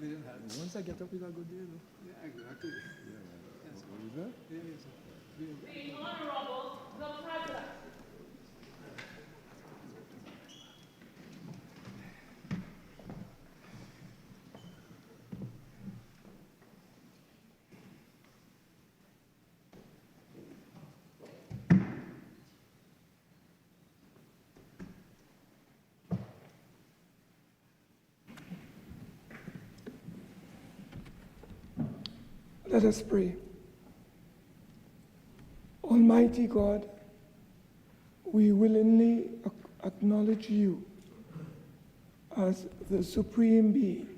Once I get up, it's a good day, though. Yeah, exactly. Yeah. Yes. What is that? Yeah, yes, sir. The Honorable the President. Let us pray. Almighty God, we willingly acknowledge you as the supreme being,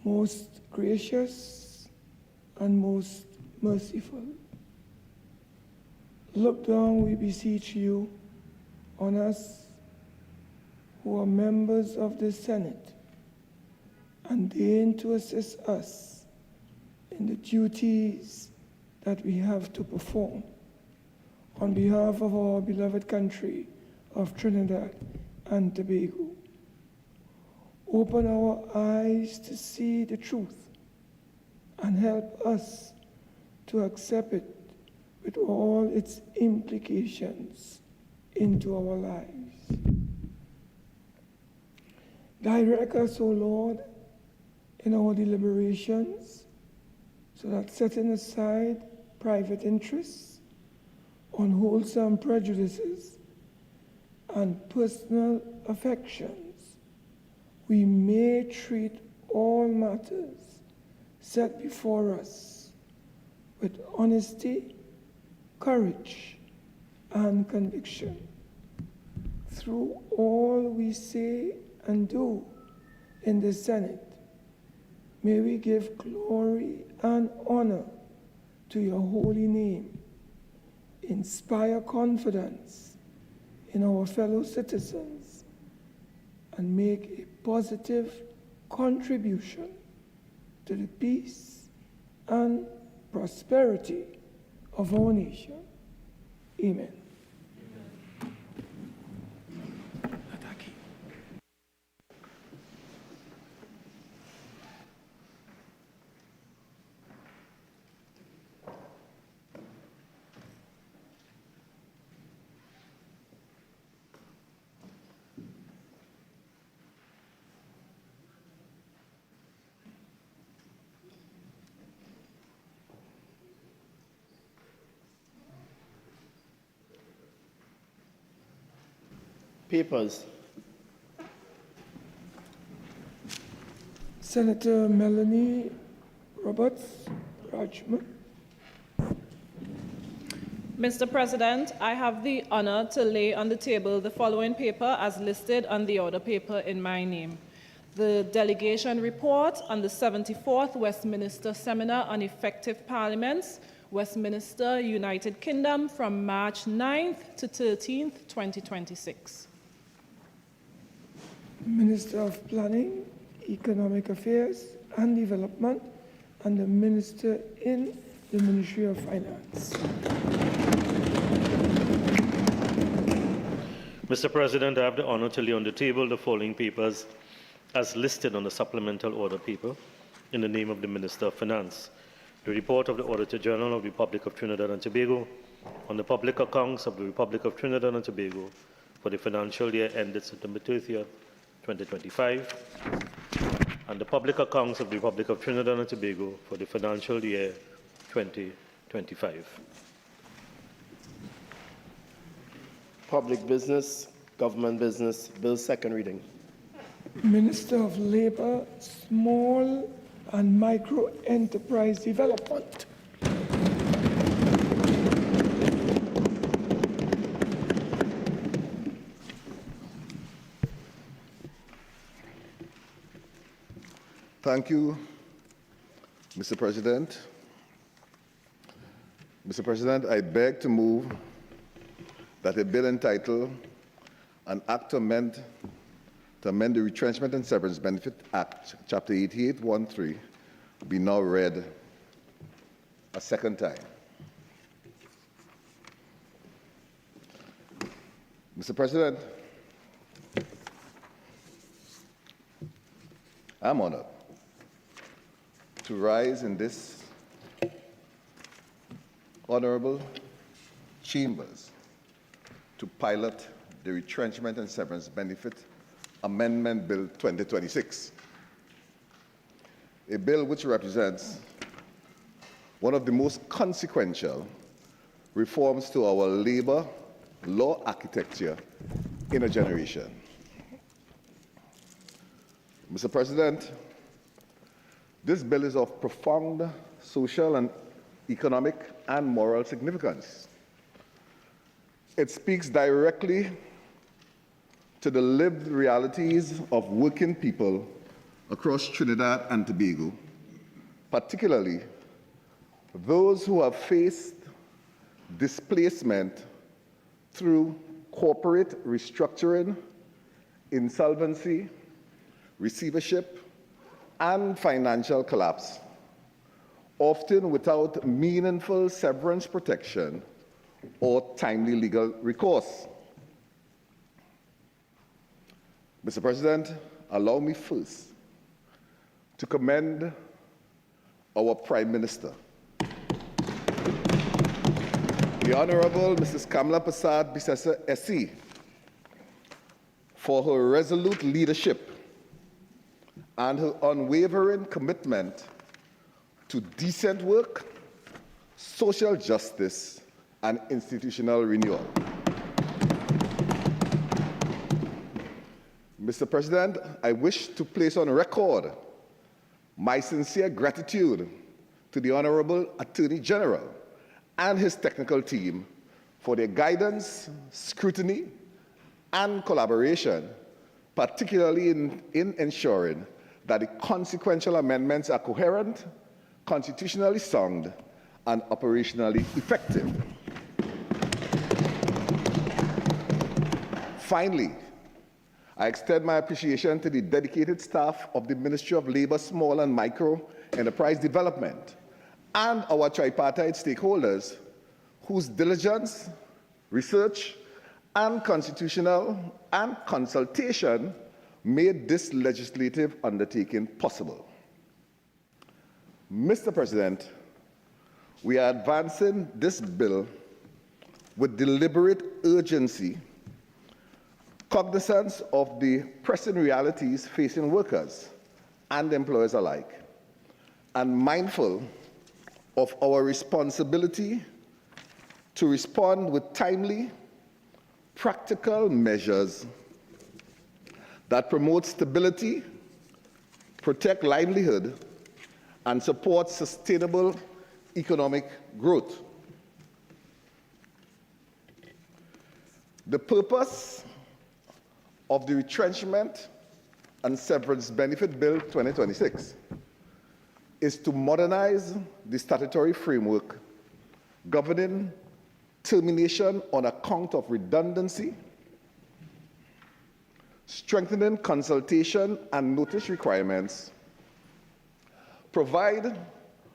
most gracious and most merciful. Look down, we beseech you, on us who are members of the Senate, and deign to assist us in the duties that we have to perform on behalf of our beloved country of Trinidad and Tobago. Open our eyes to see the truth and help us to accept it with all its implications into our lives. Direct us, O Lord, in our deliberations, so that setting aside private interests, unwholesome prejudices, and personal affections, we may treat all matters set before us with honesty, courage, and conviction. Through all we say and do in the Senate, may we give glory and honor to your holy name, inspire confidence in our fellow citizens, and make a positive contribution to the peace and prosperity of our nation. Amen. Papers. Senator Melanie Roberts-Radgman. Mr. President, I have the honor to lay on the table the following paper as listed on the order paper in my name. The delegation report on the 74th Westminster Seminar on Effective Parliaments, Westminster, United Kingdom, from March 9th to 13th, 2026. Minister of Planning, Economic Affairs and Development, and the Minister in the Ministry of Finance. Mr. President, I have the honor to lay on the table the following papers as listed on the supplemental order paper in the name of the Minister of Finance. The report of the Auditor General of the Republic of Trinidad and Tobago on the public accounts of the Republic of Trinidad and Tobago for the financial year ended September 30th, 2025, and the public accounts of the Republic of Trinidad and Tobago for the financial year 2025. Public business, government business, bill second reading. Minister of Labor, Small and Micro Enterprise Development. Thank you, Mr. President. Mr. President, I beg to move that a bill entitled An Act to amend the Retrenchment and Severance Benefit Act, Chapter 8813, be now read a second time. Mr. President, I'm honored to rise in this honorable chambers to pilot the Retrenchment and Severance Benefit Amendment Bill 2026, a bill which represents one of the most consequential reforms to our labor law architecture in a generation. Mr. President, this bill is of profound social and economic and moral significance. It speaks directly to the lived realities of working people across Trinidad and Tobago, particularly those who have faced displacement through corporate restructuring, insolvency, receivership, and financial collapse, often without meaningful severance protection or timely legal recourse. Mr. President, allow me first to commend our Prime Minister, the Honorable Mrs. Kamala Prasad Bisesa SC, for her resolute leadership and her unwavering commitment to decent work, social justice, and institutional renewal. Mr. President, I wish to place on record my sincere gratitude to the Honorable Attorney General and his technical team for their guidance, scrutiny, and collaboration, particularly in ensuring that the consequential amendments are coherent, constitutionally sound, and operationally effective. Finally, I extend my appreciation to the dedicated staff of the Ministry of Labour, Small and Micro Enterprise Development and our tripartite stakeholders whose diligence, research, and constitutional and consultation made this legislative undertaking possible. Mr. President, we are advancing this bill with deliberate urgency, cognizance of the pressing realities facing workers and employers alike, and mindful of our responsibility to respond with timely, practical measures that promote stability, protect livelihood, and support sustainable economic growth. The purpose of the Retrenchment and Severance Benefit Bill 2026 is to modernize the statutory framework governing termination on account of redundancy, strengthening consultation and notice requirements, provide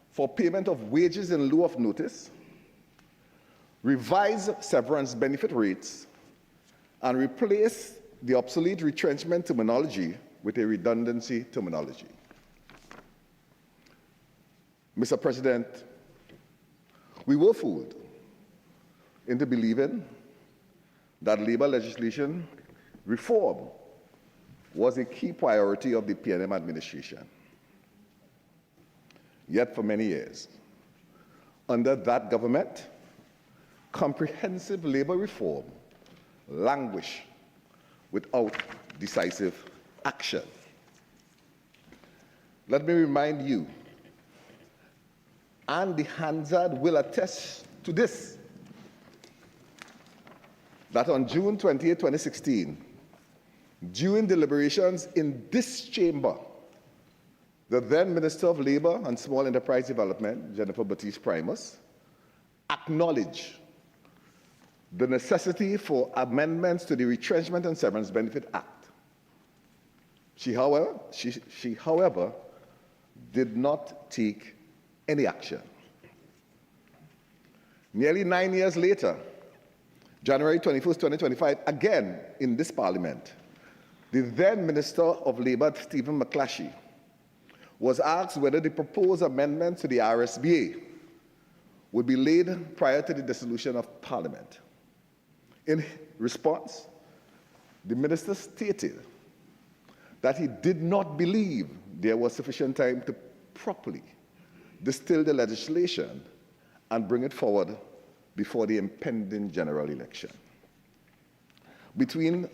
for payment of wages in lieu of notice, revise severance benefit rates, and replace the obsolete retrenchment terminology with a redundancy terminology. Mr. President, we were fooled into believing that labor legislation reform was a key priority of the PNM administration. Yet for many years, under that government, comprehensive labor reform languished without decisive action. Let me remind you, and the Hansard will attest to this, that on June 28, 2016, during deliberations in this chamber, the then Minister of Labour and Small Enterprise Development, Jennifer Baptiste Primus, acknowledged the necessity for amendments to the Retrenchment and Severance Benefit Act. She, however, did not take any action. Nearly 9 years later, January 21st, 2025, again in this Parliament, the then Minister of Labour, Stephen McClatchy, was asked whether the proposed amendments to the RSBA would be laid prior to the dissolution of Parliament. In response, the minister stated that he did not believe there was sufficient time to properly distill the legislation and bring it forward before the impending general election. Between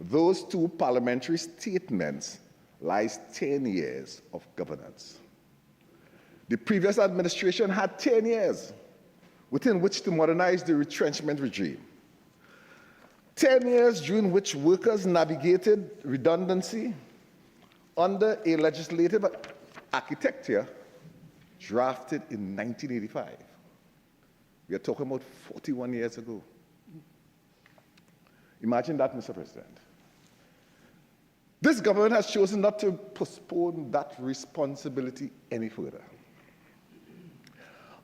those two parliamentary statements lies 10 years of governance. The previous administration had 10 years within which to modernize the retrenchment regime. 10 years during which workers navigated redundancy under a legislative architecture drafted in 1985. We are talking about 41 years ago. Imagine that, Mr. President. This government has chosen not to postpone that responsibility any further.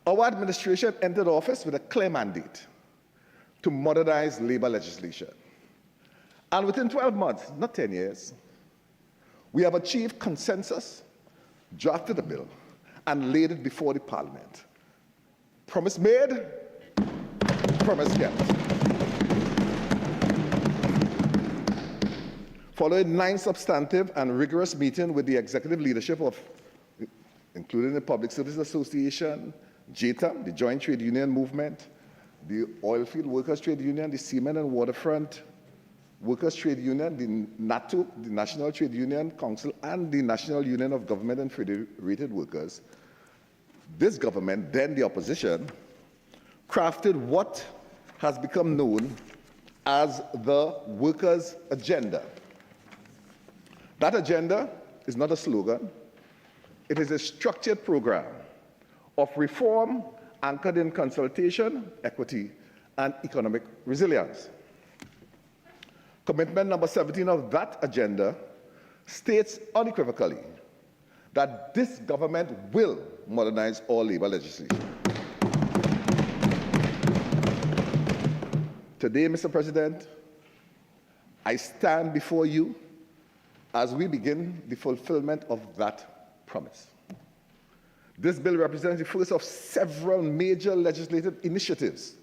Our administration entered office with a clear mandate to modernize labor legislation. And within 12 months, not 10 years, we have achieved consensus, drafted a bill, and laid it before the Parliament. Promise made, promise kept. Following 9 substantive and rigorous meetings with the executive leadership of, including the Public Service Association, JTAM, the Joint Trade Union Movement, the Oilfield Workers Trade Union, the Seamen and Waterfront Workers Trade Union, the NATO, the National Trade Union Council, and the National Union of Government and Federated Workers, this government, then the opposition, crafted what has become known as the Workers' Agenda. That agenda is not a slogan. It is a structured program of reform anchored in consultation, equity, and economic resilience. Commitment number 17 of that agenda states unequivocally that this government will modernize all labor legislation. Today, Mr. President, I stand before you as we begin the fulfillment of that promise. This bill represents the first of several major legislative initiatives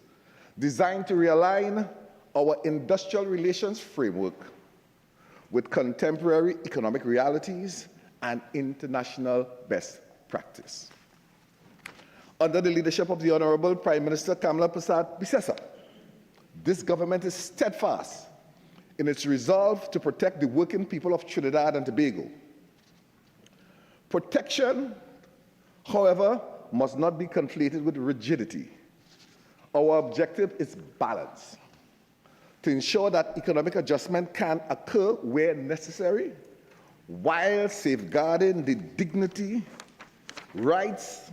designed to realign our industrial relations framework with contemporary economic realities and international best practice. Under the leadership of the Honorable Prime Minister Kamala Persad-Bissessar, this government is steadfast in its resolve to protect the working people of Trinidad and Tobago. Protection, however, must not be conflated with rigidity. Our objective is balance, to ensure that economic adjustment can occur where necessary, while safeguarding the dignity, rights,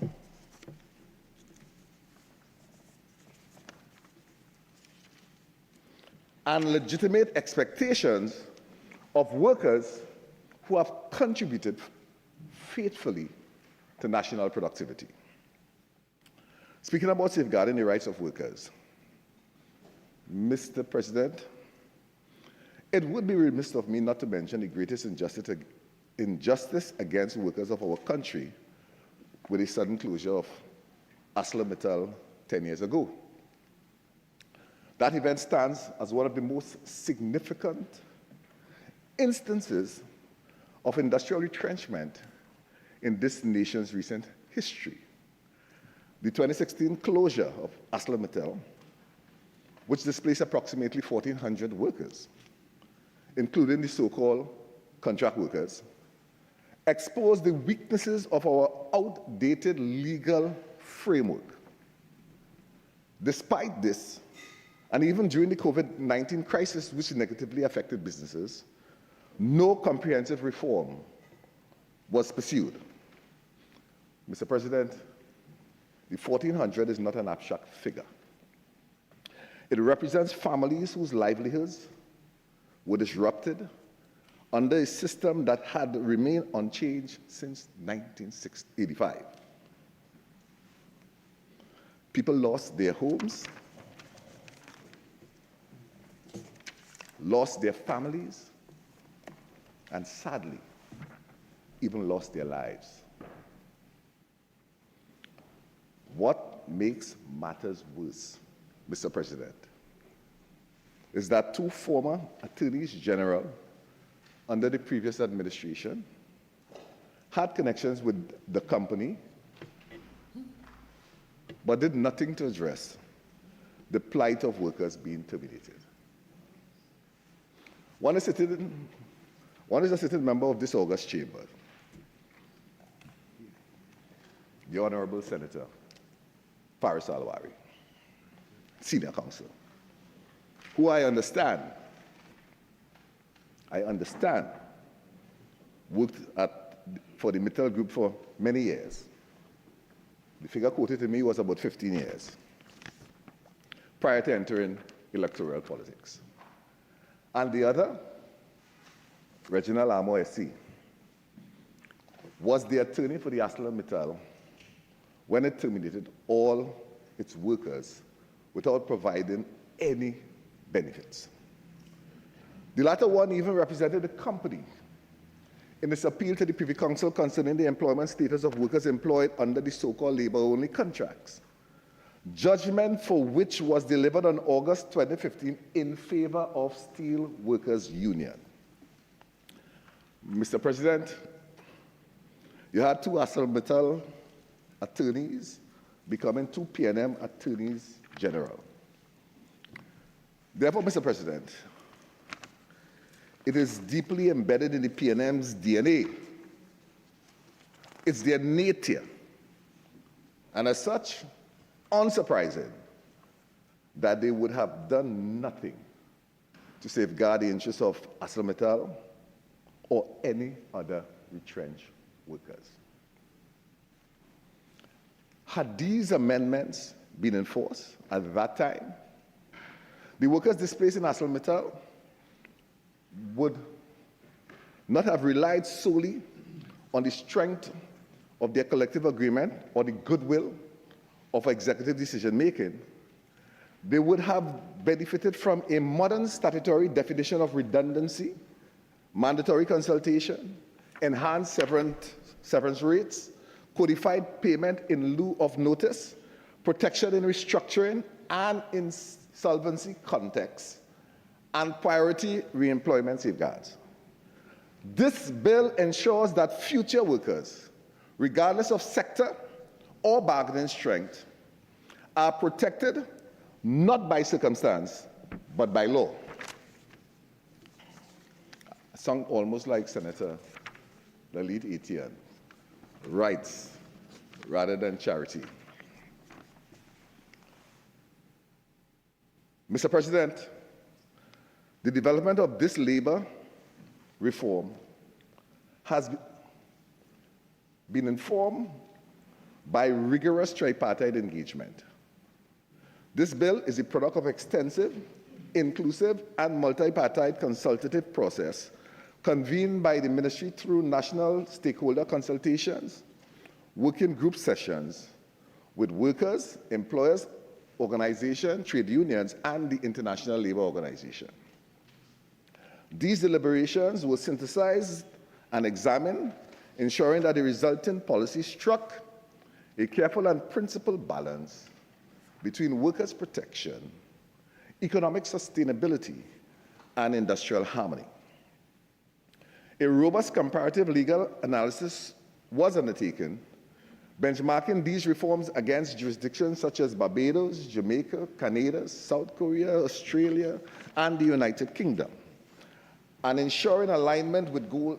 and legitimate expectations of workers who have contributed faithfully to national productivity. Speaking about safeguarding the rights of workers, Mr. President, it would be remiss of me not to mention the greatest injustice against workers of our country with the sudden closure of ArcelorMittal 10 years ago. That event stands as one of the most significant instances of industrial retrenchment in this nation's recent history. The 2016 closure of ArcelorMittal, which displaced approximately 1,400 workers, including the so-called contract workers, exposed the weaknesses of our outdated legal framework. Despite this, and even during the COVID-19 crisis, which negatively affected businesses, no comprehensive reform was pursued. Mr. President, the 1,400 is not an abstract figure. It represents families whose livelihoods were disrupted under a system that had remained unchanged since 1985. People lost their homes, lost their families, and sadly, even lost their lives. What makes matters worse, Mr. President, is that two former attorneys general under the previous administration had connections with the company, but did nothing to address the plight of workers being terminated. One is a sitting member of this August chamber, the Honorable Senator Faris Al-Rawi, senior counsel, who I understand worked for the Mittal Group for many years. The figure quoted to me was about 15 years prior to entering electoral politics. And the other, Reginald Amo SC, was the attorney for the ArcelorMittal when it terminated all its workers without providing any benefits. The latter one even represented the company in its appeal to the Privy Council concerning the employment status of workers employed under the so-called labor-only contracts, judgment for which was delivered on August 2015 in favor of Steel Workers Union. Mr. President, you had two ArcelorMittal attorneys becoming two PNM attorneys general. Therefore, Mr. President, it is deeply embedded in the PNM's DNA. It's their nature. And as such, unsurprising that they would have done nothing to safeguard the interests of ArcelorMittal or any other retrenched workers. Had these amendments been enforced at that time, the workers displaced in ArcelorMittal would not have relied solely on the strength of their collective agreement or the goodwill of executive decision-making. They would have benefited from a modern statutory definition of redundancy, mandatory consultation, enhanced severance rates, codified payment in lieu of notice, protection in restructuring and insolvency contexts, and priority reemployment safeguards. This bill ensures that future workers, regardless of sector or bargaining strength, are protected not by circumstance, but by law. I sound almost like Senator Lalit Etienne. Rights rather than charity. Mr. President, the development of this labor reform has been informed by rigorous tripartite engagement. This bill is a product of extensive, inclusive, and multi-party consultative process convened by the ministry through national stakeholder consultations, working group sessions with workers, employers, organizations, trade unions, and the International Labour Organization. These deliberations were synthesized and examined, ensuring that the resultant policy struck a careful and principled balance between workers' protection, economic sustainability, and industrial harmony. A robust comparative legal analysis was undertaken, benchmarking these reforms against jurisdictions such as Barbados, Jamaica, Canada, South Korea, Australia, and the United Kingdom, and ensuring alignment with Goal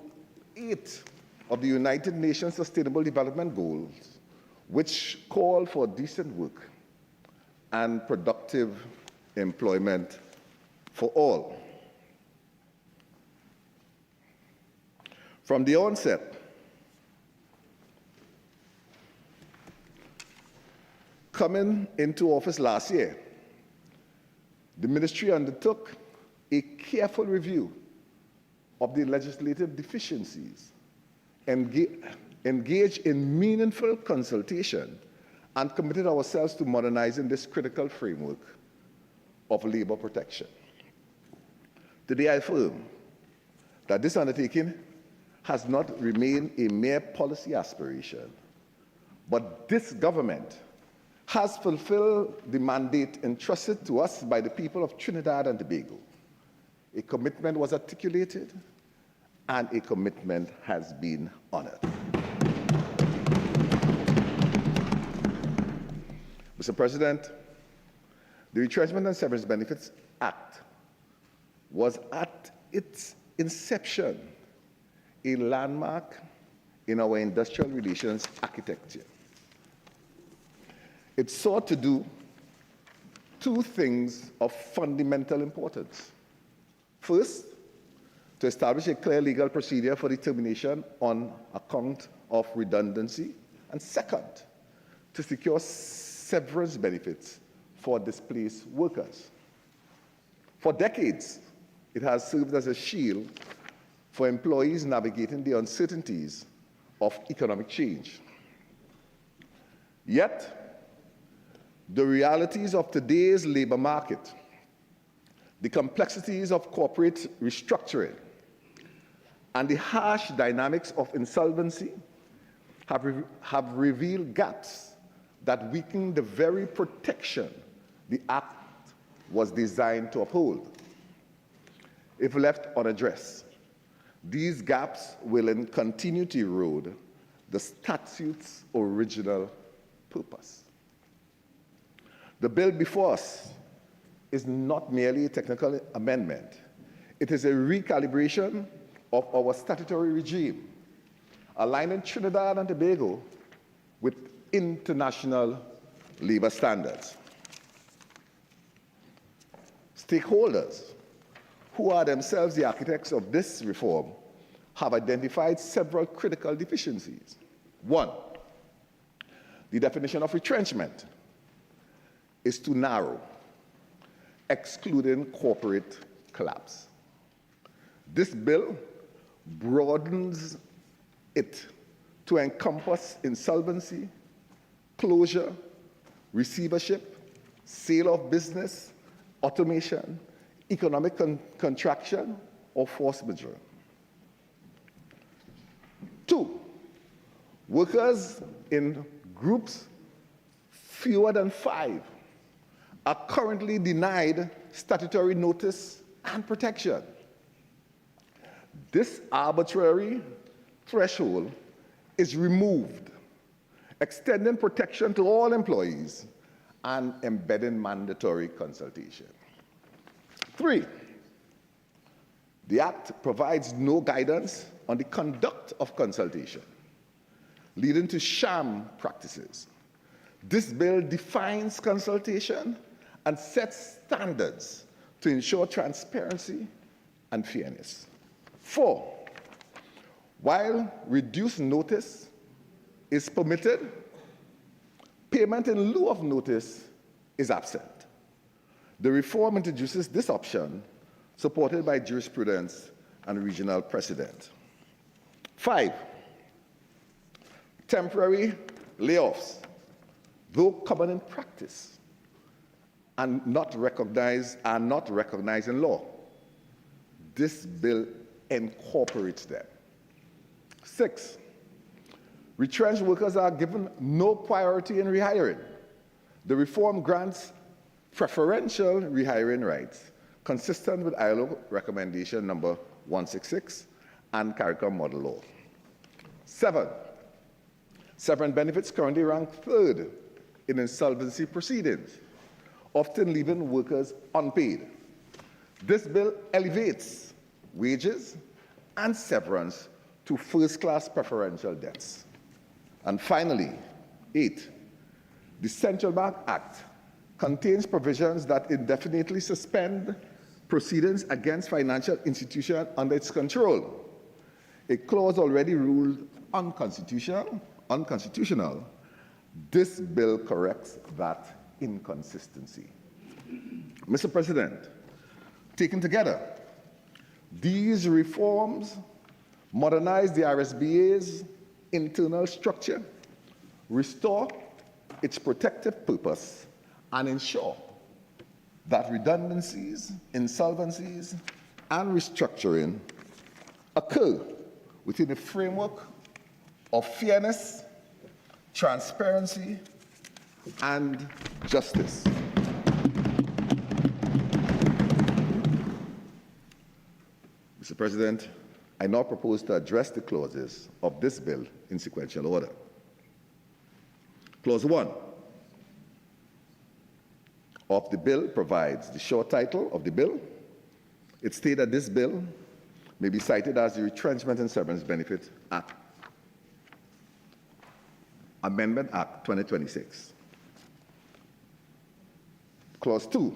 8 of the United Nations Sustainable Development Goals, which call for decent work and productive employment for all. From the onset, coming into office last year, the ministry undertook a careful review of the legislative deficiencies, engaged in meaningful consultation, and committed ourselves to modernizing this critical framework of labor protection. Today I affirm that this undertaking has not remained a mere policy aspiration, but this government has fulfilled the mandate entrusted to us by the people of Trinidad and Tobago. A commitment was articulated, and a commitment has been honored. Mr. President, the Retrenchment and Severance Benefits Act was at its inception a landmark in our industrial relations architecture. It sought to do two things of fundamental importance. First, to establish a clear legal procedure for determination on account of redundancy, and second, to secure severance benefits for displaced workers. For decades, it has served as a shield for employees navigating the uncertainties of economic change. Yet, the realities of today's labor market, the complexities of corporate restructuring, and the harsh dynamics of insolvency have revealed gaps that weaken the very protection the Act was designed to uphold. If left unaddressed, these gaps will continue to erode the statute's original purpose. The bill before us is not merely a technical amendment. It is a recalibration of our statutory regime, aligning Trinidad and Tobago with international labor standards. Stakeholders, who are themselves the architects of this reform, have identified several critical deficiencies. One, the definition of retrenchment is too narrow, excluding corporate collapse. This bill broadens it to encompass insolvency, closure, receivership, sale of business, automation, economic contraction, or force majeure. Two, workers in groups fewer than 5 are currently denied statutory notice and protection. This arbitrary threshold is removed, extending protection to all employees and embedding mandatory consultation. 3, the Act provides no guidance on the conduct of consultation, leading to sham practices. This bill defines consultation and sets standards to ensure transparency and fairness. 4, while reduced notice is permitted, payment in lieu of notice is absent. The reform introduces this option, supported by jurisprudence and regional precedent. 5, temporary layoffs, though common in practice and not recognized in law. This bill incorporates them. 6, retrenched workers are given no priority in rehiring. The reform grants preferential rehiring rights consistent with ILO recommendation number 166 and CARICOM model law. 7, severance benefits currently rank 3rd in insolvency proceedings, often leaving workers unpaid. This bill elevates wages and severance to first-class preferential debts. And finally, 8, the Central Bank Act contains provisions that indefinitely suspend proceedings against financial institutions under its control. A clause already ruled unconstitutional. This bill corrects that inconsistency. Mr. President, taken together, these reforms modernize the RSBA's internal structure, restore its protective purpose, and ensure that redundancies, insolvencies, and restructuring occur within a framework of fairness, transparency, and justice. Mr. President, I now propose to address the clauses of this bill in sequential order. Clause 1 of the bill provides the short title of the bill. It states that this bill may be cited as the Retrenchment and Severance Benefit Act, Amendment Act 2026. Clause 2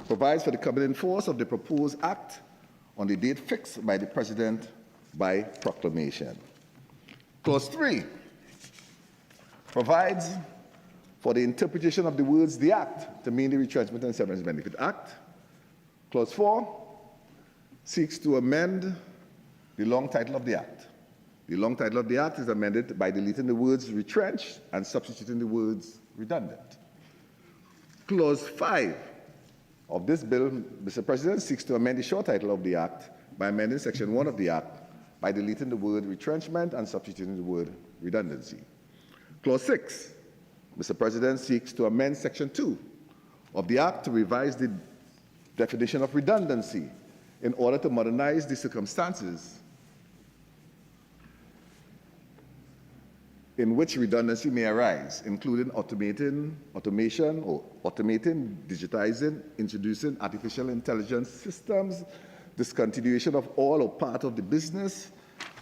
provides for the coming in force of the proposed act on the date fixed by the President by proclamation. Clause 3 provides for the interpretation of the words "the Act" to mean the Retrenchment and Severance Benefit Act. Clause 4 seeks to amend the long title of the Act. The long title of the Act is amended by deleting the words "retrench" and substituting the words "redundant." Clause 5 of this bill, Mr. President, seeks to amend the short title of the Act by amending Section 1 of the Act by deleting the word "retrenchment" and substituting the word "redundancy." Clause 6, Mr. President, seeks to amend Section 2 of the Act to revise the definition of redundancy in order to modernize the circumstances in which redundancy may arise, including automation, digitizing, introducing artificial intelligence systems, discontinuation of all or part of the business,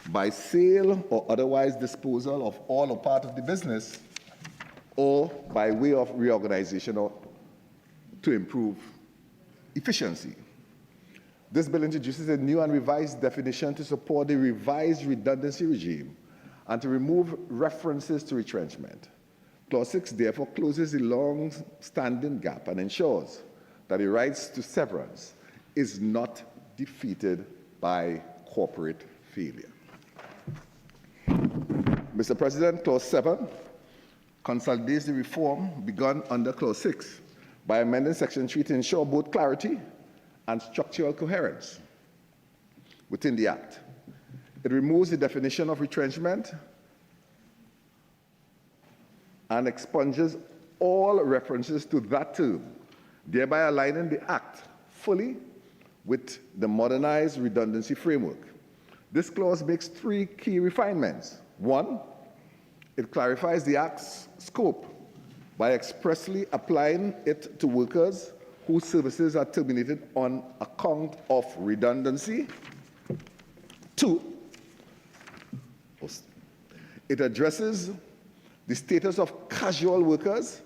by sale or otherwise disposal of all or part of the business, or by way of reorganization or to improve efficiency. This bill introduces a new and revised definition to support the revised redundancy regime and to remove references to retrenchment. Clause 6 therefore closes the long-standing gap and ensures that the rights to severance is not defeated by corporate failure. Mr. President, Clause 7 consolidates the reform begun under Clause 6 by amending Section 3 to ensure both clarity and structural coherence within the Act. It removes the definition of retrenchment and expunges all references to that term, thereby aligning the Act fully with the modernized redundancy framework. This clause makes 3 key refinements. 1, it clarifies the Act's scope by expressly applying it to workers whose services are terminated on account of redundancy. 2, it addresses the status of casual workers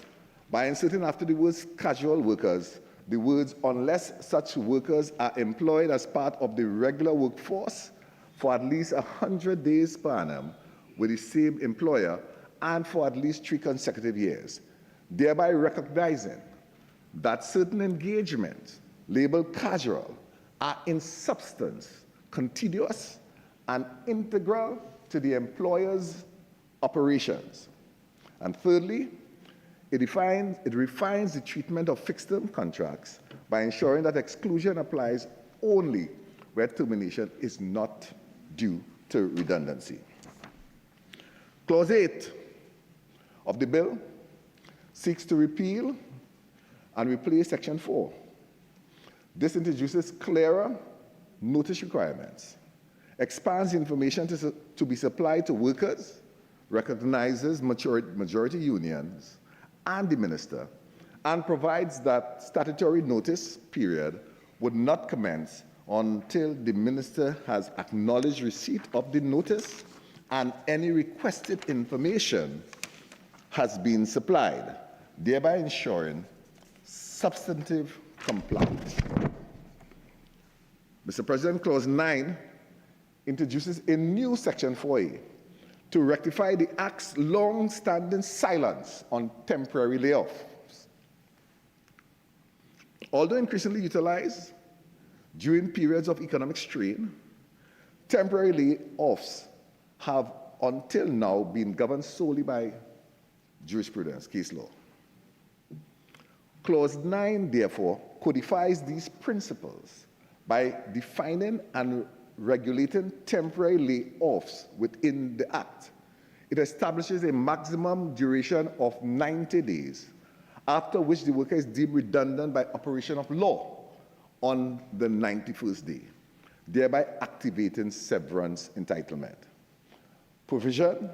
by inserting after the words "casual workers" the words "unless such workers are employed as part of the regular workforce for at least 100 days per annum with the same employer and for at least 3 consecutive years," thereby recognizing that certain engagements labeled casual are in substance continuous and integral to the employer's operations. And thirdly, it refines the treatment of fixed-term contracts by ensuring that exclusion applies only where termination is not due to redundancy. Clause 8 of the bill seeks to repeal and replace Section 4. This introduces clearer notice requirements, expands information to be supplied to workers, recognizes majority unions and the minister, and provides that statutory notice period would not commence until the minister has acknowledged receipt of the notice and any requested information has been supplied, thereby ensuring substantive compliance. Mr. President, Clause 9 introduces a new Section 4A to rectify the Act's long-standing silence on temporary layoffs. Although increasingly utilized during periods of economic strain, temporary layoffs have until now been governed solely by jurisprudence, case law. Clause 9, therefore, codifies these principles by defining and regulating temporary layoffs within the Act It establishes a maximum duration of 90 days, after which the worker is deemed redundant by operation of law on the 91st day, thereby activating severance entitlement. Provision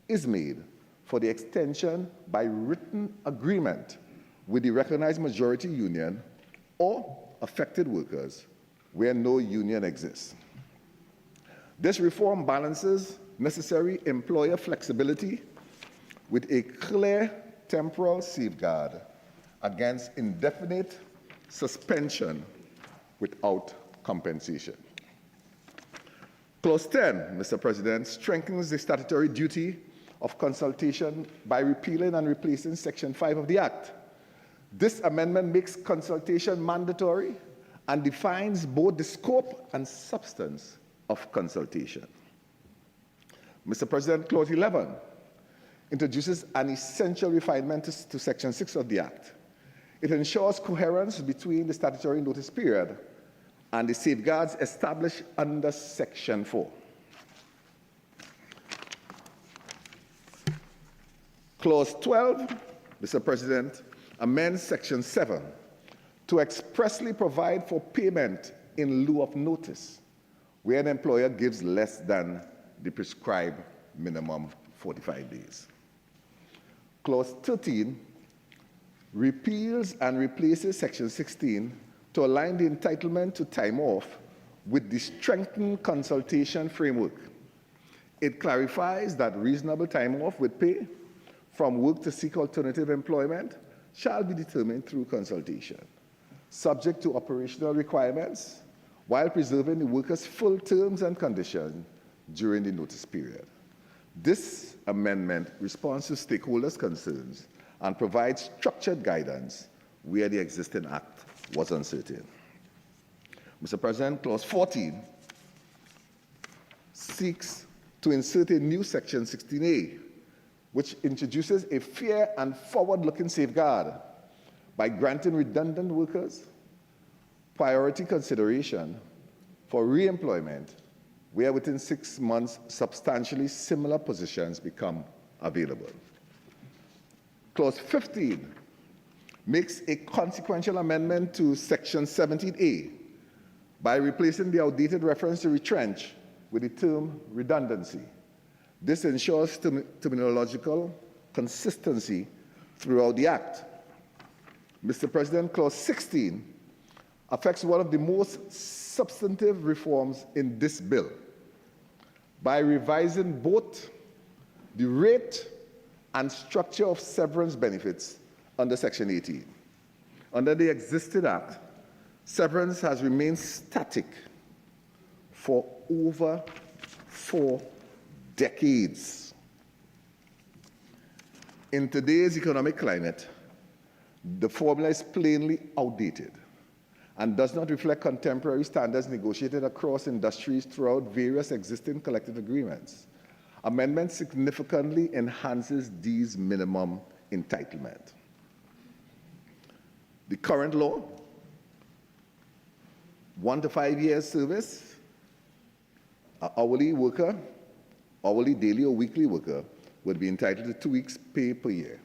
is made for the extension by written agreement with the recognized majority union or affected workers where no union exists. This reform balances necessary employer flexibility with a clear temporal safeguard against indefinite suspension without compensation. Clause 10, Mr. President, strengthens the statutory duty of consultation by repealing and replacing Section 5 of the Act. This amendment makes consultation mandatory and defines both the scope and substance of consultation. Mr. President, Clause 11 introduces an essential refinement to Section 6 of the Act. It ensures coherence between the statutory notice period and the safeguards established under Section 4. Clause 12, Mr. President, amends Section 7 to expressly provide for payment in lieu of notice where an employer gives less than the prescribed minimum 45 days. Clause 13 repeals and replaces Section 16 to align the entitlement to time off with the strengthened consultation framework. It clarifies that reasonable time off with pay from work to seek alternative employment shall be determined through consultation, subject to operational requirements, while preserving the worker's full terms and conditions during the notice period. This amendment responds to stakeholders' concerns and provides structured guidance where the existing act was uncertain. Mr. President, Clause 14 seeks to insert a new Section 16A, which introduces a fair and forward-looking safeguard by granting redundant workers priority consideration for re-employment where within 6 months substantially similar positions become available. Clause 15 makes a consequential amendment to Section 17A by replacing the outdated reference to retrench with the term redundancy. This ensures terminological consistency throughout the Act. Mr. President, Clause 16 affects one of the most substantive reforms in this bill by revising both the rate and structure of severance benefits under Section 18. Under the existing Act, severance has remained static for over 4 decades. In today's economic climate, the formula is plainly outdated and does not reflect contemporary standards negotiated across industries throughout various existing collective agreements. Amendment significantly enhances these minimum entitlements. The current law, 1 to 5 years service, an hourly worker, hourly, daily, or weekly worker would be entitled to 2 weeks' pay per year.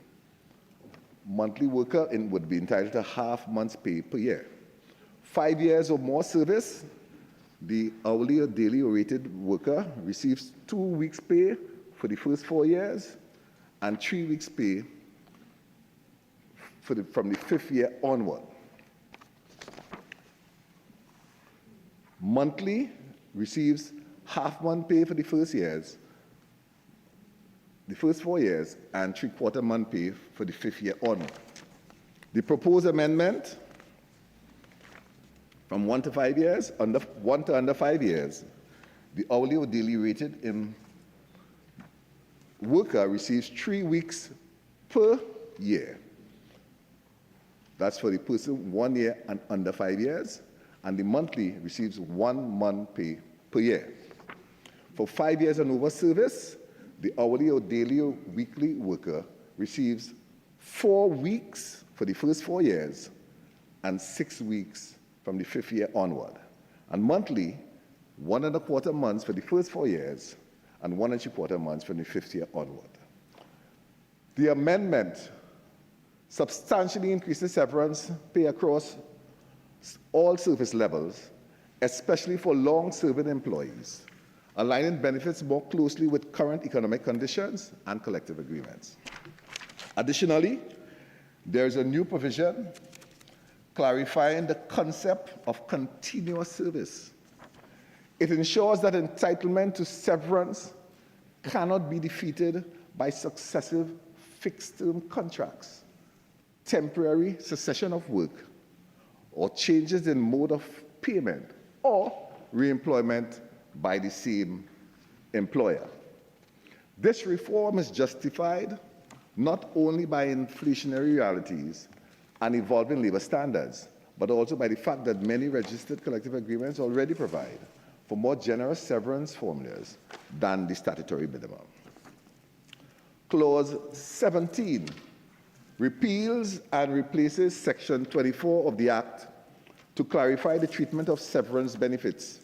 Monthly worker would be entitled to half month's pay per year. 5 years or more service, the hourly or daily or rated worker receives 2 weeks' pay for the first 4 years and 3 weeks' pay from the 5th year onward. Monthly receives half-month pay for the first 4 years, and 3/4 month pay for the 5th year onward. The proposed amendment from 1 to 5 years, under 5 years, the hourly or daily rated worker receives 3 weeks per year. That's for the person 1 year and under 5 years, and the monthly receives 1 month pay per year. For 5 years and over service, the hourly or daily or weekly worker receives 4 weeks for the first 4 years and 6 weeks from the 5th year onward. And monthly, 1 1/4 months for the first 4 years and 1.25 months from the 5th year onward. The amendment substantially increases severance pay across all service levels, especially for long-serving employees, aligning benefits more closely with current economic conditions and collective agreements. Additionally, there is a new provision clarifying the concept of continuous service. It ensures that entitlement to severance cannot be defeated by successive fixed-term contracts, temporary cessation of work, or changes in mode of payment, or reemployment by the same employer. This reform is justified not only by inflationary realities and evolving labor standards, but also by the fact that many registered collective agreements already provide for more generous severance formulas than the statutory minimum. Clause 17 repeals and replaces Section 24 of the Act to clarify the treatment of severance benefits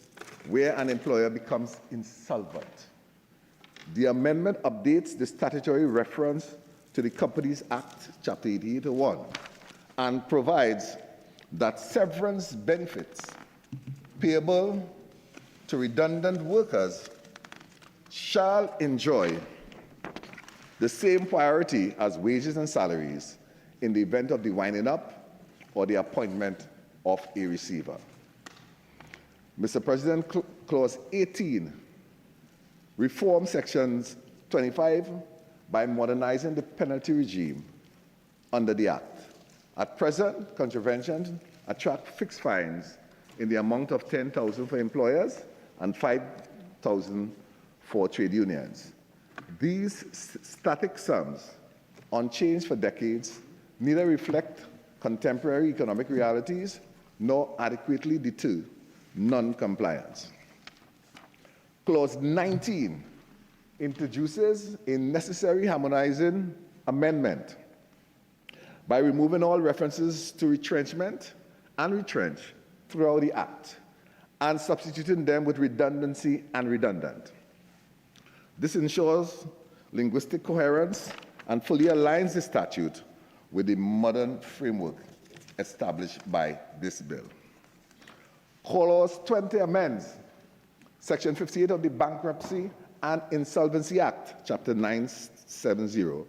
where an employer becomes insolvent. The amendment updates the statutory reference to the Companies Act, Chapter 8801, and provides that severance benefits payable to redundant workers shall enjoy the same priority as wages and salaries in the event of the winding up or the appointment of a receiver. Mr. President, Clause 18 reforms Sections 25 by modernizing the penalty regime under the Act. At present, contraventions attract fixed fines in the amount of $10,000 for employers and $5,000 for trade unions. These static sums, unchanged for decades, neither reflect contemporary economic realities nor adequately deter non-compliance. Clause 19 introduces a necessary harmonizing amendment by removing all references to retrenchment and retrench throughout the Act and substituting them with redundancy and redundant. This ensures linguistic coherence and fully aligns the statute with the modern framework established by this bill. Clause 20 amends Section 58 of the Bankruptcy and Insolvency Act, Chapter 970,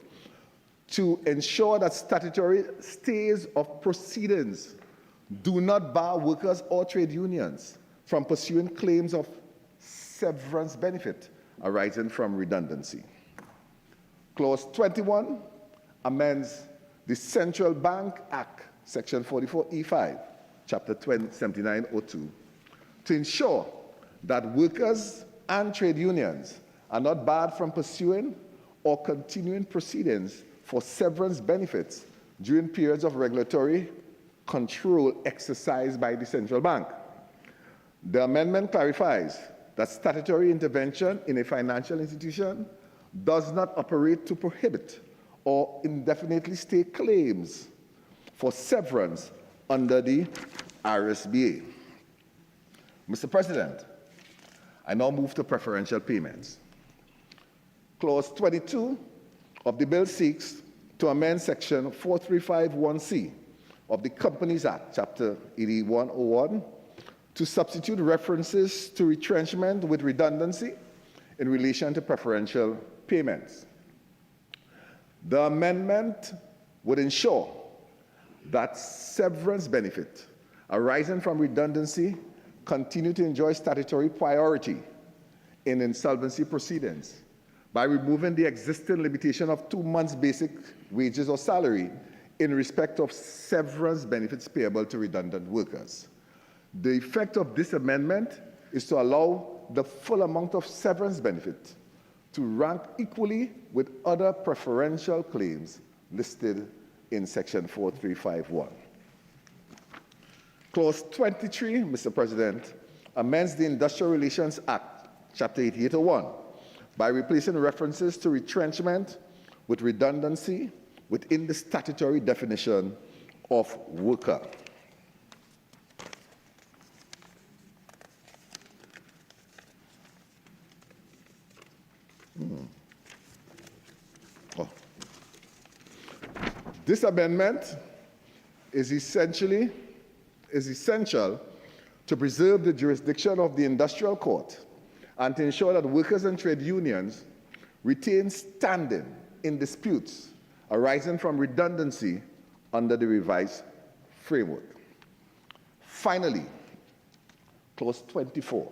to ensure that statutory stays of proceedings do not bar workers or trade unions from pursuing claims of severance benefit arising from redundancy. Clause 21 amends the Central Bank Act, Section 44E5, Chapter 7902, to ensure that workers and trade unions are not barred from pursuing or continuing proceedings for severance benefits during periods of regulatory control exercised by the central bank. The amendment clarifies that statutory intervention in a financial institution does not operate to prohibit or indefinitely stay claims for severance under the RSBA. Mr. President, I now move to preferential payments. Clause 22 of the bill seeks to amend Section 4351C of the Companies Act, Chapter 8101, to substitute references to retrenchment with redundancy in relation to preferential payments. The amendment would ensure that severance benefit arising from redundancy continue to enjoy statutory priority in insolvency proceedings by removing the existing limitation of 2 months' basic wages or salary in respect of severance benefits payable to redundant workers. The effect of this amendment is to allow the full amount of severance benefit to rank equally with other preferential claims listed in Section 4351. Clause 23, Mr. President, amends the Industrial Relations Act, Chapter 8801, by replacing references to retrenchment with redundancy within the statutory definition of worker. This amendment is essential to preserve the jurisdiction of the Industrial Court and to ensure that workers and trade unions retain standing in disputes arising from redundancy under the revised framework. Finally, Clause 24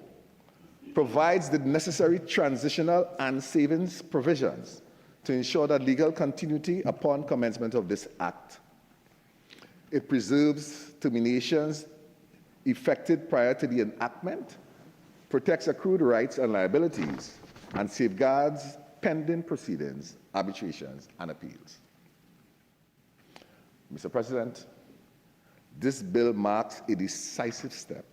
provides the necessary transitional and savings provisions to ensure that legal continuity upon commencement of this Act. It preserves terminations effected prior to the enactment, protects accrued rights and liabilities, and safeguards pending proceedings, arbitrations, and appeals. Mr. President, this bill marks a decisive step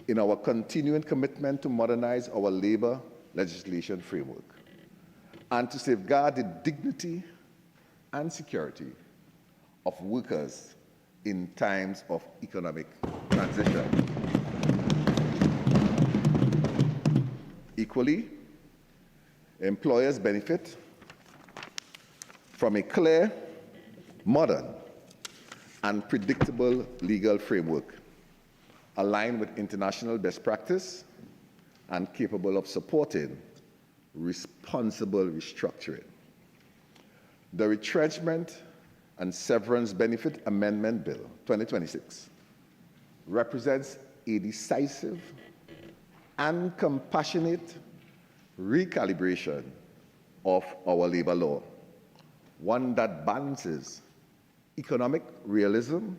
in our continuing commitment to modernize our labor legislation framework and to safeguard the dignity and security of workers in times of economic transition. Equally, employers benefit from a clear, modern, and predictable legal framework aligned with international best practice and capable of supporting responsible restructuring. The Retrenchment and Severance Benefit Amendment Bill 2026 represents a decisive and compassionate recalibration of our labor law, one that balances economic realism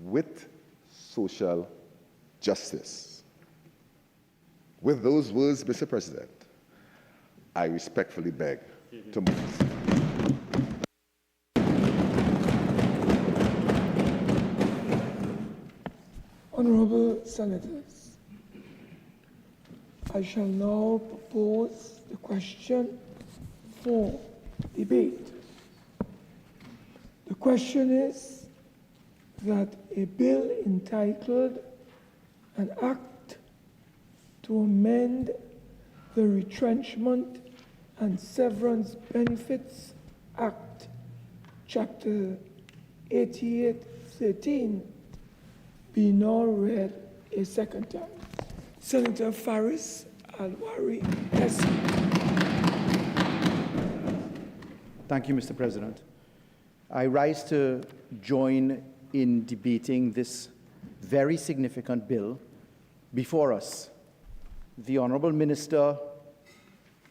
with social justice. With those words, Mr. President, I respectfully beg to move. Honorable Senators, I shall now propose the question for debate. The question is that a bill entitled An Act to Amend the Retrenchment and Severance Benefits Act, Chapter 8813, be now read a second time. Senator Faris, Al-Rawi, SC. Thank you, Mr. President. I rise to join in debating this very significant bill before us. The Honourable Minister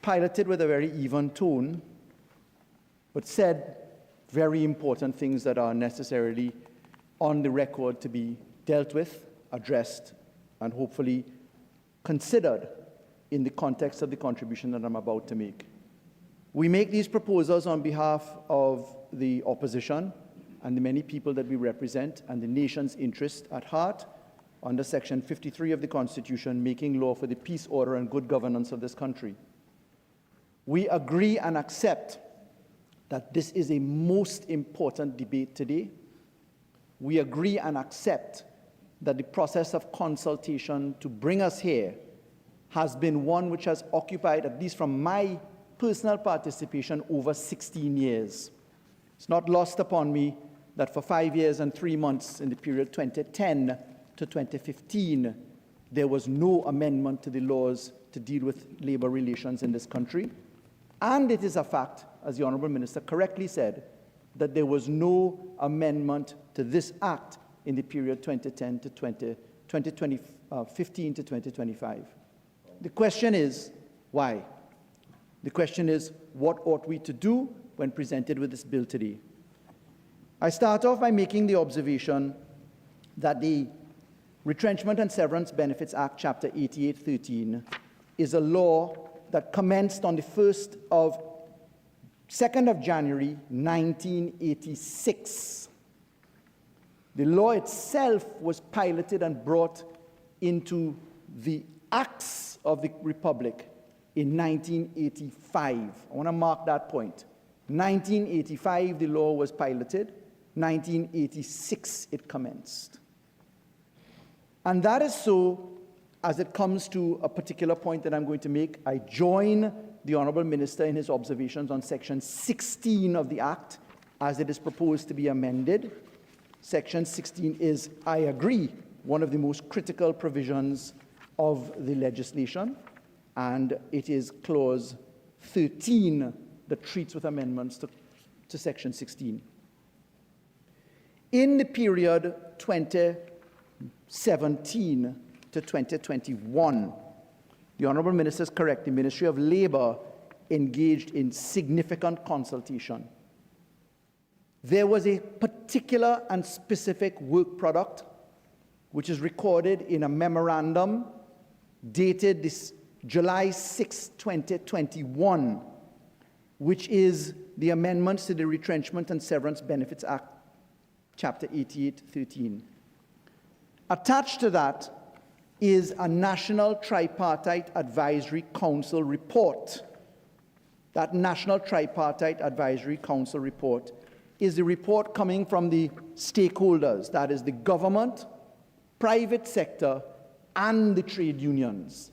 piloted with a very even tone, but said very important things that are necessarily on the record to be dealt with, addressed, and hopefully considered in the context of the contribution that I'm about to make. We make these proposals on behalf of the opposition and the many people that we represent and the nation's interest at heart under Section 53 of the Constitution, making law for the peace, order, and good governance of this country. We agree and accept that this is a most important debate today. We agree and accept that the process of consultation to bring us here has been one which has occupied, at least from my personal participation, over 16 years. It's not lost upon me that for 5 years and 3 months in the period 2010 to 2015, there was no amendment to the laws to deal with labor relations in this country. And it is a fact, as the Honourable Minister correctly said, that there was no amendment to this Act in the period 2010 to 2015 to 2025. The question is, why? The question is, what ought we to do when presented with this bill today? I start off by making the observation that the Retrenchment and Severance Benefits Act, Chapter 8813, is a law that commenced on the 2nd of January, 1986. The law itself was piloted and brought into the Acts of the Republic in 1985. I want to mark that point. 1985, the law was piloted. 1986, it commenced. And that is so, as it comes to a particular point that I'm going to make, I join the Honourable Minister in his observations on Section 16 of the Act as it is proposed to be amended. Section 16 is, I agree, one of the most critical provisions of the legislation, and it is clause 13 that treats with amendments to section 16. In the period 2017 to 2021, the Honourable Minister is correct, the Ministry of Labour engaged in significant consultation. There was a particular and specific work product which is recorded in a memorandum dated this July 6, 2021, which is the amendments to the Retrenchment and Severance Benefits Act, Chapter 8813. Attached to that is a National Tripartite Advisory Council report. That National Tripartite Advisory Council report is the report coming from the stakeholders, that is the government, private sector, and the trade unions.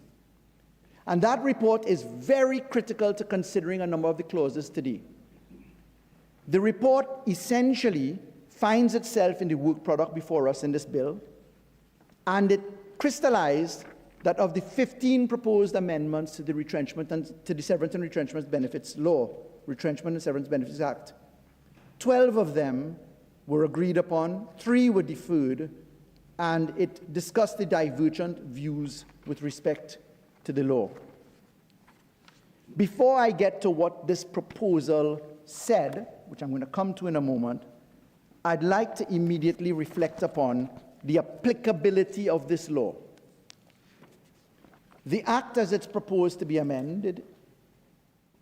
And that report is very critical to considering a number of the clauses today. The report essentially finds itself in the work product before us in this bill, and it crystallized that of the 15 proposed amendments to the Retrenchment and to the Severance and Retrenchment Benefits Law, Retrenchment and Severance Benefits Act, 12 of them were agreed upon, 3 were deferred, and it discussed the divergent views with respect to the law. Before I get to what this proposal said, which I'm going to come to in a moment, I'd like to immediately reflect upon the applicability of this law. The Act, as it's proposed to be amended,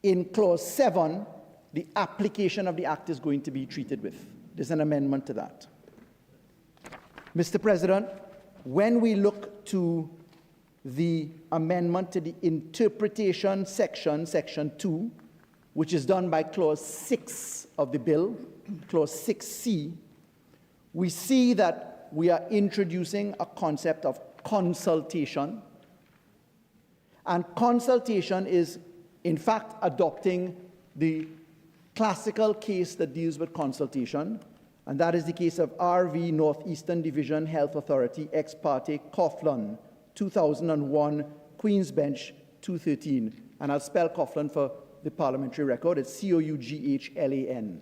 in Clause 7, the application of the Act is going to be treated with. There's an amendment to that. Mr. President, when we look to the amendment to the interpretation section, Section 2, which is done by Clause 6 of the bill, Clause 6C, we see that we are introducing a concept of consultation. And consultation is, in fact, adopting the classical case that deals with consultation, and that is the case of RV Northeastern Division Health Authority ex parte Coughlin, 2001, Queen's Bench 213. And I'll spell Coughlin for the parliamentary record. It's Coughlan.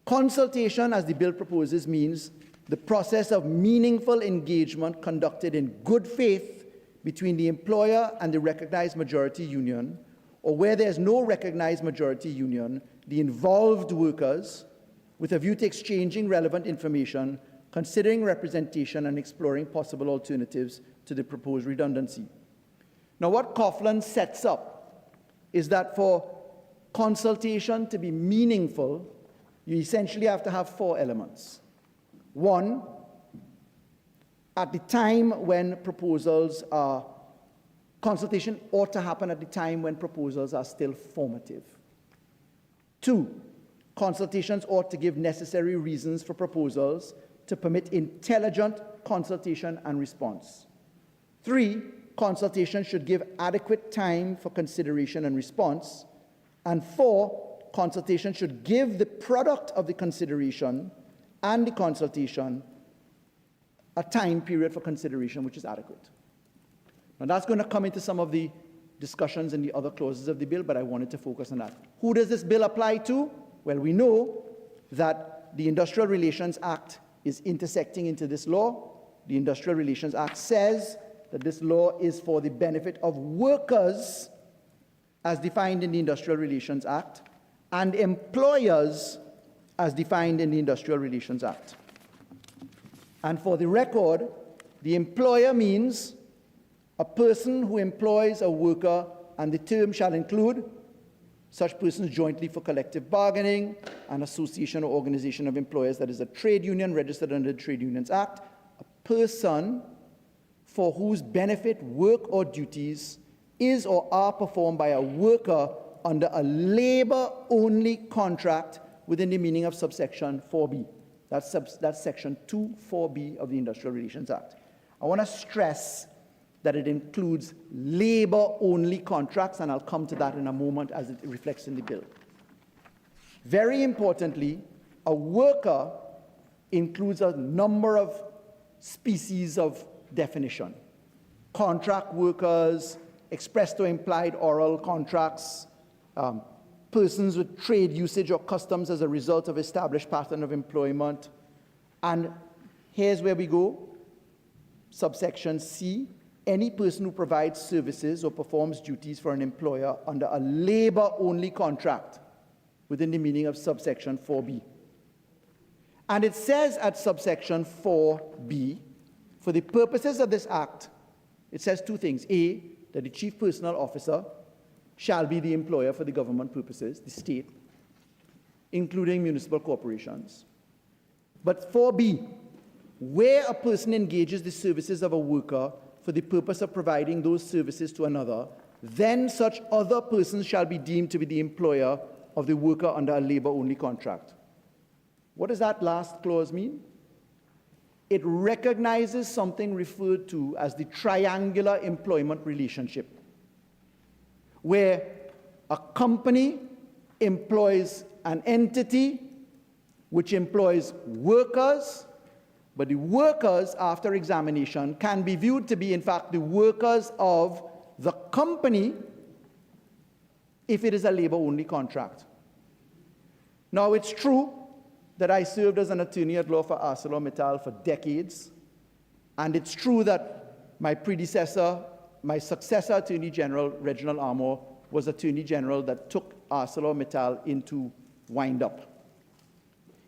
Consultation, as the bill proposes, means the process of meaningful engagement conducted in good faith between the employer and the recognized majority union, or where there's no recognized majority union, the involved workers, with a view to exchanging relevant information, considering representation, and exploring possible alternatives to the proposed redundancy. Now, what Coughlin sets up is that for consultation to be meaningful, you essentially have to have 4 elements. 1, at the time when proposals are, consultation ought to happen at the time when proposals are still formative. 2, consultations ought to give necessary reasons for proposals to permit intelligent consultation and response. 3, consultation should give adequate time for consideration and response. And 4, consultation should give the product of the consideration and the consultation a time period for consideration which is adequate. Now, that's going to come into some of the discussions in the other clauses of the bill, but I wanted to focus on that. Who does this bill apply to? Well, we know that the Industrial Relations Act is intersecting into this law. The Industrial Relations Act says that this law is for the benefit of workers as defined in the Industrial Relations Act and employers as defined in the Industrial Relations Act. And for the record, the employer means a person who employs a worker, and the term shall include such persons jointly for collective bargaining, an association or organization of employers that is a trade union registered under the Trade Unions Act, a person for whose benefit work or duties is or are performed by a worker under a labor-only contract within the meaning of subsection 4B. That's section 2(4)B of the Industrial Relations Act. I want to stress that it includes labor-only contracts, and I'll come to that in a moment as it reflects in the bill. Very importantly, a worker includes a number of species of definition. Contract workers, expressed or implied oral contracts, persons with trade usage or customs as a result of established pattern of employment. And here's where we go. Subsection C, any person who provides services or performs duties for an employer under a labor-only contract within the meaning of subsection 4B. And it says at subsection 4B, for the purposes of this act, it says two things. A, that the chief personnel officer shall be the employer for the government purposes, the state, including municipal corporations. But 4B, where a person engages the services of a worker for the purpose of providing those services to another, then such other persons shall be deemed to be the employer of the worker under a labor-only contract. What does that last clause mean? It recognizes something referred to as the triangular employment relationship, where a company employs an entity which employs workers, but the workers, after examination, can be viewed to be, in fact, the workers of the company if it is a labor-only contract. Now, it's true that I served as an attorney at law for ArcelorMittal for decades, and it's true that my successor Attorney General, Reginald Armour, was Attorney General that took ArcelorMittal into wind-up.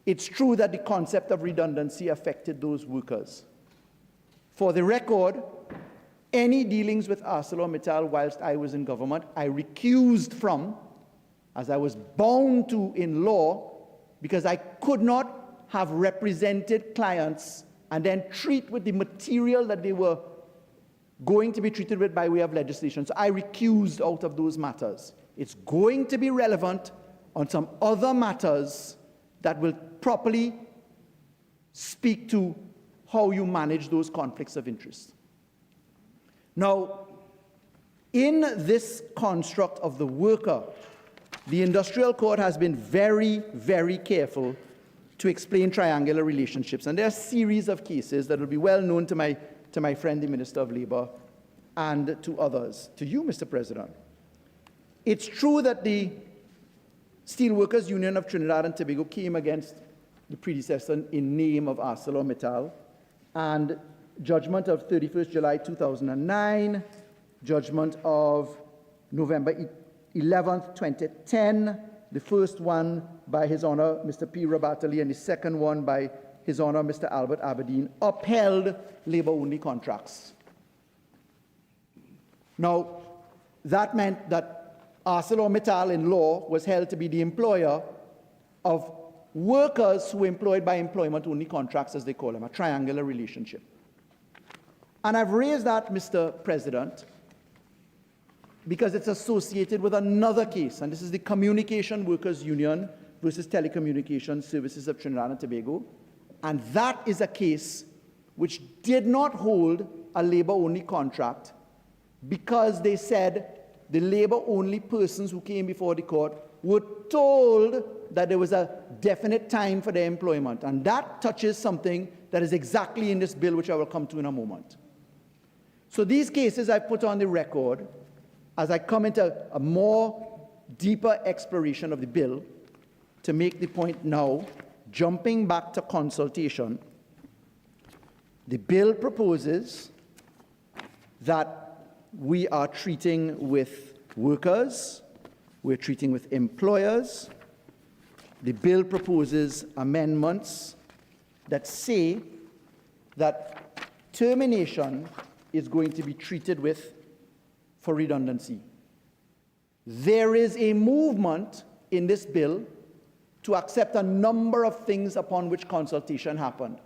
It's true that the concept of redundancy affected those workers. For the record, any dealings with ArcelorMittal whilst I was in government, I recused from, as I was bound to in law, because I could not have represented clients and then treat with the material that they were going to be treated with by way of legislation. So I recused out of those matters. It's going to be relevant on some other matters that will properly speak to how you manage those conflicts of interest. Now, in this construct of the worker, the industrial court has been very, very careful to explain triangular relationships. And there are a series of cases that will be well known to my friend, the Minister of Labour, and to others, to you, Mr. President. It's true that the Steelworkers Union of Trinidad and Tobago came against the predecessor in name of ArcelorMittal, and judgment of 31st July 2009, judgment of November 11th, 2010, the first one by His Honor Mr. P. Rabatali and the second one by His Honor Mr. Albert Aberdeen, upheld labor-only contracts. Now, that meant that ArcelorMittal in law was held to be the employer of workers who were employed by employment-only contracts, as they call them, a triangular relationship. And I've raised that, Mr. President, because it's associated with another case, and this is the Communication Workers Union versus Telecommunications Services of Trinidad and Tobago, and that is a case which did not hold a labor-only contract because they said the labor-only persons who came before the court were told that there was a definite time for their employment, and that touches something that is exactly in this bill, which I will come to in a moment. So these cases I put on the record as I come into a more deeper exploration of the bill to make the point now, jumping back to consultation. The bill proposes that we are treating with workers, we're treating with employers. The bill proposes amendments that say that termination is going to be treated with for redundancy. There is a movement in this bill to accept a number of things upon which consultation happened.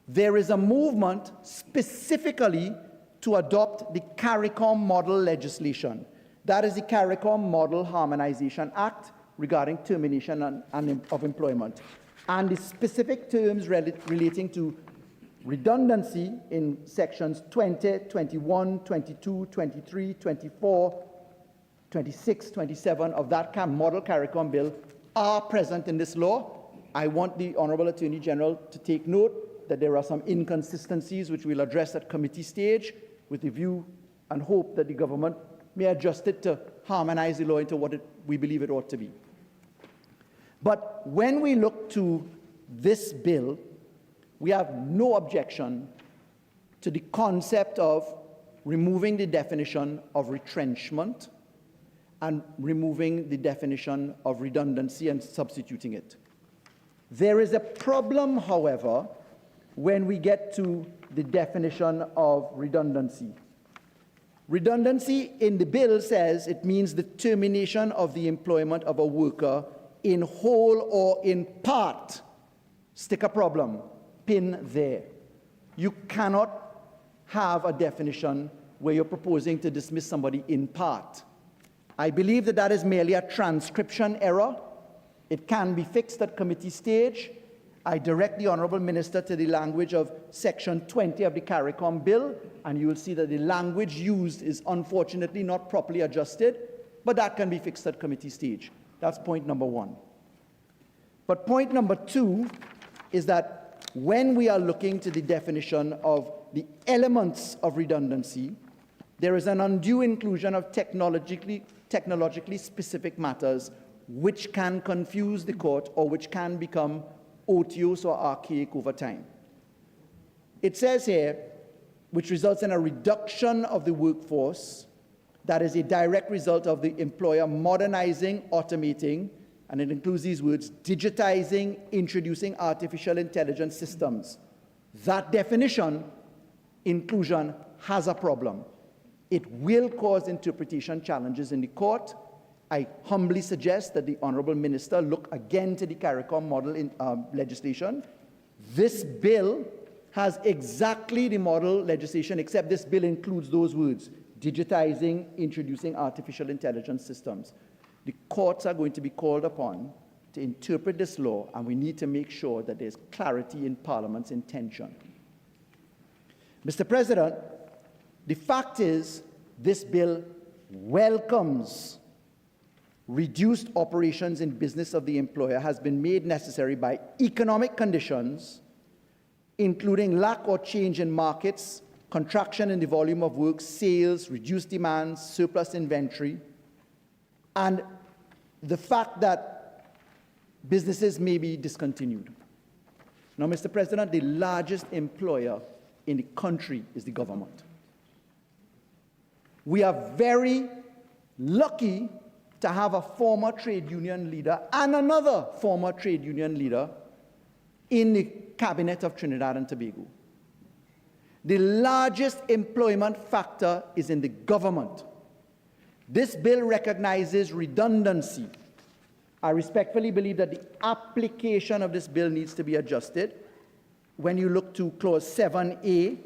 There is a movement specifically to adopt the CARICOM model legislation. That is the CARICOM Model Harmonization Act regarding termination of employment. And the specific terms relating to redundancy in sections 20, 21, 22, 23, 24, 26, 27 of that model CARICOM bill are present in this law. I want the Honorable Attorney General to take note that there are some inconsistencies which we'll address at committee stage with the view and hope that the government may adjust it to harmonize the law into what we believe it ought to be. But when we look to this bill, we have no objection to the concept of removing the definition of retrenchment and removing the definition of redundancy and substituting it. There is a problem, however, when we get to the definition of redundancy. Redundancy in the bill says it means the termination of the employment of a worker in whole or in part. Stick a problem, pin there. You cannot have a definition where you're proposing to dismiss somebody in part. I believe that that is merely a transcription error. It can be fixed at committee stage. I direct the Honourable Minister to the language of Section 20 of the CARICOM bill, and you will see that the language used is unfortunately not properly adjusted, but that can be fixed at committee stage. That's point number one. But point number two is that when we are looking to the definition of the elements of redundancy, there is an undue inclusion of technologically specific matters which can confuse the court or which can become otiose or archaic over time. It says here, which results in a reduction of the workforce that is a direct result of the employer modernizing, automating, and it includes these words, digitizing, introducing artificial intelligence systems. That definition, inclusion, has a problem. It will cause interpretation challenges in the court. I humbly suggest that the Honourable Minister look again to the CARICOM model in legislation. This bill has exactly the model legislation, except this bill includes those words, digitizing, introducing artificial intelligence systems. The courts are going to be called upon to interpret this law, and we need to make sure that there's clarity in Parliament's intention. Mr. President, the fact is this bill welcomes reduced operations in business of the employer has been made necessary by economic conditions, including lack or change in markets, contraction in the volume of work, sales, reduced demands, surplus inventory, and the fact that businesses may be discontinued. Now, Mr. President, the largest employer in the country is the government. We are very lucky to have a former trade union leader and another former trade union leader in the cabinet of Trinidad and Tobago. The largest employment factor is in the government. This bill recognizes redundancy. I respectfully believe that the application of this bill needs to be adjusted. When you look to Clause 7A,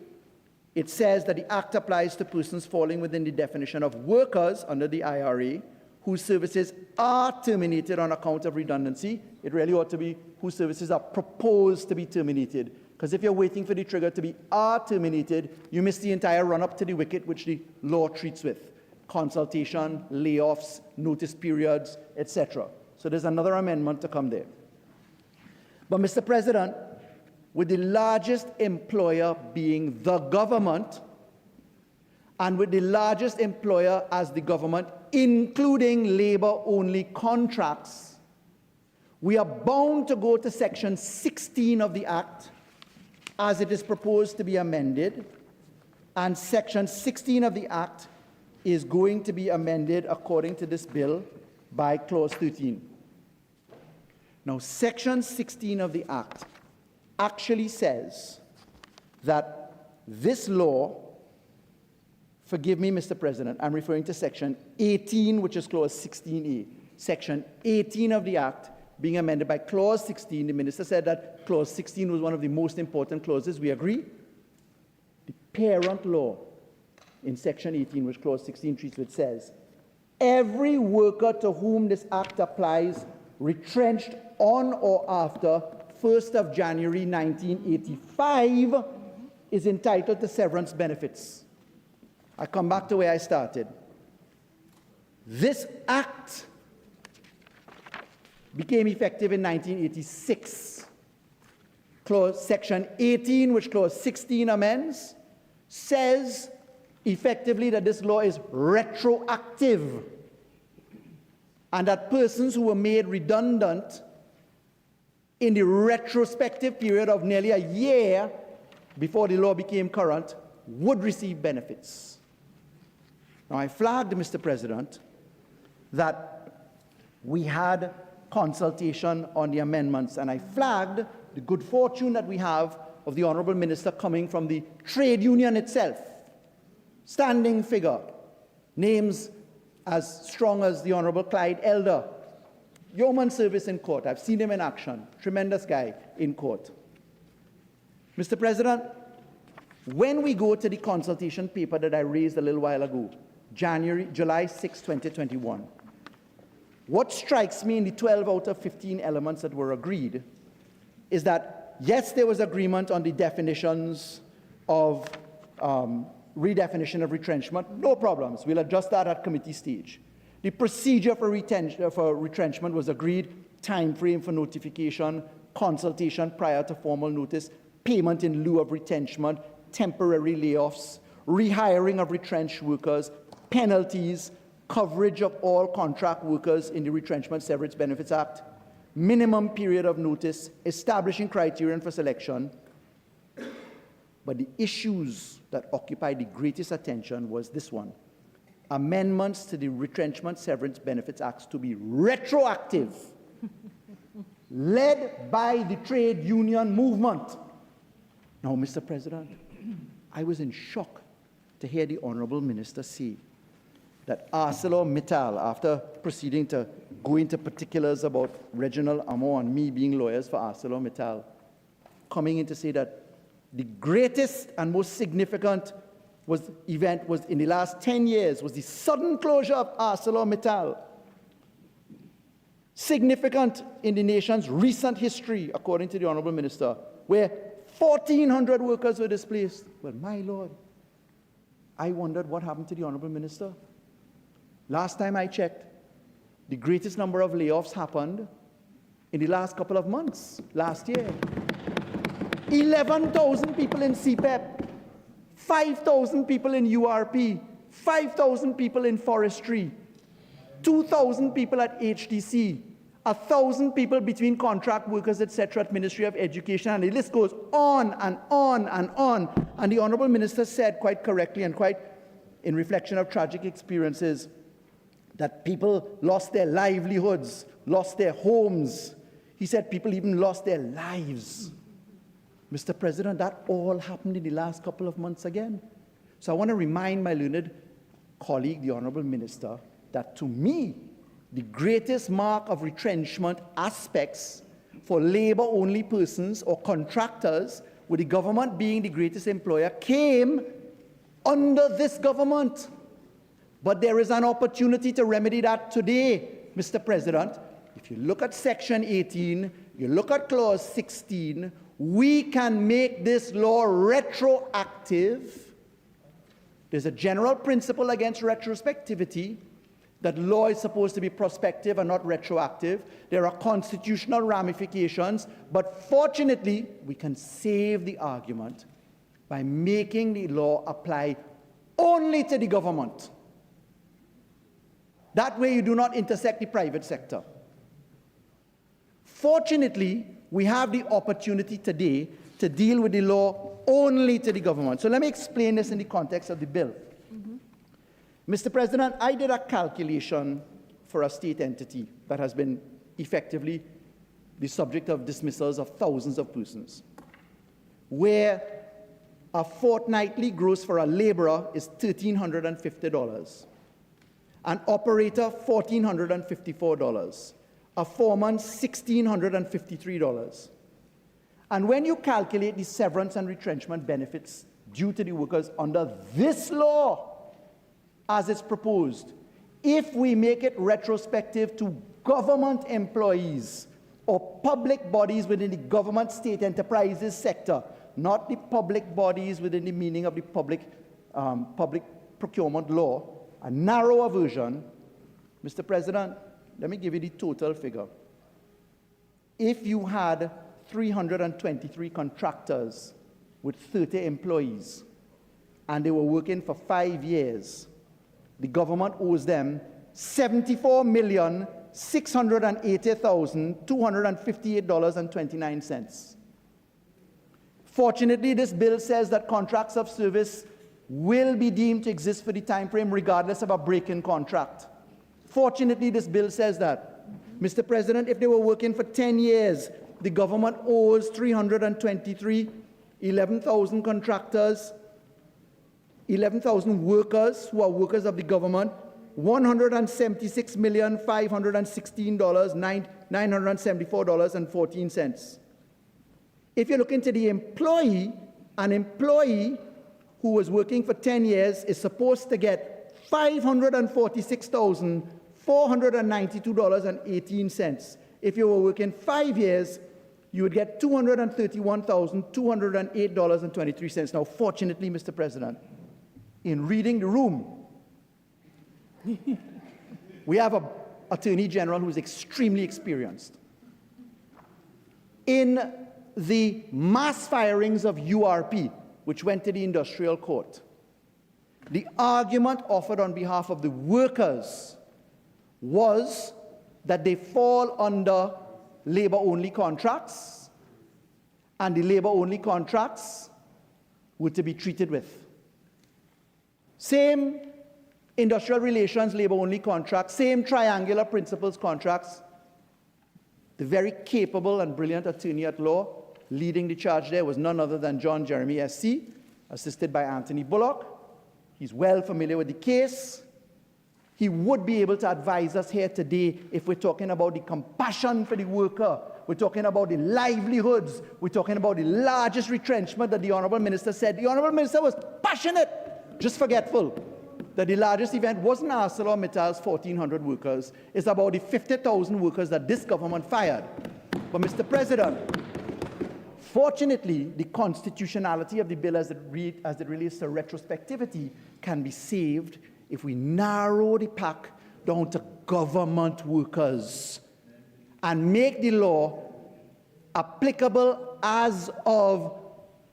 it says that the Act applies to persons falling within the definition of workers under the IRA whose services are terminated on account of redundancy. It really ought to be whose services are proposed to be terminated. Because if you're waiting for the trigger to be are terminated, you miss the entire run-up to the wicket which the law treats with. Consultation, layoffs, notice periods, etc. So there's another amendment to come there. But Mr. President, with the largest employer being the government, and with the largest employer as the government, including labor-only contracts, we are bound to go to Section 16 of the Act as it is proposed to be amended, and Section 16 of the Act is going to be amended according to this bill by Clause 13. Now, Section 16 of the Act actually says that this law, forgive me, Mr. President, I'm referring to Section 18, which is Clause 16A. Section 18 of the Act being amended by Clause 16, the Minister said that Clause 16 was one of the most important clauses. We agree. The parent law in Section 18, which Clause 16 treats with, says, every worker to whom this Act applies retrenched on or after 1st of January 1985 is entitled to severance benefits. I come back to where I started. This Act became effective in 1986. Section 18, which Clause 16 amends, says effectively that this law is retroactive and that persons who were made redundant in the retrospective period of nearly a year before the law became current would receive benefits. Now, I flagged, Mr. President, that we had consultation on the amendments, and I flagged the good fortune that we have of the Honourable Minister coming from the trade union itself, standing figure, names as strong as the Honourable Clyde Elder, yeoman service in court. I've seen him in action, tremendous guy in court. Mr. President, when we go to the consultation paper that I raised a little while ago, July 6, 2021, what strikes me in the 12 out of 15 elements that were agreed is that, yes, there was agreement on the definitions of redefinition of retrenchment, no problems. We'll adjust that at committee stage. The procedure for retrenchment was agreed, time frame for notification, consultation prior to formal notice, payment in lieu of retrenchment, temporary layoffs, rehiring of retrenched workers, penalties, coverage of all contract workers in the Retrenchment Severance Benefits Act, minimum period of notice, establishing criterion for selection. But the issues that occupied the greatest attention was this one: amendments to the Retrenchment Severance Benefits Acts to be retroactive, led by the trade union movement. Now, Mr. President, I was in shock to hear the Honourable Minister say that ArcelorMittal, after proceeding to go into particulars about Reginald Amo and me being lawyers for ArcelorMittal, coming in to say that the greatest and most significant event was in the last 10 years was the sudden closure of ArcelorMittal. Significant in the nation's recent history, according to the Honourable Minister, where 1,400 workers were displaced. Well, my Lord, I wondered what happened to the Honourable Minister. Last time I checked, the greatest number of layoffs happened in the last couple of months, last year. 11,000 people in CPEP, 5,000 people in URP, 5,000 people in forestry, 2,000 people at HDC, 1,000 people between contract workers, etc., at Ministry of Education, and the list goes on and on and on. And the Honourable Minister said quite correctly and quite in reflection of tragic experiences that people lost their livelihoods, lost their homes. He said people even lost their lives. Mr. President, that all happened in the last couple of months again. So I want to remind my learned colleague, the Honourable Minister, that to me, the greatest mark of retrenchment aspects for labour-only persons or contractors, with the government being the greatest employer, came under this government. But there is an opportunity to remedy that today, Mr. President. If you look at Section 18, you look at Clause 16, we can make this law retroactive. There's a general principle against retrospectivity, that law is supposed to be prospective and not retroactive. There are constitutional ramifications, but fortunately, we can save the argument by making the law apply only to the government. That way you do not intersect the private sector. Fortunately, we have the opportunity today to deal with the law only to the government. So let me explain this in the context of the bill. Mr. President, I did a calculation for a state entity that has been effectively the subject of dismissals of thousands of persons, where a fortnightly gross for a laborer is $1,350, an operator $1,454, a foreman $1,653. And when you calculate the severance and retrenchment benefits due to the workers under this law, as it's proposed, if we make it retrospective to government employees or public bodies within the government state enterprises sector, not the public bodies within the meaning of the public procurement law, a narrower version, Mr. President, let me give you the total figure. if you had 323 contractors with 30 employees and they were working for 5 years, the government owes them $74,680,258.29. Fortunately, this bill says that contracts of service will be deemed to exist for the time frame regardless of a break-in contract. Fortunately, this bill says that. Mr. President, if they were working for 10 years, the government owes 323, 11,000 contractors, 11,000 workers who are workers of the government, $176,516,974.14. If you look into the employee, an employee who was working for 10 years is supposed to get $546,492.18. If you were working 5 years, you would get $231,208.23. Now, fortunately, Mr. President, in reading the room, we have an Attorney General who is extremely experienced. In the mass firings of URP, which went to the industrial court, the argument offered on behalf of the workers was that they fall under labor-only contracts, and the labor-only contracts were to be treated with. Same industrial relations labor-only contracts, same triangular principles contracts. The very capable and brilliant attorney at law leading the charge there was none other than John Jeremie, SC, assisted by Anthony Bullock. He's well familiar with the case. He would be able to advise us here today if we're talking about the compassion for the worker, we're talking about the livelihoods, we're talking about the largest retrenchment that the Honourable Minister said. The Honourable Minister was passionate, just forgetful, that the largest event wasn't ArcelorMittal's 1,400 workers. It's about the 50,000 workers that this government fired. But, Mr. President, fortunately, the constitutionality of the bill as it relates to retrospectivity can be saved if we narrow the pack down to government workers and make the law applicable as of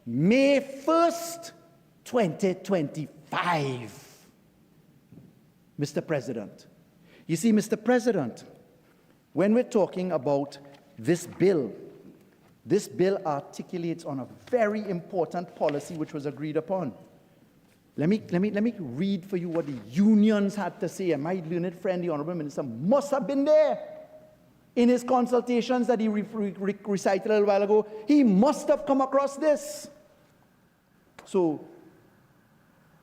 May 1st, 2025. Mr. President. You see, Mr. President, when we're talking about this bill articulates on a very important policy which was agreed upon. Let me read for you what the unions had to say, and my learned friend, the Honourable Minister, must have been there in his consultations that he recited a little while ago. He must have come across this. So,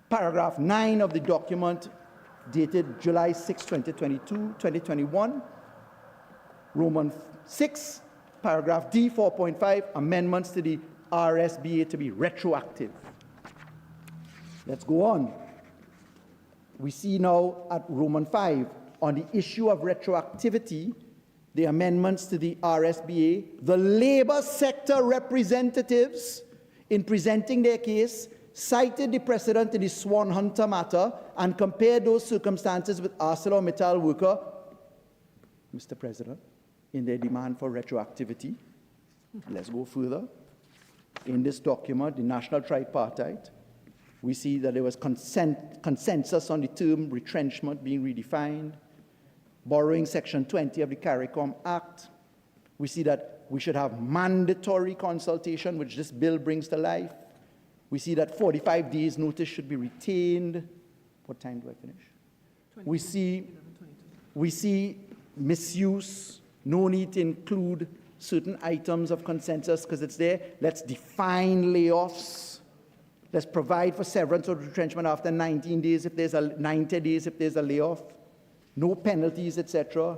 paragraph 9 of the document dated July 6, 2021, Roman 6, paragraph D, 4.5, amendments to the RSBA to be retroactive. Let's go on. We see now at Roman 5, on the issue of retroactivity, the amendments to the RSBA, the labor sector representatives, in presenting their case, cited the precedent in the Swan Hunter matter and compared those circumstances with ArcelorMittal worker, Mr. President, in their demand for retroactivity. Let's go further. In this document, the National Tripartite, we see that there was consensus on the term retrenchment being redefined, borrowing Section 20 of the CARICOM Act. We see that we should have mandatory consultation, which this bill brings to life. We see that 45 days notice should be retained. What time do I finish? 20. We see misuse, no need to include certain items of consensus because it's there. Let's define layoffs. Let's provide for severance or retrenchment after 19 days if there's 90 days if there's a layoff. No penalties, etc.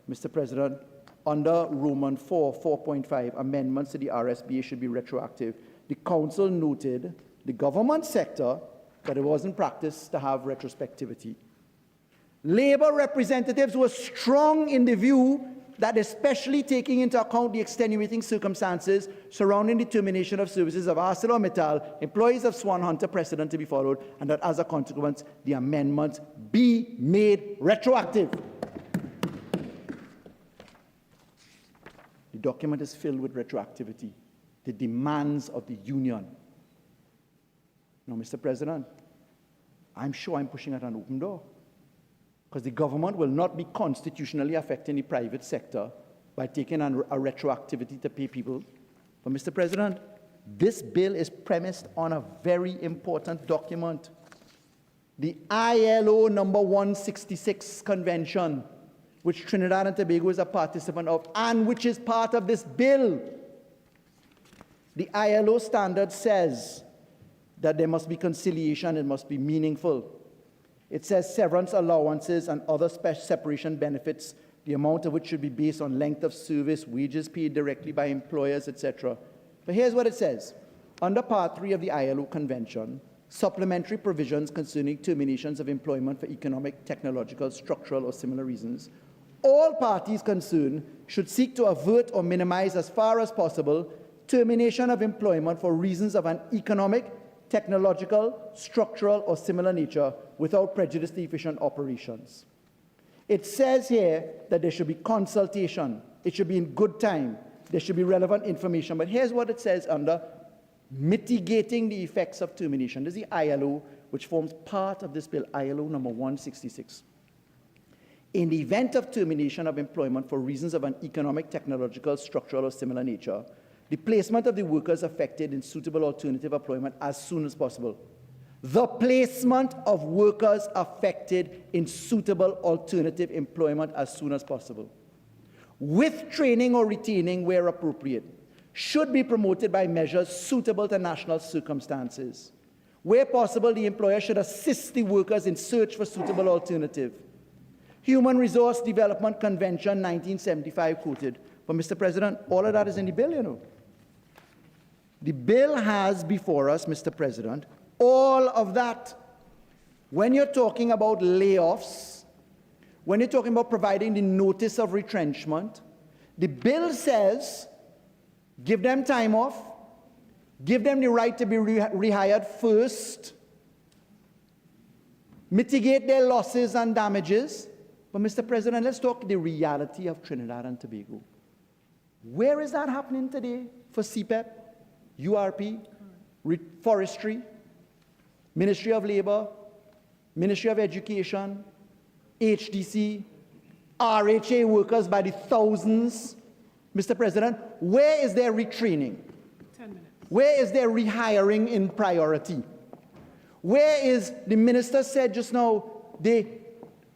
Mr. President, under Roman 4, 4.5, amendments to the RSBA should be retroactive. The Council noted the government sector that it wasn't practice to have retrospectivity. Labor representatives were strong in the view that, especially taking into account the extenuating circumstances surrounding the termination of services of ArcelorMittal, employees of Swan Hunter precedent to be followed, and that as a consequence, the amendments be made retroactive. The document is filled with retroactivity, the demands of the union. Now, Mr. President, I'm sure I'm pushing at an open door, because the government will not be constitutionally affecting the private sector by taking a retroactivity to pay people. But, Mr. President, this bill is premised on a very important document, the ILO number 166 convention, which Trinidad and Tobago is a participant of, and which is part of this bill. The ILO standard says that there must be conciliation, it must be meaningful. It says severance allowances and other separation benefits, the amount of which should be based on length of service, wages paid directly by employers, etc. But here's what it says. Under Part 3 of the ILO Convention, supplementary provisions concerning terminations of employment for economic, technological, structural, or similar reasons, all parties concerned should seek to avert or minimize as far as possible termination of employment for reasons of an economic, technological, structural, or similar nature without prejudice to efficient operations. It says here that there should be consultation. It should be in good time. There should be relevant information. But here's what it says under mitigating the effects of termination. This is the ILO, which forms part of this bill, ILO number 166. In the event of termination of employment for reasons of an economic, technological, structural, or similar nature, the placement of the workers affected in suitable alternative employment as soon as possible. The placement of workers affected in suitable alternative employment as soon as possible, with training or retaining where appropriate, should be promoted by measures suitable to national circumstances. Where possible, the employer should assist the workers in search for suitable alternative. Human Resource Development Convention 1975 quoted. But Mr. President, all of that is in the bill, you know. The bill has before us, Mr. President, all of that. When you're talking about layoffs, when you're talking about providing the notice of retrenchment, the bill says give them time off, give them the right to be rehired first, mitigate their losses and damages. But Mr. President, let's talk the reality of Trinidad and Tobago. Where is that happening today for CPEP, URP, Forestry, Ministry of Labor, Ministry of Education, HDC, RHA workers by the thousands? Mr. President, where is their retraining? 10 minutes. Where is their rehiring in priority? Where is, the minister said just now,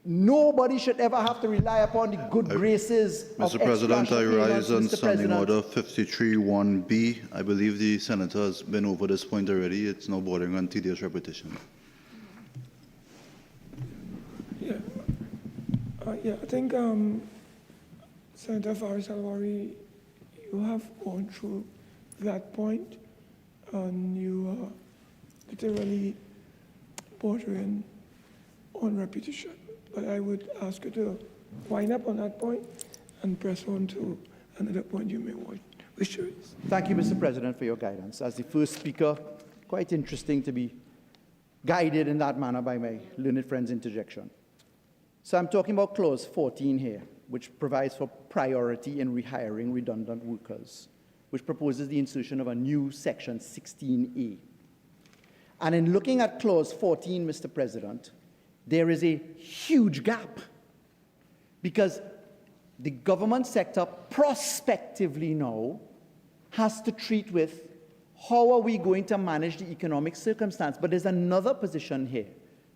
nobody should ever have to rely upon the good graces of Mr. President, I rise on Mr. Standing President. Order 53-1B. I believe the Senator has been over this point already. It's now bordering on tedious repetition. I think Senator Faris Al-Rawi, you have gone through that point, and you are literally bordering on repetition. But I would ask you to wind up on that point and press on to another point you may wish to raise. Thank you, Mr. President, for your guidance. As the first speaker, quite interesting to be guided in that manner by my learned friend's interjection. So I'm talking about clause 14 here, which provides for priority in rehiring redundant workers, which proposes the insertion of a new section 16A. And in looking at clause 14, Mr. President, there is a huge gap, because the government sector prospectively now has to treat with how are we going to manage the economic circumstance. But there's another position here,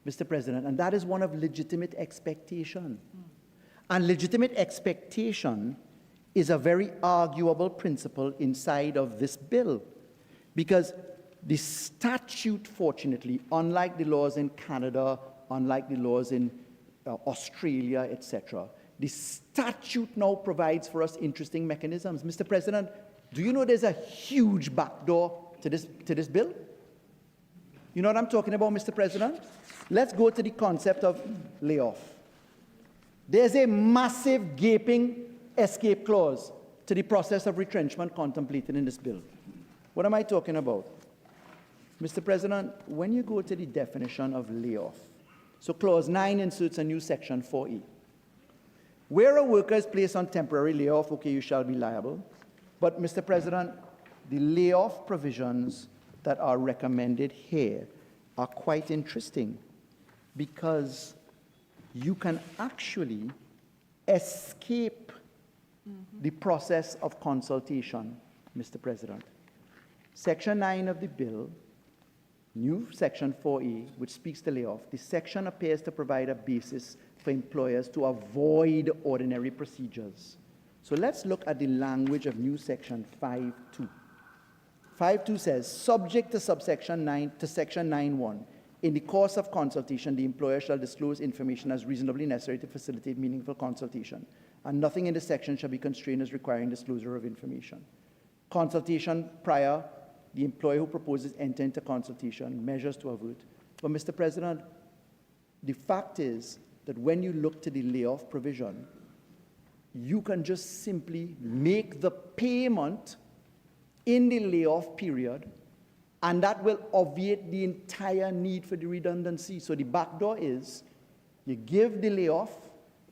Mr. President, and that is one of legitimate expectation. And legitimate expectation is a very arguable principle inside of this bill, because the statute, fortunately, unlike the laws in Canada, unlike the laws in Australia, etc., the statute now provides for us interesting mechanisms. Mr. President, do you know there's a huge backdoor to this bill? You know what I'm talking about, Mr. President? Let's go to the concept of layoff. There's a massive, gaping escape clause to the process of retrenchment contemplated in this bill. What am I talking about? Mr. President, when you go to the definition of layoff, so clause 9 inserts a new section 4A. Where a worker is placed on temporary layoff, okay, you shall be liable. But, Mr. President, the layoff provisions that are recommended here are quite interesting because you can actually escape the process of consultation, Mr. President. Section 9 of the bill, new section 4A, which speaks to layoff, the section appears to provide a basis for employers to avoid ordinary procedures. So let's look at the language of new section 5.2. 5.2 says, subject to subsection 9 to section 9.1, in the course of consultation, the employer shall disclose information as reasonably necessary to facilitate meaningful consultation, and nothing in this section shall be constrained as requiring disclosure of information. Consultation prior, the employer who proposes enter into consultation, measures to avert. But, Mr. President, the fact is that when you look to the layoff provision, you can just simply make the payment in the layoff period, and that will obviate the entire need for the redundancy. So the back door is, you give the layoff,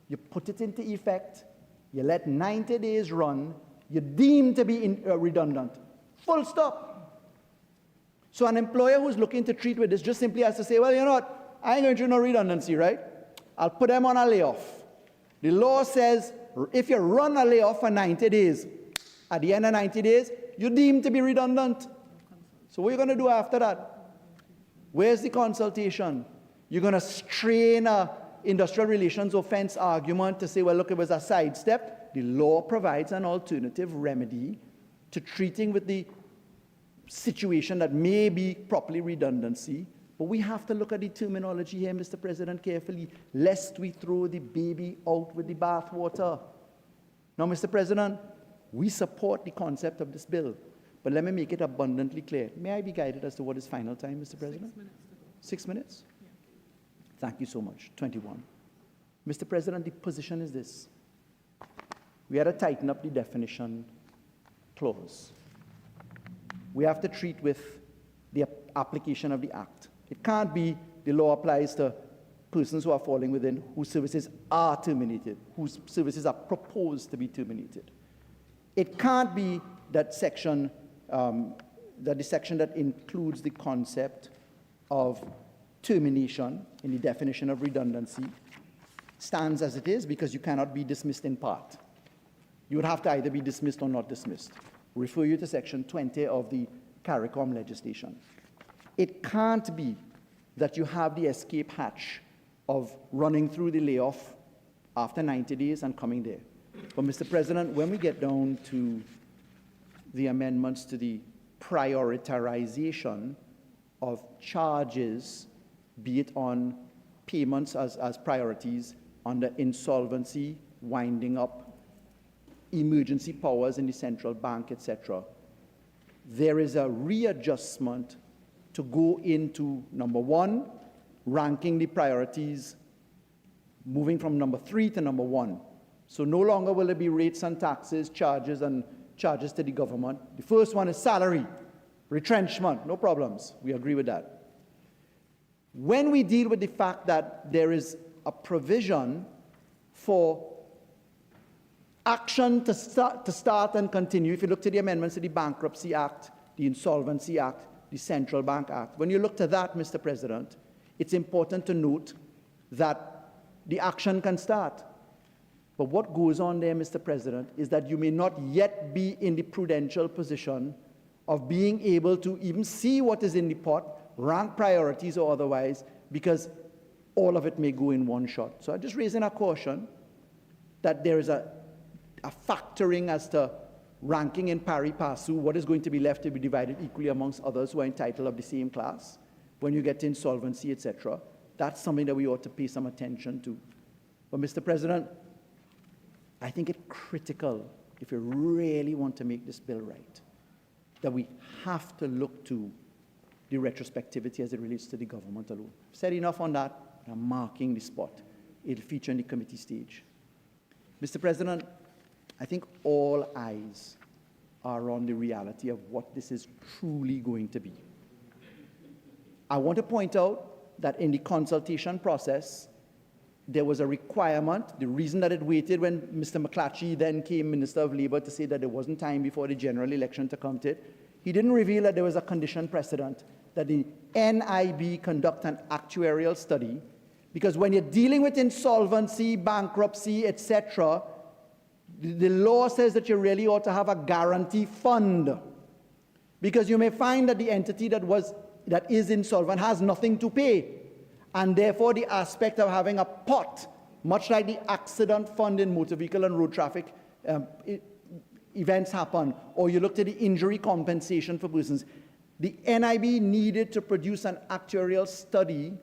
you put it into effect, you let 90 days run, you deem to be redundant. Full stop. So an employer who's looking to treat with this just simply has to say, well, you know what, I ain't going to do no redundancy, right? I'll put them on a layoff. The law says if you run a layoff for 90 days, at the end of 90 days, you deem to be redundant. So what are you going to do after that? Where's the consultation? You're going to strain an industrial relations offense argument to say, well, look, it was a sidestep. The law provides an alternative remedy to treating with the situation that may be properly redundancy. But we have to look at the terminology here, Mr. President, carefully, lest we throw the baby out with the bathwater. Now, Mr. President, we support the concept of this bill, but let me make it abundantly clear. May I be guided as to what is final time, Mr. President? 6 minutes. 6 minutes? Yeah. Thank you so much. 21. Mr. President, the position is this. We had to tighten up the definition clause. We have to treat with the application of the Act. It can't be the law applies to persons who are falling within, whose services are terminated, whose services are proposed to be terminated. It can't be that section, that the section that includes the concept of termination in the definition of redundancy stands as it is because you cannot be dismissed in part. You would have to either be dismissed or not dismissed. Refer you to section 20 of the CARICOM legislation. It can't be that you have the escape hatch of running through the layoff after 90 days and coming there. But, Mr. President, when we get down to the amendments to the prioritization of charges, be it on payments as priorities, under insolvency, winding up, emergency powers in the central bank, etc., there is a readjustment to go into, number one, ranking the priorities, moving from number 3 to number 1. So no longer will there be rates and taxes, charges and charges to the government. The first one is salary, retrenchment, no problems. We agree with that. When we deal with the fact that there is a provision for action to start and continue, if you look to the amendments to the Bankruptcy Act, the Insolvency Act, the Central Bank Act, when you look to that, Mr. President, it's important to note that the action can start. But what goes on there, Mr. President, is that you may not yet be in the prudential position of being able to even see what is in the pot, rank priorities or otherwise, because all of it may go in one shot. So I'm just raising a caution that there is a factoring as to ranking in pari passu, what is going to be left to be divided equally amongst others who are entitled of the same class, when you get to insolvency, etc. That's something that we ought to pay some attention to. But, Mr. President, I think it's critical, if you really want to make this bill right, that we have to look to the retrospectivity as it relates to the government alone. I've said enough on that. I'm marking the spot. It'll feature in the committee stage. Mr. President, I think all eyes are on the reality of what this is truly going to be. I want to point out that in the consultation process, there was a requirement. The reason that it waited when Mr. McClatchy then came Minister of Labour to say that there wasn't time before the general election to come to it, he didn't reveal that there was a condition precedent that the NIB conduct an actuarial study, because when you're dealing with insolvency, bankruptcy, etc., the law says that you really ought to have a guarantee fund, because you may find that the entity that is insolvent has nothing to pay, and therefore the aspect of having a pot, much like the accident fund in motor vehicle and road traffic events happen, or you look at the injury compensation for persons, the NIB needed to produce an actuarial study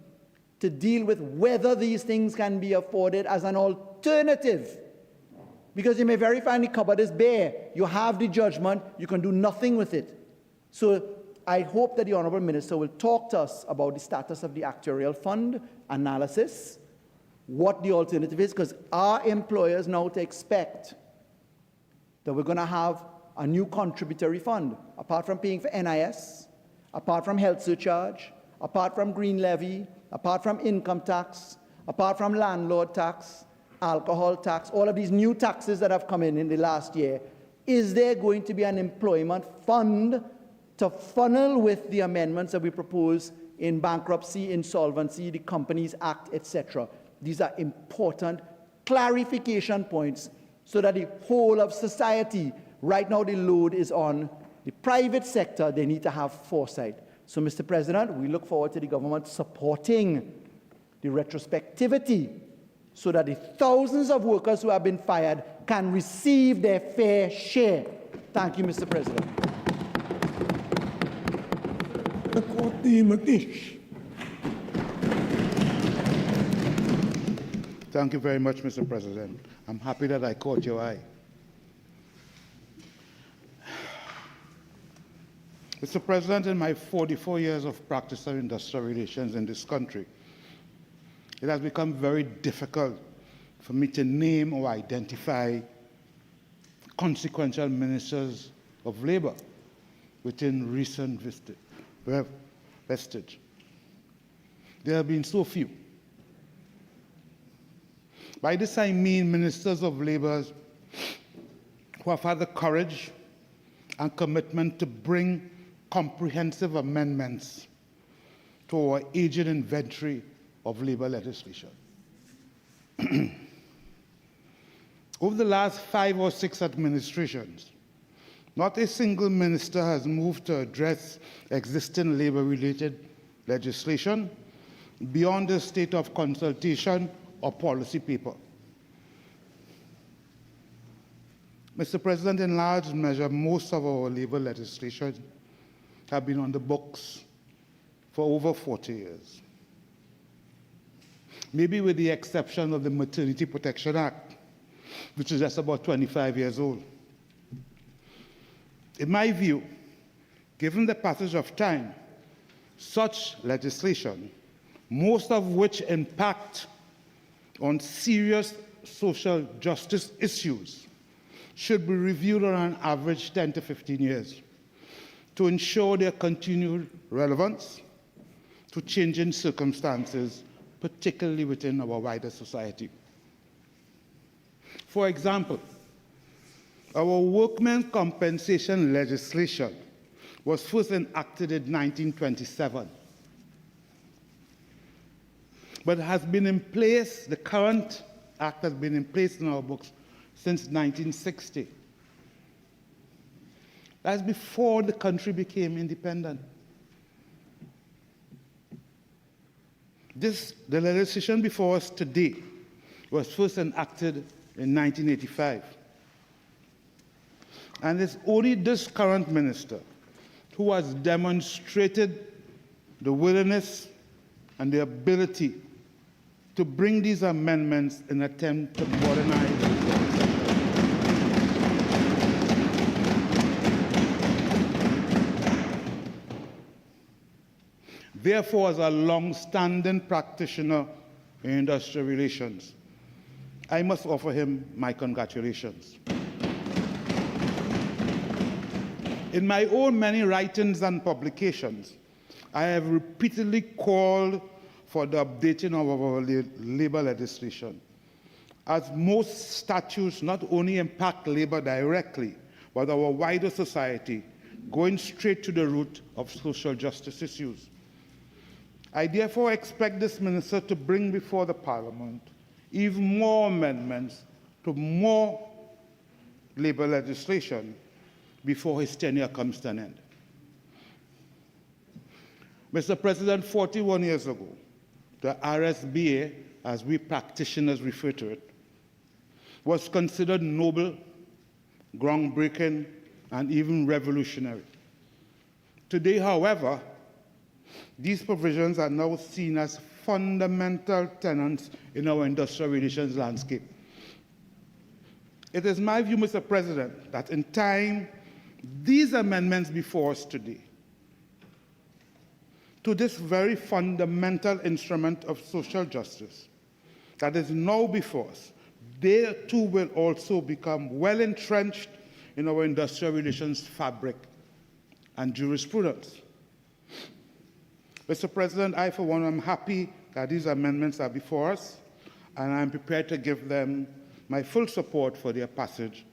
to deal with whether these things can be afforded as an alternative. Because you may very find the cupboard is bare. You have the judgment, you can do nothing with it. So I hope that the Honourable Minister will talk to us about the status of the actuarial fund analysis, what the alternative is, because our employers now to expect that we're going to have a new contributory fund, apart from paying for NIS, apart from health surcharge, apart from green levy, apart from income tax, apart from landlord tax, alcohol tax, all of these new taxes that have come in the last year. Is there going to be an employment fund to funnel with the amendments that we propose in bankruptcy, insolvency, the Companies Act, etc.? These are important clarification points so that the whole of society, right now the load is on the private sector, they need to have foresight. So, Mr. President, we look forward to the government supporting the retrospectivity so that the thousands of workers who have been fired can receive their fair share. Thank you, Mr. President. Courtney Nish. Thank you very much, Mr. President. I'm happy that I caught your eye. Mr. President, in my 44 years of practice of industrial relations in this country, it has become very difficult for me to name or identify consequential ministers of labor within recent vestige. There have been so few. By this I mean ministers of labor who have had the courage and commitment to bring comprehensive amendments to our aging inventory of labor legislation. Over the last 5 or 6 administrations, not a single minister has moved to address existing labor-related legislation beyond the state of consultation or policy paper. Mr. President, in large measure, most of our labor legislation have been on the books for over 40 years. Maybe with the exception of the Maternity Protection Act, which is just about 25 years old. In my view, given the passage of time, such legislation, most of which impact on serious social justice issues, should be reviewed on an average 10 to 15 years to ensure their continued relevance to changing circumstances, particularly within our wider society. For example, our workmen's compensation legislation was first enacted in 1927, but has been in place, the current act has been in place in our books since 1960. That's before the country became independent. The legislation before us today was first enacted in 1985. And it's only this current minister who has demonstrated the willingness and the ability to bring these amendments in an attempt to modernize the sector. Therefore, as a long-standing practitioner in industrial relations, I must offer him my congratulations. In my own many writings and publications, I have repeatedly called for the updating of our labor legislation, as most statutes not only impact labor directly, but our wider society, going straight to the root of social justice issues. I therefore expect this minister to bring before the Parliament even more amendments to more labor legislation before his tenure comes to an end. Mr. President, 41 years ago, the RSBA, as we practitioners refer to it, was considered noble, groundbreaking, and even revolutionary. Today, however, these provisions are now seen as fundamental tenets in our industrial relations landscape. It is my view, Mr. President, that in time, these amendments before us today, to this very fundamental instrument of social justice that is now before us, they too will also become well entrenched in our industrial relations fabric and jurisprudence. Mr. President, I, for one, am happy that these amendments are before us, and I'm prepared to give them my full support for their passage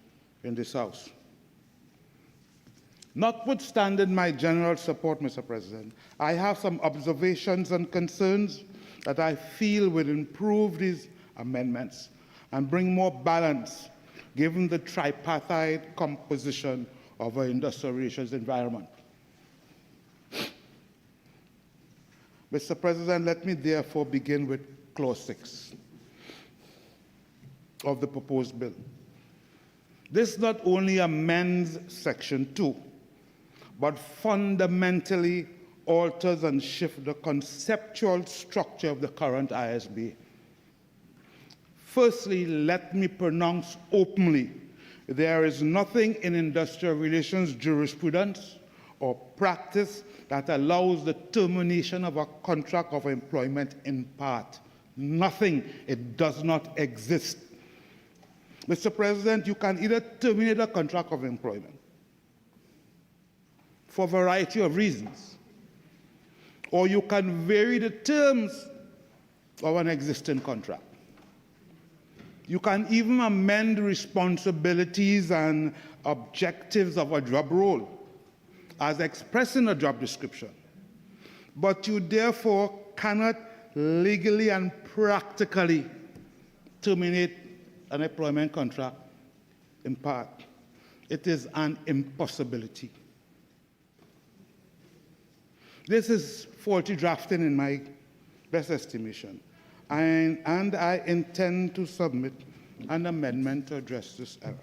in this House. Notwithstanding my general support, Mr. President, I have some observations and concerns that I feel will improve these amendments and bring more balance given the tripartite composition of our industrial relations environment. Mr. President, let me therefore begin with Clause 6 of the proposed bill. This not only amends Section 2, but fundamentally alters and shifts the conceptual structure of the current ISB. Firstly, let me pronounce openly, there is nothing in industrial relations jurisprudence or practice that allows the termination of a contract of employment in part. Nothing. It does not exist. Mr. President, you can either terminate a contract of employment for a variety of reasons, or you can vary the terms of an existing contract. You can even amend responsibilities and objectives of a job role as expressed in a job description. But you therefore cannot legally and practically terminate an employment contract in part. It is an impossibility. This is faulty drafting in my best estimation, and I intend to submit an amendment to address this error.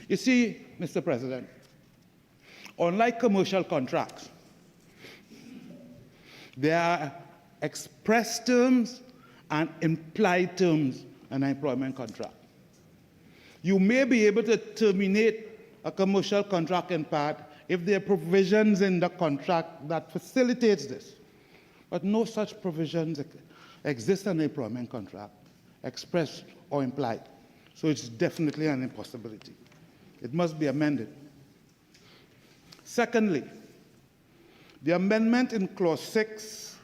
You see, Mr. President, unlike commercial contracts, there are express terms and implied terms in an employment contract. You may be able to terminate a commercial contract in part if there are provisions in the contract that facilitates this. But no such provisions exist in an employment contract, expressed or implied. So it's definitely an impossibility. It must be amended. Secondly, the amendment in Clause 6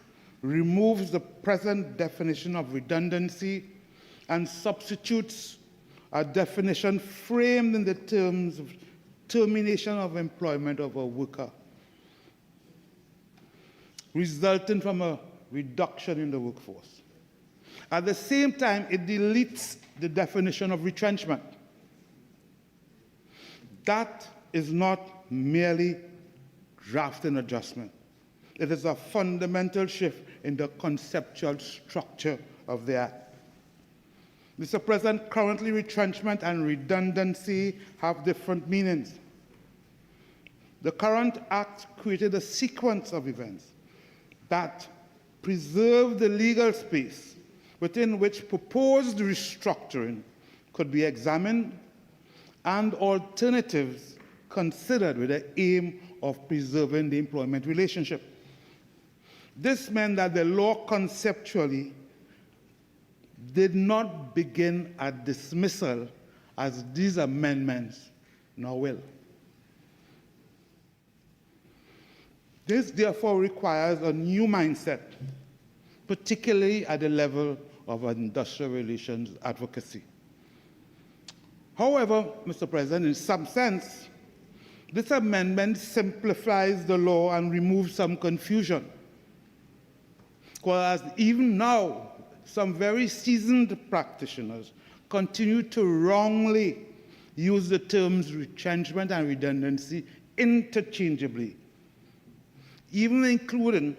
removes the present definition of redundancy and substitutes a definition framed in the terms of termination of employment of a worker, resulting from a reduction in the workforce. At the same time, it deletes the definition of retrenchment. That is not merely drafting adjustment. It is a fundamental shift in the conceptual structure of the Act. Mr. President, currently retrenchment and redundancy have different meanings. The current Act created a sequence of events that preserve the legal space within which proposed restructuring could be examined and alternatives considered with the aim of preserving the employment relationship. This meant that the law conceptually did not begin at dismissal as these amendments now will. This therefore requires a new mindset, particularly at the level of industrial relations advocacy. However, Mr. President, in some sense, this amendment simplifies the law and removes some confusion. Whereas even now, some very seasoned practitioners continue to wrongly use the terms retrenchment and redundancy interchangeably, even including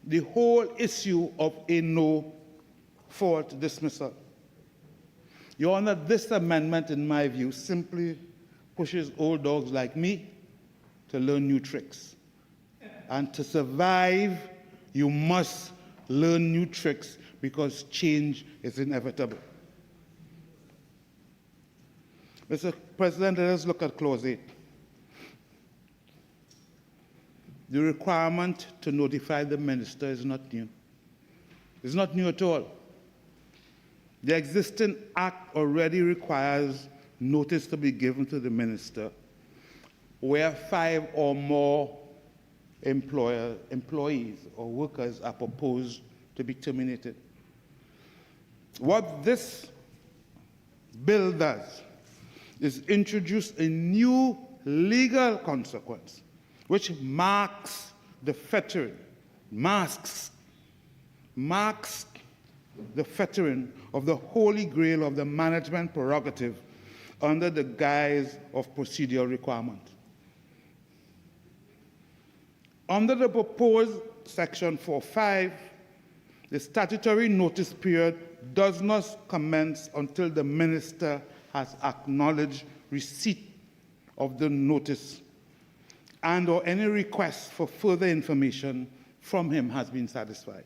the whole issue of a no-fault dismissal. Your Honor, this amendment, in my view, simply pushes old dogs like me to learn new tricks. And to survive, you must learn new tricks because change is inevitable. Mr. President, let us look at Clause 8. The requirement to notify the minister is not new. It's not new at all. The existing act already requires notice to be given to the minister where 5 or more employees or workers are proposed to be terminated. What this bill does is introduce a new legal consequence which marks the fettering, masks the fettering of the holy grail of the management prerogative under the guise of procedural requirement. Under the proposed Section 4.5, the statutory notice period does not commence until the minister has acknowledged receipt of the notice and or any request for further information from him has been satisfied.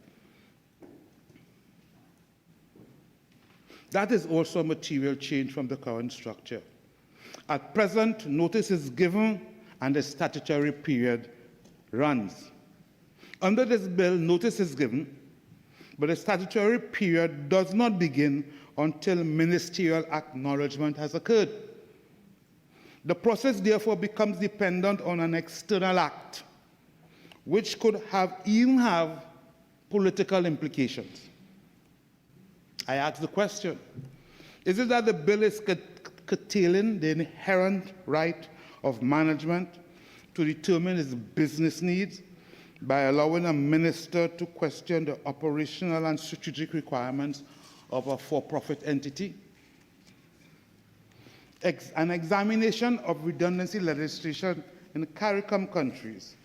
That is also a material change from the current structure. At present, notice is given and the statutory period runs. Under this bill, notice is given, but the statutory period does not begin until ministerial acknowledgement has occurred. The process therefore becomes dependent on an external act, which could even have political implications. I ask the question, is it that the bill is curtailing the inherent right of management to determine its business needs by allowing a minister to question the operational and strategic requirements of a for-profit entity? An examination of redundancy legislation in the CARICOM countries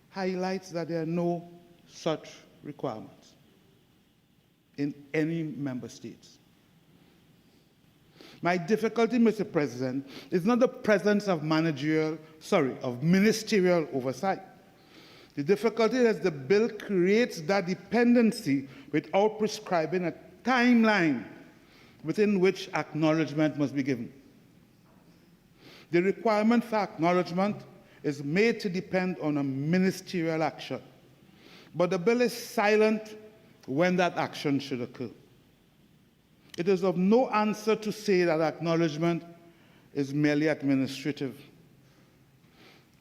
highlights that there are no such requirements in any member states. My difficulty, Mr. President, is not the presence of ministerial oversight. The difficulty is the bill creates that dependency without prescribing a timeline within which acknowledgement must be given. The requirement for acknowledgement is made to depend on a ministerial action, but the bill is silent when that action should occur. It is of no answer to say that acknowledgement is merely administrative.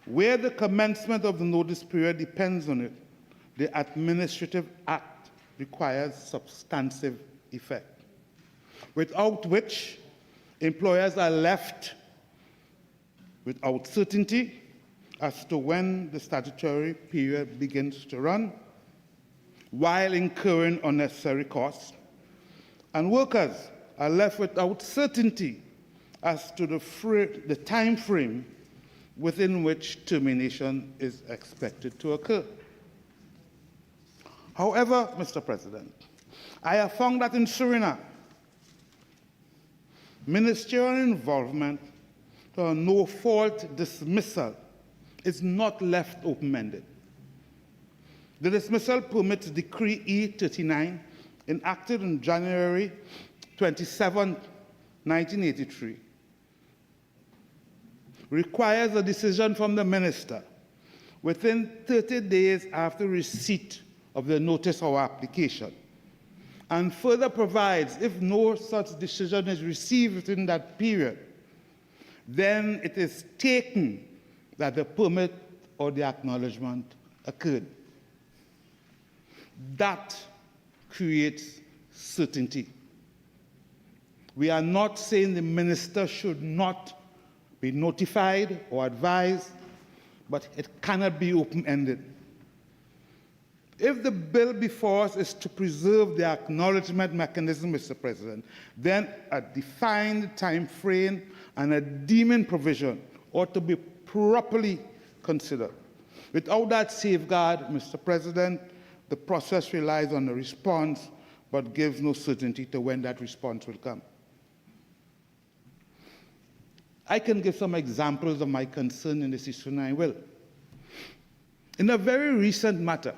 Where the commencement of the notice period depends on it, the administrative act requires substantive effect, without which employers are left without certainty as to when the statutory period begins to run, while incurring unnecessary costs, and workers are left without certainty as to the time frame within which termination is expected to occur. However, Mr. President, I have found that in Suriname, ministerial involvement to a no-fault dismissal is not left open-ended. The dismissal permits Decree E39, enacted on January 27, 1983, requires a decision from the minister within 30 days after receipt of the notice or application, and further provides if no such decision is received within that period, then it is taken that the permit or the acknowledgement occurred. That creates certainty. We are not saying the minister should not be notified or advised, but it cannot be open-ended. If the bill before us is to preserve the acknowledgement mechanism, Mr. President, then a defined time frame and a deeming provision ought to be properly considered. Without that safeguard, Mr. President, the process relies on a response but gives no certainty to when that response will come. I can give some examples of my concern in this issue, and I will. In a very recent matter,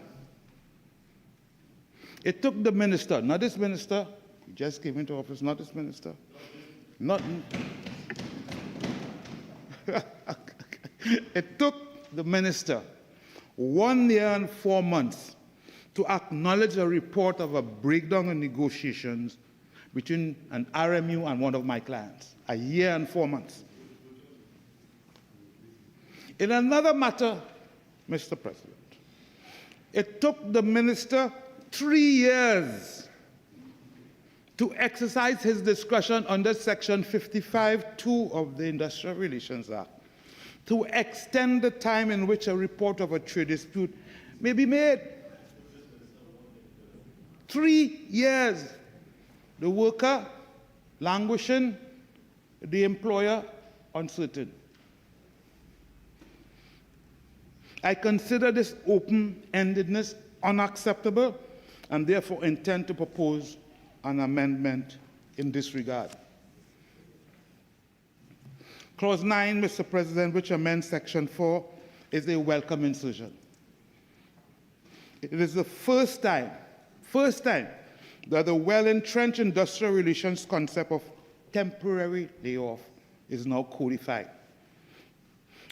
it took the minister, not this minister, he just came into office, not this minister, not. It took the minister 1 year and 4 months to acknowledge a report of a breakdown in negotiations between an RMU and one of my clients. 1 year and 4 months. In another matter, Mr. President, it took the minister 3 years to exercise his discretion under Section 55(2) of the Industrial Relations Act to extend the time in which a report of a trade dispute may be made. 3 years. The worker languishing, the employer uncertain. I consider this open-endedness unacceptable and therefore intend to propose an amendment in this regard. Clause 9, Mr. President, which amends Section 4, is a welcome insertion. It is the first time that the well-entrenched industrial relations concept of temporary layoff is now codified.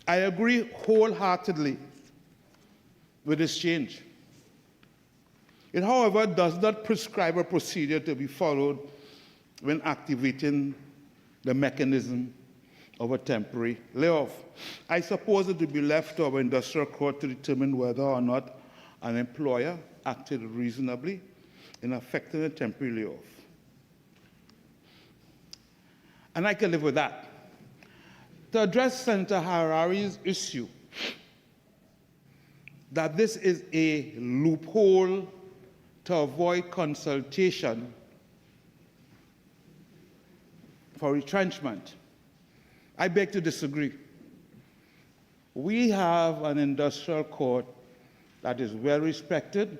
I agree wholeheartedly with this change. It, however, does not prescribe a procedure to be followed when activating the mechanism of a temporary layoff. I suppose it would be left to our industrial court to determine whether or not an employer acted reasonably in effecting a temporary layoff. And I can live with that. To address Senator Al-Rawi's issue, that this is a loophole to avoid consultation for retrenchment, I beg to disagree. We have an industrial court that is well respected,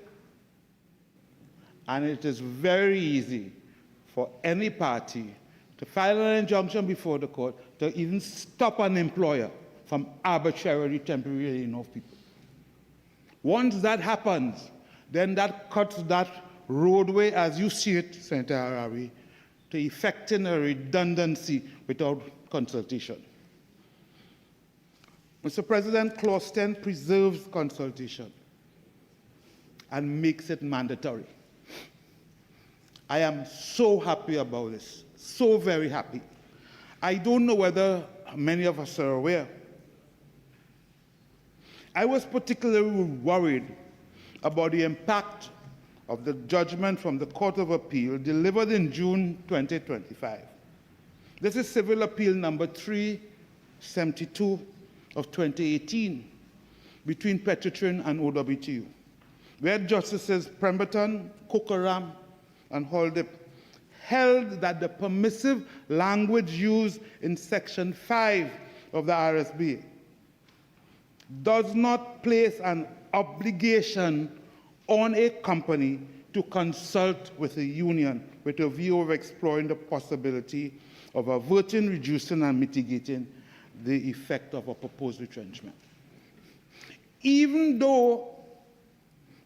and it is very easy for any party to file an injunction before the court to even stop an employer from arbitrarily temporarily laying off people. Once that happens, then that cuts that roadway, as you see it, Senator Al-Rawi, to effecting a redundancy without consultation. Mr. President, Clause 10 preserves consultation and makes it mandatory. I am so happy about this, so very happy. I don't know whether many of us are aware. I was particularly worried about the impact of the judgment from the Court of Appeal delivered in June 2025. This is Civil Appeal number 372 of 2018 between Petrotrin and OWTU, where Justices Pemberton, Kokoram, and Holdip held that the permissive language used in Section 5 of the RSB does not place an obligation on a company to consult with a union with a view of exploring the possibility of averting, reducing, and mitigating the effect of a proposed retrenchment. Even though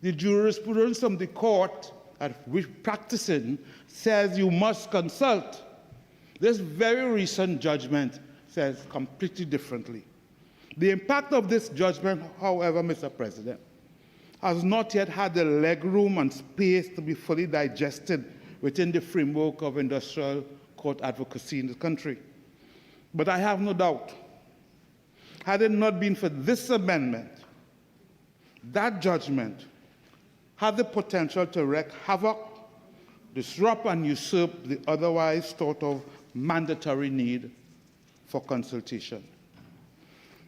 the jurisprudence from the court at which practicing says you must consult, this very recent judgment says completely differently. The impact of this judgment, however, Mr. President, has not yet had the legroom and space to be fully digested within the framework of industrial court advocacy in the country. But I have no doubt Had it not been for this amendment, that judgment had the potential to wreak havoc, disrupt and usurp the otherwise thought of mandatory need for consultation.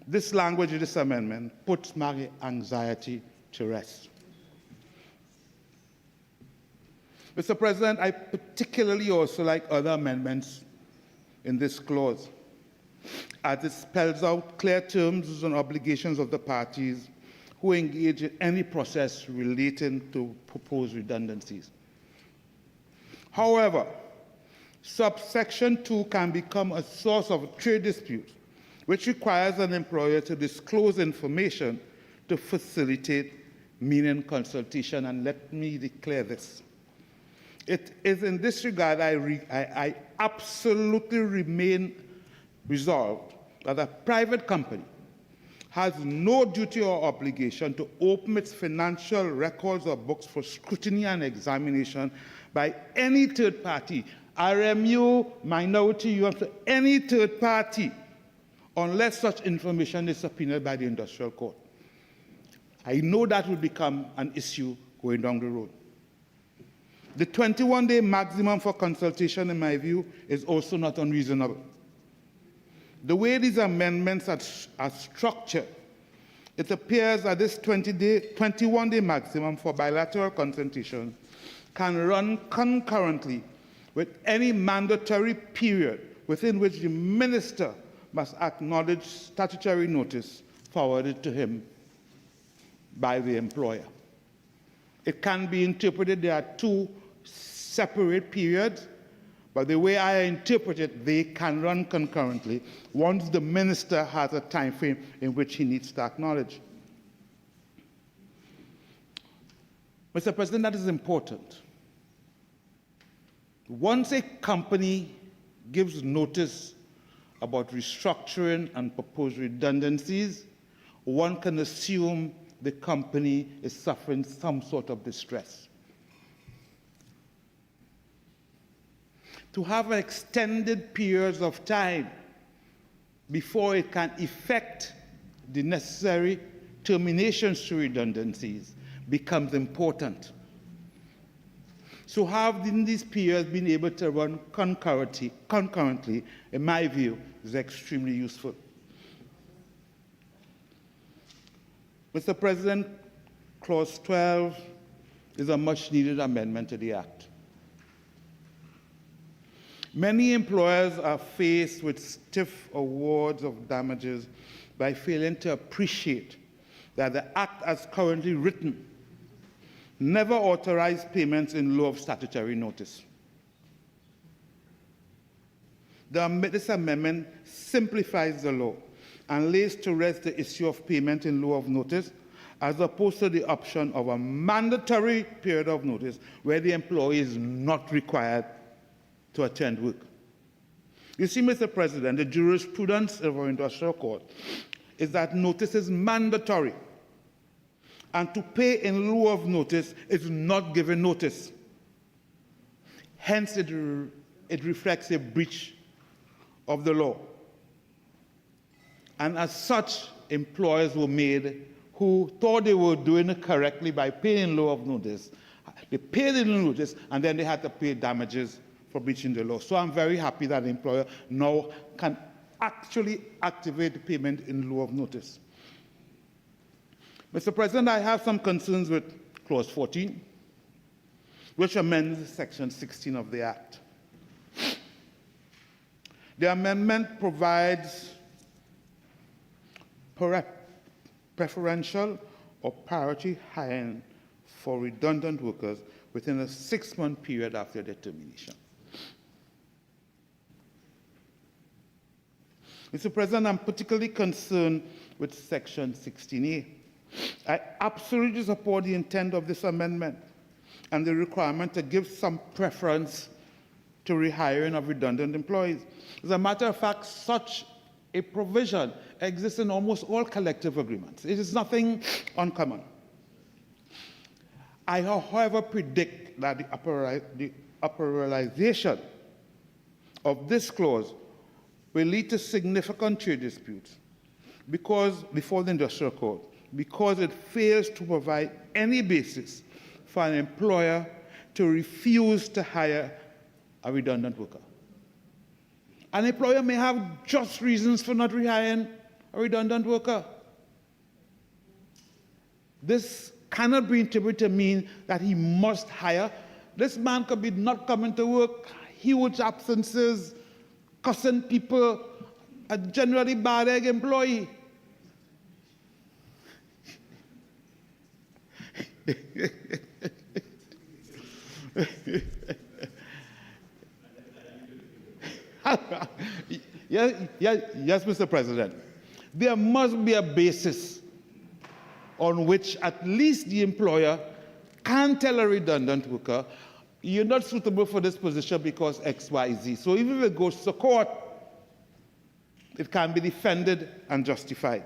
This language in this amendment puts my anxiety to rest. Mr. President, I particularly also like other amendments in this clause, as it spells out clear terms and obligations of the parties who engage in any process relating to proposed redundancies. However, subsection 2 can become a source of trade dispute, which requires an employer to disclose information to facilitate meaning consultation. And let me declare this. It is in this regard I absolutely remain resolved that a private company has no duty or obligation to open its financial records or books for scrutiny and examination by any third party, RMU, minority union, any third party, unless such information is subpoenaed by the industrial court. I know that will become an issue going down the road. The 21-day maximum for consultation, in my view, is also not unreasonable. The way these amendments are structured, it appears that this 21-day maximum for bilateral consultation can run concurrently with any mandatory period within which the minister must acknowledge statutory notice forwarded to him by the employer. It can be interpreted there are two separate periods, but the way I interpret it, they can run concurrently once the minister has a time frame in which he needs to acknowledge. Mr. President, that is important. Once a company gives notice about restructuring and proposed redundancies, one can assume the company is suffering some sort of distress. To have extended periods of time before it can effect the necessary terminations to redundancies becomes important. So having these periods been able to run concurrently, in my view, is extremely useful. Mr. President, Clause 12 is a much-needed amendment to the Act. Many employers are faced with stiff awards of damages by failing to appreciate that the Act as currently written never authorized payments in lieu of statutory notice. This amendment simplifies the law and lays to rest the issue of payment in lieu of notice, as opposed to the option of a mandatory period of notice where the employee is not required to attend work. You see, Mr. President, the jurisprudence of our industrial court is that notice is mandatory, and to pay in lieu of notice is not given notice. Hence, it reflects a breach of the law. And as such, employers were made who thought they were doing it correctly by paying in lieu of notice. They paid in lieu of notice, and then they had to pay damages for breaching the law. So I'm very happy that the employer now can actually activate the payment in lieu of notice. Mr. President, I have some concerns with Clause 14, which amends Section 16 of the Act. The amendment provides preferential or priority hiring for redundant workers within a 6-month period after their termination. Mr. President, I'm particularly concerned with Section 16A. I absolutely support the intent of this amendment and the requirement to give some preference to rehiring of redundant employees. As a matter of fact, such a provision exists in almost all collective agreements. It is nothing uncommon. I, however, predict that the operationalization of this clause will lead to significant trade disputes before the Industrial Code, because it fails to provide any basis for an employer to refuse to hire a redundant worker. An employer may have just reasons for not rehiring a redundant worker. This cannot be interpreted to mean that he must hire. This man could be not coming to work, huge absences, cussing people, a generally bad egg employee. Yes, Mr. President. There must be a basis on which at least the employer can tell a redundant worker, you're not suitable for this position because X, Y, Z. So even if it goes to court, it can be defended and justified.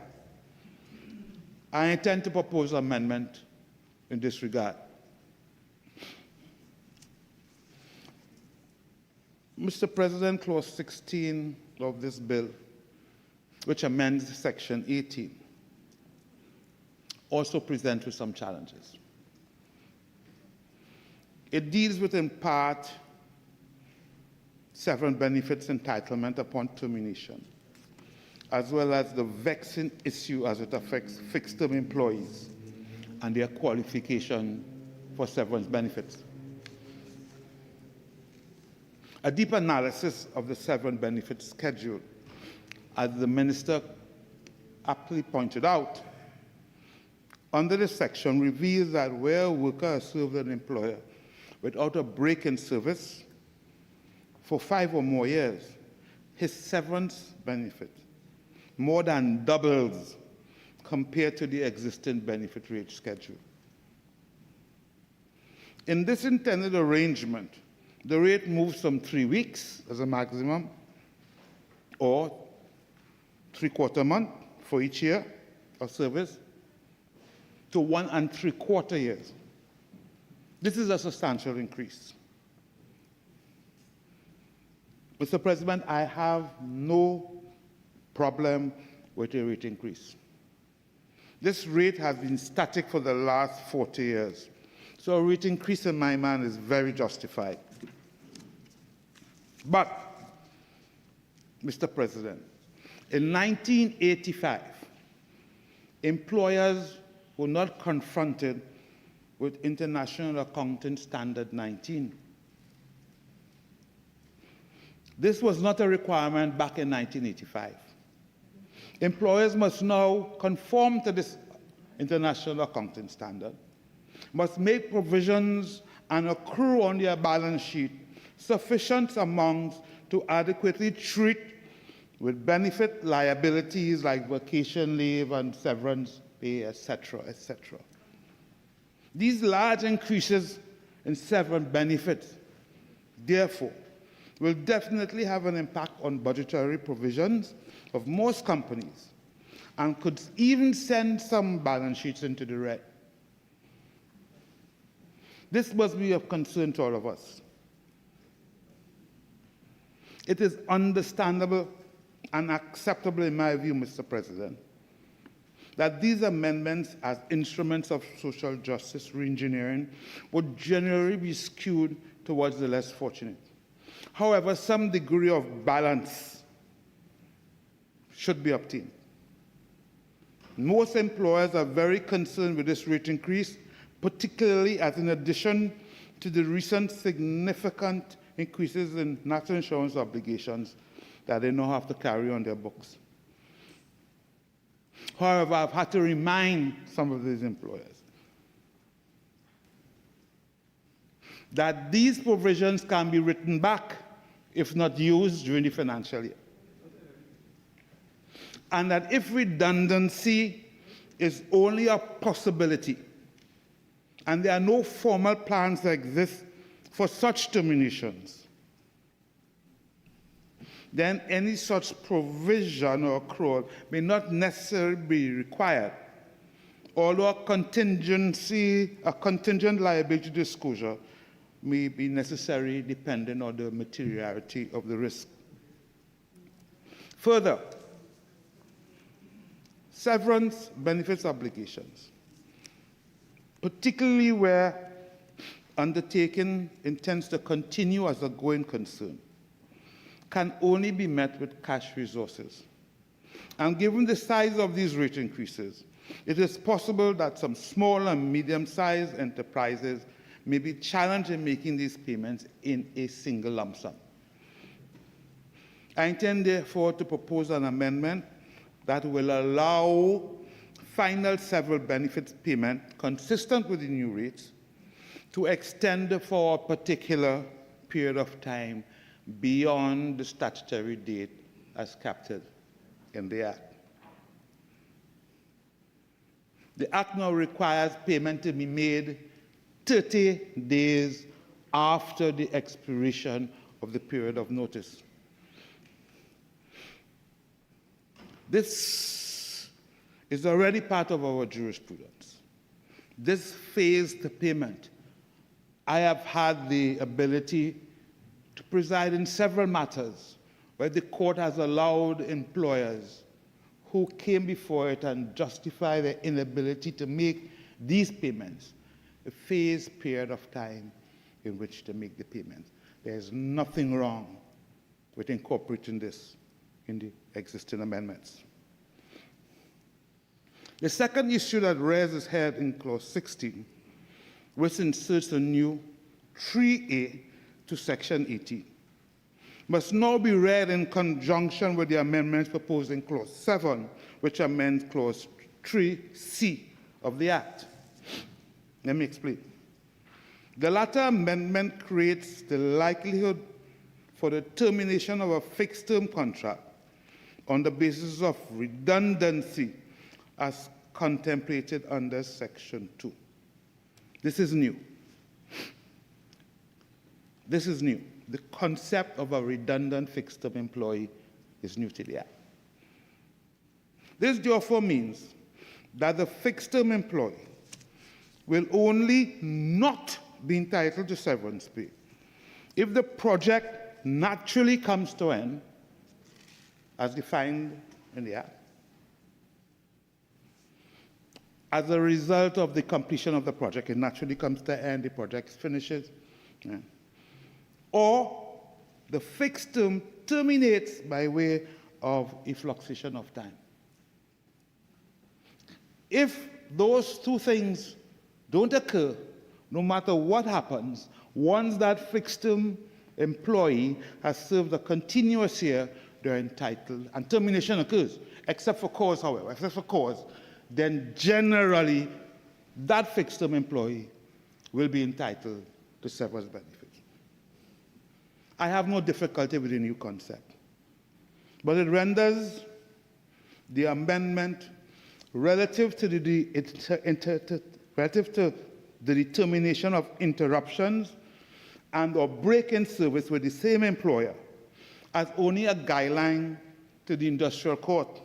I intend to propose an amendment in this regard. Mr. President, Clause 16 of this bill, which amends Section 18, also presents with some challenges. It deals with, in part, severance benefits entitlement upon termination, as well as the vexing issue as it affects fixed-term employees and their qualification for severance benefits. A deep analysis of the severance benefits schedule, as the Minister aptly pointed out, under this section reveals that where a worker has served an employer without a break in service for 5 or more years, his severance benefit more than doubles compared to the existing benefit rate schedule. In this intended arrangement, the rate moves from 3 weeks as a maximum, or 3/4 month for each year of service, to 1 3/4 years. This is a substantial increase. Mr. President, I have no problem with a rate increase. This rate has been static for the last 40 years. So a rate increase in my mind is very justified. But, Mr. President, in 1985, employers were not confronted with International Accounting Standard 19. This was not a requirement back in 1985. Employers must now conform to this International Accounting Standard, must make provisions and accrue on their balance sheet sufficient amounts to adequately treat with benefit liabilities like vacation leave and severance pay, etc., etc. These large increases in severance benefits, therefore, will definitely have an impact on budgetary provisions of most companies and could even send some balance sheets into the red. This must be of concern to all of us. It is understandable and acceptable in my view, Mr. President, that these amendments as instruments of social justice reengineering would generally be skewed towards the less fortunate. However, some degree of balance should be obtained. Most employers are very concerned with this rate increase, particularly as in addition to the recent significant increases in national insurance obligations that they now have to carry on their books. However, I've had to remind some of these employers that these provisions can be written back if not used during the financial year. And that if redundancy is only a possibility and there are no formal plans that exist for such terminations, then any such provision or accrual may not necessarily be required, although a contingent liability disclosure may be necessary depending on the materiality of the risk. Further, Severance benefits obligations, particularly where undertaking intends to continue as a going concern, can only be met with cash resources. And given the size of these rate increases, it is possible that some small and medium-sized enterprises may be challenged in making these payments in a single lump sum. I intend, therefore, to propose an amendment that will allow final several benefits payment consistent with the new rates to extend for a particular period of time beyond the statutory date as captured in the Act. The Act now requires payment to be made 30 days after the expiration of the period of notice. This is already part of our jurisprudence. This phased payment, I have had the ability to preside in several matters where the court has allowed employers who came before it and justify their inability to make these payments a phased period of time in which to make the payments. There's nothing wrong with incorporating this in the existing amendments. The second issue that rears its head in Clause 16, which inserts a new 3A to Section 18, must now be read in conjunction with the amendments proposed in Clause 7, which amends Clause 3C of the Act. Let me explain. The latter amendment creates the likelihood for the termination of a fixed-term contract on the basis of redundancy as contemplated under Section 2. This is new. This is new. The concept of a redundant fixed-term employee is new to the Act. This therefore means that the fixed-term employee will only not be entitled to severance pay if the project naturally comes to an end, as defined in the Act, as a result of the completion of the project. It naturally comes to an end, the project finishes, or the fixed term terminates by way of a fluctuation of time. If those two things don't occur, no matter what happens, once that fixed-term employee has served a continuous year, they're entitled, and termination occurs, except for cause, however. Except for cause, then generally that fixed-term employee will be entitled to severance benefits. I have no difficulty with the new concept, but it renders the amendment relative to the determination of interruptions and or break in service with the same employer as only a guideline to the industrial court.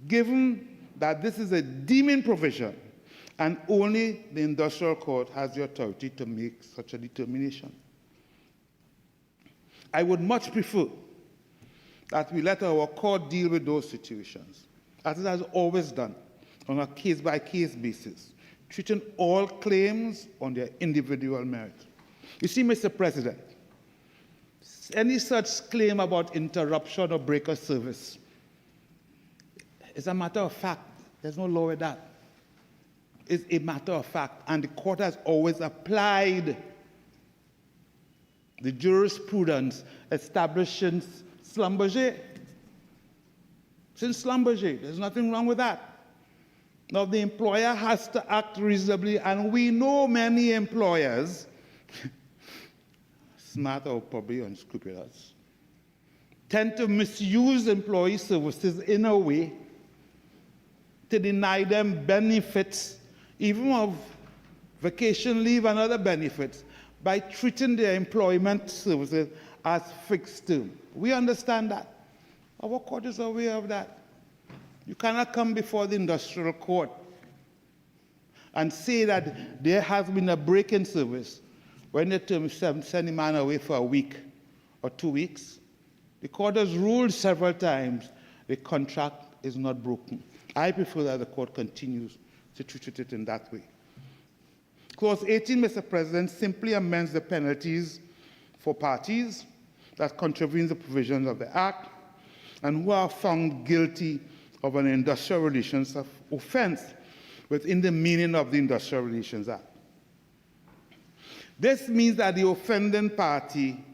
Given that this is a deeming provision and only the industrial court has the authority to make such a determination, I would much prefer that we let our court deal with those situations, as it has always done, on a case-by-case basis, treating all claims on their individual merit. You see, Mr. President, any such claim about interruption or break of service is a matter of fact. There's no law with that. It's a matter of fact, and the court has always applied the jurisprudence established since Schlumberger. Since Schlumberger, there's nothing wrong with that. Now, the employer has to act reasonably, and we know many employers, smart or probably unscrupulous, tend to misuse employee services in a way to deny them benefits, even of vacation leave and other benefits, by treating their employment services as fixed term. We understand that. Our court is aware of that. You cannot come before the industrial court and say that there has been a break in service when they send a man away for a week or 2 weeks. The court has ruled several times the contract is not broken. I prefer that the court continues to treat it in that way. Clause 18, Mr. President, simply amends the penalties for parties that contravene the provisions of the Act and who are found guilty of an industrial relations offense within the meaning of the Industrial Relations Act. This means that the offending party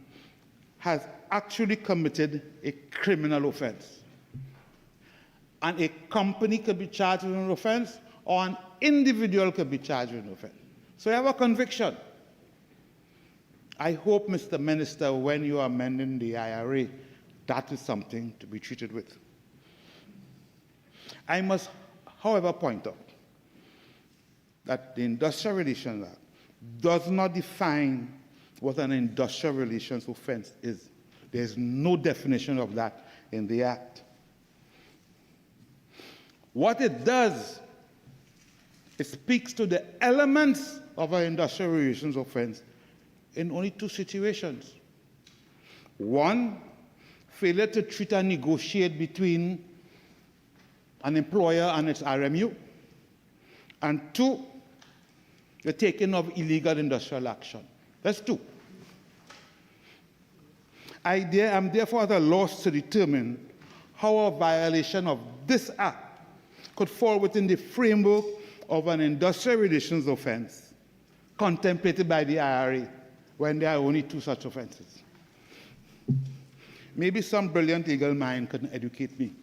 has actually committed a criminal offense. And a company could be charged with an offense, or an individual could be charged with an offense. So you have a conviction. I hope, Mr. Minister, when you are amending the IRA, that is something to be treated with. I must, however, point out that the Industrial Relations Act does not define what an industrial relations offense is. There's no definition of that in the Act. What it does, it speaks to the elements of an industrial relations offense in only two situations. One, failure to treat and negotiate between an employer and its RMU. And two, the taking of illegal industrial action. That's two. I am therefore at a loss to determine how a violation of this Act could fall within the framework of an industrial relations offense contemplated by the IRA when there are only two such offenses. Maybe some brilliant legal mind can educate me.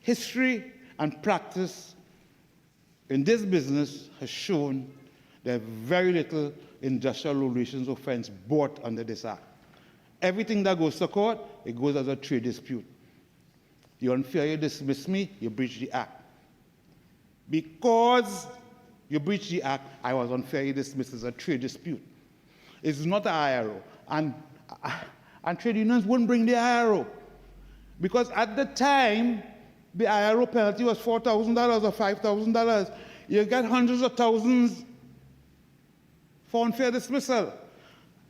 History and practice in this business has shown that very little industrial relations offense brought under this Act. Everything that goes to court, it goes as a trade dispute. You're unfair, you dismiss me, you breach the Act. Because you breach the Act, I was unfairly dismissed as a trade dispute. It's not an IRO. And trade unions wouldn't bring the IRO. Because at the time, the IRO penalty was $4,000 or $5,000. You get hundreds of thousands for unfair dismissal.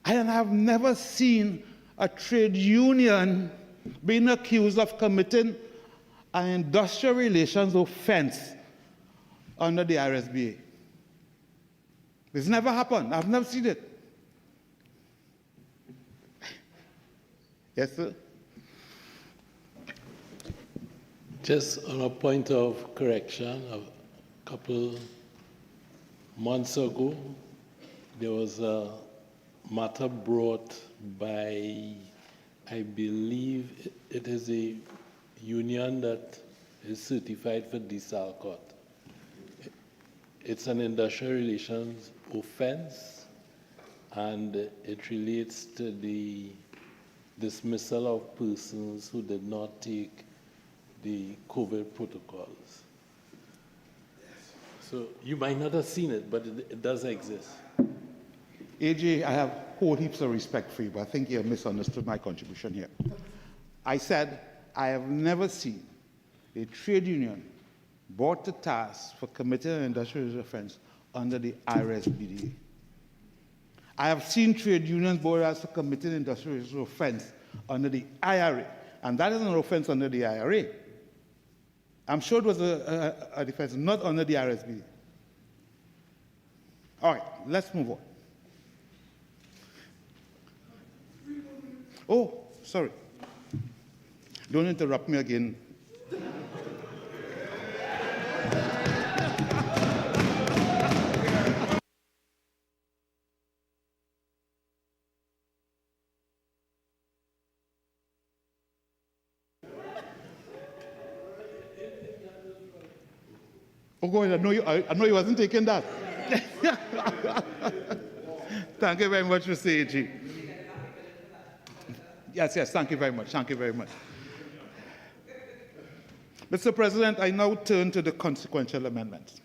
I have never seen a trade union being accused of committing an industrial relations offense under the RSBA. It's never happened. I've never seen it. Yes, sir? Just on a point of correction, a couple months ago, there was a matter brought by, I believe it is a union that is certified for desalcot. It's an industrial relations offense, and it relates to the dismissal of persons who did not take the COVID protocols. So you might not have seen it, but it does exist. AJ, I have whole heaps of respect for you, but I think you have misunderstood my contribution here. I said I have never seen a trade union brought to task for committing an industrial offense under the RSBDA. I have seen trade unions brought as for committing industrial offense under the IRA, and that is an offense under the IRA. I'm sure it was a defense not under the RSBDA. All right, let's move on. Oh, sorry. Don't interrupt me again. Oh, go ahead. I know you wasn't taking that. Thank you very much, Mr. AG. Yes, thank you very much. Thank you very much. Mr. President, I now turn to the consequential amendments.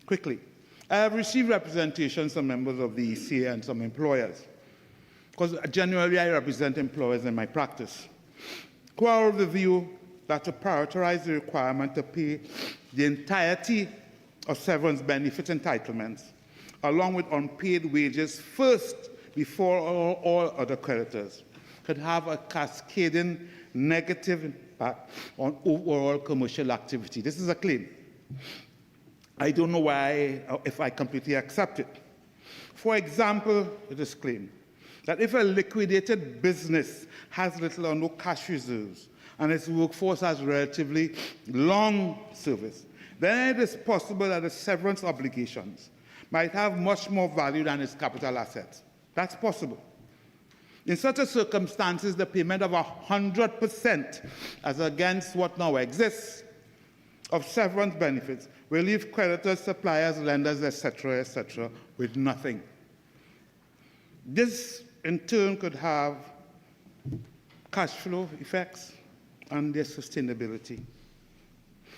Quickly, I have received representations from members of the ECA and some employers, because generally I represent employers in my practice, who are of the view that to prioritize the requirement to pay the entirety of severance benefit entitlements, along with unpaid wages first before all other creditors, could have a cascading negative impact on overall commercial activity. This is a claim. I don't know why, or if I completely accept it. For example, it is claimed that if a liquidated business has little or no cash reserves and its workforce has relatively long service, then it is possible that the severance obligations might have much more value than its capital assets. That's possible. In such a circumstances, the payment of 100%, as against what now exists, of severance benefits will leave creditors, suppliers, lenders, etc., with nothing. This, in turn, could have cash flow effects on their sustainability.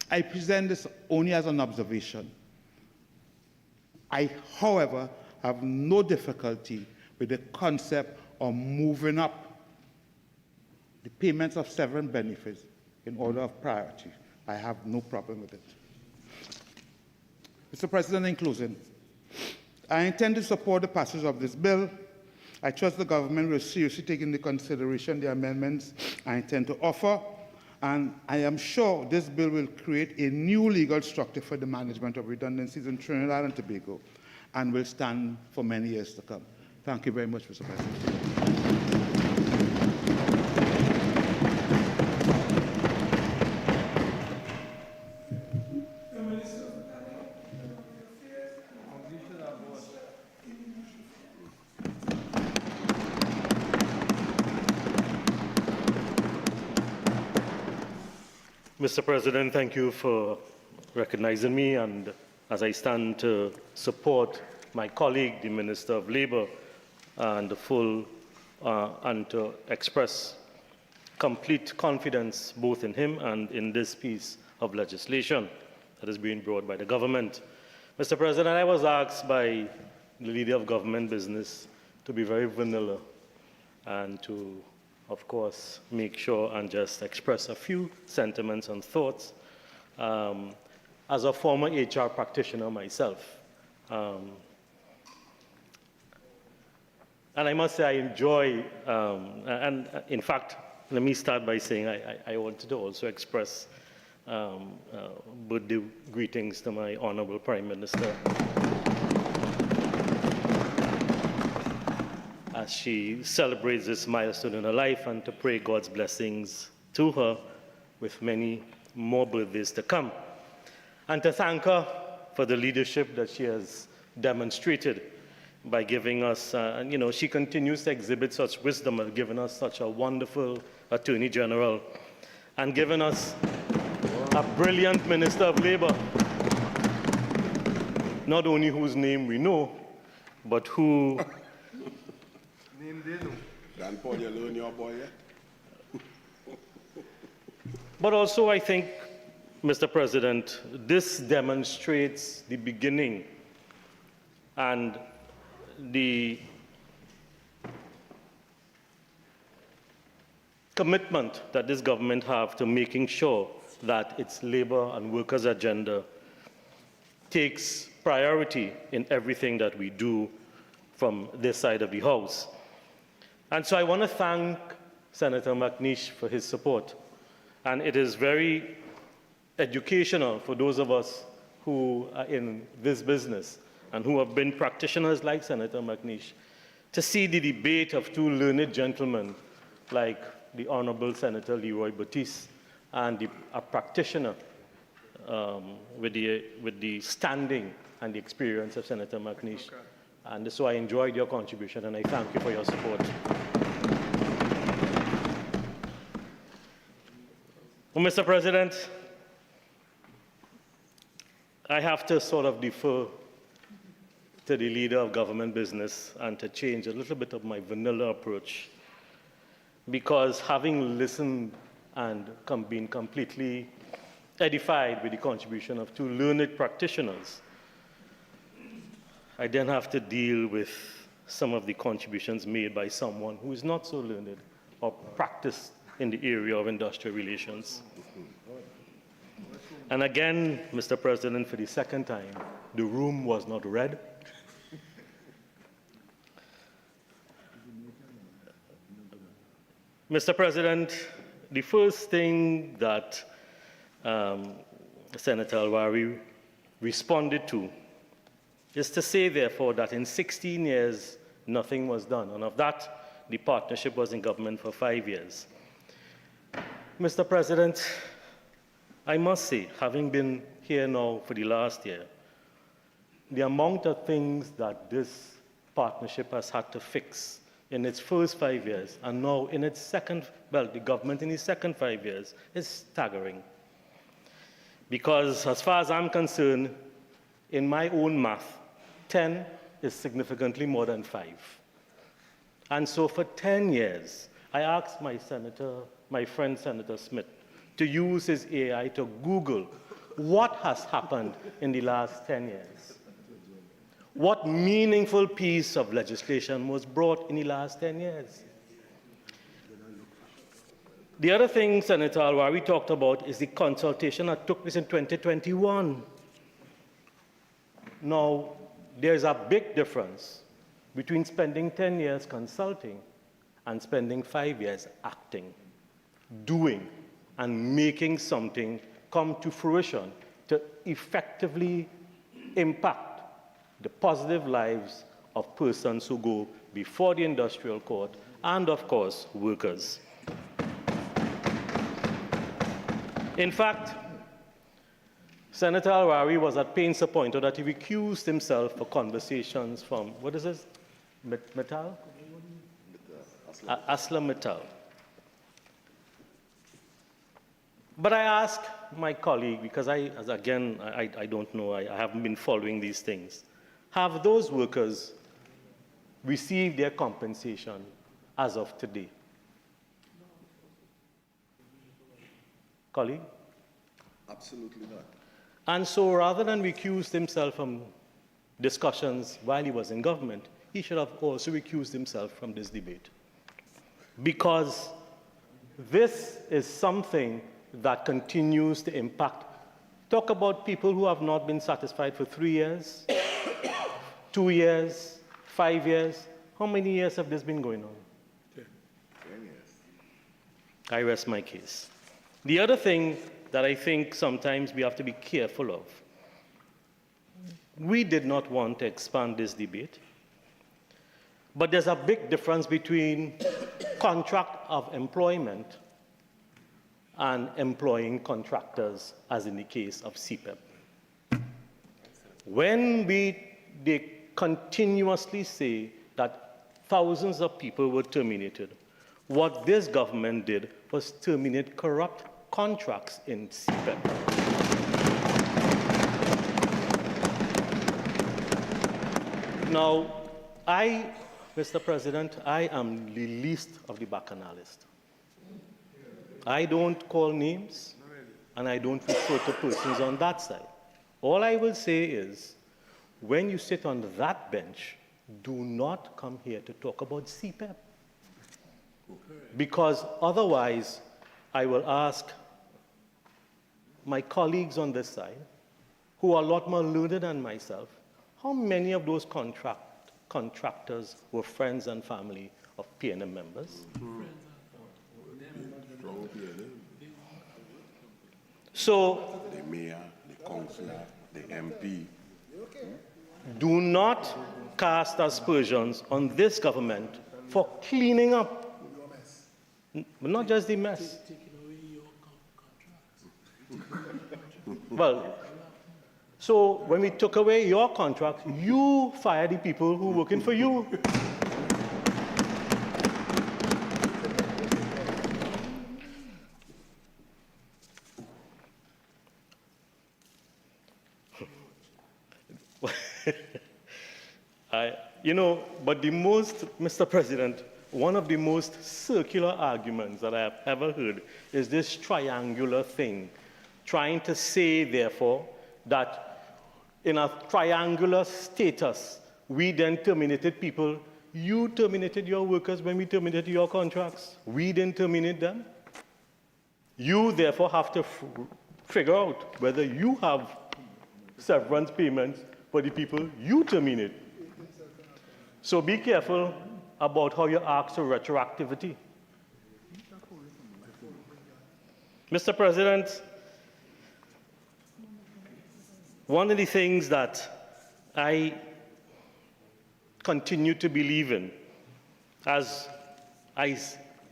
I present this only as an observation. I, however, have no difficulty with the concept of moving up the payments of severance benefits in order of priority. I have no problem with it. Mr. President, in closing, I intend to support the passage of this bill. I trust the government will seriously take into consideration the amendments I intend to offer, and I am sure this bill will create a new legal structure for the management of redundancies in Trinidad and Tobago and will stand for many years to come. Thank you very much, Mr. President. Mr. President, thank you for recognizing me, and as I stand to support my colleague, the Minister of Labour, and to express complete confidence both in him and in this piece of legislation that is being brought by the government. Mr. President, I was asked by the leader of government business to be very vanilla and to, of course, make sure and just express a few sentiments and thoughts. As a former HR practitioner myself, and I must say I enjoy, and in fact, let me start by saying I wanted to also express birthday greetings to my Honorable Prime Minister as she celebrates this milestone in her life, and to pray God's blessings to her with many more birthdays to come. And to thank her for the leadership that she has demonstrated by giving us, she continues to exhibit such wisdom and giving us such a wonderful Attorney General and giving us a brilliant Minister of Labour, not only whose name we know, but who... Name they know. Dhanpaul, you learn your boy yet? But also, I think, Mr. President, this demonstrates the beginning and the commitment that this government have to making sure that its labor and workers' agenda takes priority in everything that we do from this side of the House. And so I want to thank Senator Nish for his support. And it is very educational for those of us who are in this business and who have been practitioners like Senator Nish to see the debate of two learned gentlemen like the Honorable Senator Leroy Baptiste and a practitioner with the standing and the experience of Senator Nish. And so I enjoyed your contribution, and I thank you for your support. Well, Mr. President, I have to sort of defer to the leader of government business and to change a little bit of my vanilla approach, because having listened and been completely edified with the contribution of two learned practitioners, I then have to deal with some of the contributions made by someone who is not so learned or practiced in the area of industrial relations. And again, Mr. President, for the second time, the room was not red. Mr. President, the first thing that Senator Al-Rawi responded to is to say, therefore, that in 16 years, nothing was done. And of that, the partnership was in government for 5 years. Mr. President, I must say, having been here now for the last year, the amount of things that this partnership has had to fix in its first 5 years, and now in its second, well, the government in its second 5 years, is staggering. Because as far as I'm concerned, in my own math, 10 is significantly more than 5. And so for 10 years, I asked my friend Senator Smith, to use his AI to Google what has happened in the last 10 years. What meaningful piece of legislation was brought in the last 10 years? The other thing Senator Al-Rawi talked about is the consultation that took place in 2021. Now, there's a big difference between spending 10 years consulting and spending 5 years acting, doing, and making something come to fruition to effectively impact the positive lives of persons who go before the industrial court and, of course, workers. In fact, Senator Al-Rawi was at pains to point out that he recused himself for conversations from, what is this, Metal? Aslam Metal. But I asked my colleague, because I don't know, I haven't been following these things. Have those workers received their compensation as of today? Colleague? Absolutely not. And so rather than recuse himself from discussions while he was in government, he should have also recused himself from this debate. Because this is something that continues to impact. Talk about people who have not been satisfied for 3 years, 2 years, 5 years. How many years have this been going on? 10 years. I rest my case. The other thing that I think sometimes we have to be careful of, we did not want to expand this debate, but there's a big difference between contract of employment and employing contractors, as in the case of CPEP. When they continuously say that thousands of people were terminated, what this government did was terminate corrupt contracts in CPEP. Now, Mr. President, I am the least of the bacchanalists. I don't call names, and I don't refer to persons on that side. All I will say is, when you sit on that bench, do not come here to talk about CPEP. Because otherwise, I will ask my colleagues on this side, who are a lot more learned than myself, how many of those contractors were friends and family of PNM members? So, the mayor, the councillor, the MP. Do not cast aspersions on this government for cleaning up, not just the mess. Well, so when we took away your contract, you fired the people who were working for you. But Mr. President, one of the most circular arguments that I have ever heard is this triangular thing, trying to say, therefore, that in a triangular status, we then terminated people. You terminated your workers when we terminated your contracts. We didn't terminate them. You, therefore, have to figure out whether you have severance payments for the people you terminate. So be careful about how you ask for retroactivity. Mr. President, one of the things that I continue to believe in as I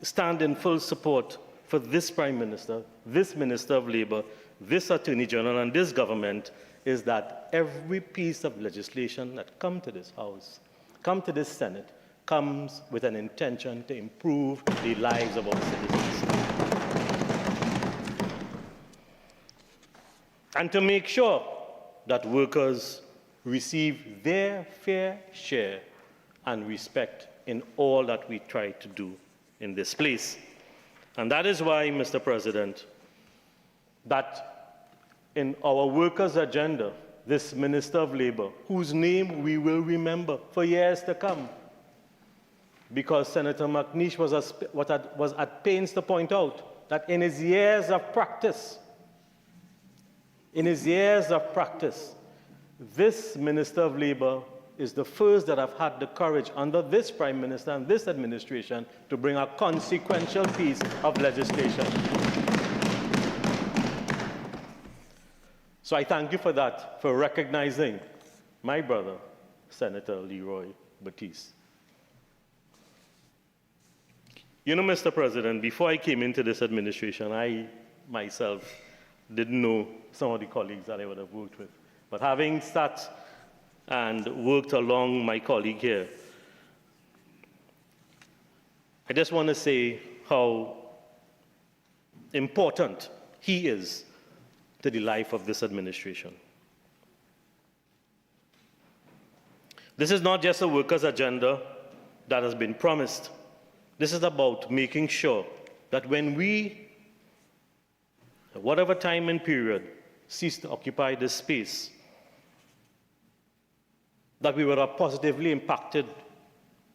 stand in full support for this Prime Minister, this Minister of Labour, this Attorney General and this government is that every piece of legislation that comes to this House, comes to this Senate, comes with an intention to improve the lives of our citizens. And to make sure that workers receive their fair share and respect in all that we try to do in this place. And that is why, Mr. President, that in our workers' agenda, this Minister of Labour, whose name we will remember for years to come, because Senator Nish was at pains to point out that in his years of practice, this Minister of Labour is the first that have had the courage under this Prime Minister and this administration to bring a consequential piece of legislation. So I thank you for that, for recognizing my brother, Senator Leroy Baptiste. You know, Mr. President, before I came into this administration, I myself didn't know some of the colleagues that I would have worked with. But having sat and worked along my colleague here, I just want to say how important he is to the life of this administration. This is not just a workers' agenda that has been promised. This is about making sure that when we, at whatever time and period, cease to occupy this space, that we will have positively impacted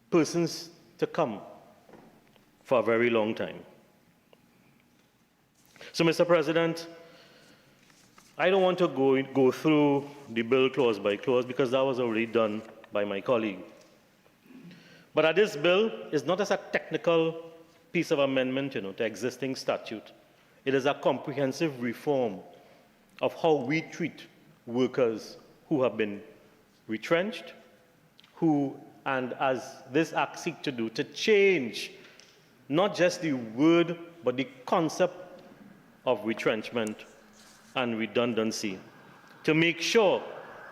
persons to come for a very long time. So, Mr. President, I don't want to go through the bill clause by clause because that was already done by my colleague. But this bill is not as a technical piece of amendment, to existing statute. It is a comprehensive reform of how we treat workers who have been retrenched, and as this act seeks to do, to change not just the word, but the concept of retrenchment and redundancy, to make sure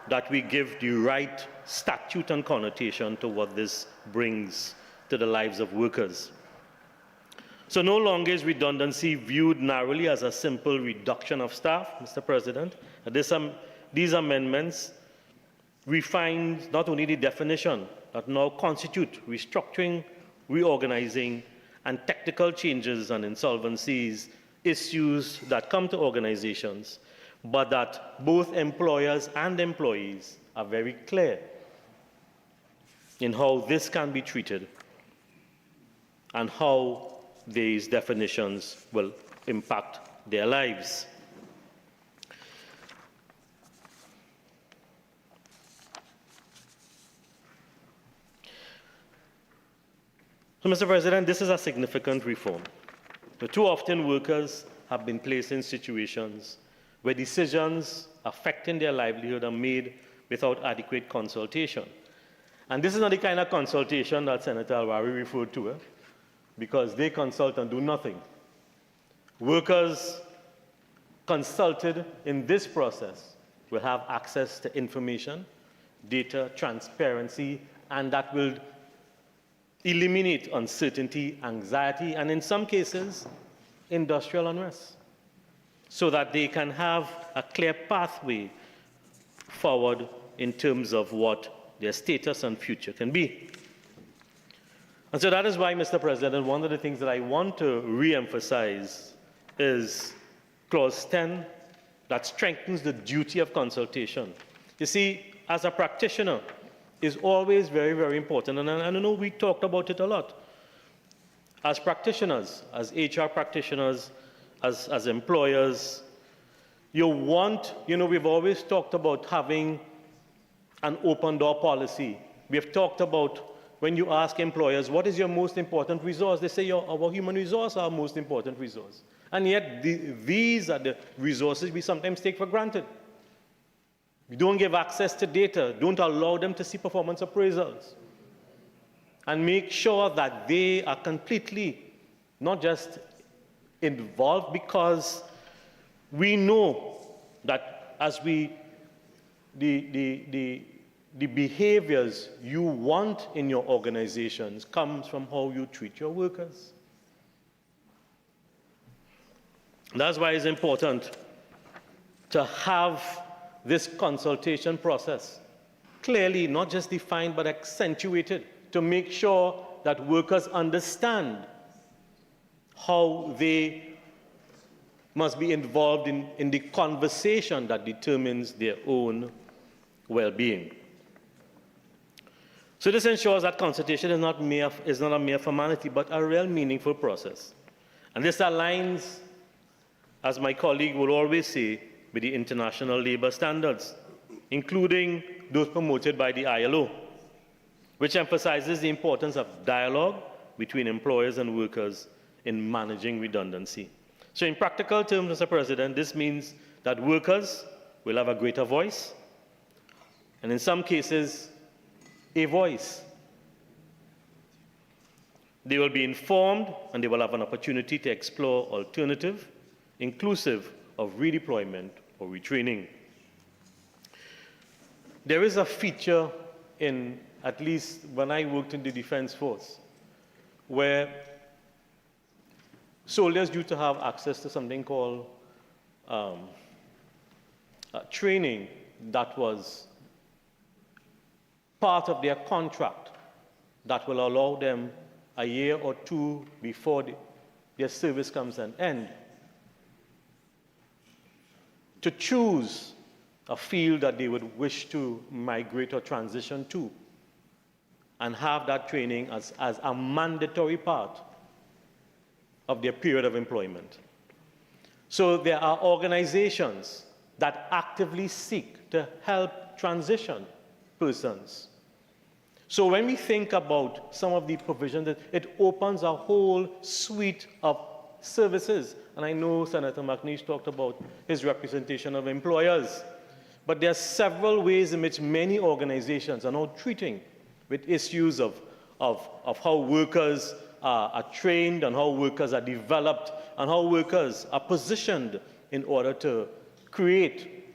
that we give the right statute and connotation to what this brings to the lives of workers. So no longer is redundancy viewed narrowly as a simple reduction of staff, Mr. President. These amendments refine not only the definition, but now constitute restructuring, reorganizing, and technical changes and insolvencies, issues that come to organizations, but that both employers and employees are very clear in how this can be treated and how these definitions will impact their lives. So, Mr. President, this is a significant reform. Too often, workers have been placed in situations where decisions affecting their livelihood are made without adequate consultation. And this is not the kind of consultation that Senator Al-Rawi referred to, because they consult and do nothing. Workers consulted in this process will have access to information, data, transparency, and that will eliminate uncertainty, anxiety, and in some cases, industrial unrest, so that they can have a clear pathway forward in terms of what their status and future can be. And so that is why, Mr. President, one of the things that I want to re-emphasize is Clause 10, that strengthens the duty of consultation. You see, as a practitioner, is always very, very important. And I know we talked about it a lot. As practitioners, as HR practitioners, as employers, we've always talked about having an open door policy. We have talked about when you ask employers, what is your most important resource? They say our human resource are our most important resource. And yet, these are the resources we sometimes take for granted. We don't give access to data, don't allow them to see performance appraisals, and make sure that they are completely not just involved, because we know that as the behaviors you want in your organizations comes from how you treat your workers. That's why it's important to have this consultation process clearly not just defined but accentuated, to make sure that workers understand how they must be involved in the conversation that determines their own well-being. So this ensures that consultation is not a mere formality, but a real meaningful process. And this aligns, as my colleague would always say, with the international labor standards, including those promoted by the ILO, which emphasizes the importance of dialogue between employers and workers in managing redundancy. So in practical terms, Mr. President, this means that workers will have a greater voice, and in some cases, a voice. They will be informed, and they will have an opportunity to explore alternative, inclusive of redeployment or retraining. There is a feature in, at least when I worked in the Defense Force, where soldiers used to have access to something called training that was part of their contract that will allow them a year or two before their service comes to an end to choose a field that they would wish to migrate or transition to, and have that training as a mandatory part of their period of employment. So there are organizations that actively seek to help transition persons. So when we think about some of the provisions, it opens a whole suite of services. And I know Senator McNeish talked about his representation of employers. But there are several ways in which many organizations are now treating with issues of how workers are trained, and how workers are developed, and how workers are positioned in order to create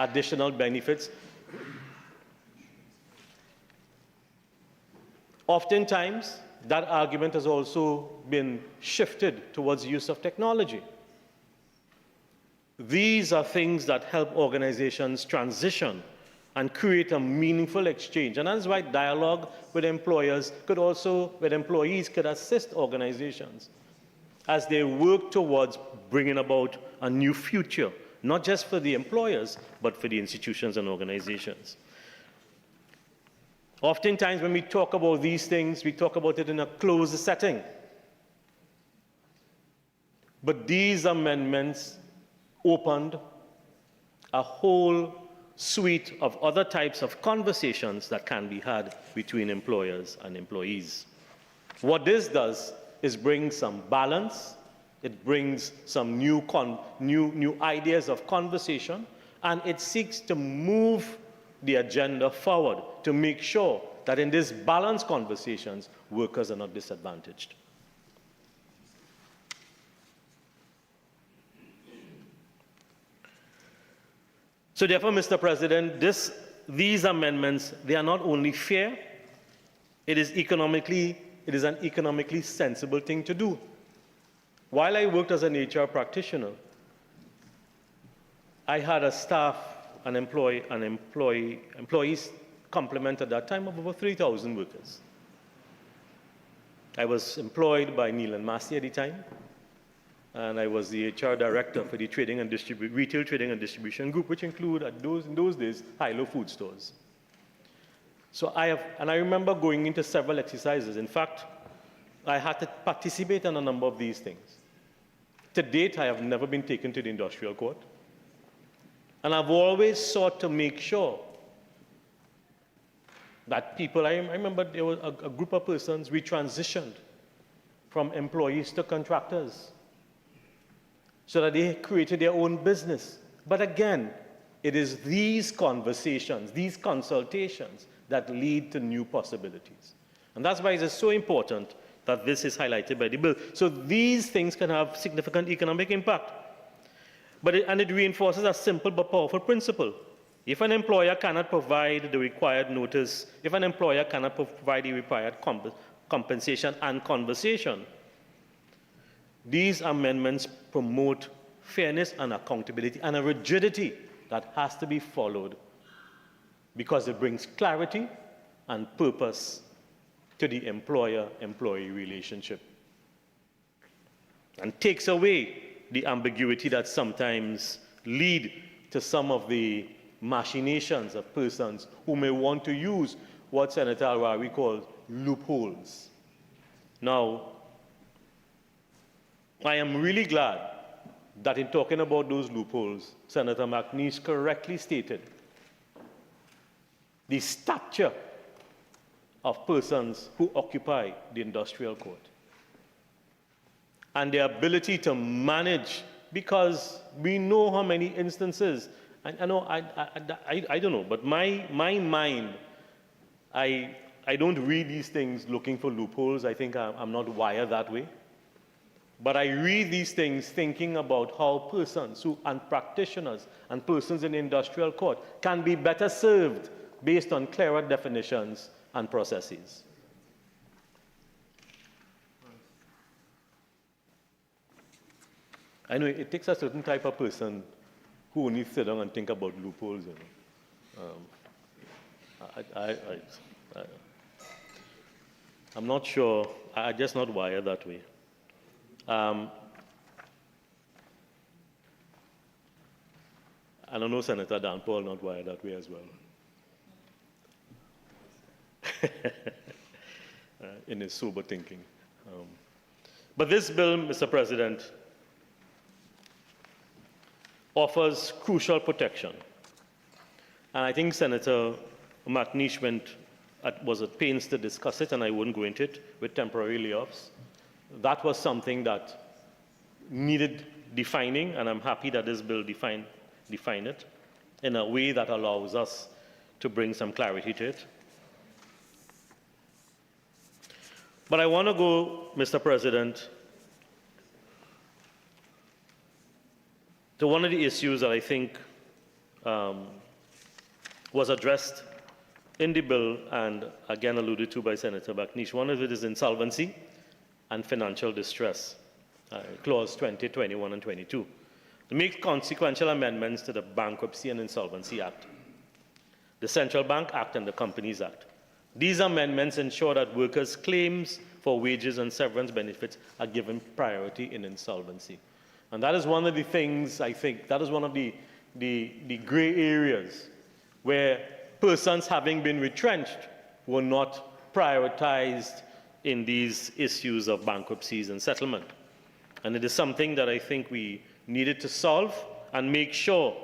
additional benefits. Oftentimes, that argument has also been shifted towards use of technology. These are things that help organizations transition and create a meaningful exchange. And that's why dialogue with employers with employees could assist organizations as they work towards bringing about a new future, not just for the employers, but for the institutions and organizations. Oftentimes, when we talk about these things, we talk about it in a closed setting. But these amendments opened a whole suite of other types of conversations that can be had between employers and employees. What this does is bring some balance, it brings some new ideas of conversation, and it seeks to move the agenda forward to make sure that in these balanced conversations, workers are not disadvantaged. So therefore, Mr. President, these amendments, they are not only fair, it is an economically sensible thing to do. While I worked as an HR practitioner, I had a staff, an employees complement at that time of over 3,000 workers. I was employed by Neil and Massey at the time, and I was the HR director for the retail trading and distribution group, which included, in those days, high-low food stores. So I remember going into several exercises. In fact, I had to participate in a number of these things. To date, I have never been taken to the industrial court. And I've always sought to make sure that people, I remember there was a group of persons, we transitioned from employees to contractors so that they created their own business. But again, it is these conversations, these consultations that lead to new possibilities. And that's why it is so important that this is highlighted by the bill. So these things can have significant economic impact. And it reinforces a simple but powerful principle. If an employer cannot provide the required notice, if an employer cannot provide the required compensation and conversation, these amendments promote fairness and accountability and a rigidity that has to be followed because it brings clarity and purpose to the employer-employee relationship and takes away the ambiguity that sometimes lead to some of the machinations of persons who may want to use what Senator Al-Rawi calls loopholes. Now, I am really glad that in talking about those loopholes, Senator McNeish correctly stated the stature of persons who occupy the industrial court and their ability to manage, because we know how many instances, I know, I don't know, but my mind, I don't read these things looking for loopholes. I think I'm not wired that way. But I read these things thinking about how persons and practitioners and persons in the industrial court can be better served based on clearer definitions and processes. I know it takes a certain type of person who only sit down and think about loopholes. You know. I'm not sure. I'm just not wired that way. I don't know Senator Dhanpaul not wired that way as well. In his sober thinking. But this bill, Mr. President, offers crucial protection. And I think Senator McNeish was at pains to discuss it, and I wouldn't go into it, with temporary layoffs. That was something that needed defining, and I'm happy that this bill define it in a way that allows us to bring some clarity to it. But I want to go, Mr. President, to one of the issues that I think was addressed in the bill and again alluded to by Senator McNeish. One of it is insolvency and financial distress, clause 20, 21, and 22. To make consequential amendments to the Bankruptcy and Insolvency Act, the Central Bank Act, and the Companies Act. These amendments ensure that workers' claims for wages and severance benefits are given priority in insolvency. And that is one of the things, I think, that is one of the gray areas where persons having been retrenched were not prioritized in these issues of bankruptcies and settlement. And it is something that I think we needed to solve and make sure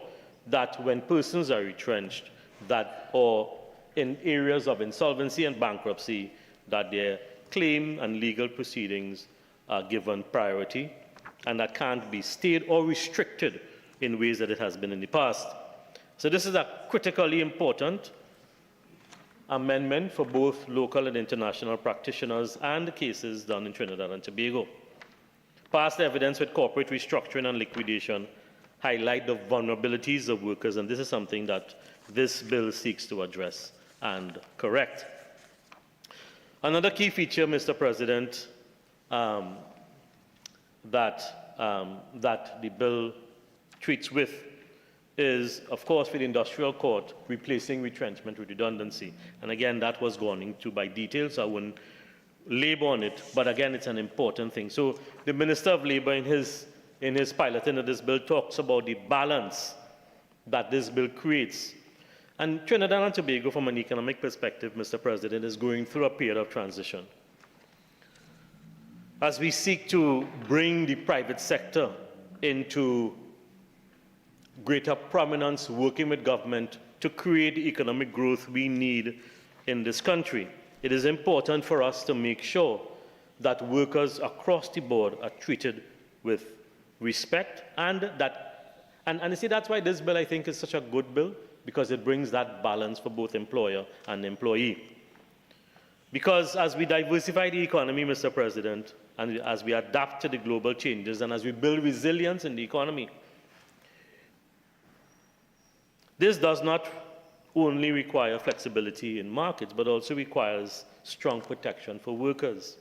that when persons are retrenched, that or in areas of insolvency and bankruptcy, that their claim and legal proceedings are given priority, and that can't be stayed or restricted in ways that it has been in the past. So this is a critically important amendment for both local and international practitioners and cases done in Trinidad and Tobago. Past evidence with corporate restructuring and liquidation highlight the vulnerabilities of workers, and this is something that this bill seeks to address and correct. Another key feature, Mr. President, that the bill treats with is, of course, for the industrial court, replacing retrenchment with redundancy. And again, that was gone into by detail, so I wouldn't labor on it, but again, it's an important thing. So the Minister of Labour in his piloting of this bill talks about the balance that this bill creates. And Trinidad and Tobago, from an economic perspective, Mr. President, is going through a period of transition. As we seek to bring the private sector into greater prominence, working with government to create the economic growth we need in this country. It is important for us to make sure that workers across the board are treated with respect, and you see, that's why this bill, I think, is such a good bill, because it brings that balance for both employer and employee. Because as we diversify the economy, Mr. President, and as we adapt to the global changes, and as we build resilience in the economy, this does not only require flexibility in markets, but also requires strong protection for workers.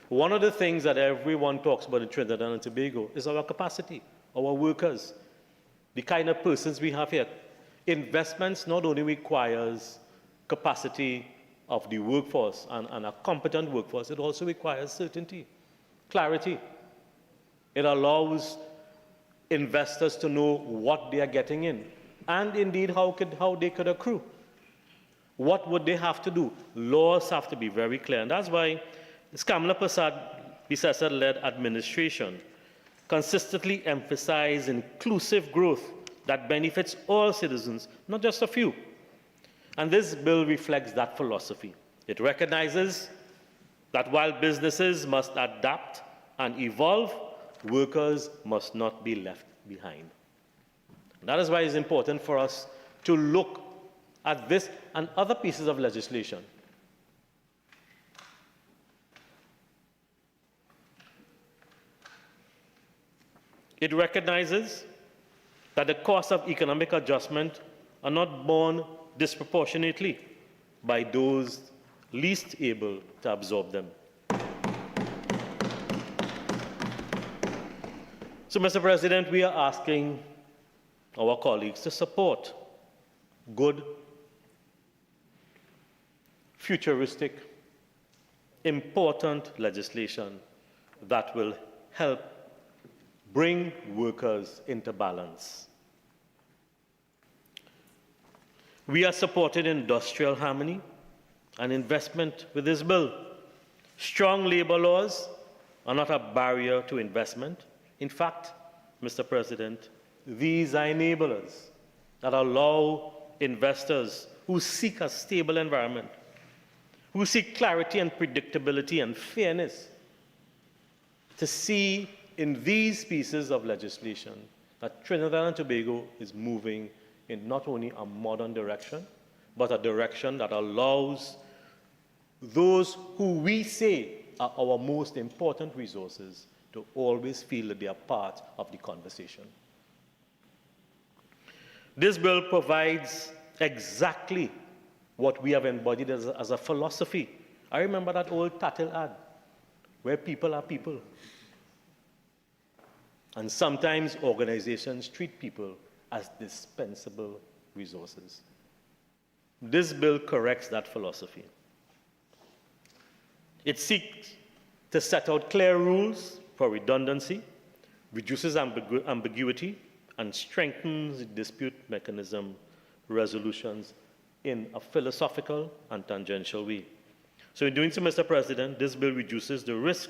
One of the things that everyone talks about in Trinidad and Tobago is our capacity, our workers, the kind of persons we have here. Investments not only requires capacity of the workforce and a competent workforce, it also requires certainty, clarity. It allows investors to know what they are getting in, and indeed how they could accrue. What would they have to do? Laws have to be very clear, and that's why this Kamala Persad-Bissessar-led administration consistently emphasized inclusive growth that benefits all citizens, not just a few. And this bill reflects that philosophy. It recognizes that while businesses must adapt and evolve, workers must not be left behind. That is why it's important for us to look at this and other pieces of legislation. It recognizes that the costs of economic adjustment are not borne disproportionately by those least able to absorb them. So, Mr. President, we are asking our colleagues to support good, futuristic, important legislation that will help bring workers into balance. We are supporting industrial harmony and investment with this bill. Strong labor laws are not a barrier to investment. In fact, Mr. President, these are enablers that allow investors who seek a stable environment, who seek clarity and predictability and fairness, to see in these pieces of legislation that Trinidad and Tobago is moving in not only a modern direction, but a direction that allows those who we say are our most important resources to always feel that they are part of the conversation. This bill provides exactly what we have embodied as a philosophy. I remember that old Tatil ad, where people are people. And sometimes organizations treat people as dispensable resources. This bill corrects that philosophy. It seeks to set out clear rules for redundancy, reduces ambiguity, and strengthens dispute mechanism resolutions in a philosophical and tangential way. So in doing so, Mr. President, this bill reduces the risk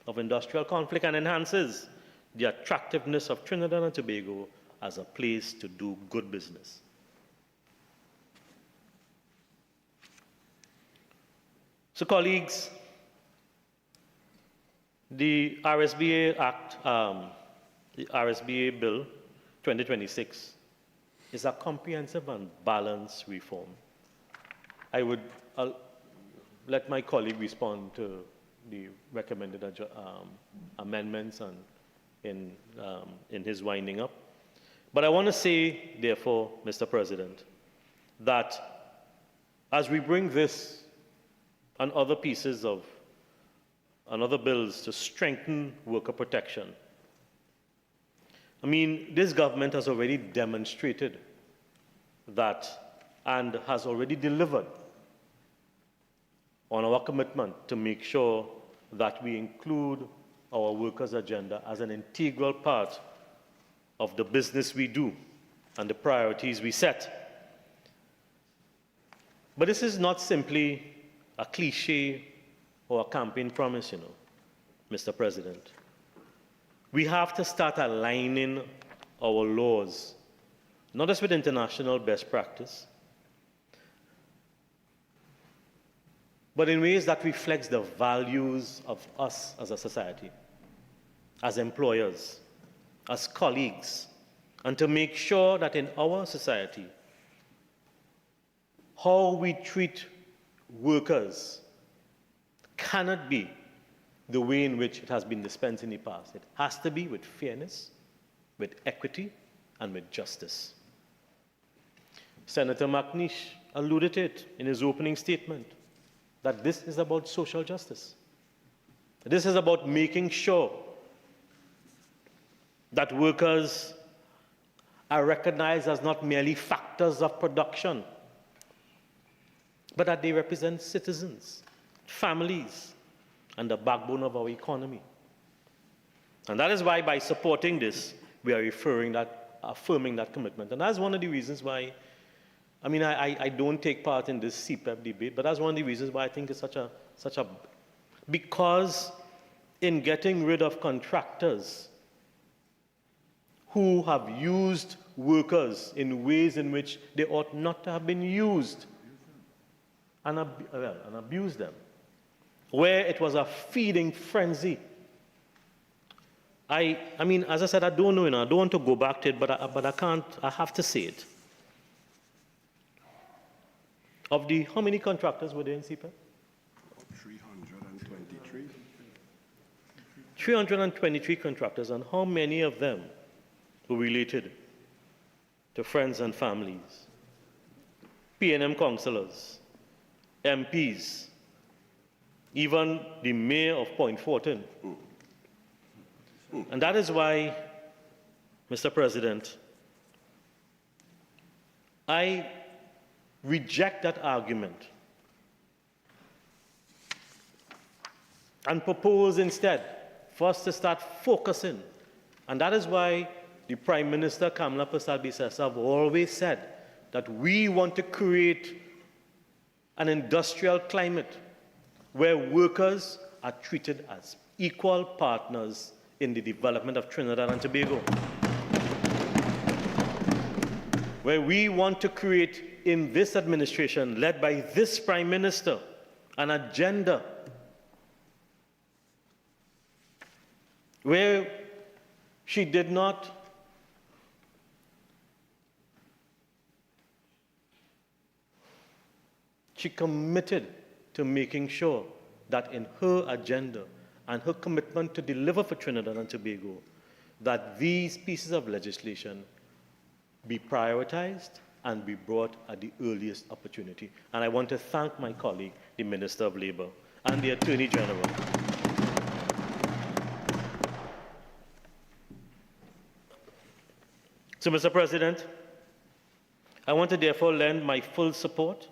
of industrial conflict and enhances the attractiveness of Trinidad and Tobago as a place to do good business. So, colleagues, the RSBA Act, the RSBA Bill 2026 is a comprehensive and balanced reform. I'll let my colleague respond to the recommended amendments and in his winding up. But I want to say, therefore, Mr. President, that as we bring this and other pieces of and other bills to strengthen worker protection, I mean, this government has already demonstrated that and has already delivered on our commitment to make sure that we include our workers' agenda as an integral part of the business we do and the priorities we set. But this is not simply a cliche or a campaign promise, Mr. President. We have to start aligning our laws, not just with international best practice, but in ways that reflects the values of us as a society, as employers, as colleagues, and to make sure that in our society, how we treat workers cannot be the way in which it has been dispensed in the past. It has to be with fairness, with equity, and with justice. Senator Nish alluded to it in his opening statement, that this is about social justice. This is about making sure that workers are recognized as not merely factors of production, but that they represent citizens, families, and the backbone of our economy. And that is why, by supporting this, we are affirming that commitment. And that's one of the reasons why, I don't take part in this CPEP debate, but that's one of the reasons why I think it's because in getting rid of contractors who have used workers in ways in which they ought not to have been used and abused them, where it was a feeding frenzy. As I said, I don't know, I don't want to go back to it, but I have to say it. How many contractors were there in CPEP? 323. 323 contractors, and how many of them were related to friends and families, P&M councillors, MPs, even the mayor of Point Fortin? And that is why, Mr. President, I reject that argument and propose instead for us to start focusing. And that is why the Prime Minister, Kamala Persad-Bissessar, have always said that we want to create an industrial climate where workers are treated as equal partners in the development of Trinidad and Tobago. Where we want to create in this administration, led by this Prime Minister, an agenda where she committed to making sure that in her agenda and her commitment to deliver for Trinidad and Tobago, that these pieces of legislation be prioritized and be brought at the earliest opportunity. And I want to thank my colleague, the Minister of Labour, and the Attorney General. So, Mr. President, I want to therefore lend my full support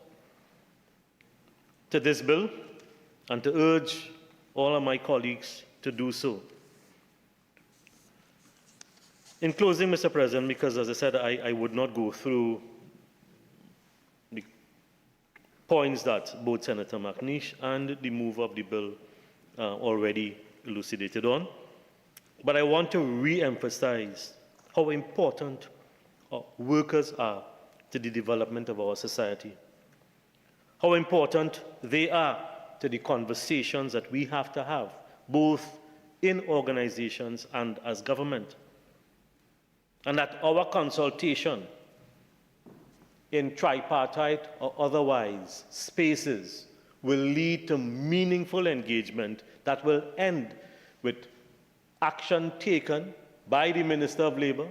to this bill and to urge all of my colleagues to do so. In closing, Mr. President, because as I said, I would not go through the points that both Senator Nish and the mover of the bill already elucidated on, but I want to re-emphasize how important workers are to the development of our society, how important they are to the conversations that we have to have, both in organizations and as government. And that our consultation in tripartite or otherwise spaces will lead to meaningful engagement that will end with action taken by the Minister of Labour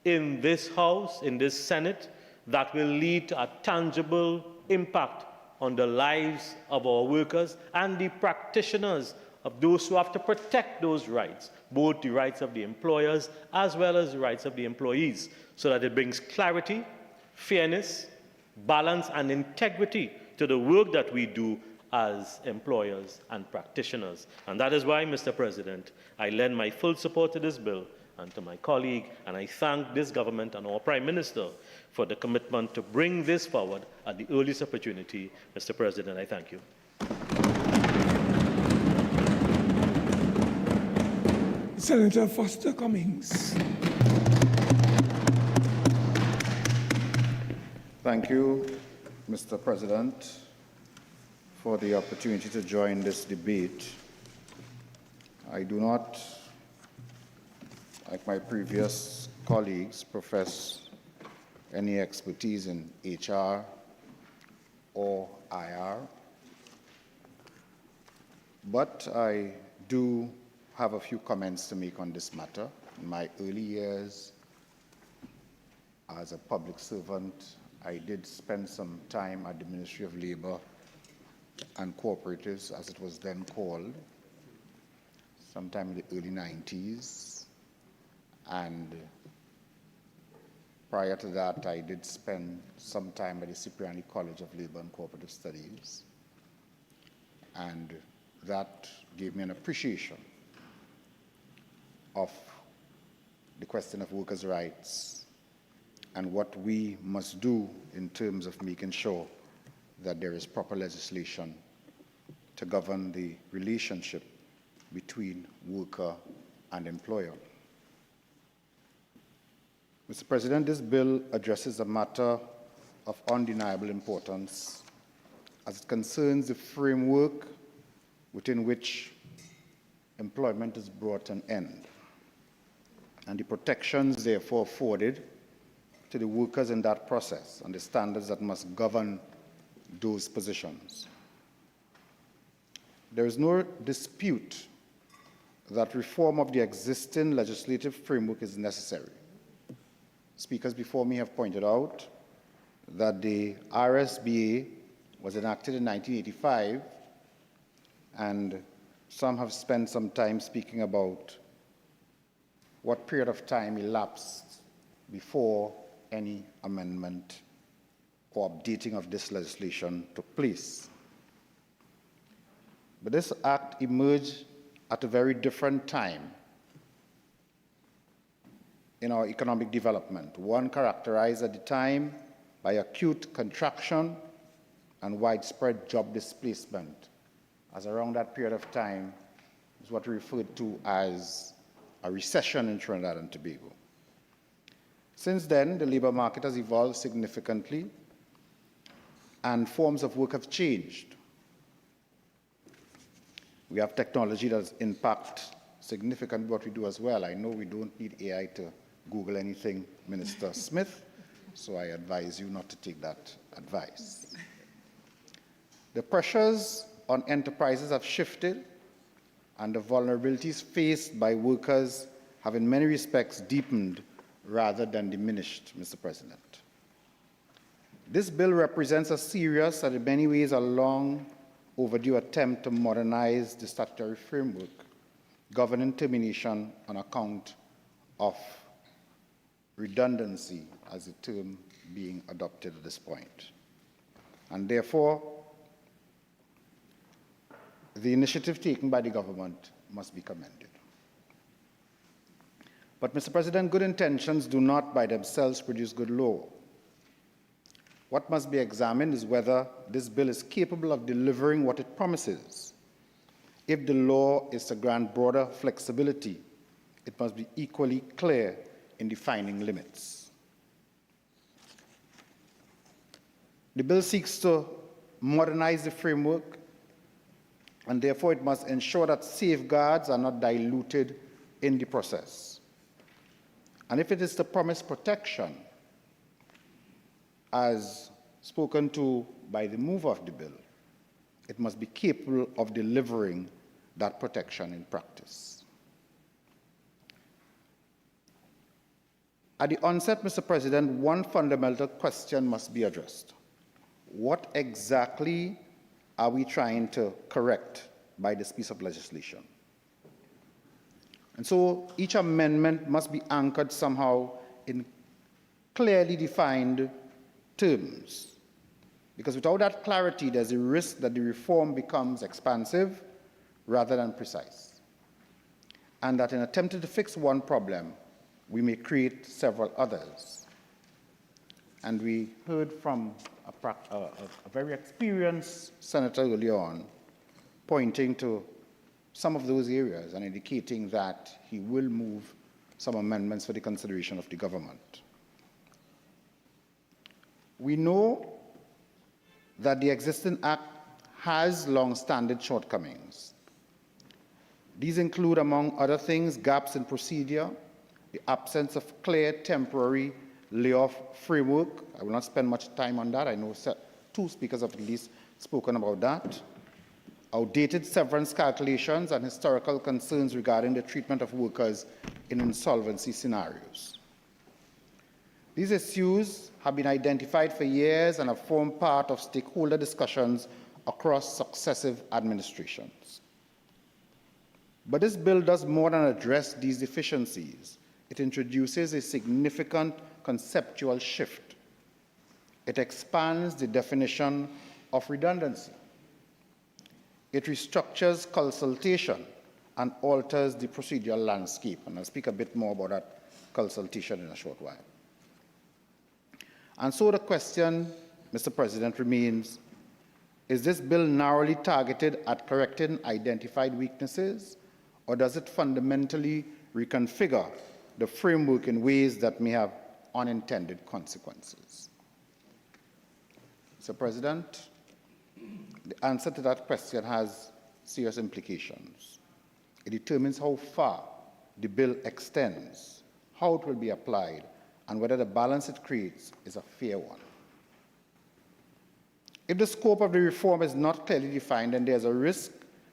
in this House, in this Senate, that will lead to a tangible impact on the lives of our workers and the practitioners of those who have to protect those rights, both the rights of the employers as well as the rights of the employees, so that it brings clarity, fairness, balance, and integrity to the work that we do as employers and practitioners. And that is why, Mr. President, I lend my full support to this bill and to my colleague, and I thank this government and our Prime Minister for the commitment to bring this forward at the earliest opportunity. Mr. President, I thank you. Senator Foster Cummings. Thank you, Mr. President. for the opportunity to join this debate. I do not, like my previous colleagues, profess any expertise in HR or IR, but I do have a few comments to make on this matter. In my early years as a public servant, I did spend some time at the Ministry of Labor and Cooperatives, as it was then called, sometime in the early 90s. And prior to that, I did spend some time at the Cipriani College of Labor and Cooperative Studies. And that gave me an appreciation of the question of workers' rights and what we must do in terms of making sure that there is proper legislation to govern the relationship between worker and employer. Mr. President, this bill addresses a matter of undeniable importance as it concerns the framework within which employment is brought to an end, and the protections therefore afforded to the workers in that process and the standards that must govern those positions. There is no dispute that reform of the existing legislative framework is necessary. Speakers before me have pointed out that the RSBA was enacted in 1985, and some have spent some time speaking about what period of time elapsed before any amendment or updating of this legislation took place. But this act emerged at a very different time in our economic development, one characterized at the time by acute contraction and widespread job displacement, as around that period of time is what we referred to as a recession in Trinidad and Tobago. Since then, the labor market has evolved significantly and forms of work have changed. We have technology that has impacted significantly what we do as well. I know we don't need AI to Google anything, Minister Smith, so I advise you not to take that advice. The pressures on enterprises have shifted, and the vulnerabilities faced by workers have in many respects deepened rather than diminished, Mr. President. This bill represents a serious and in many ways a long overdue attempt to modernize the statutory framework governing termination on account of redundancy, as a term being adopted at this point. And therefore, the initiative taken by the government must be commended. But, Mr. President, good intentions do not by themselves produce good law. What must be examined is whether this bill is capable of delivering what it promises. If the law is to grant broader flexibility, it must be equally clear in defining limits. The bill seeks to modernize the framework, and therefore it must ensure that safeguards are not diluted in the process. And if it is to promise protection, as spoken to by the mover of the bill, it must be capable of delivering that protection in practice. At the onset, Mr. President, one fundamental question must be addressed. What exactly are we trying to correct by this piece of legislation? And so each amendment must be anchored somehow in clearly defined terms, because without that clarity, there's a risk that the reform becomes expansive rather than precise, and that in attempting to fix one problem, we may create several others. And we heard from a very experienced senator early on pointing to some of those areas and indicating that he will move some amendments for the consideration of the government. We know that the existing Act has long-standing shortcomings. These include, among other things, gaps in procedure, the absence of clear temporary layoff framework. I will not spend much time on that. I know two speakers have at least spoken about that. Outdated severance calculations and historical concerns regarding the treatment of workers in insolvency scenarios. These issues have been identified for years and have formed part of stakeholder discussions across successive administrations. But this bill does more than address these deficiencies. It introduces a significant conceptual shift. It expands the definition of redundancy. It restructures consultation and alters the procedural landscape. And I'll speak a bit more about that consultation in a short while. And so the question, Mr. President, remains, is this bill narrowly targeted at correcting identified weaknesses, or does it fundamentally reconfigure the framework in ways that may have unintended consequences? Mr. President, the answer to that question has serious implications. It determines how far the bill extends, how it will be applied, and whether the balance it creates is a fair one. If the scope of the reform is not clearly defined, then there's a risk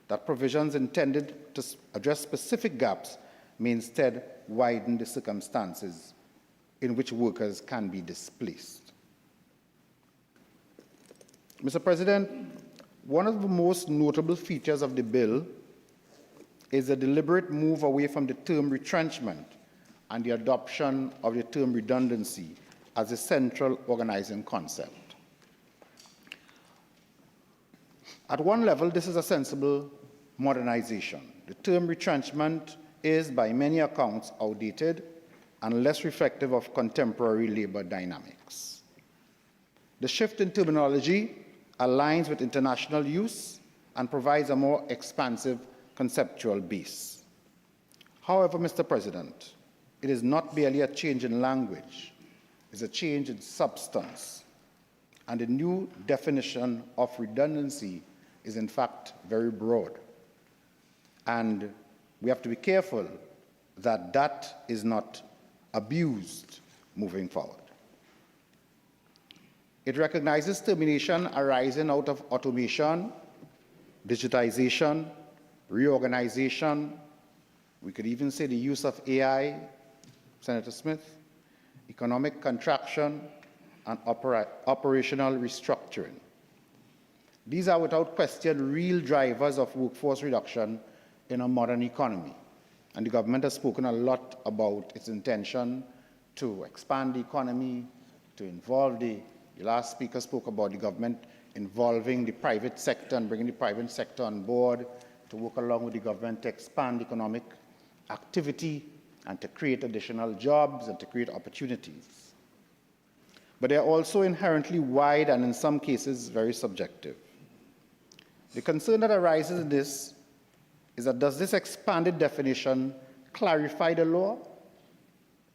that provisions intended to address specific gaps may instead widen the circumstances in which workers can be displaced. Mr. President, one of the most notable features of the bill is a deliberate move away from the term retrenchment and the adoption of the term redundancy as a central organizing concept. At one level, this is a sensible modernization. The term retrenchment is, by many accounts, outdated and less reflective of contemporary labor dynamics. The shift in terminology aligns with international use and provides a more expansive conceptual base. However, Mr. President, it is not merely a change in language, it's a change in substance. And the new definition of redundancy is in fact very broad. And we have to be careful that that is not abused moving forward. It recognizes termination arising out of automation, digitization, reorganization, we could even say the use of AI, Senator Smith, economic contraction, and operational restructuring. These are without question real drivers of workforce reduction in a modern economy. And the government has spoken a lot about its intention to expand the economy, to involve the last speaker spoke about the government involving the private sector and bringing the private sector on board to work along with the government to expand economic activity and to create additional jobs and to create opportunities. But they are also inherently wide and in some cases very subjective. The concern that arises in this is that does this expanded definition clarify the law,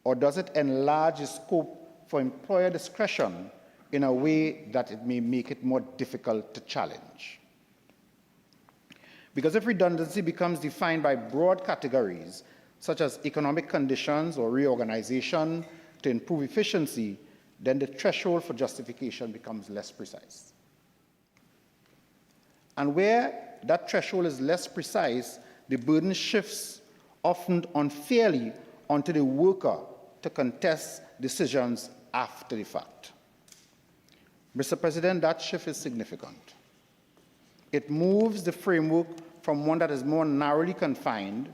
or does it enlarge the scope for employer discretion in a way that it may make it more difficult to challenge? Because if redundancy becomes defined by broad categories, such as economic conditions or reorganization to improve efficiency, then the threshold for justification becomes less precise. And where that threshold is less precise, the burden shifts often unfairly onto the worker to contest decisions after the fact. Mr. President, that shift is significant. It moves the framework from one that is more narrowly confined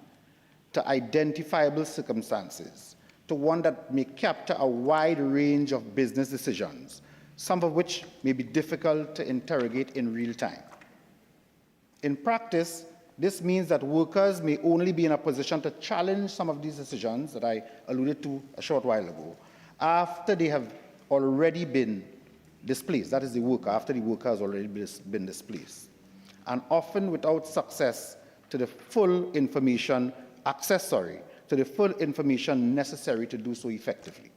to identifiable circumstances, to one that may capture a wide range of business decisions, some of which may be difficult to interrogate in real time. In practice, this means that workers may only be in a position to challenge some of these decisions that I alluded to a short while ago, after they have already been displaced. That is the worker, after the worker has already been displaced. And often without access to the full information necessary to do so effectively.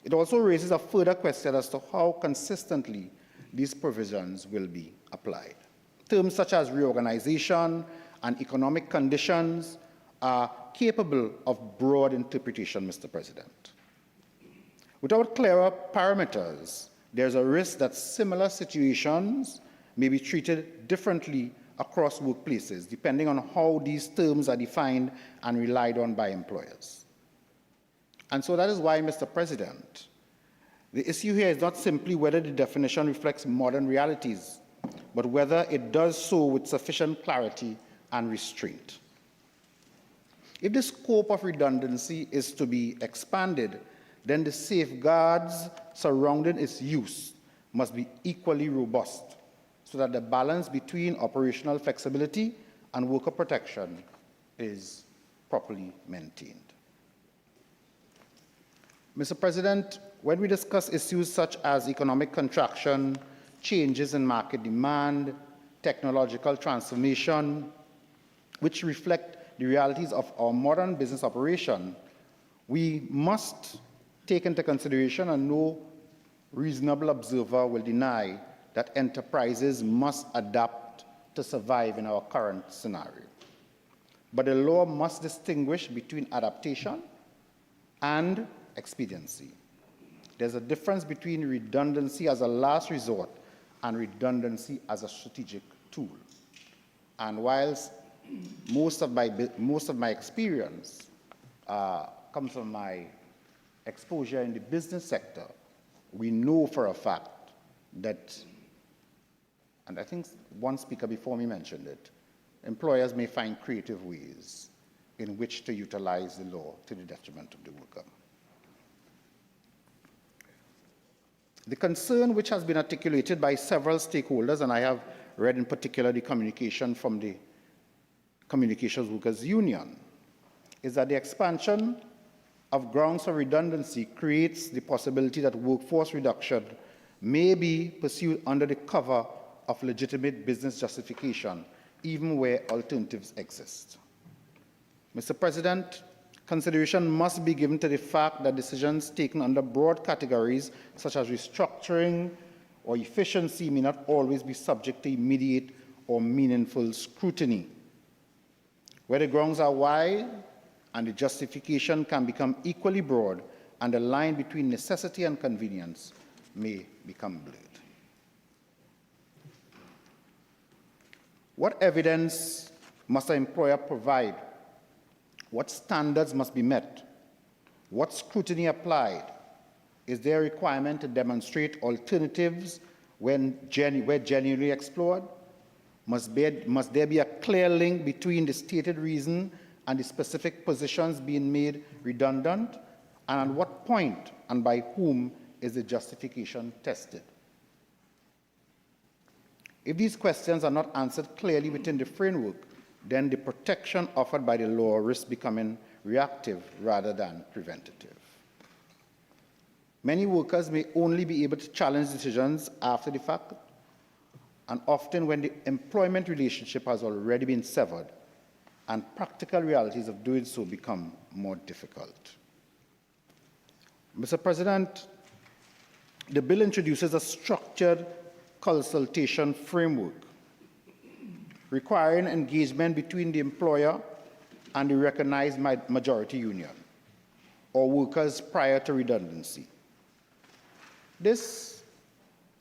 It also raises a further question as to how consistently these provisions will be applied. Terms such as reorganization and economic conditions are capable of broad interpretation, Mr. President. Without clearer parameters, there's a risk that similar situations may be treated differently across workplaces, depending on how these terms are defined and relied on by employers. And so that is why, Mr. President, the issue here is not simply whether the definition reflects modern realities, but whether it does so with sufficient clarity and restraint. If the scope of redundancy is to be expanded, then the safeguards surrounding its use must be equally robust so that the balance between operational flexibility and worker protection is properly maintained. Mr. President, when we discuss issues such as economic contraction, changes in market demand, technological transformation, which reflect the realities of our modern business operation, we must take into consideration, and no reasonable observer will deny, that enterprises must adapt to survive in our current scenario. But the law must distinguish between adaptation and expediency. There's a difference between redundancy as a last resort and redundancy as a strategic tool. And whilst most of my experience comes from my exposure in the business sector, we know for a fact that, and I think one speaker before me mentioned it, employers may find creative ways in which to utilize the law to the detriment of the worker. The concern which has been articulated by several stakeholders, and I have read in particular the communication from the Communications Workers Union, is that the expansion of grounds for redundancy creates the possibility that workforce reduction may be pursued under the cover of legitimate business justification, even where alternatives exist. Mr. President, consideration must be given to the fact that decisions taken under broad categories such as restructuring or efficiency may not always be subject to immediate or meaningful scrutiny. Where the grounds are wide and the justification can become equally broad, and the line between necessity and convenience may become blurred. What evidence must an employer provide? What standards must be met? What scrutiny applied? Is there a requirement to demonstrate alternatives where genuinely explored? Must there be a clear link between the stated reason and the specific positions being made redundant? And at what point and by whom is the justification tested? If these questions are not answered clearly within the framework, then the protection offered by the law risks becoming reactive rather than preventative. Many workers may only be able to challenge decisions after the fact, and often when the employment relationship has already been severed, and practical realities of doing so become more difficult. Mr. President, the bill introduces a structured consultation framework requiring engagement between the employer and the recognized majority union or workers prior to redundancy. This,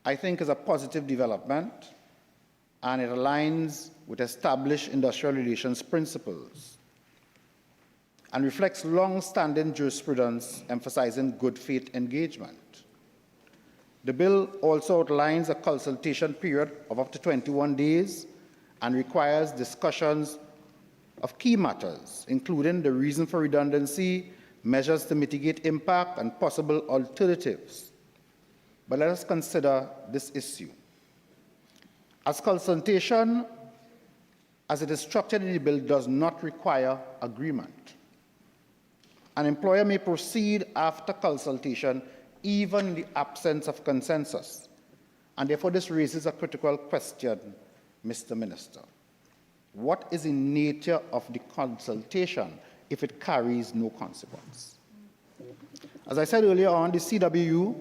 I think, is a positive development, and it aligns with established industrial relations principles and reflects long-standing jurisprudence emphasizing good faith engagement. The bill also outlines a consultation period of up to 21 days and requires discussions of key matters, including the reason for redundancy, measures to mitigate impact, and possible alternatives. But let us consider this issue. As consultation, as it is structured in the bill, does not require agreement. An employer may proceed after consultation even in the absence of consensus. And therefore, this raises a critical question, Mr. Minister. What is the nature of the consultation if it carries no consequence? As I said earlier on, the CWU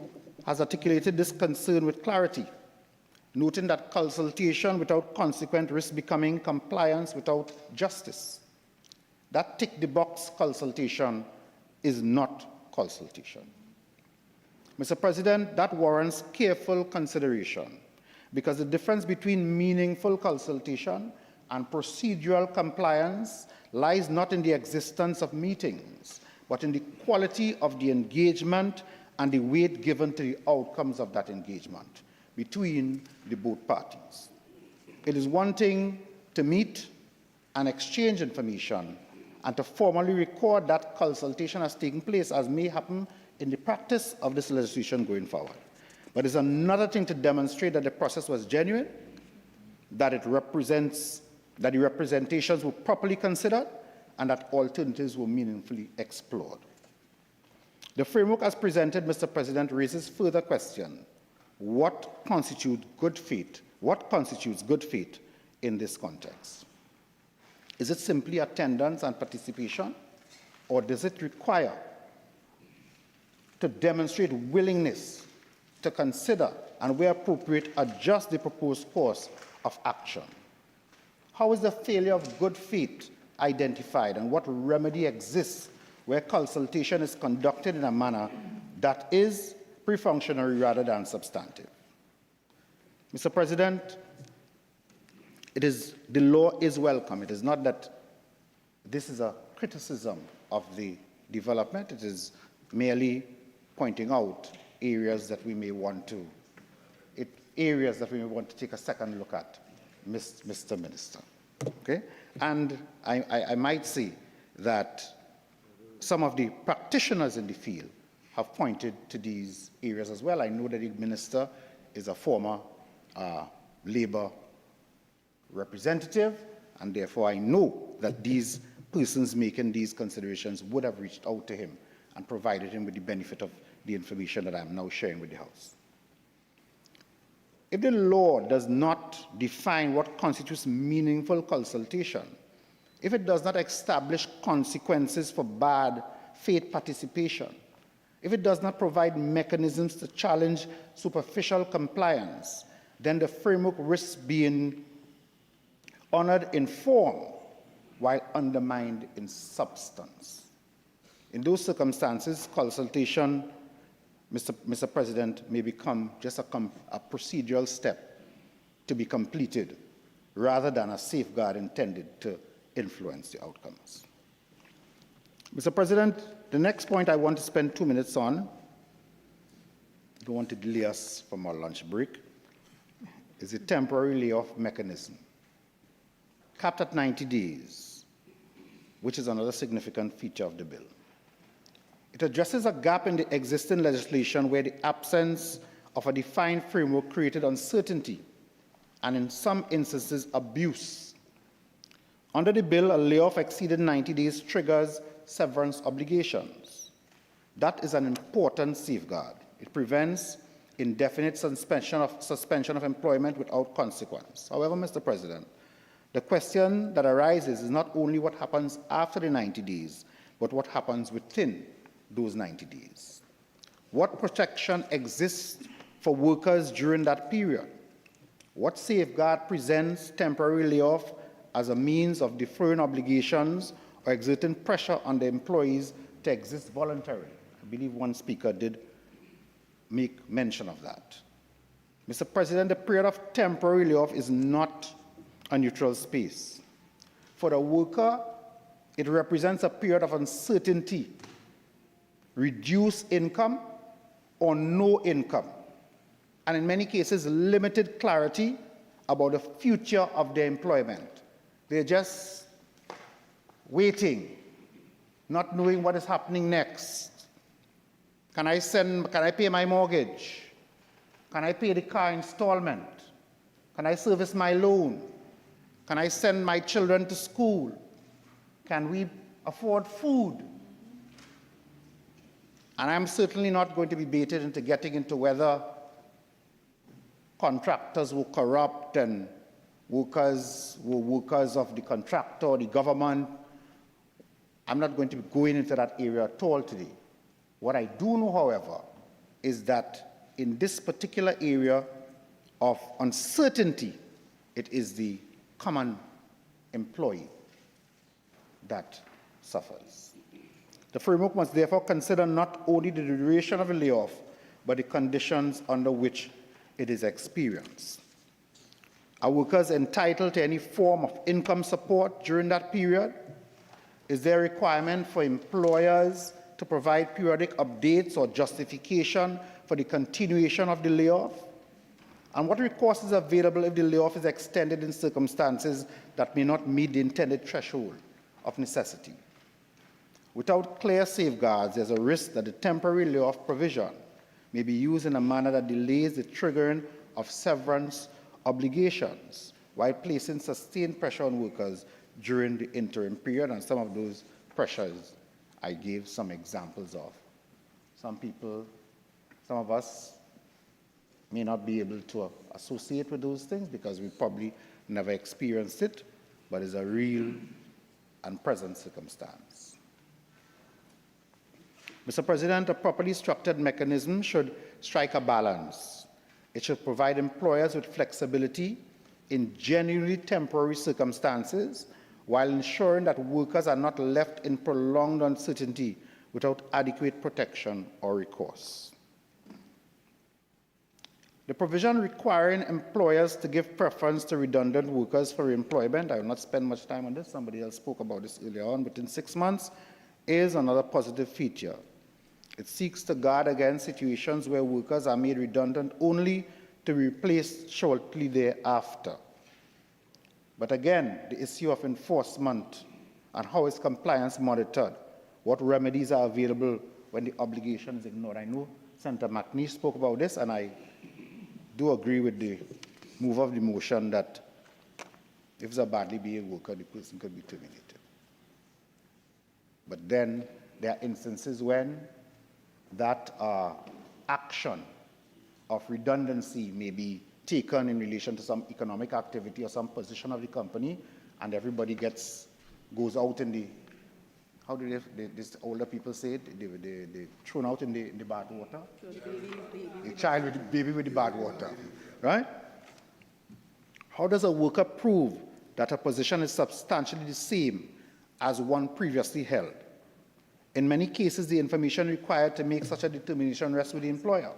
has articulated this concern with clarity noting that consultation without consequent risk becoming compliance without justice. That tick-the-box consultation is not consultation. Mr. President, that warrants careful consideration because the difference between meaningful consultation and procedural compliance lies not in the existence of meetings, but in the quality of the engagement and the weight given to the outcomes of that engagement between the both parties. It is one thing to meet and exchange information and to formally record that consultation as taking place, as may happen in the practice of this legislation going forward. But it's another thing to demonstrate that the process was genuine, that the representations were properly considered, and that alternatives were meaningfully explored. The framework as presented, Mr. President, raises further question. What constitutes good faith? What constitutes good faith in this context? Is it simply attendance and participation, or does it require to demonstrate willingness to consider and, where appropriate, adjust the proposed course of action? How is the failure of good faith identified, and what remedy exists where consultation is conducted in a manner that is pre-functionary rather than substantive? Mr. President, the law is welcome. It is not that this is a criticism of the development. It is merely pointing out areas that we may want to take a second look at, Mr. Minister. Okay? And I might say that some of the practitioners in the field have pointed to these areas as well. I know that the minister is a former Labour representative, and therefore I know that these persons making these considerations would have reached out to him and provided him with the benefit of the information that I am now sharing with the House. If the law does not define what constitutes meaningful consultation, if it does not establish consequences for bad faith participation, if it does not provide mechanisms to challenge superficial compliance, then the framework risks being honored in form while undermined in substance. In those circumstances, consultation, Mr. President, may become just a procedural step to be completed rather than a safeguard intended to influence the outcomes. Mr. President, the next point I want to spend 2 minutes on, I don't want to delay us from our lunch break, is the temporary layoff mechanism, capped at 90 days, which is another significant feature of the bill. It addresses a gap in the existing legislation where the absence of a defined framework created uncertainty and, in some instances, abuse. Under the bill, a layoff exceeded 90 days triggers severance obligations. That is an important safeguard. It prevents indefinite suspension of employment without consequence. However, Mr. President, the question that arises is not only what happens after the 90 days, but what happens within those 90 days. What protection exists for workers during that period? What safeguard presents temporary layoff as a means of deferring obligations or exerting pressure on the employees to exist voluntarily? I believe one speaker did make mention of that. Mr. President, the period of temporary layoff is not a neutral space. For the worker, it represents a period of uncertainty, reduced income or no income, and in many cases, limited clarity about the future of their employment. They're just waiting, not knowing what is happening next. Can I pay my mortgage? Can I pay the car installment? Can I service my loan? Can I send my children to school? Can we afford food? And I'm certainly not going to be baited into getting into whether contractors were corrupt and workers were workers of the contractor or the government. I'm not going to be going into that area at all today. What I do know, however, is that in this particular area, of uncertainty, it is the common employee that suffers. The framework must therefore consider not only the duration of a layoff, but the conditions under which it is experienced. Are workers entitled to any form of income support during that period? Is there a requirement for employers to provide periodic updates or justification for the continuation of the layoff? And what recourse is available if the layoff is extended in circumstances that may not meet the intended threshold of necessity? Without clear safeguards, there's a risk that the temporary layoff provision may be used in a manner that delays the triggering of severance obligations while placing sustained pressure on workers during the interim period. And some of those pressures I gave some examples of. Some of us may not be able to associate with those things because we probably never experienced it, but it's a real and present circumstance. Mr. President, a properly structured mechanism should strike a balance. It should provide employers with flexibility in genuinely temporary circumstances while ensuring that workers are not left in prolonged uncertainty without adequate protection or recourse. The provision requiring employers to give preference to redundant workers for reemployment, I will not spend much time on this, somebody else spoke about this earlier on, within 6 months, is another positive feature. It seeks to guard against situations where workers are made redundant only to be replaced shortly thereafter. But again, the issue of enforcement and how is compliance monitored, what remedies are available when the obligation is ignored. I know Senator McNish spoke about this, and I do agree with the move of the motion that if it's a badly behaved worker, the person could be terminated. But then there are instances when that action of redundancy may be taken in relation to some economic activity or some position of the company, and everybody goes out in the, how do these older people say it? They thrown out in the bad water. The child with the baby with the bad water, right? How does a worker prove that a position is substantially the same as one previously held? In many cases, the information required to make such a determination rests with the employer.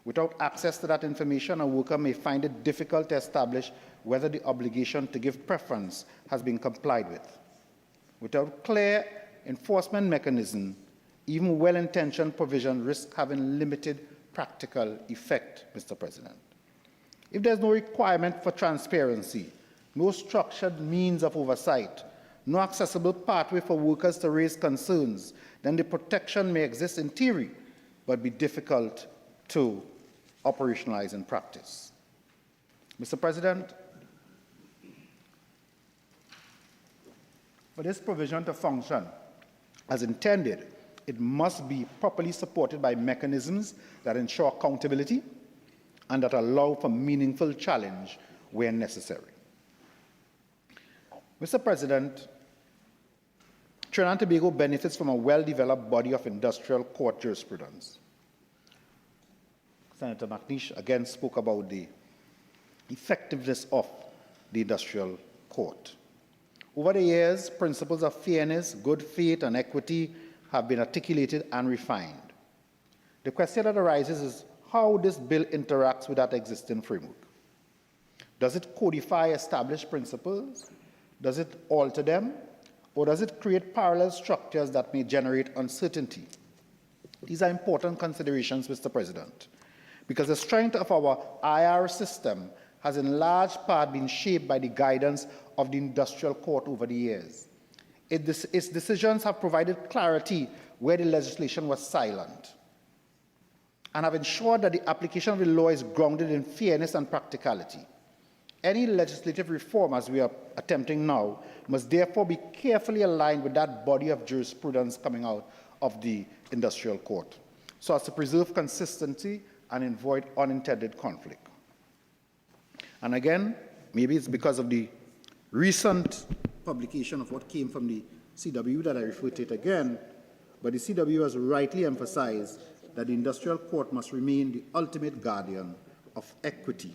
Without access to that information, a worker may find it difficult to establish whether the obligation to give preference has been complied with. Without clear enforcement mechanism, even well-intentioned provision risks having limited practical effect, Mr. President. If there's no requirement for transparency, no structured means of oversight, no accessible pathway for workers to raise concerns, then the protection may exist in theory, but be difficult to operationalize in practice. Mr. President, for this provision to function as intended, it must be properly supported by mechanisms that ensure accountability and that allow for meaningful challenge where necessary. Mr. President, Trinidad and Tobago benefits from a well-developed body of industrial court jurisprudence. Senator McNish again spoke about the effectiveness of the industrial court. Over the years, principles of fairness, good faith, and equity have been articulated and refined. The question that arises is how this bill interacts with that existing framework. Does it codify established principles? Does it alter them? Or does it create parallel structures that may generate uncertainty? These are important considerations, Mr. President, because the strength of our IR system has in large part been shaped by the guidance of the industrial court over the years. Its decisions have provided clarity where the legislation was silent and have ensured that the application of the law is grounded in fairness and practicality. Any legislative reform, as we are attempting now, must therefore be carefully aligned with that body of jurisprudence coming out of the industrial court, so as to preserve consistency and avoid unintended conflict. And again, maybe it's because of the recent publication of what came from the CW that I refer to it again, but the CW has rightly emphasized that the industrial court must remain the ultimate guardian of equity.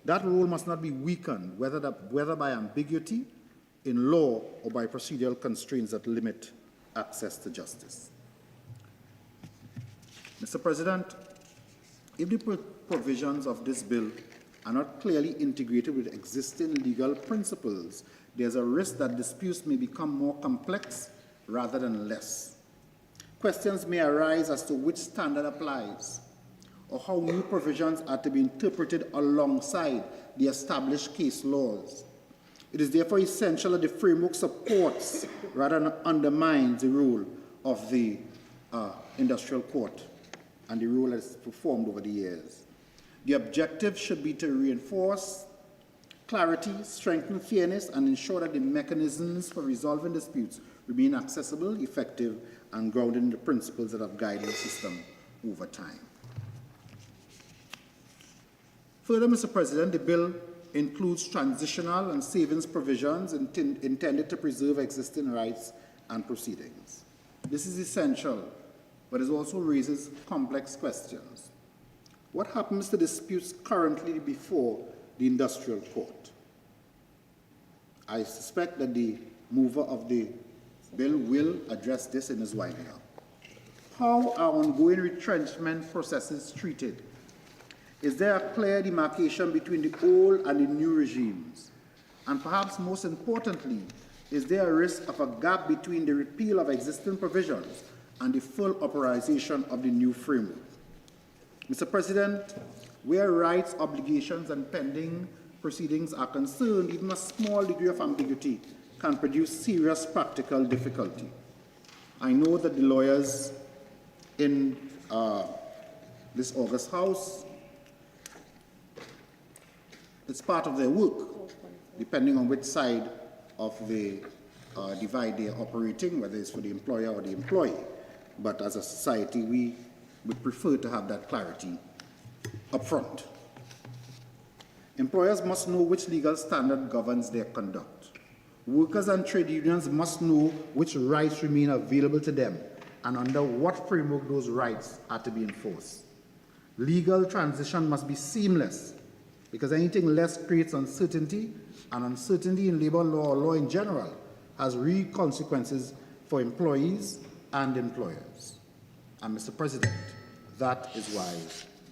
That role must not be weakened, whether by ambiguity in law or by procedural constraints that limit access to justice. Mr. President, if the provisions of this bill are not clearly integrated with existing legal principles, there's a risk that disputes may become more complex rather than less. Questions may arise as to which standard applies, or how new provisions are to be interpreted alongside the established case laws. It is therefore essential that the framework supports rather than undermines the role of the industrial court and the role that is performed over the years. The objective should be to reinforce clarity, strengthen fairness, and ensure that the mechanisms for resolving disputes remain accessible, effective, and grounded in the principles that have guided the system over time. Further, Mr. President, the bill includes transitional and savings provisions intended to preserve existing rights and proceedings. This is essential, but it also raises complex questions. What happens to disputes currently before the industrial court? I suspect that the mover of the bill will address this in his winding up. How are ongoing retrenchment processes treated? Is there a clear demarcation between the old and the new regimes? And perhaps most importantly, is there a risk of a gap between the repeal of existing provisions and the full authorization of the new framework? Mr. President, where rights, obligations, and pending proceedings are concerned, even a small degree of ambiguity can produce serious practical difficulty. I know that the lawyers in this August House, it's part of their work, depending on which side of the divide they are operating, whether it's for the employer or the employee. But as a society, we would prefer to have that clarity up front. Employers must know which legal standard governs their conduct. Workers and trade unions must know which rights remain available to them and under what framework those rights are to be enforced. Legal transition must be seamless, because anything less creates uncertainty, and uncertainty in labor law or law in general has real consequences for employees and employers. And Mr. President, that is why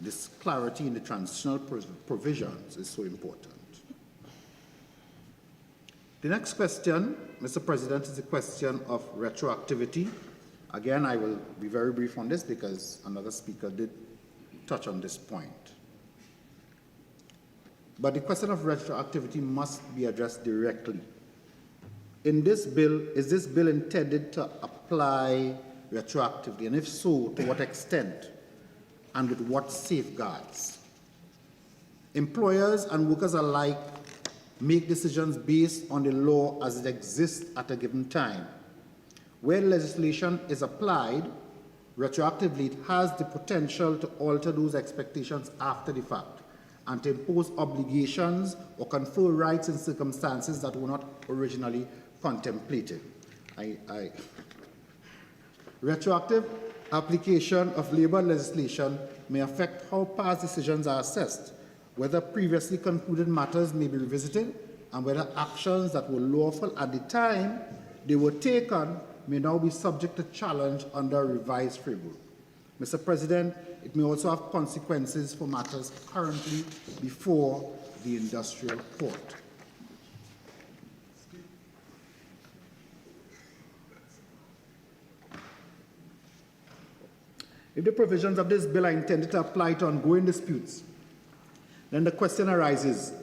this clarity in the transitional provisions is so important. The next question, Mr. President, is the question of retroactivity. Again, I will be very brief on this because another speaker did touch on this point. But the question of retroactivity must be addressed directly. In this bill, is this bill intended to apply retroactively? And if so, to what extent? And with what safeguards? Employers and workers alike make decisions based on the law as it exists at a given time. Where legislation is applied retroactively, it has the potential to alter those expectations after the fact and to impose obligations or confer rights in circumstances that were not originally contemplated. Retroactive application of labor legislation may affect how past decisions are assessed, whether previously concluded matters may be revisited, and whether actions that were lawful at the time they were taken may now be subject to challenge under a revised framework. Mr. President, it may also have consequences for matters currently before the industrial court. If the provisions of this bill are intended to apply to ongoing disputes, then the question arises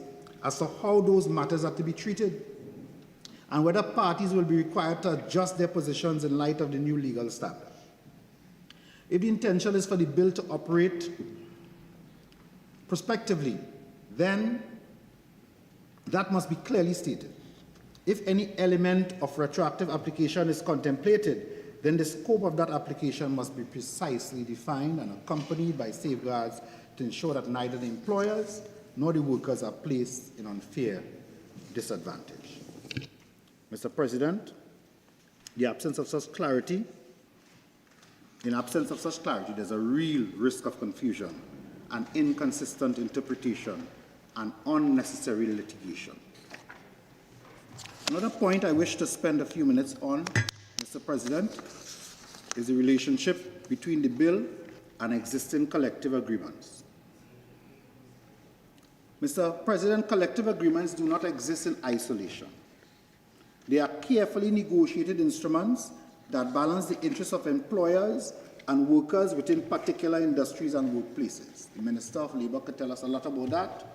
as to how those matters are to be treated and whether parties will be required to adjust their positions in light of the new legal standard. If the intention is for the bill to operate prospectively, then that must be clearly stated. If any element of retroactive application is contemplated, then the scope of that application must be precisely defined and accompanied by safeguards to ensure that neither the employers nor the workers are placed in unfair disadvantage. Mr. President, in the absence of such clarity, there's a real risk of confusion and inconsistent interpretation and unnecessary litigation. Another point I wish to spend a few minutes on, Mr. President, is the relationship between the bill and existing collective agreements. Mr. President, collective agreements do not exist in isolation. They are carefully negotiated instruments that balance the interests of employers and workers within particular industries and workplaces. The Minister of Labour could tell us a lot about that.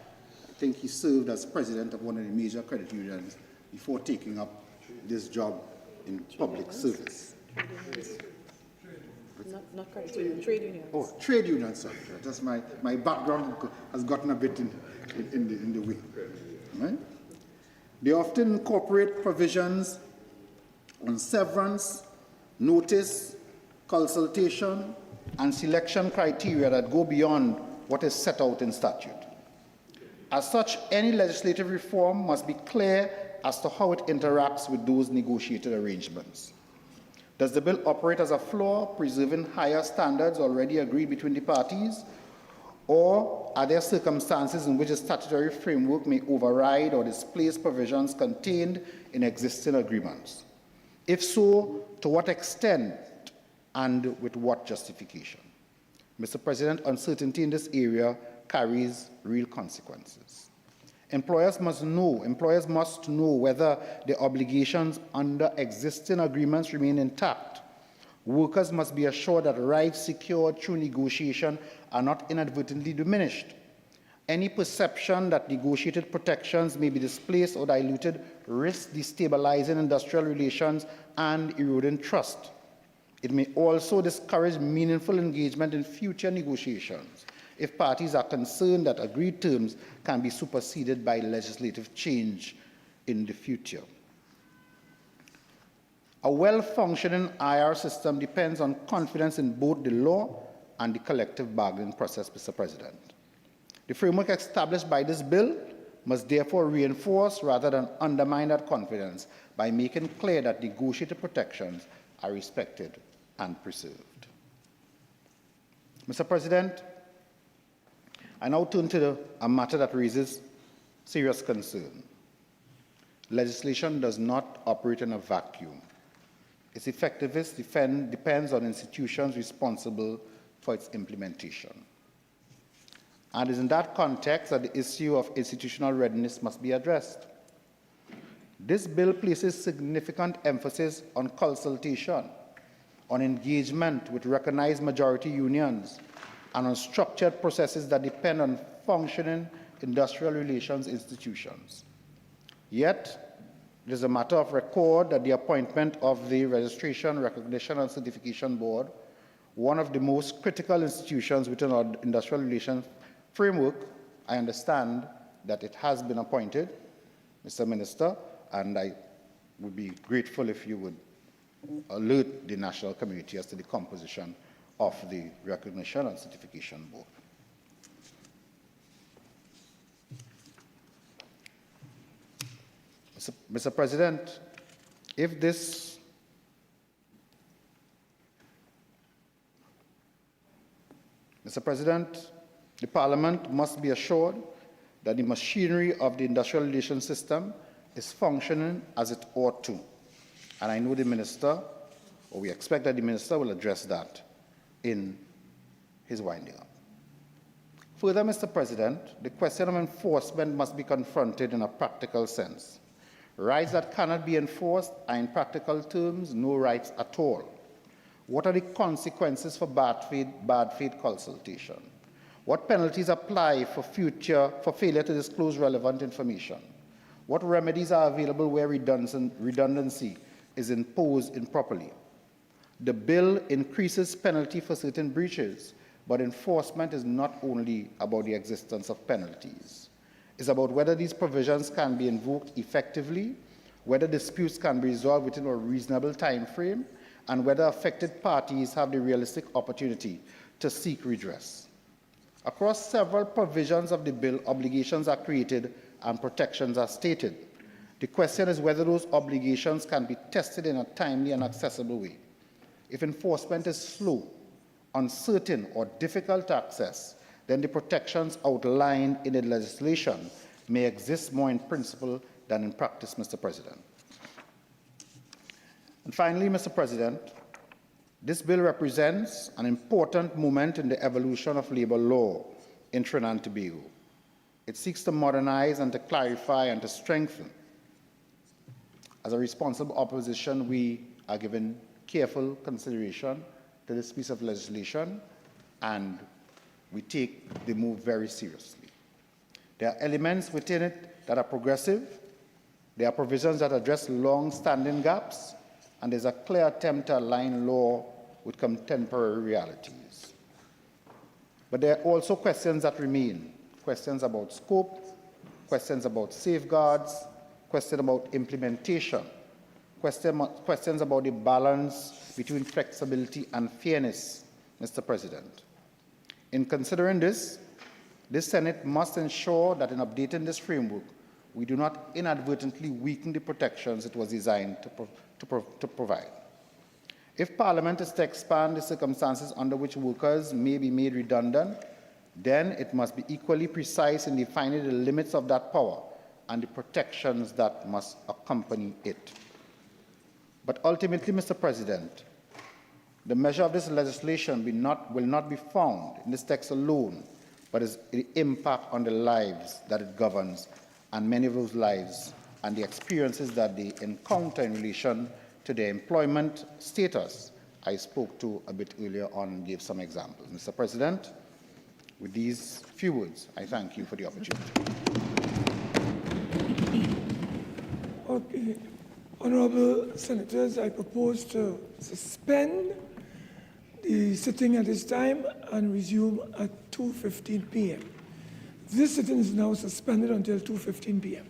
I think he served as president of one of the major credit unions before taking up this job in public service. Not credit union, trade unions. Oh, trade unions, sorry. Just my background has gotten a bit in the way. Right? They often incorporate provisions on severance, notice, consultation, and selection criteria that go beyond what is set out in statute. As such, any legislative reform must be clear as to how it interacts with those negotiated arrangements. Does the bill operate as a floor, preserving higher standards already agreed between the parties? Or are there circumstances in which a statutory framework may override or displace provisions contained in existing agreements? If so, to what extent and with what justification? Mr. President, uncertainty in this area carries real consequences. Employers must know whether the obligations under existing agreements remain intact. Workers must be assured that rights secured through negotiation are not inadvertently diminished. Any perception that negotiated protections may be displaced or diluted risks destabilizing industrial relations and eroding trust. It may also discourage meaningful engagement in future negotiations if parties are concerned that agreed terms can be superseded by legislative change in the future. A well-functioning IR system depends on confidence in both the law and the collective bargaining process, Mr. President. The framework established by this bill must therefore reinforce rather than undermine that confidence by making clear that negotiated protections are respected and preserved. Mr. President, I now turn to a matter that raises serious concern. Legislation does not operate in a vacuum. Its effectiveness depends on institutions responsible for its implementation. And it is in that context that the issue of institutional readiness must be addressed. This bill places significant emphasis on consultation, on engagement with recognized majority unions, and on structured processes that depend on functioning industrial relations institutions. Yet, it is a matter of record that the appointment of the Registration, Recognition, and Certification Board, one of the most critical institutions within our industrial relations framework, I understand that it has been appointed, Mr. Minister, and I would be grateful if you would alert the national community as to the composition of the Recognition and Certification Board. Mr. President, if this Mr. President, the Parliament must be assured that the machinery of the industrial relations system is functioning as it ought to. And I know the Minister, or we expect that the Minister will address that in his winding up. Further, Mr. President, the question of enforcement must be confronted in a practical sense. Rights that cannot be enforced are in practical terms no rights at all. What are the consequences for bad faith consultation? What penalties apply for failure to disclose relevant information? What remedies are available where redundancy is imposed improperly? The bill increases penalty for certain breaches, but enforcement is not only about the existence of penalties. It's about whether these provisions can be invoked effectively, whether disputes can be resolved within a reasonable time frame, and whether affected parties have the realistic opportunity to seek redress. Across several provisions of the bill, obligations are created and protections are stated. The question is whether those obligations can be tested in a timely and accessible way. If enforcement is slow, uncertain, or difficult to access, then the protections outlined in the legislation may exist more in principle than in practice, Mr. President. And finally, Mr. President, this bill represents an important moment in the evolution of labor law in Trinidad and Tobago. It seeks to modernize and to clarify and to strengthen. As a responsible opposition, we are giving careful consideration to this piece of legislation, and we take the move very seriously. There are elements within it that are progressive. There are provisions that address long-standing gaps, and there's a clear attempt to align law with contemporary realities. But there are also questions that remain, questions about scope, questions about safeguards, questions about implementation, questions about the balance between flexibility and fairness, Mr. President. In considering this, the Senate must ensure that in updating this framework, we do not inadvertently weaken the protections it was designed to provide. If Parliament is to expand the circumstances under which workers may be made redundant, then it must be equally precise in defining the limits of that power and the protections that must accompany it. But ultimately, Mr. President, the measure of this legislation will not be found in this text alone, but is the impact on the lives that it governs, and many of those lives and the experiences that they encounter in relation to their employment status. I spoke to a bit earlier on and gave some examples. Mr. President, with these few words, I thank you for the opportunity. Okay. Honourable Senators, I propose to suspend the sitting at this time and resume at 2:15 p.m. This sitting is now suspended until 2:15 p.m.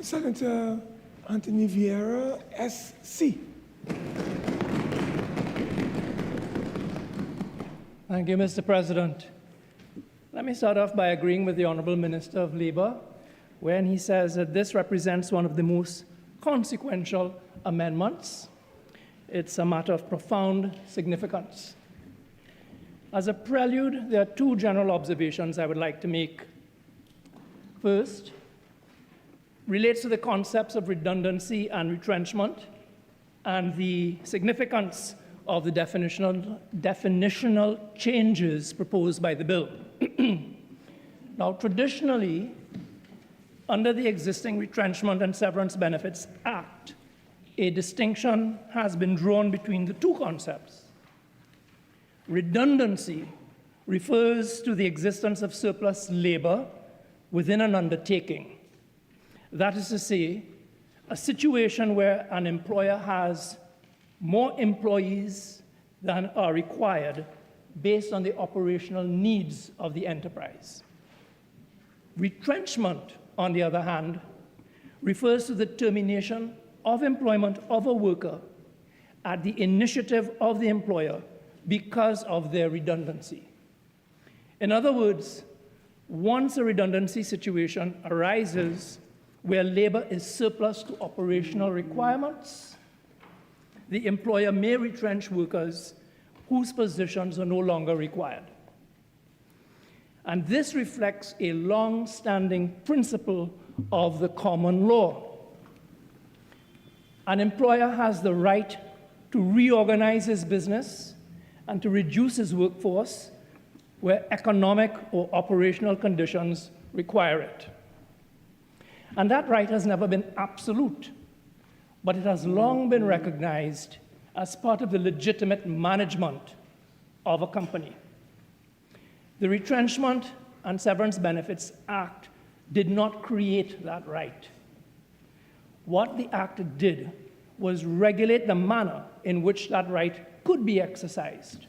Senator Anthony Vieira, SC. Thank you, Mr. President. Let me start off by agreeing with the Honourable Minister of Labour when he says that this represents one of the most consequential amendments. It's a matter of profound significance. As a prelude, there are two general observations I would like to make. First, relates to the concepts of redundancy and retrenchment and the significance of the definitional changes proposed by the bill. Now, traditionally, under the existing Retrenchment and Severance Benefits Act, a distinction has been drawn between the two concepts. Redundancy refers to the existence of surplus labor within an undertaking. That is to say, a situation where an employer has more employees than are required based on the operational needs of the enterprise. Retrenchment, on the other hand, refers to the termination of employment of a worker at the initiative of the employer because of their redundancy. In other words, once a redundancy situation arises where labor is surplus to operational requirements, the employer may retrench workers whose positions are no longer required. And this reflects a long-standing principle of the common law. An employer has the right to reorganize his business and to reduce his workforce where economic or operational conditions require it. And that right has never been absolute, but it has long been recognized as part of the legitimate management of a company. The Retrenchment and Severance Benefits Act did not create that right. What the Act did was regulate the manner in which that right could be exercised,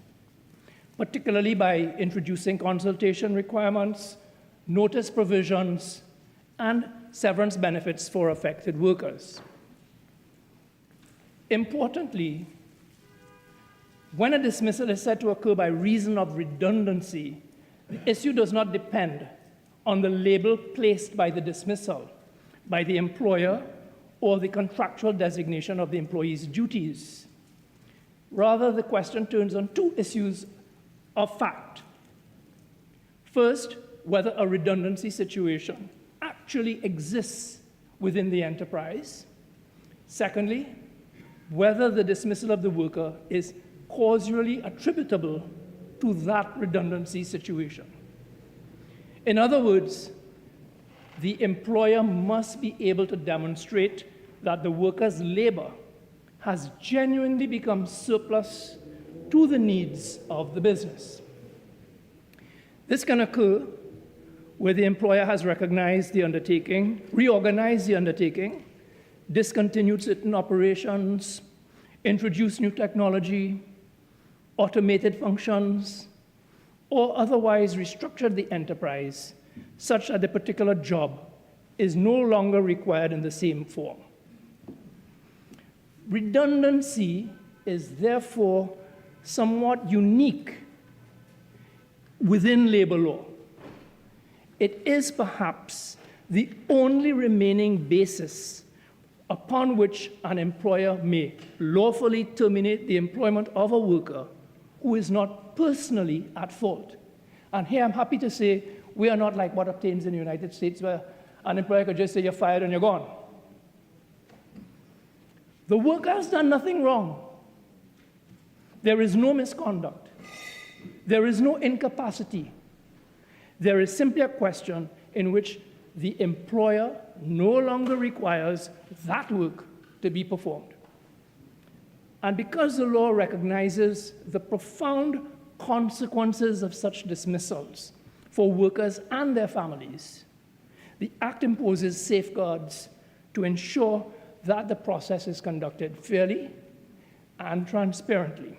particularly by introducing consultation requirements, notice provisions, and severance benefits for affected workers. Importantly, when a dismissal is said to occur by reason of redundancy, the issue does not depend on the label placed by the dismissal by the employer or the contractual designation of the employee's duties. Rather, the question turns on two issues of fact. First, whether a redundancy situation actually exists within the enterprise. Secondly, whether the dismissal of the worker is causally attributable to that redundancy situation. In other words, the employer must be able to demonstrate that the worker's labor has genuinely become surplus to the needs of the business. This can occur where the employer has recognized the undertaking, reorganized the undertaking, discontinued certain operations, introduced new technology, automated functions, or otherwise restructured the enterprise such that the particular job is no longer required in the same form. Redundancy is therefore somewhat unique within labor law. It is perhaps the only remaining basis upon which an employer may lawfully terminate the employment of a worker who is not personally at fault. And here I'm happy to say we are not like what obtains in the United States where an employer could just say you're fired and you're gone. The worker has done nothing wrong. There is no misconduct. There is no incapacity. There is simply a question in which the employer no longer requires that work to be performed. And because the law recognizes the profound consequences of such dismissals for workers and their families, the Act imposes safeguards to ensure that the process is conducted fairly and transparently.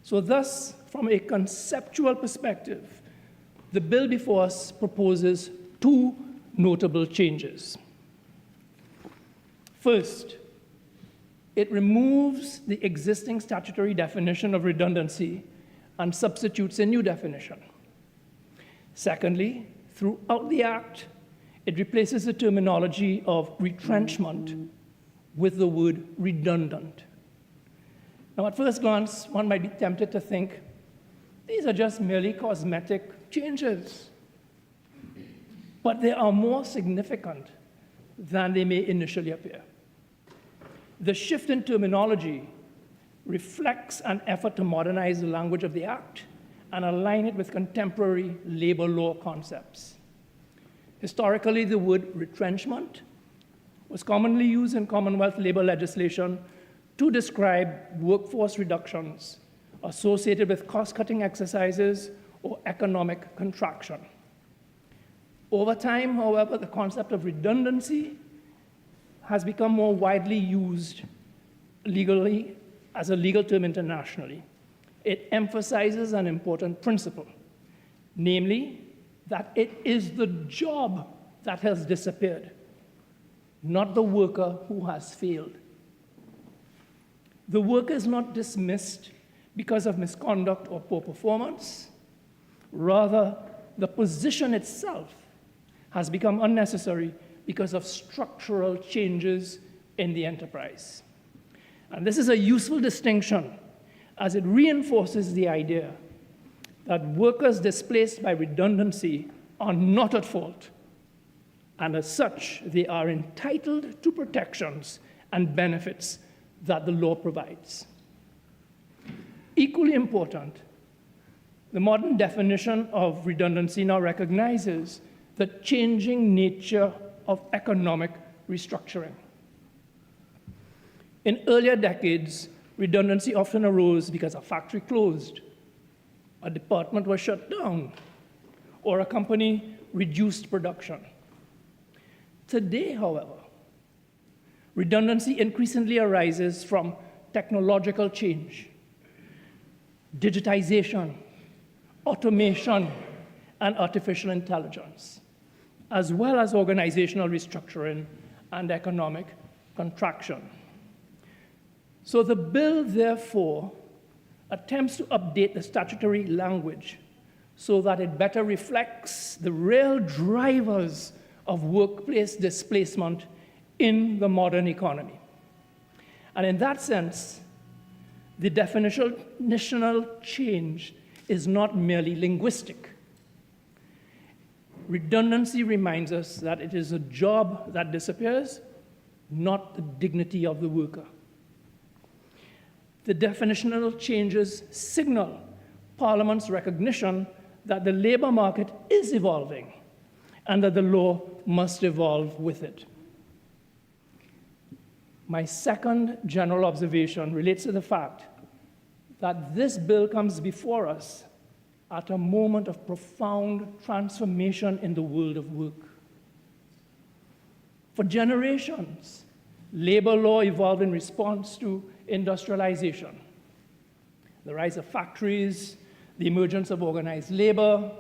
So thus, from a conceptual perspective, the bill before us proposes two notable changes. First, it removes the existing statutory definition of redundancy and substitutes a new definition. Secondly, throughout the Act, it replaces the terminology of retrenchment with the word redundant. Now, at first glance, one might be tempted to think these are just merely cosmetic changes, but they are more significant than they may initially appear. The shift in terminology reflects an effort to modernize the language of the Act and align it with contemporary labor law concepts. Historically, the word retrenchment was commonly used in Commonwealth labor legislation to describe workforce reductions associated with cost-cutting exercises or economic contraction. Over time, however, the concept of redundancy has become more widely used legally as a legal term internationally. It emphasizes an important principle, namely that it is the job that has disappeared, not the worker who has failed. The worker is not dismissed because of misconduct or poor performance. Rather, the position itself has become unnecessary because of structural changes in the enterprise. And this is a useful distinction as it reinforces the idea that workers displaced by redundancy are not at fault, and as such, they are entitled to protections and benefits that the law provides. Equally important, the modern definition of redundancy now recognizes the changing nature of economic restructuring. In earlier decades, redundancy often arose because a factory closed, a department was shut down, or a company reduced production. Today, however, redundancy increasingly arises from technological change, digitization, automation, and artificial intelligence, as well as organizational restructuring and economic contraction. So the bill, therefore, attempts to update the statutory language so that it better reflects the real drivers of workplace displacement in the modern economy. And in that sense, the definitional change is not merely linguistic. Redundancy reminds us that it is a job that disappears, not the dignity of the worker. The definitional changes signal Parliament's recognition that the labor market is evolving and that the law must evolve with it. My second general observation relates to the fact that this bill comes before us at a moment of profound transformation in the world of work. For generations, labor law evolved in response to industrialization, the rise of factories, the emergence of organized labor,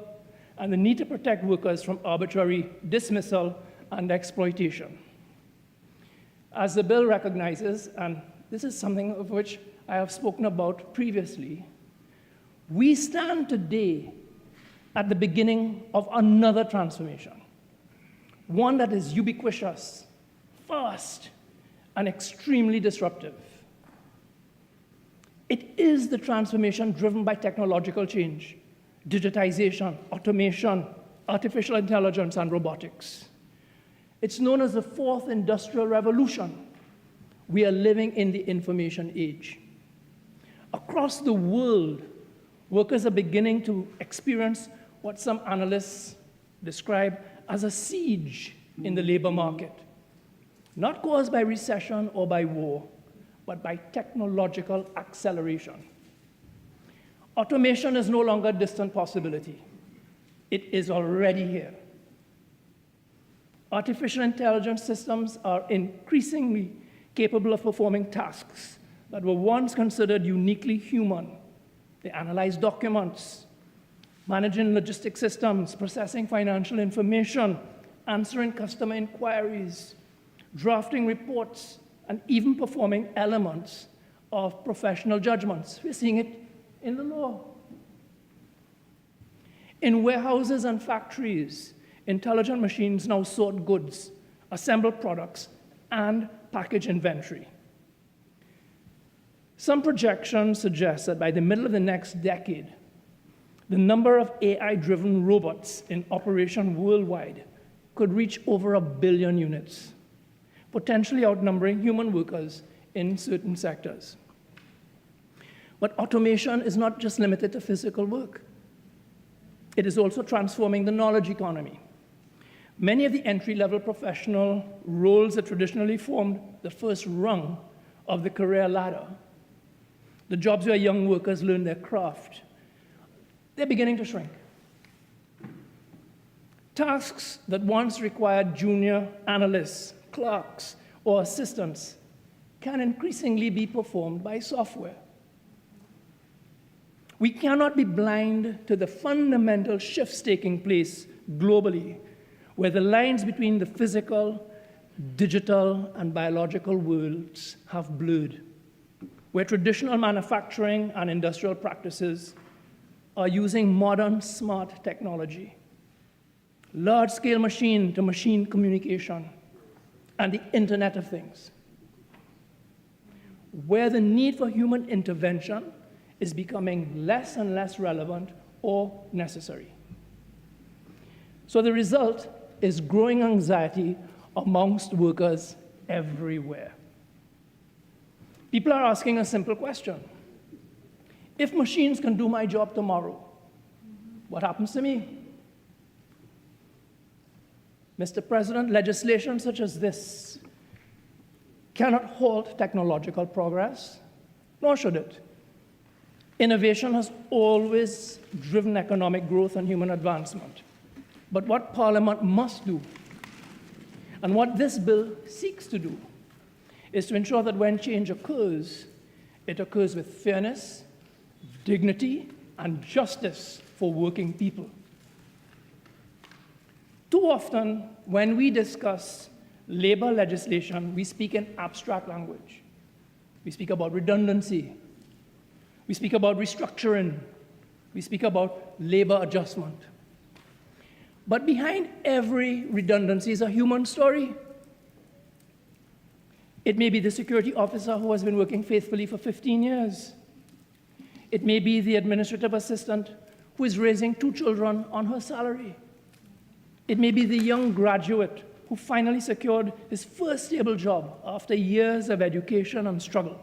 and the need to protect workers from arbitrary dismissal and exploitation. As the bill recognizes, and this is something of which I have spoken about previously, we stand today at the beginning of another transformation, one that is ubiquitous, fast, and extremely disruptive. It is the transformation driven by technological change, digitization, automation, artificial intelligence, and robotics. It's known as the fourth industrial revolution. We are living in the information age. Across the world, workers are beginning to experience what some analysts describe as a siege in the labor market, not caused by recession or by war, but by technological acceleration. Automation is no longer a distant possibility. It is already here. Artificial intelligence systems are increasingly capable of performing tasks that were once considered uniquely human. They analyze documents, managing logistic systems, processing financial information, answering customer inquiries, drafting reports, and even performing elements of professional judgments. We're seeing it in the law. In warehouses and factories, intelligent machines now sort goods, assemble products, and package inventory. Some projections suggest that by the middle of the next decade, the number of AI-driven robots in operation worldwide could reach over 1 billion units, potentially outnumbering human workers in certain sectors. But automation is not just limited to physical work. It is also transforming the knowledge economy. Many of the entry-level professional roles that traditionally formed the first rung of the career ladder, the jobs where young workers learn their craft, they're beginning to shrink. Tasks that once required junior analysts, clerks, or assistants can increasingly be performed by software. We cannot be blind to the fundamental shifts taking place globally, where the lines between the physical, digital, and biological worlds have blurred, where traditional manufacturing and industrial practices are using modern smart technology, large-scale machine-to-machine communication, and the Internet of Things, where the need for human intervention is becoming less and less relevant or necessary. So the result is growing anxiety amongst workers everywhere. People are asking a simple question. If machines can do my job tomorrow, what happens to me? Mr. President, legislation such as this cannot halt technological progress, nor should it. Innovation has always driven economic growth and human advancement. But what Parliament must do, and what this bill seeks to do, is to ensure that when change occurs, it occurs with fairness, dignity, and justice for working people. Too often, when we discuss labor legislation, we speak in abstract language. We speak about redundancy. We speak about restructuring. We speak about labor adjustment. But behind every redundancy is a human story. It may be the security officer who has been working faithfully for 15 years. It may be the administrative assistant who is raising 2 children on her salary. It may be the young graduate who finally secured his first stable job after years of education and struggle.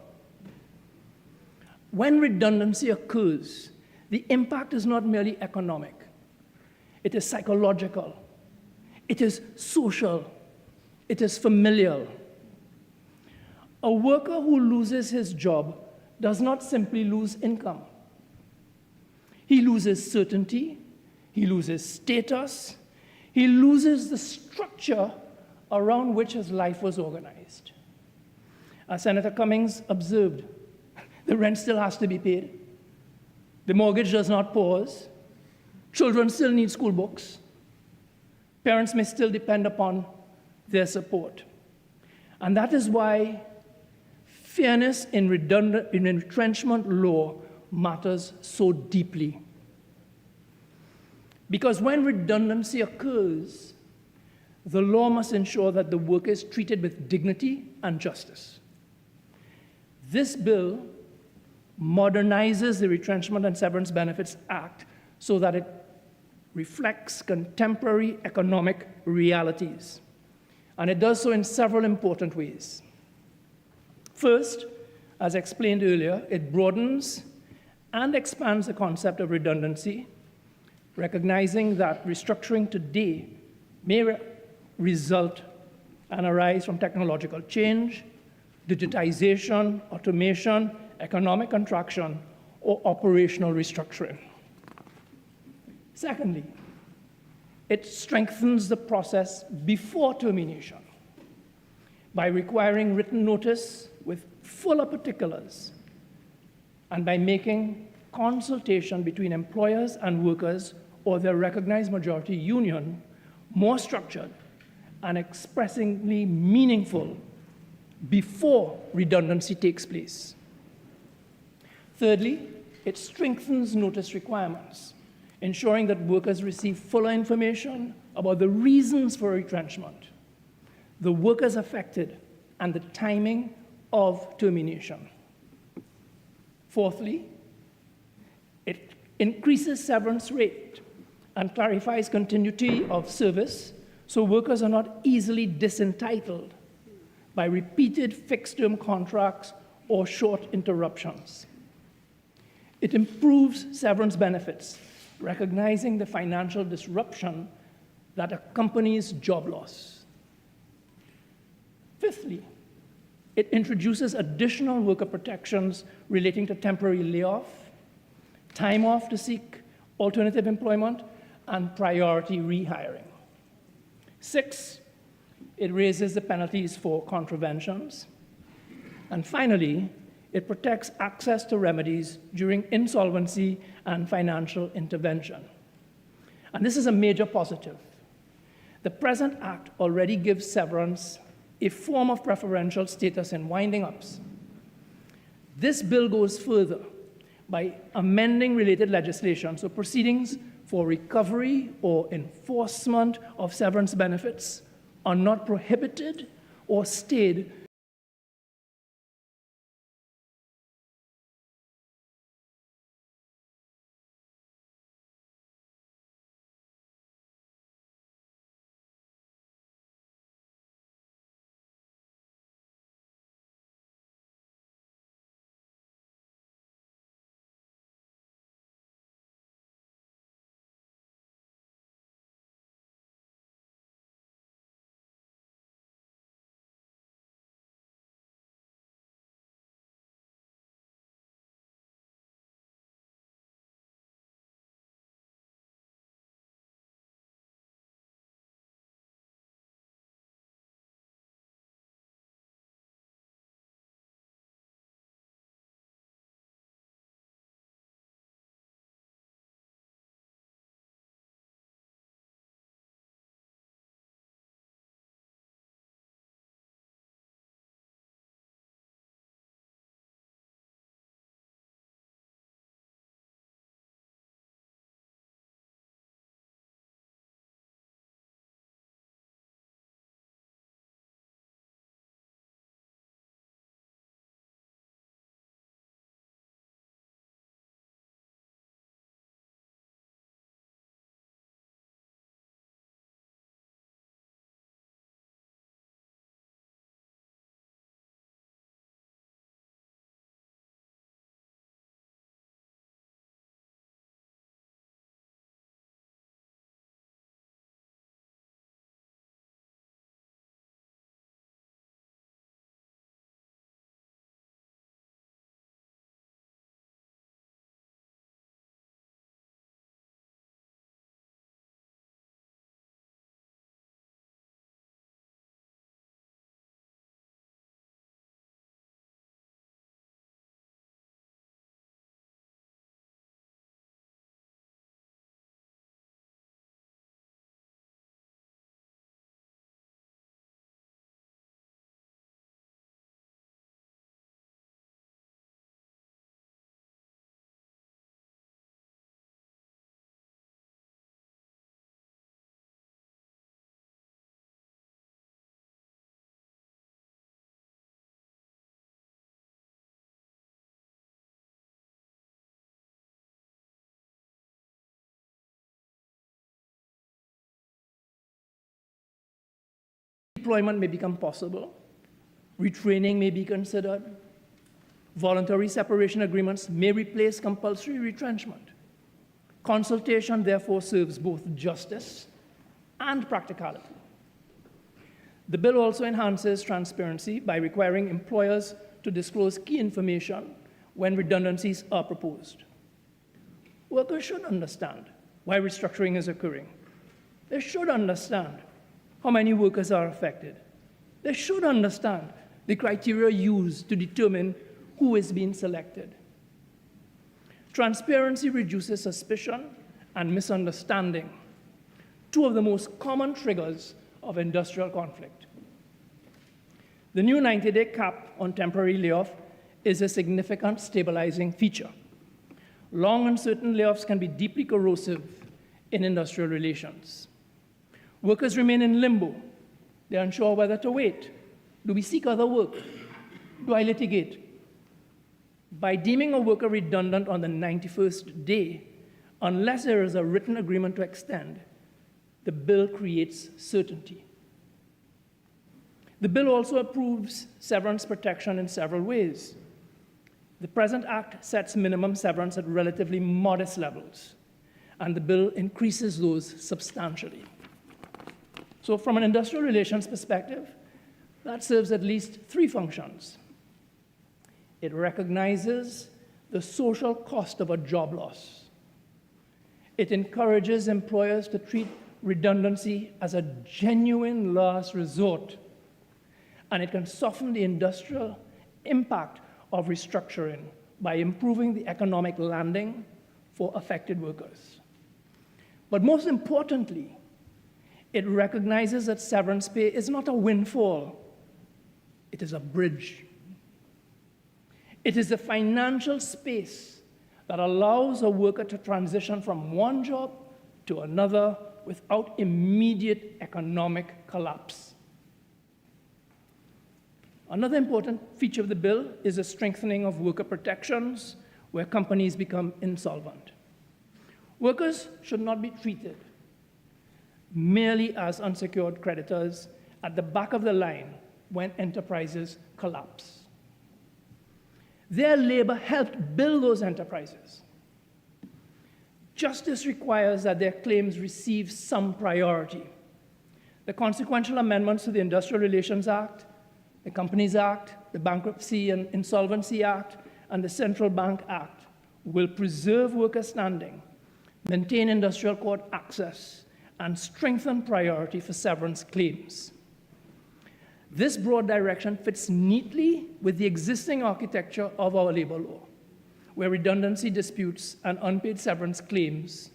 When redundancy occurs, the impact is not merely economic. It is psychological. It is social. It is familial. A worker who loses his job does not simply lose income. He loses certainty. He loses status. He loses the structure around which his life was organized. As Senator Cummings observed, the rent still has to be paid. The mortgage does not pause. Children still need school books. Parents may still depend upon their support. And that is why fairness in retrenchment law matters so deeply. Because when redundancy occurs, the law must ensure that the worker is treated with dignity and justice. This bill modernizes the Retrenchment and Severance Benefits Act so that it reflects contemporary economic realities. And it does so in several important ways. First, as explained earlier, it broadens and expands the concept of redundancy, recognizing that restructuring today may result and arise from technological change, digitization, automation, economic contraction, or operational restructuring. Secondly, it strengthens the process before termination by requiring written notice with fuller particulars and by making consultation between employers and workers or their recognized majority union more structured and expressingly meaningful before redundancy takes place. Thirdly, it strengthens notice requirements, ensuring that workers receive fuller information about the reasons for retrenchment, the workers affected, and the timing of termination. Fourthly, it increases severance rate and clarifies continuity of service so workers are not easily disentitled by repeated fixed-term contracts or short interruptions. It improves severance benefits, recognizing the financial disruption that accompanies job loss. Fifthly, it introduces additional worker protections relating to temporary layoff, time off to seek alternative employment, and priority rehiring. Six, it raises the penalties for contraventions. And finally, It protects access to remedies during insolvency and financial intervention. And this is a major positive. The present Act already gives severance a form of preferential status in winding ups. This bill goes further by amending related legislation, so proceedings for recovery or enforcement of severance benefits are not prohibited or stayed Employment may become possible, retraining may be considered, voluntary separation agreements may replace compulsory retrenchment. Consultation, therefore, serves both justice and practicality. The bill also enhances transparency by requiring employers to disclose key information when redundancies are proposed. Workers should understand why restructuring is occurring. They should understand how many workers are affected. They should understand the criteria used to determine who is being selected. Transparency reduces suspicion and misunderstanding, two of the most common triggers of industrial conflict. The new 90-day cap on temporary layoff is a significant stabilizing feature. Long uncertain layoffs can be deeply corrosive in industrial relations. Workers remain in limbo. They're unsure whether to wait. Do we seek other work? Do I litigate? By deeming a worker redundant on the 91st day, unless there is a written agreement to extend, the bill creates certainty. The bill also approves severance protection in several ways. The present Act sets minimum severance at relatively modest levels, and the bill increases those substantially. So from an industrial relations perspective, that serves at least three functions. It recognizes the social cost of a job loss. It encourages employers to treat redundancy as a genuine last resort, and it can soften the industrial impact of restructuring by improving the economic landing for affected workers. But most importantly, it recognizes that severance pay is not a windfall, it is a bridge. It is the financial space that allows a worker to transition from one job to another without immediate economic collapse. Another important feature of the bill is the strengthening of worker protections where companies become insolvent. Workers should not be treated merely as unsecured creditors at the back of the line when enterprises collapse. Their labor helped build those enterprises. Justice requires that their claims receive some priority. The consequential amendments to the Industrial Relations Act, the Companies Act, the Bankruptcy and Insolvency Act, and the Central Bank Act will preserve worker standing, maintain industrial court access, and strengthen priority for severance claims. This broad direction fits neatly with the existing architecture of our labor law, where redundancy disputes and unpaid severance claims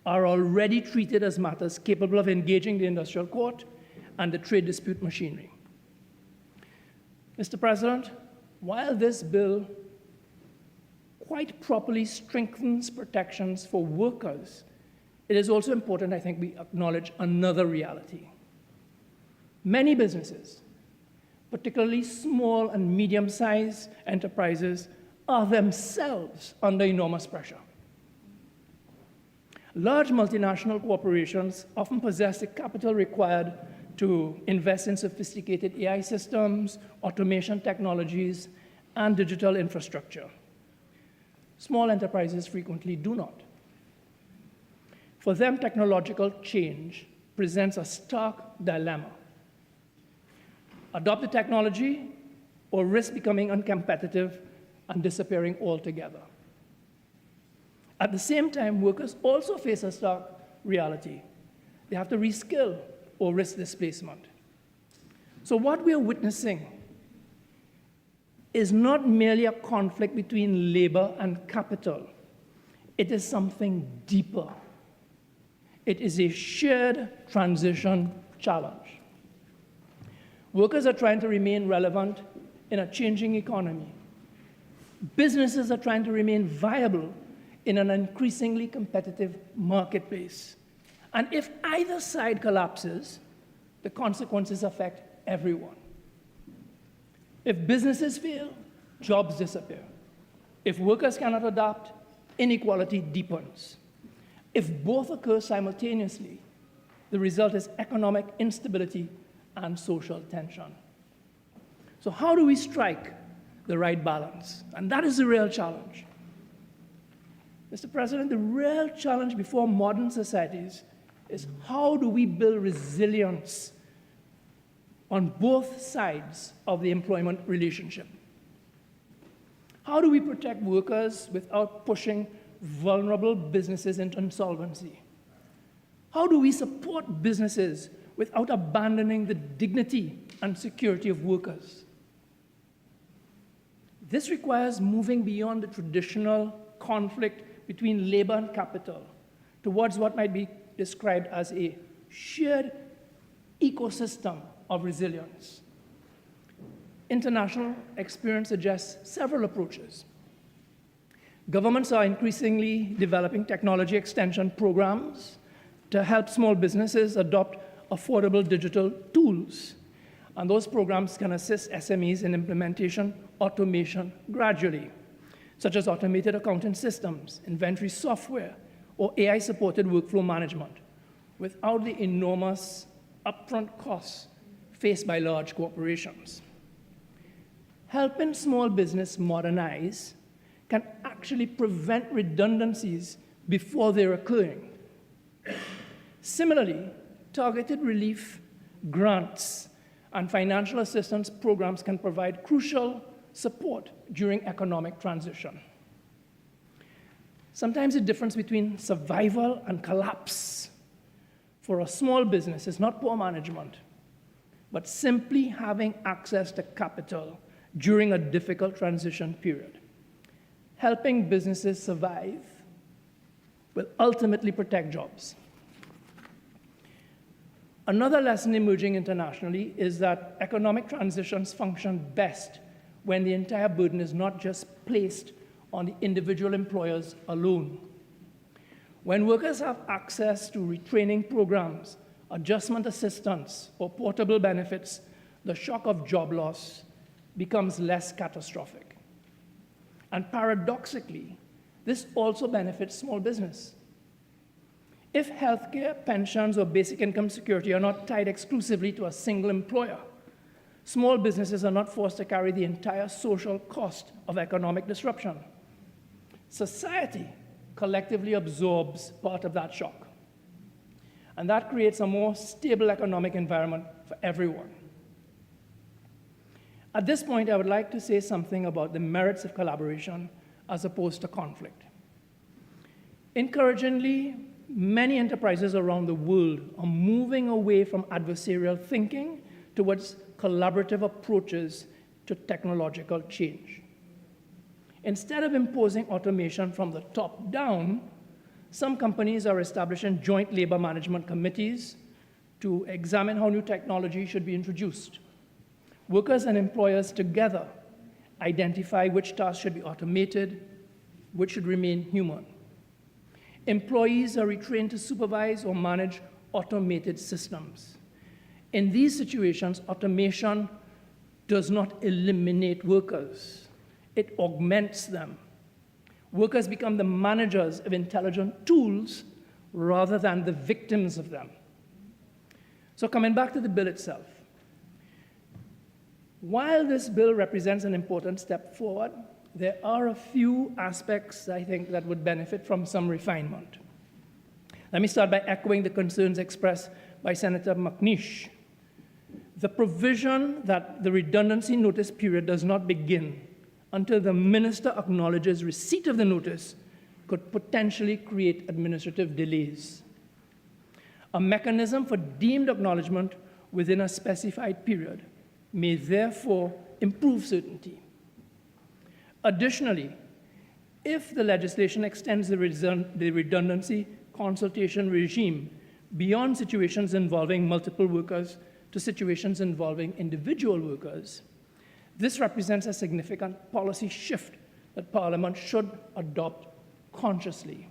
are already treated as matters capable of engaging the industrial court and the trade dispute machinery. Mr. President, while this bill quite properly strengthens protections for workers, it is also important, I think, we acknowledge another reality. Many businesses, particularly small and medium-sized enterprises, are themselves under enormous pressure. Large multinational corporations often possess the capital required to invest in sophisticated AI systems, automation technologies, and digital infrastructure. Small enterprises frequently do not. For them, technological change presents a stark dilemma. Adopt the technology or risk becoming uncompetitive and disappearing altogether. At the same time, workers also face a stark reality. They have to reskill or risk displacement. So what we are witnessing is not merely a conflict between labor and capital. It is something deeper. It is a shared transition challenge. Workers are trying to remain relevant in a changing economy. Businesses are trying to remain viable in an increasingly competitive marketplace. And if either side collapses, the consequences affect everyone. If businesses fail, jobs disappear. If workers cannot adapt, inequality deepens. If both occur simultaneously, the result is economic instability and social tension. So how do we strike the right balance? And that is the real challenge. Mr. President, the real challenge before modern societies is how do we build resilience on both sides of the employment relationship? How do we protect workers without pushing vulnerable businesses into insolvency? How do we support businesses without abandoning the dignity and security of workers? This requires moving beyond the traditional conflict between labor and capital towards what might be described as a shared ecosystem of resilience. International experience suggests several approaches. Governments are increasingly developing technology extension programs to help small businesses adopt affordable digital tools. And those programs can assist SMEs in implementation automation gradually, such as automated accounting systems, inventory software, or AI-supported workflow management, without the enormous upfront costs faced by large corporations. Helping small business modernize can actually prevent redundancies before they're occurring. Similarly, targeted relief grants and financial assistance programs can provide crucial support during economic transition. Sometimes the difference between survival and collapse for a small business is not poor management, but simply having access to capital during a difficult transition period. Helping businesses survive will ultimately protect jobs. Another lesson emerging internationally is that economic transitions function best when the entire burden is not just placed on the individual employers alone. When workers have access to retraining programs, adjustment assistance, or portable benefits, the shock of job loss becomes less catastrophic. And paradoxically, this also benefits small business. If healthcare, pensions, or basic income security are not tied exclusively to a single employer, small businesses are not forced to carry the entire social cost of economic disruption. Society collectively absorbs part of that shock. And that creates a more stable economic environment for everyone. At this point, I would like to say something about the merits of collaboration as opposed to conflict. Encouragingly, many enterprises around the world are moving away from adversarial thinking towards collaborative approaches to technological change. Instead of imposing automation from the top down, some companies are establishing joint labor management committees to examine how new technology should be introduced. Workers and employers together identify which tasks should be automated, which should remain human. Employees are retrained to supervise or manage automated systems. In these situations, automation does not eliminate workers. It augments them. Workers become the managers of intelligent tools rather than the victims of them. So coming back to the bill itself, while this bill represents an important step forward, there are a few aspects, I think, that would benefit from some refinement. Let me start by echoing the concerns expressed by Senator McNish. The provision that the redundancy notice period does not begin until the minister acknowledges receipt of the notice could potentially create administrative delays. A mechanism for deemed acknowledgement within a specified period may therefore improve certainty. Additionally, if the legislation extends the redundancy consultation regime beyond situations involving multiple workers to situations involving individual workers, this represents a significant policy shift that Parliament should adopt consciously.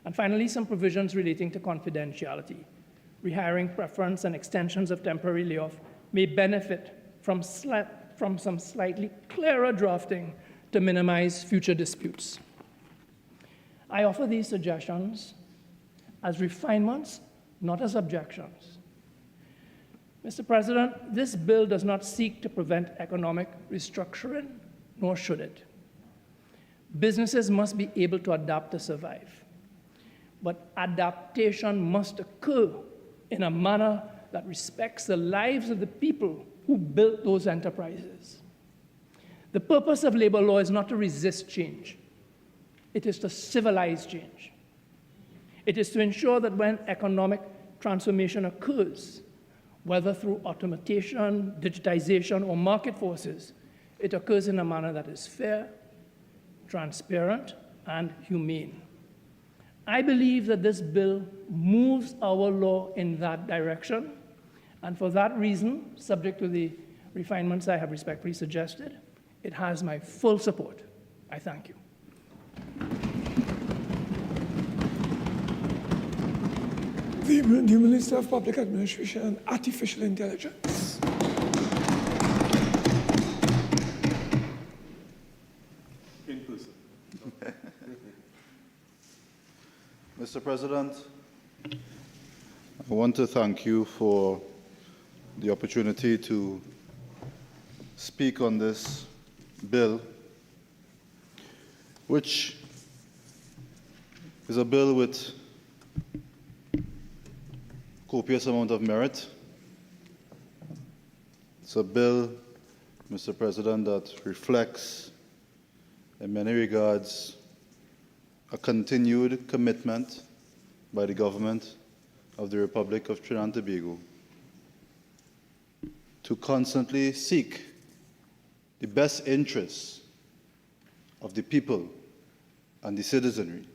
And finally, some provisions relating to confidentiality. Rehiring preference and extensions of temporary layoff may benefit from some slightly clearer drafting to minimize future disputes. I offer these suggestions as refinements, not as objections. Mr. President, this bill does not seek to prevent economic restructuring, nor should it. Businesses must be able to adapt to survive. But adaptation must occur in a manner that respects the lives of the people who built those enterprises. The purpose of labor law is not to resist change. It is to civilize change. It is to ensure that when economic transformation occurs, whether through automation, digitization, or market forces, it occurs in a manner that is fair, transparent, and humane. I believe that this bill moves our law in that direction, and for that reason, subject to the refinements I have respectfully suggested, it has my full support. I thank you. The Minister of Public Administration and Artificial Intelligence. In person. Mr. President, I want to thank you for the opportunity to speak on this bill, which is a bill with copious amount of merit. It's a bill, Mr. President, that reflects, in many regards, a continued commitment by the government of the Republic of Trinidad and Tobago to constantly seek the best interests of the people and the citizenry.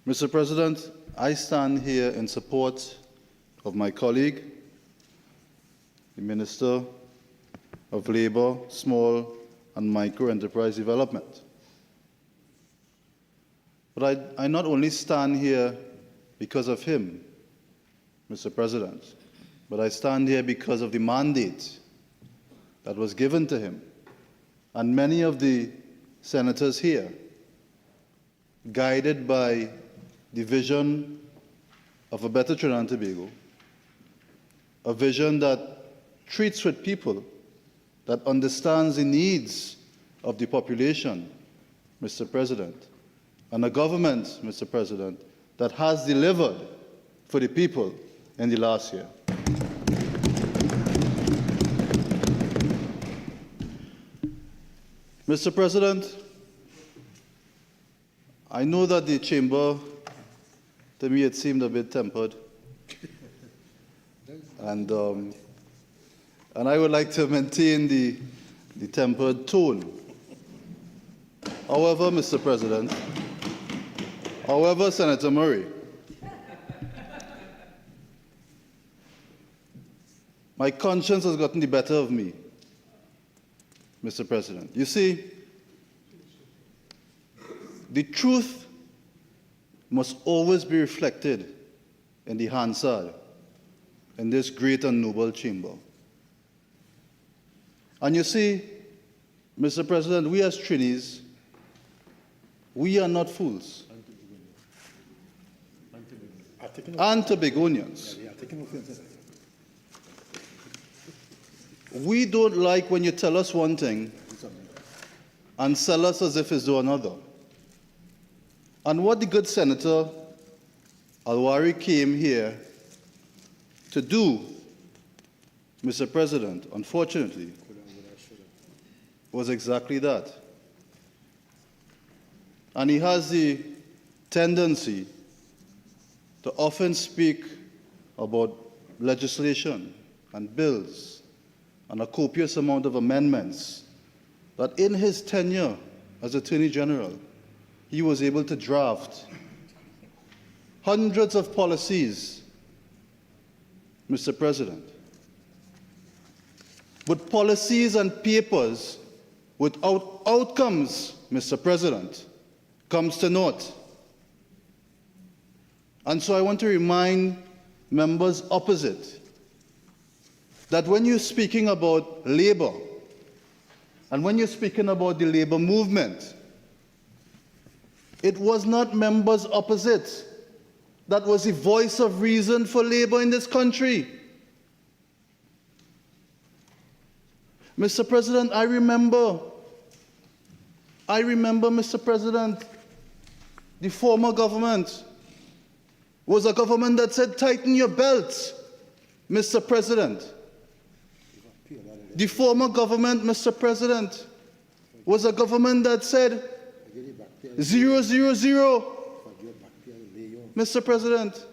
Mr. President, I stand here in support of my colleague, the Minister of Labour, Small and Micro Enterprise Development. But I not only stand here because of him, Mr. President, but I stand here because of the mandate that was given to him. And many of the senators here, guided by the vision of a better Trinidad and Tobago, a vision that treats with people, that understands the needs of the population, Mr. President, and a government, Mr. President, that has delivered for the people in the last year. Mr. President, I know that the chamber, to me, it seemed a bit tempered. And I would like to maintain the tempered tone. However, Mr. President, however, Senator Murray, my conscience has gotten the better of me, Mr. President. You see, the truth must always be reflected in the Hansard, in this great and noble chamber. And you see, Mr. President, we as Trinis, we are not fools. And Tobagonians. We don't like when you tell us one thing and sell us as if it's do another. And what the good Senator Al-Rawi came here to do, Mr. President, unfortunately, was exactly that. And he has the tendency to often speak about legislation and bills and a copious amount of amendments that in his tenure as Attorney General, he was able to draft hundreds of policies, Mr. President. But policies and papers without outcomes, Mr. President, comes to naught. And so I want to remind members opposite that when you're speaking about labor and when you're speaking about the labor movement, it was not members opposite that was the voice of reason for labor in this country. Mr. President, I remember, Mr. President, the former government was a government that said, tighten your belts, Mr. President. The former government, Mr. President, was a government that said, 000, Mr. President.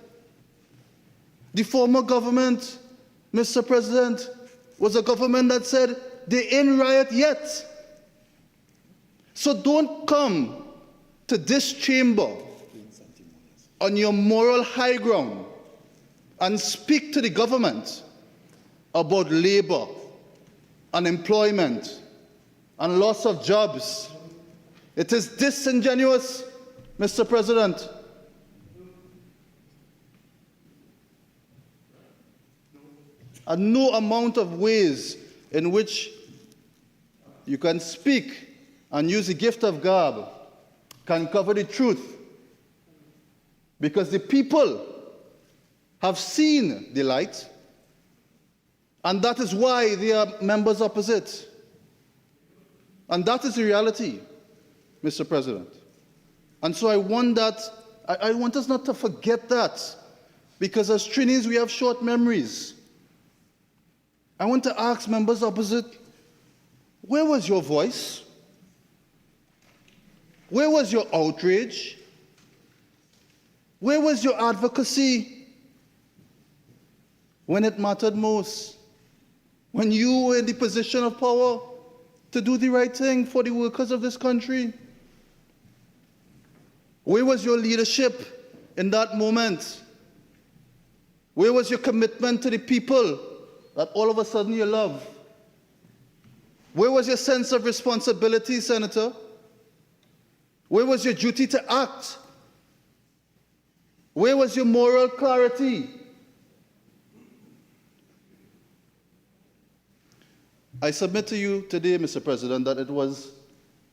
The former government, Mr. President, was a government that said, they ain't riot yet. So don't come to this chamber on your moral high ground and speak to the government about labor, unemployment, and loss of jobs. It is disingenuous, Mr. President. And no amount of ways in which you can speak and use the gift of gab can cover the truth. Because the people have seen the light, and that is why they are members opposite. And that is the reality, Mr. President. And so I want us not to forget that, because as Trinis we have short memories. I want to ask members opposite, where was your voice? Where was your outrage? Where was your advocacy when it mattered most? when you were in the position of power to do the right thing for the workers of this country? Where was your leadership in that moment? Where was your commitment to the people that all of a sudden you love? Where was your sense of responsibility, Senator? Where was your duty to act? Where was your moral clarity? I submit to you today, Mr. President, that it was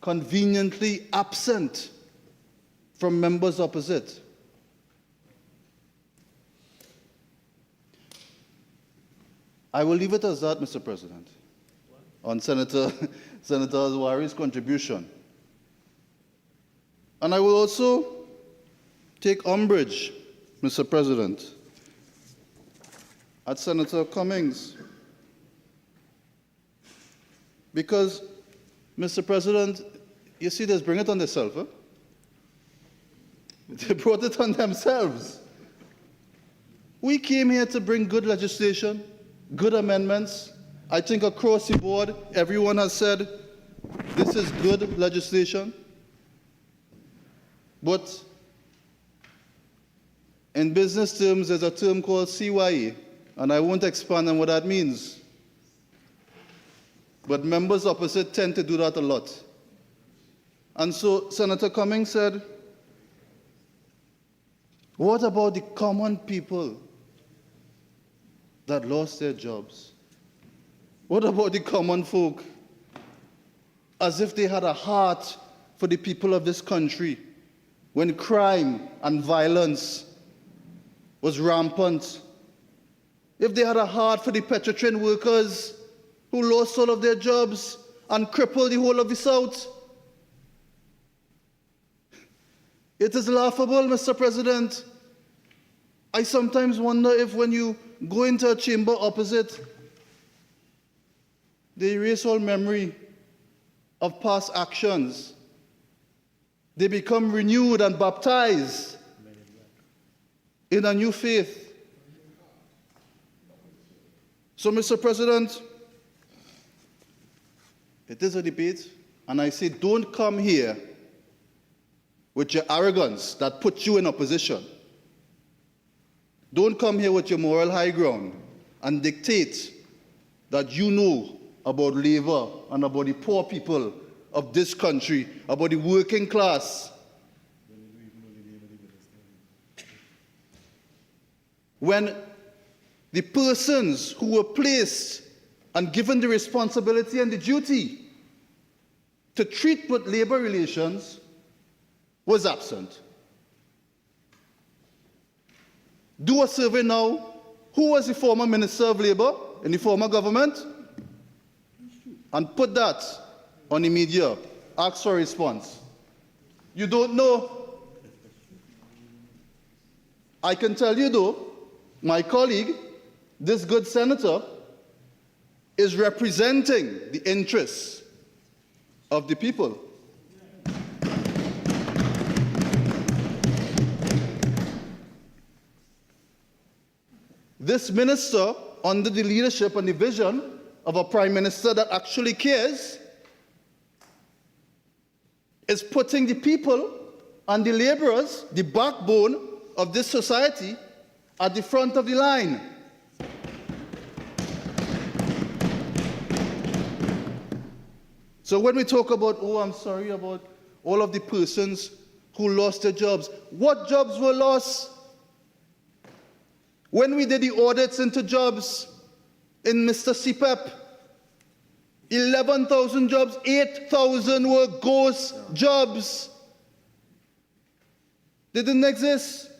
conveniently absent from members opposite. I will leave it as that, Mr. President, on Senator Al-Rawi's contribution. And I will also take umbrage, Mr. President, at Senator Cummings. Because, Mr. President, you see this, bring it on themselves. Huh? They brought it on themselves. We came here to bring good legislation, good amendments. I think across the board, everyone has said this is good legislation. But in business terms, there's a term called CYA, and I won't expand on what that means. But members opposite tend to do that a lot. And so Senator Cummings said, what about the common people that lost their jobs? What about the common folk? As if they had a heart for the people of this country when crime and violence was rampant. If they had a heart for the petrotrain workers who lost all of their jobs and crippled the whole of the South. It is laughable, Mr. President. I sometimes wonder if when you go into a chamber opposite, they erase all memory of past actions. They become renewed and baptized in a new faith. So, Mr. President, it is a debate, and I say don't come here with your arrogance that puts you in opposition. Don't come here with your moral high ground and dictate that you know about labor and about the poor people of this country, about the working class. When the persons who were placed and given the responsibility and the duty to treat with labor relations was absent. Do a survey now. Who was the former Minister of Labor in the former government? And put that on the media. Ask for a response. You don't know. I can tell you though, my colleague, this good senator, is representing the interests of the people. This minister, under the leadership and the vision of a prime minister that actually cares, is putting the people and the laborers, the backbone of this society, at the front of the line. So when we talk about, oh, I'm sorry about all of the persons who lost their jobs, what jobs were lost? When we did the audits into jobs in Mr. CPEP, 11,000 jobs, 8,000 were ghost jobs. They didn't exist.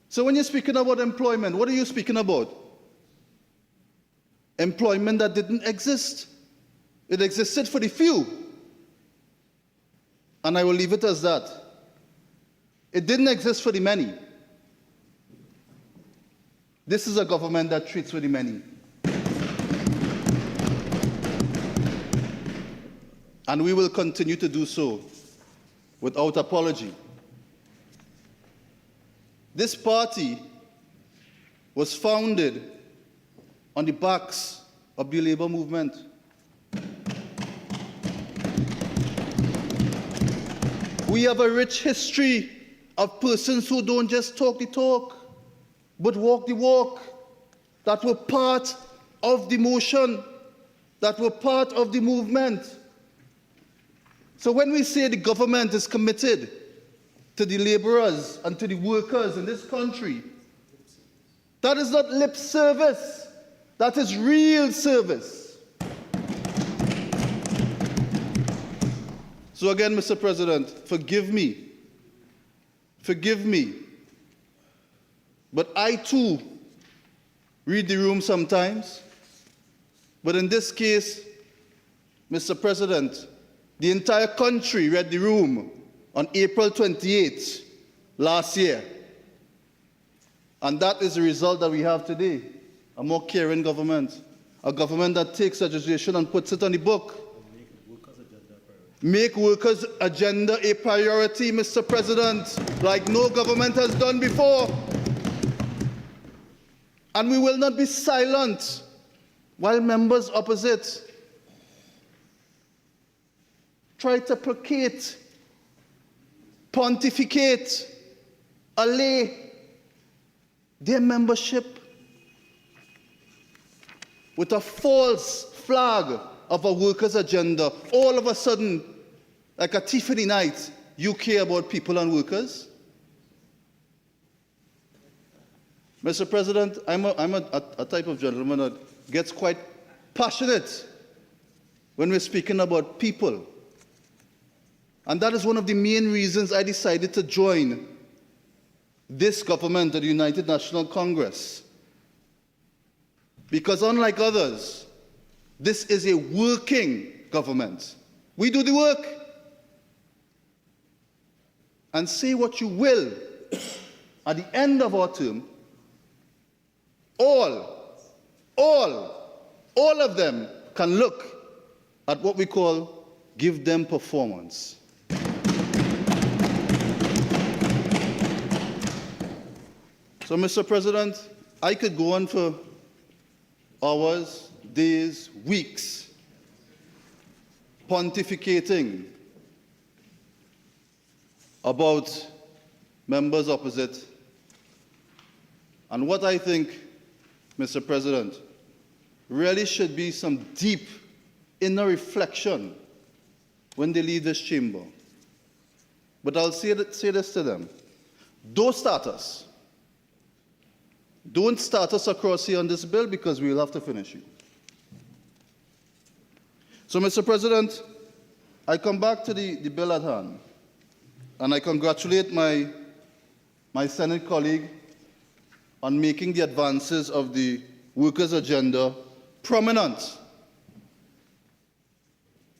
So when you're speaking about employment, what are you speaking about? Employment that didn't exist. It existed for the few. And I will leave it as that. It didn't exist for the many. This is a government that treats with the many. And we will continue to do so without apology. This party was founded on the backs of the labor movement. We have a rich history of persons who don't just talk the talk, but walk the walk, that were part of the motion, that were part of the movement. So when we say the government is committed to the laborers and to the workers in this country, that is not lip service, that is real service. So again, Mr. President, forgive me, but I too read the room sometimes. But in this case, Mr. President, the entire country read the room on April 28th last year. And that is the result that we have today, a more caring government, a government that takes legislation and puts it on the book. Make workers' agenda a priority, Mr. President, like no government has done before. And we will not be silent while members opposite try to placate, pontificate, allay their membership with a false flag of a workers' agenda. All of a sudden, like a thief in the night, you care about people and workers? Mr. President, I'm a type of gentleman that gets quite passionate when we're speaking about people. And that is one of the main reasons I decided to join this government, the United National Congress. Because unlike others, this is a working government. We do the work. And say what you will, at the end of our term, all of them can look at what we call give them performance. So, Mr. President, I could go on for hours, days, weeks, pontificating about members opposite. And what I think, Mr. President, really should be some deep inner reflection when they leave this chamber. But I'll say this to them. Don't start us. Don't start us across here on this bill, because we will have to finish you. So, Mr. President, I come back to the bill at hand, and I congratulate my Senate colleague on making the advances of the workers' agenda prominent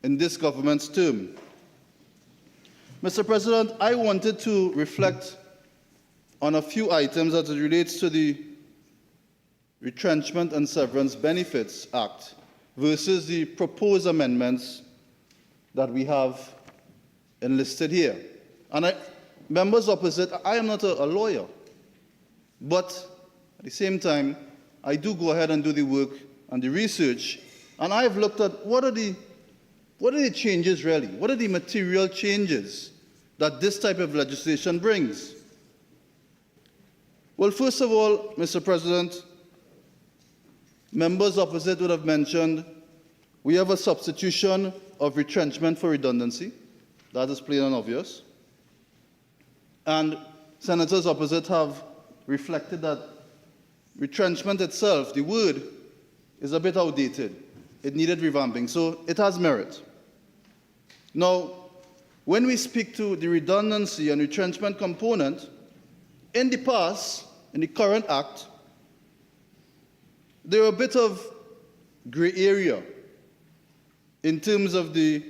in this government's term. Mr. President, I wanted to reflect on a few items as it relates to the Retrenchment and Severance Benefits Act versus the proposed amendments that we have enlisted here. And members opposite, I am not a lawyer, but at the same time, I do go ahead and do the work and the research, and I've looked at what are the changes really? What are the material changes that this type of legislation brings? Well, first of all, Mr. President, members opposite would have mentioned we have a substitution of retrenchment for redundancy. That is plain and obvious. And senators opposite have reflected that retrenchment itself, the word, is a bit outdated. It needed revamping, so it has merit. Now, when we speak to the redundancy and retrenchment component, in the past, in the current act, there are a bit of gray area in terms of the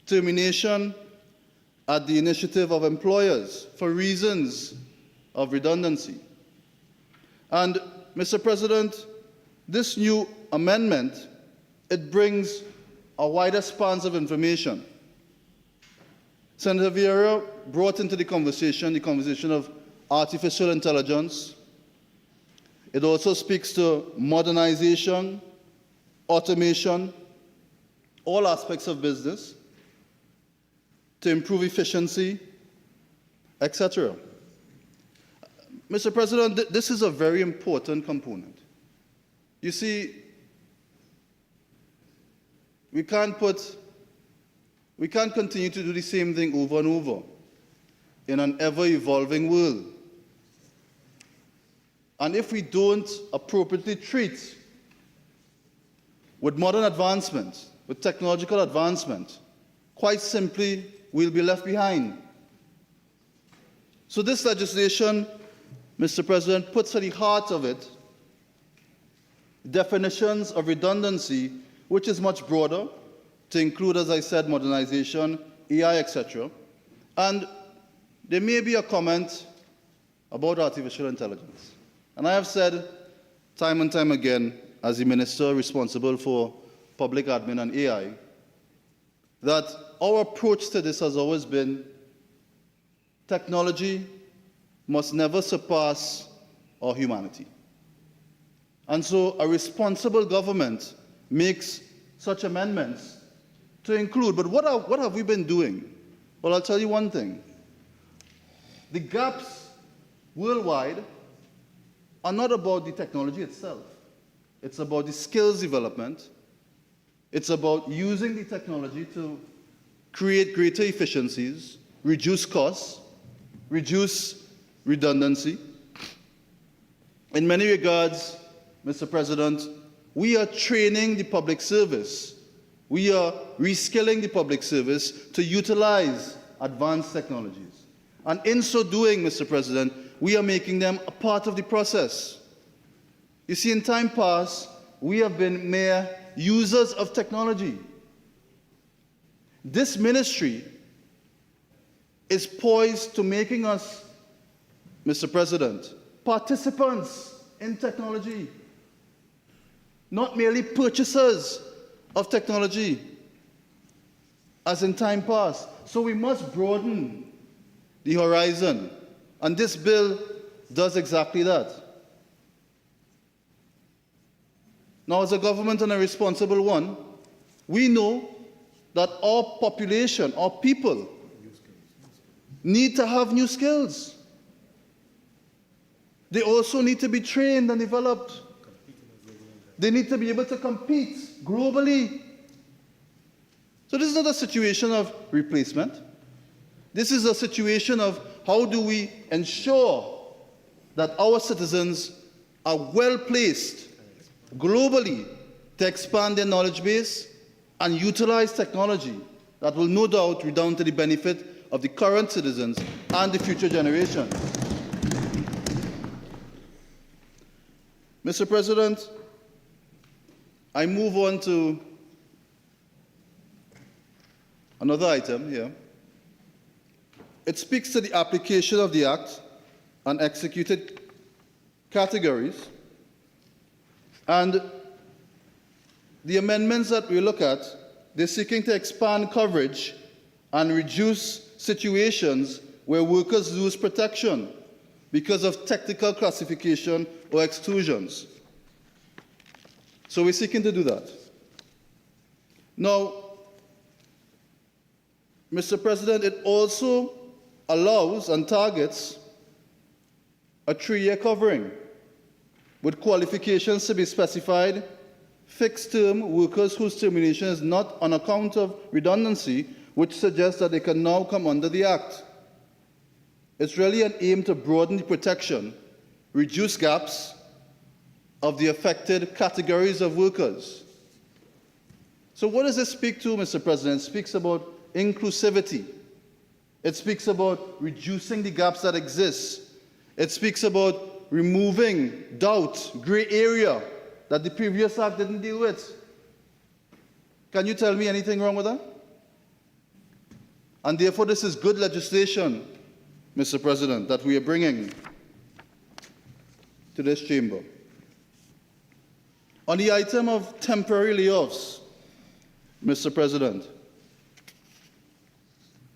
termination at the initiative of employers for reasons of redundancy. And, Mr. President, this new amendment, it brings a wider span of information. Senator Vieira brought into the conversation of artificial intelligence, It also speaks to modernization, automation, all aspects of business, to improve efficiency, etc. Mr. President, this is a very important component. You see, we can't continue to do the same thing over and over in an ever-evolving world. And if we don't appropriately treat with modern advancement, with technological advancement, quite simply, we'll be left behind. So this legislation, Mr. President, puts at the heart of it definitions of redundancy, which is much broader, to include, as I said, modernization, AI, etc. And there may be a comment about artificial intelligence. And I have said time and time again, as the minister responsible for public admin and AI, that our approach to this has always been technology must never surpass our humanity. And so a responsible government makes such amendments to include. But what have we been doing? Well, I'll tell you one thing. The gaps worldwide are not about the technology itself. It's about the skills development. It's about using the technology to create greater efficiencies, reduce costs, reduce redundancy. In many regards, Mr. President, we are training the public service. We are reskilling the public service to utilize advanced technologies. And in so doing, Mr. President, we are making them a part of the process. You see, in time past, we have been mere users of technology. This ministry is poised to making us, Mr. President, participants in technology, not merely purchasers of technology, as in time past. So we must broaden the horizon, and this bill does exactly that. Now, as a government and a responsible one, we know that our population, our people, need to have new skills. They also need to be trained and developed. They need to be able to compete globally. So this is not a situation of replacement. This is a situation of how do we ensure that our citizens are well placed globally to expand their knowledge base and utilize technology that will no doubt redound to the benefit of the current citizens and the future generations. Mr. President, I move on to another item here. It speaks to the application of the Act and executed categories. And the amendments that we look at, they're seeking to expand coverage and reduce situations where workers lose protection because of technical classification or exclusions. So we're seeking to do that. Now, Mr. President, it also allows and targets a 3-year covering with qualifications to be specified, fixed-term workers whose termination is not on account of redundancy, which suggests that they can now come under the Act. It's really an aim to broaden the protection, reduce gaps of the affected categories of workers. So what does this speak to, Mr. President? It speaks about inclusivity. It speaks about reducing the gaps that exist. It speaks about removing doubt, gray area that the previous Act didn't deal with. Can you tell me anything wrong with that? And therefore, this is good legislation, Mr. President, that we are bringing to this chamber. On the item of temporary layoffs, Mr. President,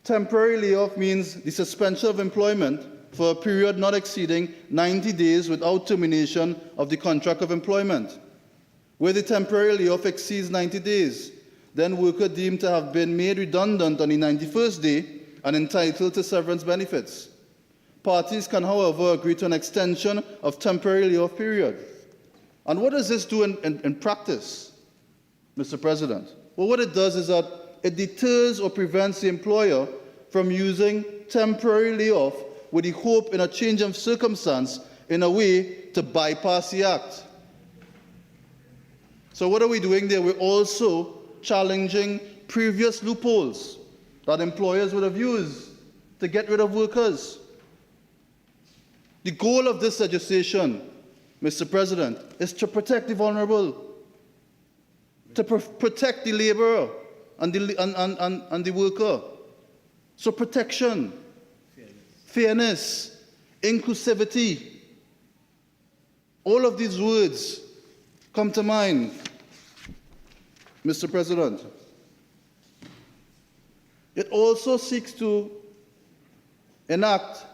temporary layoff means the suspension of employment for a period not exceeding 90 days without termination of the contract of employment. Where the temporary layoff exceeds 90 days, then worker deemed to have been made redundant on the 91st day and entitled to severance benefits. Parties can, however, agree to an extension of temporary layoff period. And what does this do in practice, Mr. President? Well, what it does is that it deters or prevents the employer from using temporary layoff with the hope in a change of circumstance in a way to bypass the act. So what are we doing there? We're also challenging previous loopholes that employers would have used to get rid of workers. The goal of this legislation, Mr. President, is to protect the vulnerable, to protect the laborer and the worker. So protection, fairness, inclusivity, all of these words come to mind, Mr. President. It also seeks to enact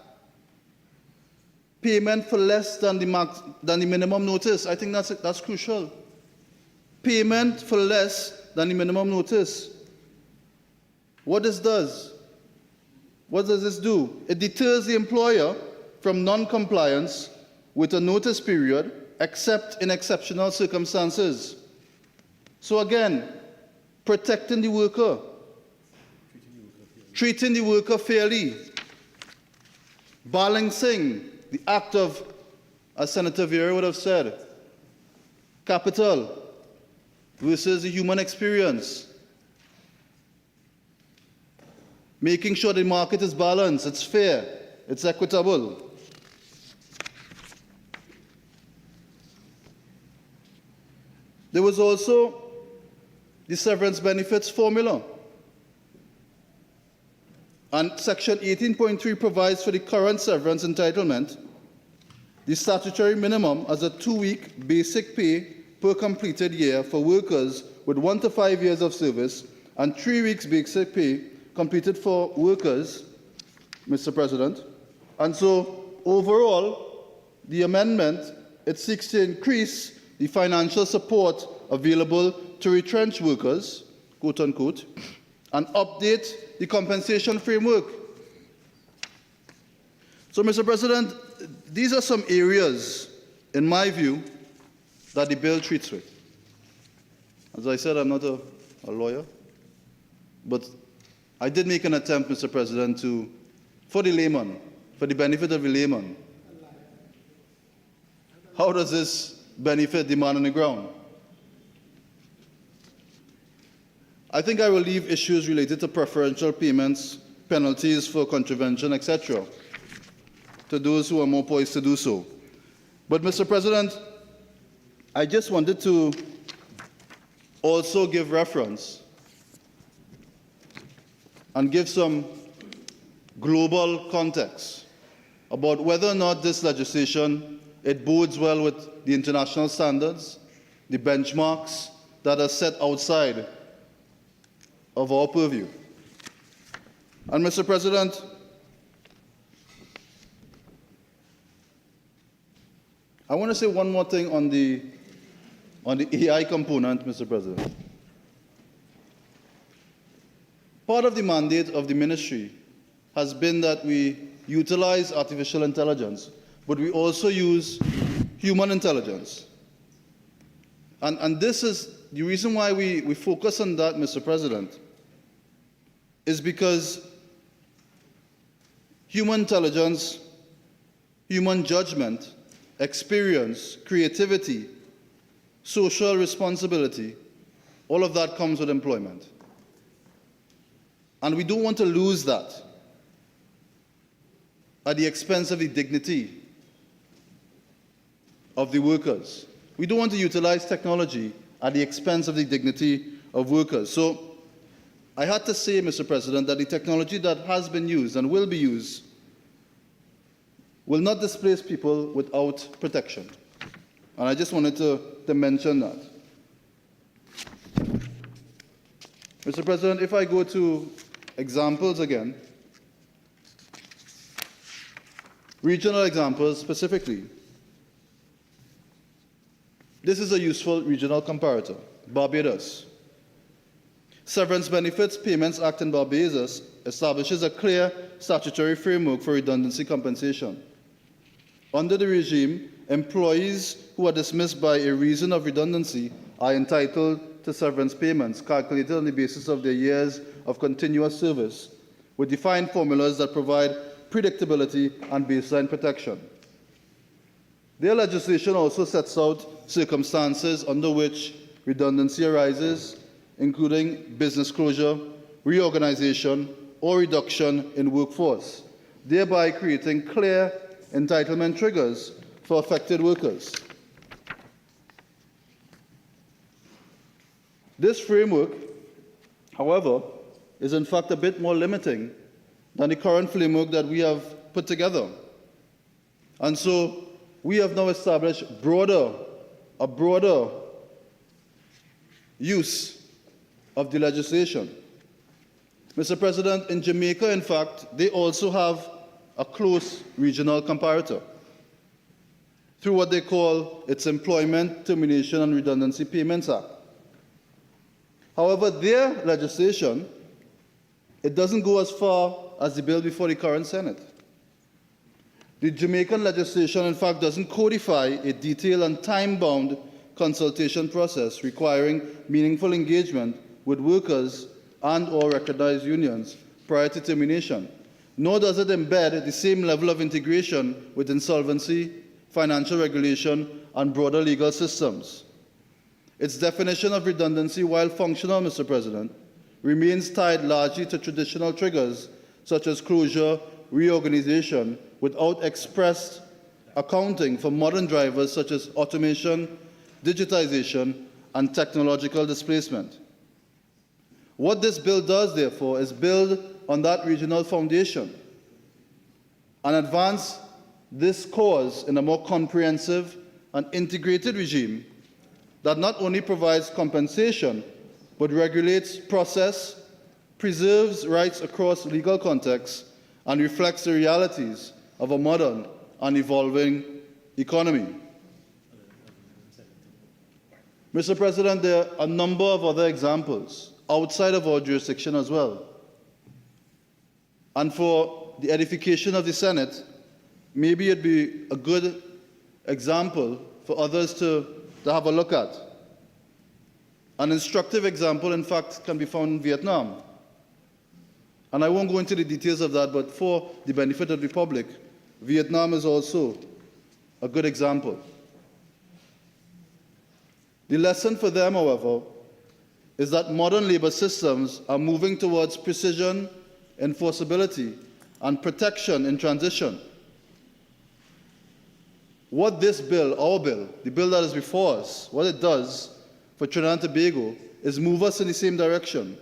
payment for less than the minimum notice. I think that's crucial. Payment for less than the minimum notice. What this does? What does this do? It deters the employer from non-compliance with a notice period, except in exceptional circumstances. So again, protecting the worker, treating the worker fairly, balancing the act of, as Senator Vieira would have said, capital versus the human experience. Making sure the market is balanced, it's fair, it's equitable. There was also the severance benefits formula. And Section 18.3 provides for the current severance entitlement, the statutory minimum as a 2-week basic pay per completed year for workers with 1 to 5 years of service, and 3 weeks basic pay completed for workers, Mr. President. And so overall, the amendment, it seeks to increase the financial support available to retrenched workers, quote unquote, and update the compensation framework. So, Mr. President, these are some areas, in my view, that the bill treats with. As I said, I'm not a lawyer, but I did make an attempt, Mr. President, for the layman, for the benefit of the layman. How does this benefit the man on the ground? I think I will leave issues related to preferential payments, penalties for contravention, etc., to those who are more poised to do so. But, Mr. President, I just wanted to also give reference and give some global context about whether or not this legislation, it bodes well with the international standards, the benchmarks that are set outside of our purview. And, Mr. President, I want to say one more thing on the AI component, Mr. President. Part of the mandate of the ministry has been that we utilize artificial intelligence, but we also use human intelligence. And this is the reason why we focus on that, Mr. President, is because human intelligence, human judgment, experience, creativity, social responsibility, all of that comes with employment. And we don't want to lose that at the expense of the dignity of the workers. We don't want to utilize technology at the expense of the dignity of workers. So I had to say, Mr. President, that the technology that has been used and will be used will not displace people without protection. And I just wanted to mention that. Mr. President, if I go to examples again, Regional examples specifically. This is a useful regional comparator. Barbados. Severance Benefits Payments Act in Barbados establishes a clear statutory framework for redundancy compensation. Under the regime, employees who are dismissed by a reason of redundancy are entitled to severance payments calculated on the basis of their years of continuous service, with defined formulas that provide predictability and baseline protection. Their legislation also sets out circumstances under which redundancy arises, including business closure, reorganization, or reduction in workforce, thereby creating clear entitlement triggers for affected workers. This framework, however, is in fact a bit more limiting than the current framework that we have put together. And so we have now established a broader use of the legislation. Mr. President, in Jamaica, in fact, they also have a close regional comparator through what they call its Employment Termination and Redundancy Payments Act. However, their legislation, it doesn't go as far as the bill before the current Senate. The Jamaican legislation, in fact, doesn't codify a detailed and time-bound consultation process requiring meaningful engagement with workers and/or recognized unions prior to termination, nor does it embed the same level of integration with insolvency, financial regulation, and broader legal systems. Its definition of redundancy, while functional, Mr. President, remains tied largely to traditional triggers such as closure, reorganization, without expressed accounting for modern drivers such as automation, digitization, and technological displacement. What this bill does, therefore, is build on that regional foundation and advance this cause in a more comprehensive and integrated regime that not only provides compensation, but regulates process, preserves rights across legal contexts, and reflects the realities of a modern and evolving economy. Mr. President, there are a number of other examples outside of our jurisdiction as well. And for the edification of the Senate, maybe it'd be a good example for others to have a look at. An instructive example, in fact, can be found in Vietnam. And I won't go into the details of that, but for the benefit of the public, Vietnam is also a good example. The lesson for them, however, is that modern labor systems are moving towards precision, enforceability, and protection in transition. What this bill, our bill, the bill that is before us, what it does for Trinidad and Tobago is move us in the same direction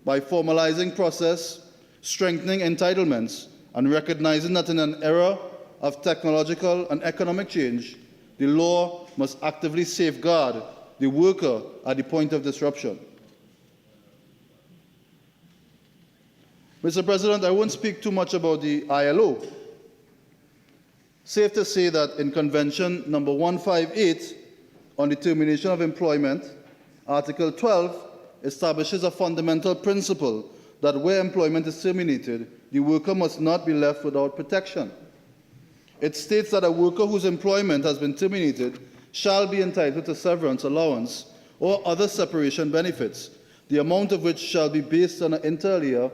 by formalizing process, strengthening entitlements, and recognizing that in an era of technological and economic change, the law must actively safeguard the worker at the point of disruption. Mr. President, I won't speak too much about the ILO. Safe to say that in Convention number 158 on the termination of employment, Article 12 establishes a fundamental principle that where employment is terminated, the worker must not be left without protection. It states that a worker whose employment has been terminated shall be entitled to severance allowance or other separation benefits, the amount of which shall be based on inter alia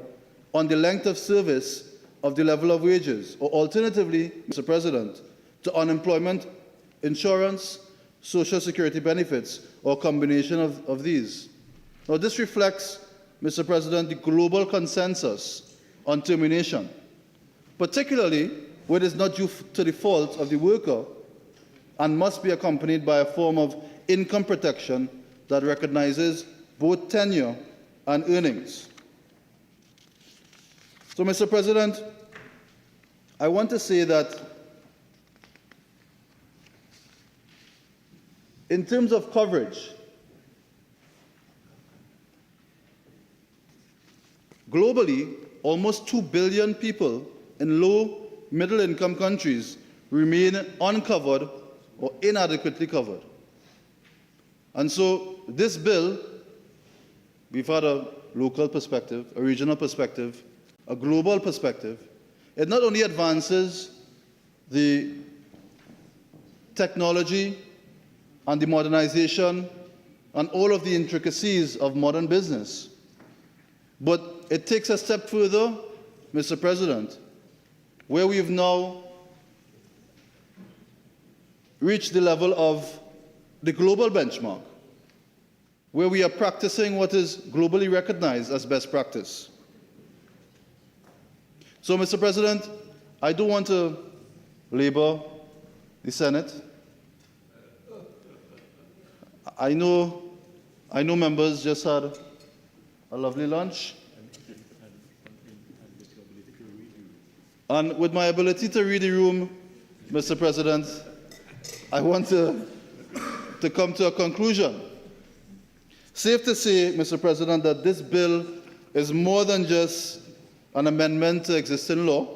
on the length of service of the level of wages, or alternatively, Mr. President, to unemployment insurance, social security benefits, or combination of these. Now, this reflects, Mr. President, the global consensus on termination, particularly where it is not due to the fault of the worker and must be accompanied by a form of income protection that recognizes both tenure and earnings. So, Mr. President, I want to say that in terms of coverage, globally, almost 2 billion people in low middle-income countries remain uncovered or inadequately covered. And so this bill, we've had a local perspective, a regional perspective, a global perspective. It not only advances the technology and the modernization and all of the intricacies of modern business, but it takes a step further, Mr. President, where we've now reached the level of the global benchmark, where we are practicing what is globally recognized as best practice. So, Mr. President, I don't want to labor the Senate. I know members just had a lovely lunch. And with my ability to read the room, Mr. President, I want to come to a conclusion. Safe to say, Mr. President, that this bill is more than just an amendment to existing law.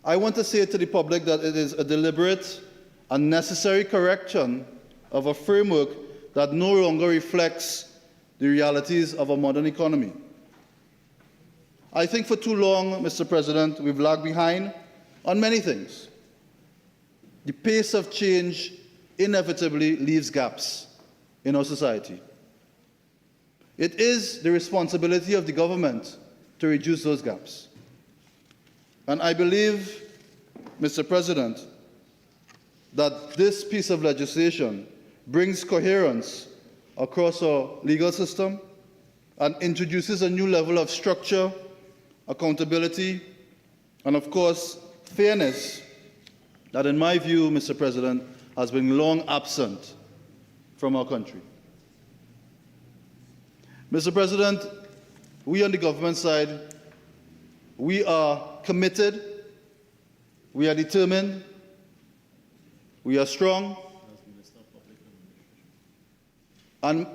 I want to say to the public that it is a deliberate and necessary correction of a framework that no longer reflects the realities of a modern economy. I think for too long, Mr. President, we've lagged behind on many things. The pace of change inevitably leaves gaps in our society. It is the responsibility of the government to reduce those gaps. And I believe, Mr. President, that this piece of legislation brings coherence across our legal system and introduces a new level of structure, accountability, and of course, fairness that, in my view, Mr. President, has been long absent from our country. Mr. President, we on the government side, we are committed, we are determined, we are strong, and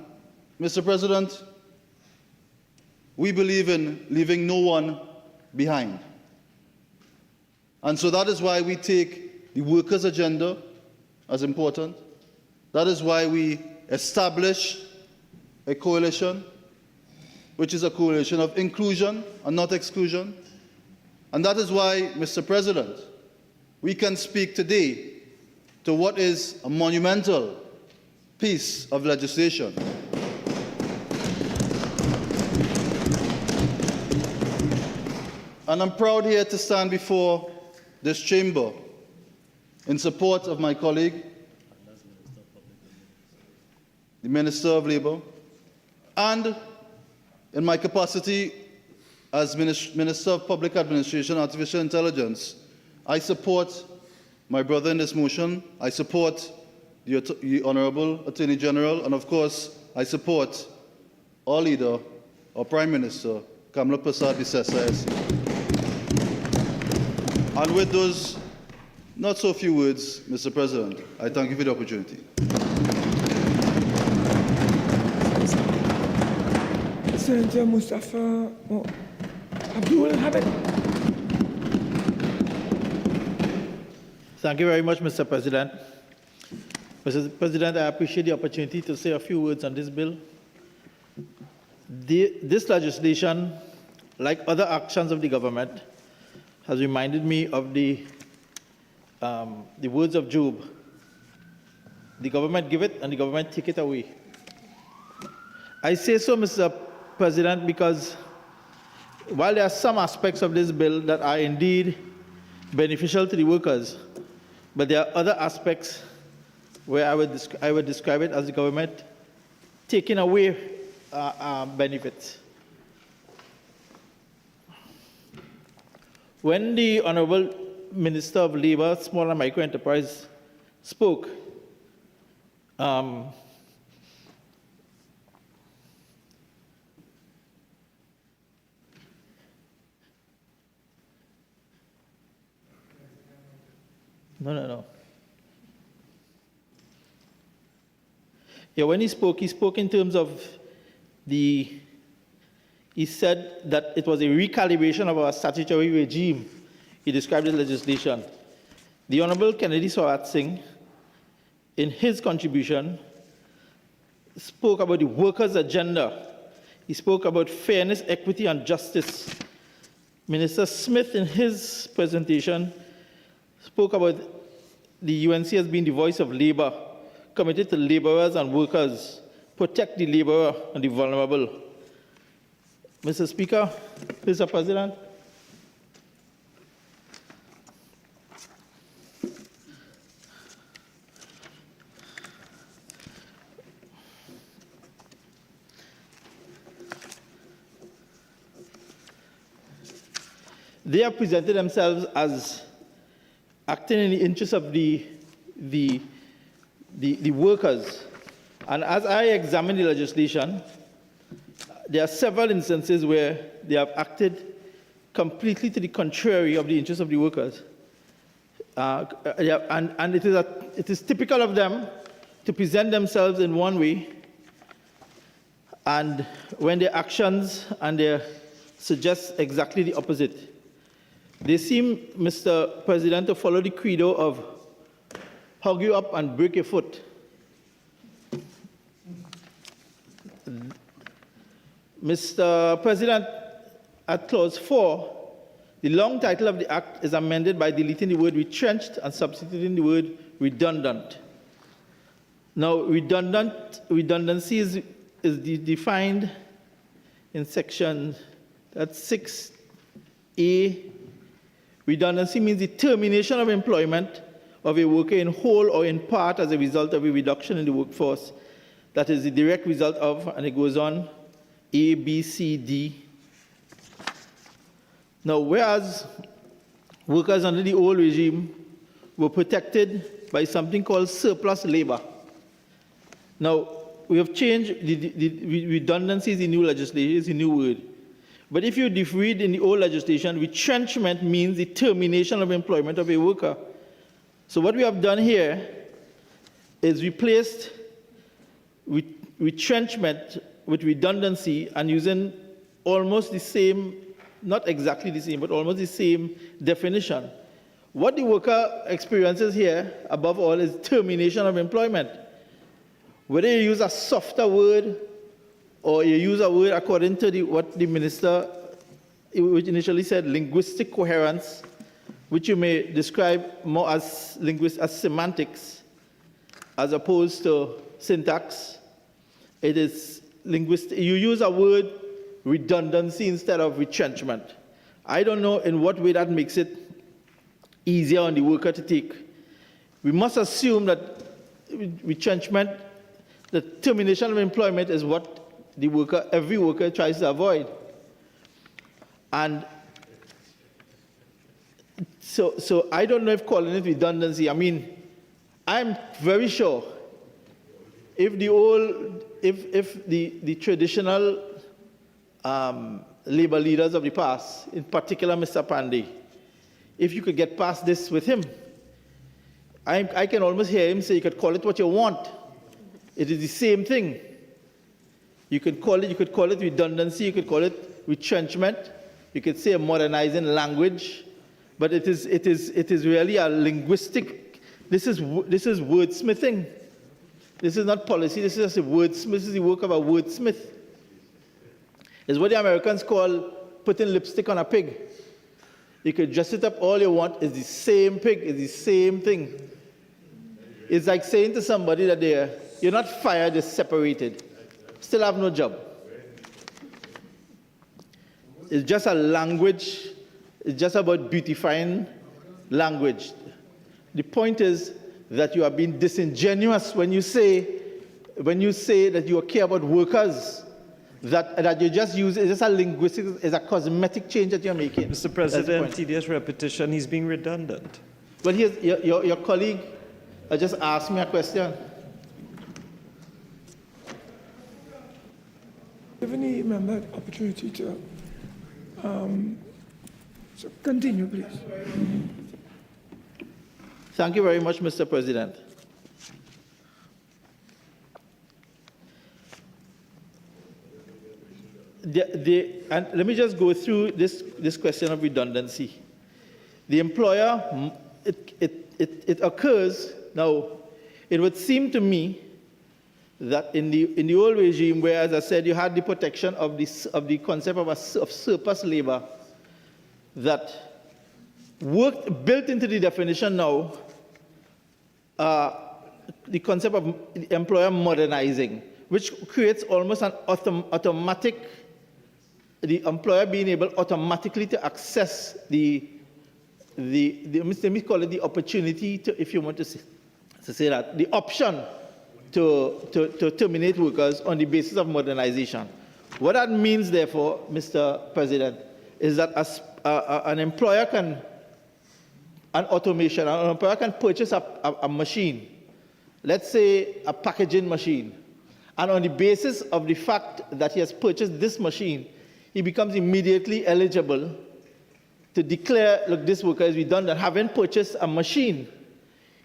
Mr. President, we believe in leaving no one behind. And so that is why we take the workers' agenda as important. That is why we establish a coalition, which is a coalition of inclusion and not exclusion. And that is why, Mr. President, we can speak today to what is a monumental piece of legislation. And I'm proud here to stand before this chamber in support of my colleague, the Minister of Labour, and in my capacity as Minister of Public Administration and Artificial Intelligence, I support my brother in this motion. I support the Honourable Attorney General, and of course, I support our leader, our Prime Minister, Kamla Prasad Bisesa SC. And with those not so few words, Mr. President, I thank you for the opportunity. Senator Mustapha Abdul-Hamid. Thank you very much, Mr. President. Mr. President, I appreciate the opportunity to say a few words on this bill. This legislation, like other actions of the government, has reminded me of the words of Job. The government give it and the government take it away. I say so, Mr. President, because while there are some aspects of this bill that are indeed beneficial to the workers, but there are other aspects where I would describe it as the government taking away benefits. When the Honourable Minister of Labour, Small and Micro Enterprise spoke, No. Yeah, when he spoke in terms of he said that it was a recalibration of our statutory regime he described his legislation. The Honorable Kennedy Swaratsingh, in his contribution, spoke about the workers' agenda. He spoke about fairness, equity, and justice. Minister Smith, in his presentation, spoke about the UNC as being the voice of labor, committed to laborers and workers, protect the laborer and the vulnerable. Mr. Speaker, Mr. President, they have presented themselves as acting in the interest of the workers. And as I examine the legislation, there are several instances where they have acted completely to the contrary of the interests of the workers. And it is typical of them to present themselves in one way, and when their actions and their suggest exactly the opposite. They seem, Mr. President, to follow the credo of hug you up and break your foot. Mr. President, at clause 4, the long title of the act is amended by deleting the word retrenched and substituting the word redundant. Now, redundancy is defined in section 6A. Redundancy means the termination of employment of a worker in whole or in part as a result of a reduction in the workforce. That is the direct result of, and it goes on, A, B, C, D. Now, whereas workers under the old regime were protected by something called surplus labor. Now, we have changed, the redundancy is the new legislation, is the new word. But if you read in the old legislation, retrenchment means the termination of employment of a worker. So what we have done here is replaced retrenchment with redundancy and using almost the same, not exactly the same, but almost the same definition. What the worker experiences here, above all, is termination of employment. Whether you use a softer word or you use a word according to what the minister which initially said linguistic coherence, which you may describe more as semantics as opposed to syntax. It is linguistic. You use a word redundancy instead of retrenchment. I don't know in what way that makes it easier on the worker to take. We must assume that retrenchment, the termination of employment, is what the worker, every worker tries to avoid. And so I don't know if calling it redundancy, I mean, I'm very sure if the traditional labor leaders of the past, in particular Mr. Pandey, if you could get past this with him, I can almost hear him say, you could call it what you want. It is the same thing. You could call it redundancy, you could call it retrenchment, you could say a modernizing language, but it is really a linguistic, this is wordsmithing. This is not policy, this is just a wordsmith, this is the work of a wordsmith. It's what the Americans call putting lipstick on a pig. You could dress it up all you want, it's the same pig, it's the same thing. It's like saying to somebody that you're not fired, you're separated. Still have no job. It's just a language, it's just about beautifying language. The point is that you are being disingenuous when you say that you care about workers, that you just use, it's just a linguistic, it's a cosmetic change that you're making. Mr. President, tedious repetition, he's being redundant. Well, here's your colleague just asked me a question. If any member had opportunity to, so continue, please. Thank you very much, Mr. President. And let me just go through this question of redundancy. the employer, it occurs. Now, it would seem to me that in the old regime, where, as I said, you had the protection of the concept of surplus labor, that built into the definition now, the concept of the employer modernizing, which creates almost an automatic, the employer being able automatically to access let me call it the opportunity to, if you want to say that, the option to terminate workers on the basis of modernization. What that means, therefore, Mr. President, is that an employer can, an employer can purchase a machine, let's say a packaging machine, and on the basis of the fact that he has purchased this machine, he becomes immediately eligible to declare, look, this worker is redundant, having purchased a machine.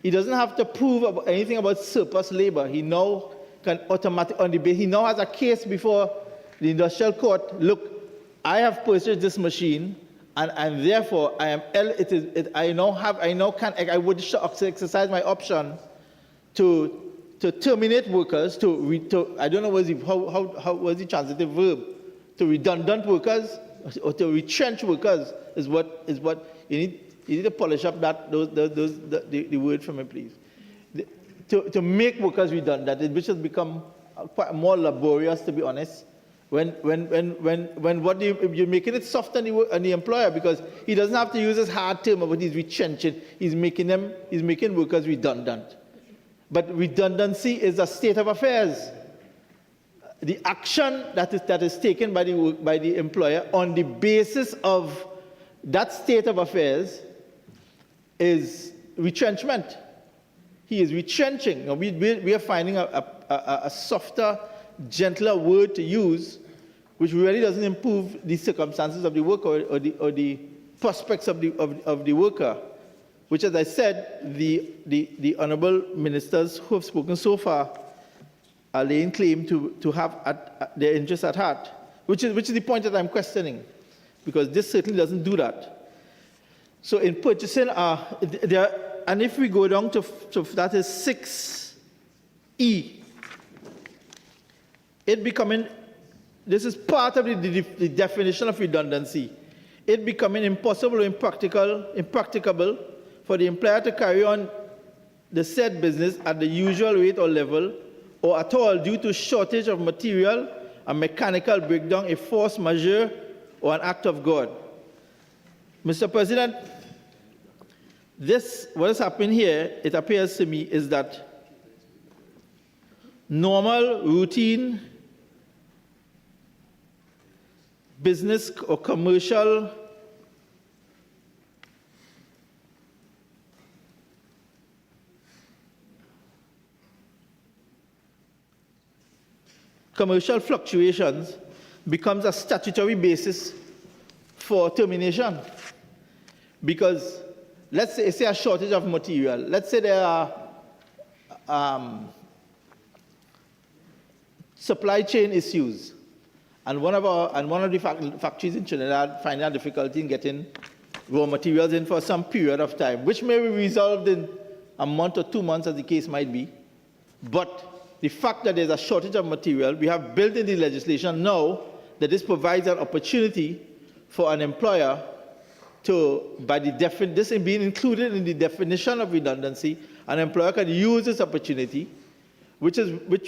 He doesn't have to prove anything about surplus labor. He now can automatically, he now has a case before the industrial court. Look, I have purchased this machine, and therefore I am I would exercise my option to terminate workers, I don't know how was the transitive verb, to redundant workers or to retrench workers is what you need to polish up the word for me, please. To make workers redundant, which has become quite more laborious, to be honest. When you're making it soft on the employer, because he doesn't have to use this hard term of what he's retrenching. He's making workers redundant. But redundancy is a state of affairs. The action that is taken by the employer on the basis of that state of affairs is retrenchment. He is retrenching. Now, we are finding a softer, gentler word to use, which really doesn't improve the circumstances of the worker or the prospects of the worker, which, as I said, the honourable ministers who have spoken so far are laying claim to have their interests at heart, which is the point that I'm questioning, because this certainly doesn't do that. So in purchasing, and if we go down to that is 6E, it becoming, this is part of the definition of redundancy, it becoming impossible or impracticable for the employer to carry on the said business at the usual rate or level, or at all due to shortage of material, a mechanical breakdown, a force majeure, or an act of God. Mr. President, what has happened here, it appears to me, is that normal, routine business or commercial fluctuations becomes a statutory basis for termination. Because let's say a shortage of material. Let's say there are supply chain issues, and one of the factories in Trinidad finding a difficulty in getting raw materials in for some period of time, which may be resolved in a month or 2 months, as the case might be. But the fact that there's a shortage of material, we have built in the legislation now that this provides an opportunity for an employer to, this being included in the definition of redundancy, an employer can use this opportunity, which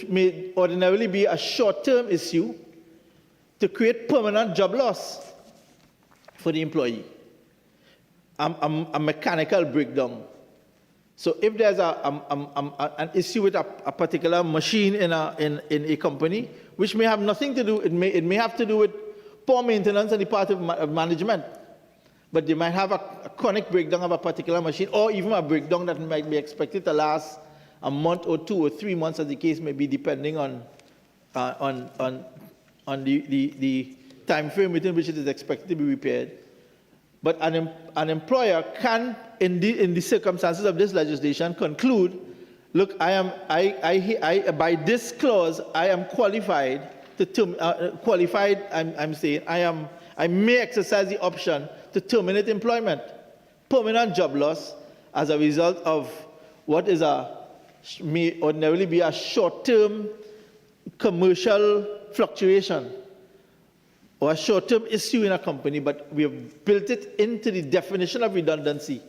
may ordinarily be a short-term issue, to create permanent job loss for the employee, a mechanical breakdown. So if there's an issue with a particular machine in a company, which may have nothing to do, it may have to do with poor maintenance on the part of management, but they might have a chronic breakdown of a particular machine, or even a breakdown that might be expected to last a month or 2 or 3 months, as the case may be, depending on the time frame within which it is expected to be repaired. But an employer can, in the circumstances of this legislation, conclude, look, by this clause, I am qualified I'm saying I may exercise the option to terminate employment permanent job loss as a result of what is may ordinarily be a short-term commercial fluctuation or a short-term issue in a company, but we have built it into the definition of redundancy.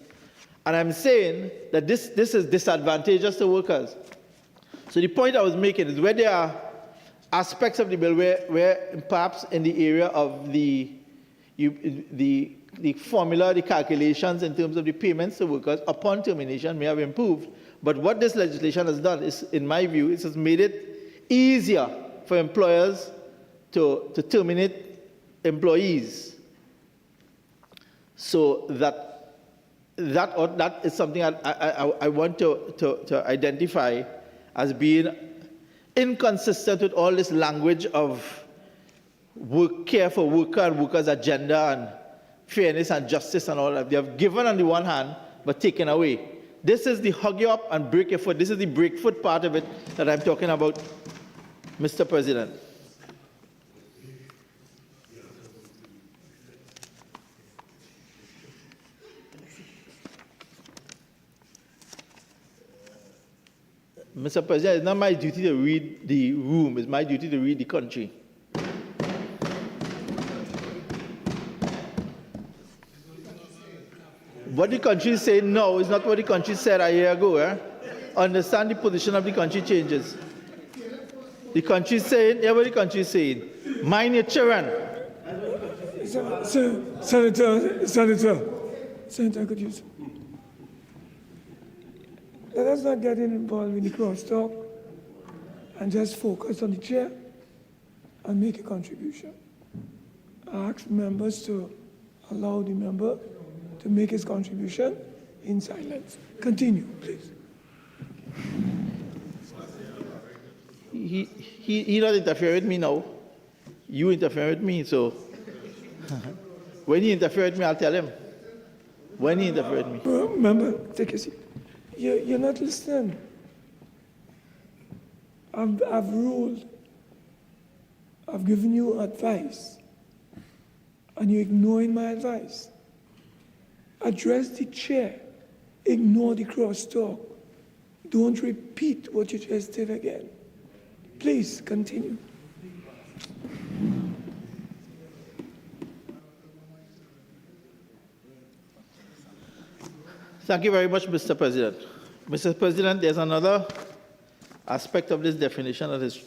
And I'm saying that this is disadvantageous to workers. So the point I was making is where there are aspects of the bill where perhaps in the area of the formula, the calculations in terms of the payments to workers upon termination may have improved. But what this legislation has done is, in my view, it has made it easier for employers to terminate employees. So that is something I want to identify as being inconsistent with all this language of care for worker and workers' agenda and fairness and justice and all that. They have given on the one hand, but taken away. This is the hug you up and break your foot. This is the break foot part of it that I'm talking about, Mr. President. Mr. President, it's not my duty to read the room, it's my duty to read the country. What the country is saying now is not what the country said a year ago. Understand the position of the country changes. The country is saying, yeah, what the country is saying. Mind your children. Senator, could you... Let us not get involved in the crosstalk and just focus on the chair and make a contribution. I ask members to allow the member to make his contribution in silence. Continue, please. He not interfere with me now. You interfere with me, so when he interfere with me, I'll tell him. When he interfere with me. Member, take a seat. You're not listening. I've ruled. I've given you advice. And you're ignoring my advice. Address the chair. Ignore the crosstalk. Don't repeat what you just did again. Please continue. Thank you very much, Mr. President. Mr. President, there's another aspect of this definition that is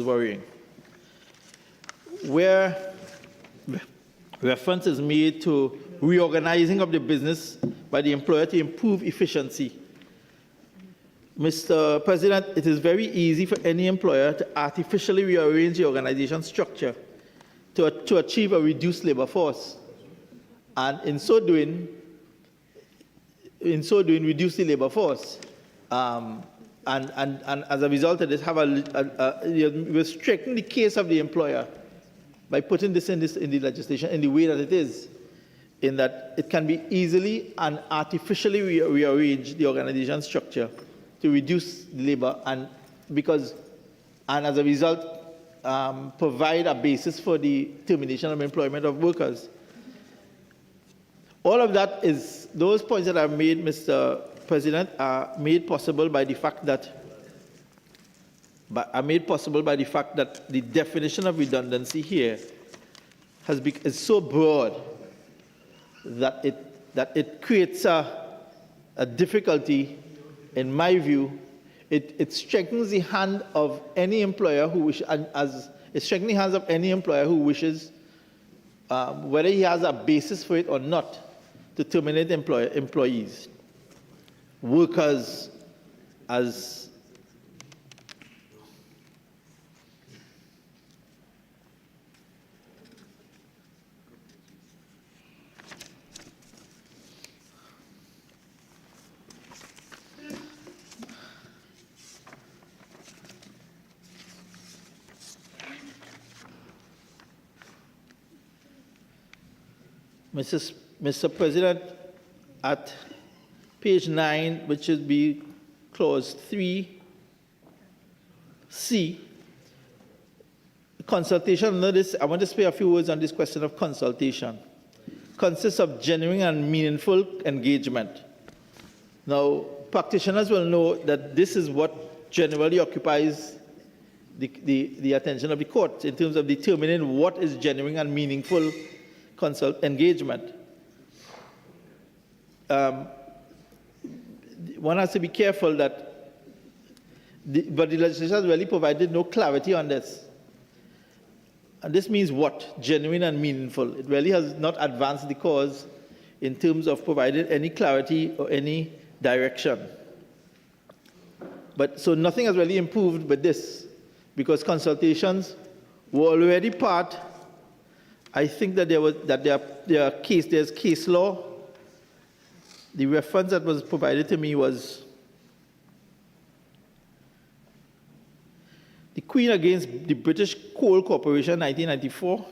worrying, where reference is made to reorganizing of the business by the employer to improve efficiency. Mr. President, it is very easy for any employer to artificially rearrange the organization structure to achieve a reduced labor force, and in so doing, reduce the labor force. And as a result of this, restricting the case of the employer by putting this in the legislation in the way that it is, in that it can be easily and artificially rearrange the organization structure to reduce labor, and as a result, provide a basis for the termination of employment of workers. All of that is, those points that I've made, Mr. President, are made possible by the fact that the definition of redundancy here is so broad that it creates a difficulty. In my view, it strengthens the hand of any employer who wishes, whether he has a basis for it or not, to terminate employees, workers, as Mr. President, at page 9, which should be clause 3C, consultation. I want to say a few words on this question of consultation. consists of genuine and meaningful engagement. Now, practitioners will know that this is what generally occupies the attention of the court in terms of determining what is genuine and meaningful engagement. One has to be careful that, but the legislation has really provided no clarity on this. And this means what? Genuine and meaningful. It really has not advanced the cause in terms of providing any clarity or any direction. But so nothing has really improved with this, because consultations were already part. I think that there's case law. The reference that was provided to me was the Queen against the British Coal Corporation, 1994.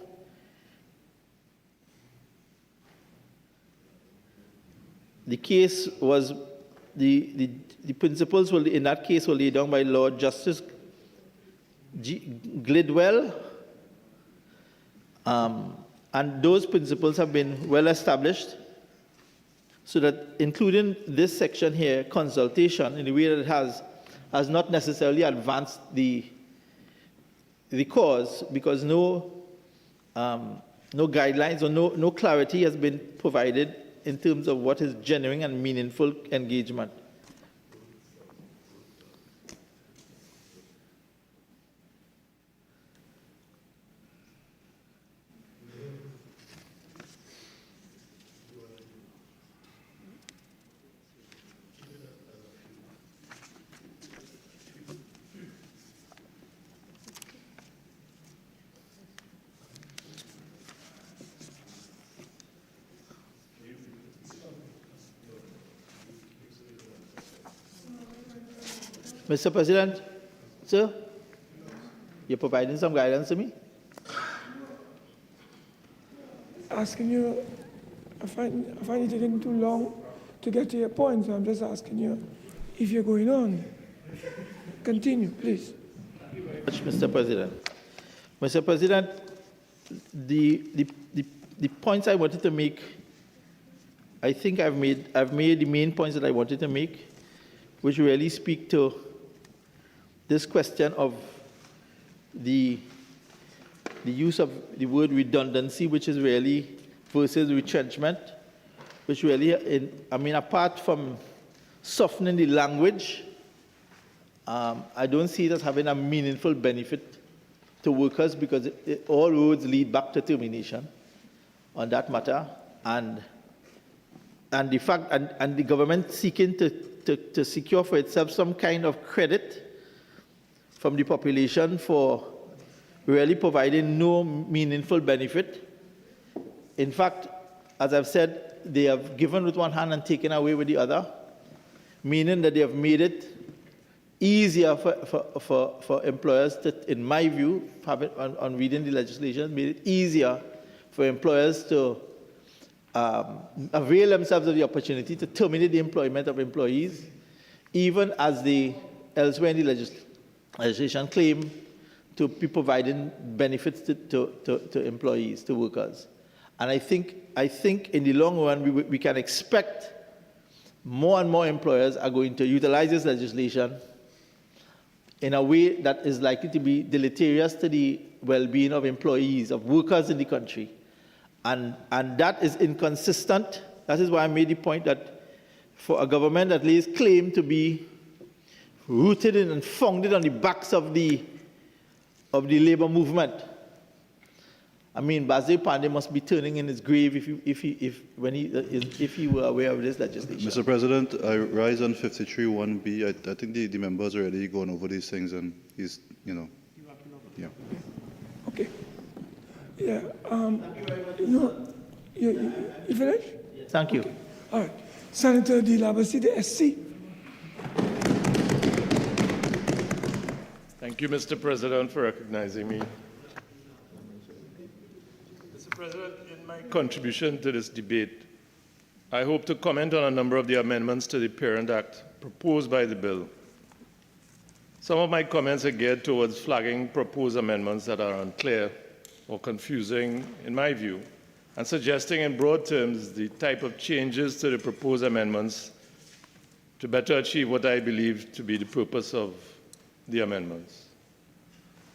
The case was, the principles in that case were laid down by Lord Justice Glidwell, and those principles have been well established, so that including this section here, consultation, in the way that it has not necessarily advanced the cause, because no guidelines or no clarity has been provided in terms of what is genuine and meaningful engagement. Mr. President, sir, you're providing some guidance to me? Asking you, I find you taking too long to get to your point, so I'm just asking you if you're going on. Continue, please. Mr. President. Mr. President, the points I wanted to make, I think I've made the main points that I wanted to make, which really speak to this question of the use of the word redundancy, which is really versus retrenchment, which really, apart from softening the language, I don't see it as having a meaningful benefit to workers, because all roads lead back to termination on that matter, and the fact, and the government seeking to secure for itself some kind of credit from the population for really providing no meaningful benefit. In fact, as I've said, they have given with one hand and taken away with the other, meaning that they have made it easier for employers to, in my view, on reading the legislation, made it easier for employers to avail themselves of the opportunity to terminate the employment of employees, even as they elsewhere in the legislation claim to be providing benefits to employees, to workers. And I think in the long run, we can expect more and more employers are going to utilize this legislation in a way that is likely to be deleterious to the well-being of employees, of workers in the country. And that is inconsistent. That is why I made the point that for a government that lays claim to be rooted in and founded on the backs of the labor movement, I mean, Bastide Pandey must be turning in his grave if he were aware of this legislation. Mr. President, I rise on 53(1)B. I think the members are already going over these things, and he's, yeah. Okay. Yeah. No, you finished? Thank you. Okay. All right. Senator De La Bastide, SC. Thank you, Mr. President, for recognizing me. Mr. President, in my contribution to this debate, I hope to comment on a number of the amendments to the Parent Act proposed by the bill. Some of my comments are geared towards flagging proposed amendments that are unclear or confusing, in my view, and suggesting in broad terms the type of changes to the proposed amendments to better achieve what I believe to be the purpose of the amendments.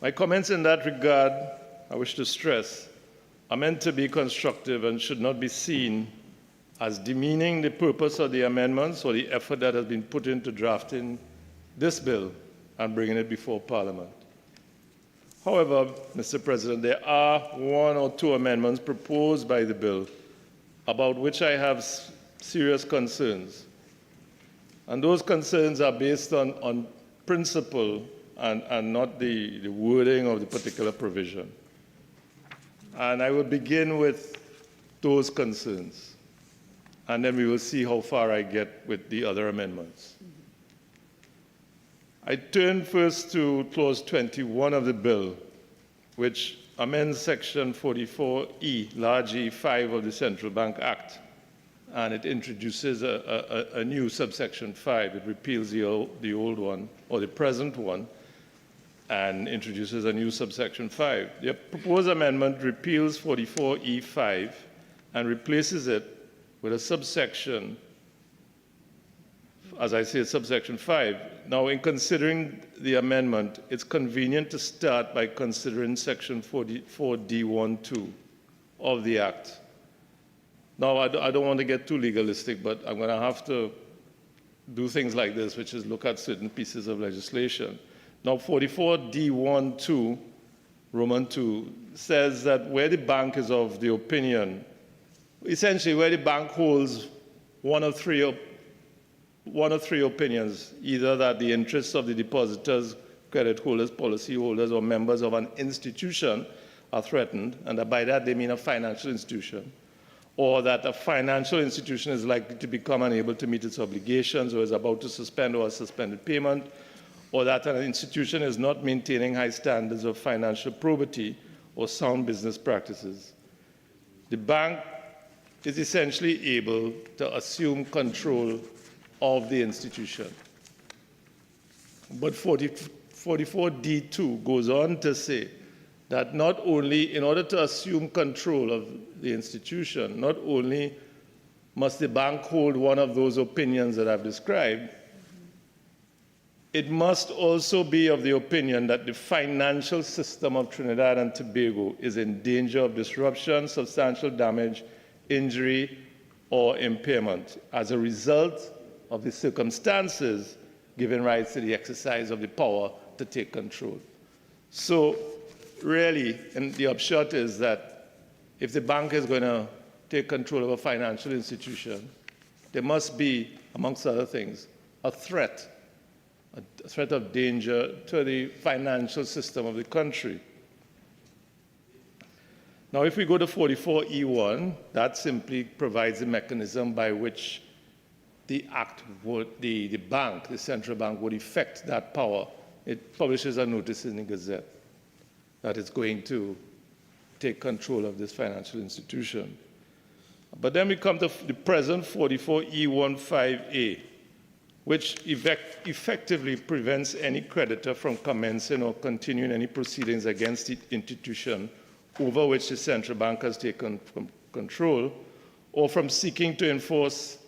My comments in that regard, I wish to stress, are meant to be constructive and should not be seen as demeaning the purpose of the amendments or the effort that has been put into drafting this bill and bringing it before Parliament. However, Mr. President, there are one or two amendments proposed by the bill about which I have serious concerns. And those concerns are based on principle and not the wording of the particular provision. And I will begin with those concerns, and then we will see how far I get with the other amendments. I turn first to Clause 21 of the bill, which amends Section 44E, large E5 of the Central Bank Act, and it introduces a new subsection 5. It repeals the old one, or the present one, and introduces a new subsection 5. The proposed amendment repeals 44E5 and replaces it with a subsection, as I say, subsection 5. Now, in considering the amendment, it's convenient to start by considering Section 44D12 of the Act. Now, I don't want to get too legalistic, but I'm going to have to do things like this, which is look at certain pieces of legislation. Now, 44D12, Roman 2, says that where the bank is of the opinion, essentially where the bank holds one of three opinions, either that the interests of the depositors, credit holders, policy holders, or members of an institution are threatened, and by that they mean a financial institution, or that a financial institution is likely to become unable to meet its obligations or is about to suspend or has suspended payment, or that an institution is not maintaining high standards of financial probity or sound business practices. The bank is essentially able to assume control of the institution. But 44D2 goes on to say that not only, in order to assume control of the institution, not only must the bank hold one of those opinions that I've described, it must also be of the opinion that the financial system of Trinidad and Tobago is in danger of disruption, substantial damage, injury, or impairment as a result of the circumstances giving rise to the exercise of the power to take control. So really, and the upshot is that if the bank is going to take control of a financial institution, there must be, amongst other things, a threat of danger to the financial system of the country. Now, if we go to 44E1, that simply provides a mechanism by which the act would, the bank, the central bank, would effect that power. It publishes a notice in the Gazette that it's going to take control of this financial institution. But then we come to the present 44E15A, which effectively prevents any creditor from commencing or continuing any proceedings against the institution over which the central bank has taken control, or from seeking to enforce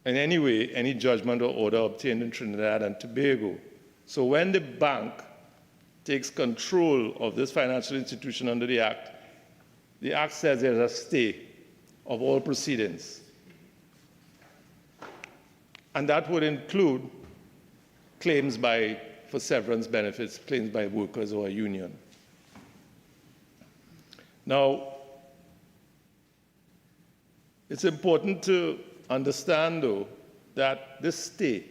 in any way any judgment or order obtained in Trinidad and Tobago. So when the bank takes control of this financial institution under the Act says there's a stay of all proceedings. And that would include claims for severance benefits, claims by workers or a union. Now, it's important to understand, though, that this stay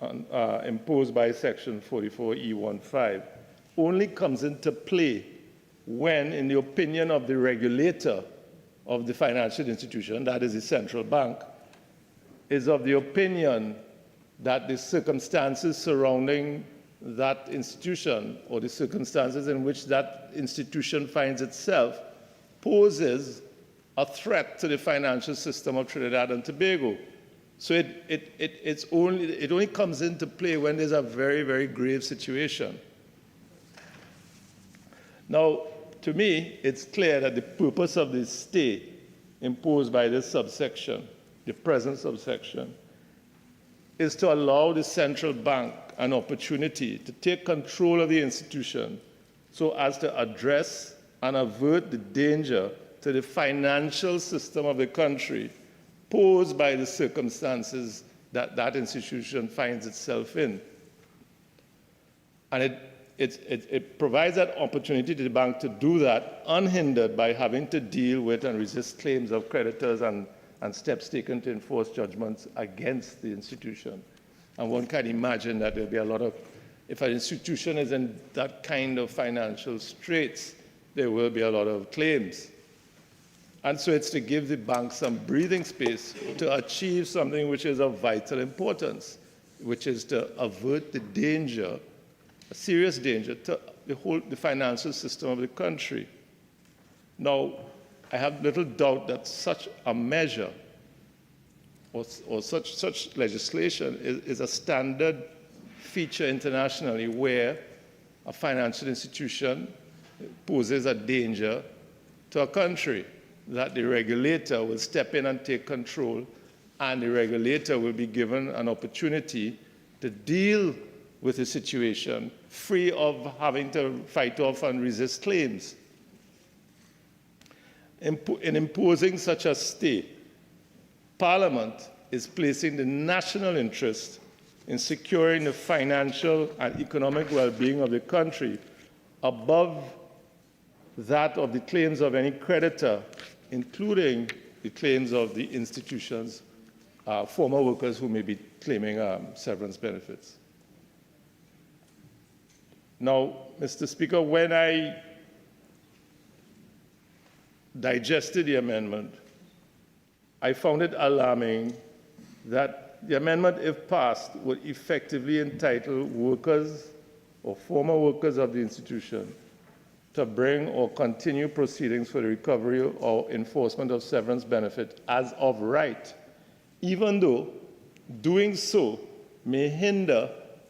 imposed by Section 44E15 only comes into play when, in the opinion of the regulator of the financial institution, that is the central bank, is of the opinion that the circumstances surrounding that institution or the circumstances in which that institution finds itself poses a threat to the financial system of Trinidad and Tobago. So it only comes into play when there's a very, very grave situation. Now, to me, it's clear that the purpose of this stay imposed by this subsection, the present subsection, is to allow the central bank an opportunity to take control of the institution so as to address and avert the danger to the financial system of the country posed by the circumstances that that institution finds itself in. And it provides that opportunity to the bank to do that unhindered by having to deal with and resist claims of creditors and steps taken to enforce judgments against the institution. And one can imagine that there'll be a lot of, if an institution is in that kind of financial straits, there will be a lot of claims. And so it's to give the bank some breathing space to achieve something which is of vital importance, which is to avert the danger, a serious danger to the financial system of the country. Now, I have little doubt that such a measure or such legislation is a standard feature internationally where a financial institution poses a danger to a country, that the regulator will step in and take control, and the regulator will be given an opportunity to deal with the situation free of having to fight off and resist claims. In imposing such a stay, Parliament is placing the national interest in securing the financial and economic well-being of the country above that of the claims of any creditor, including the claims of the institution's former workers who may be claiming severance benefits. Now, Mr. Speaker, when I digested the amendment, I found it alarming that the amendment, if passed, would effectively entitle workers or former workers of the institution to bring or continue proceedings for the recovery or enforcement of severance benefit as of right, even though doing so may hinder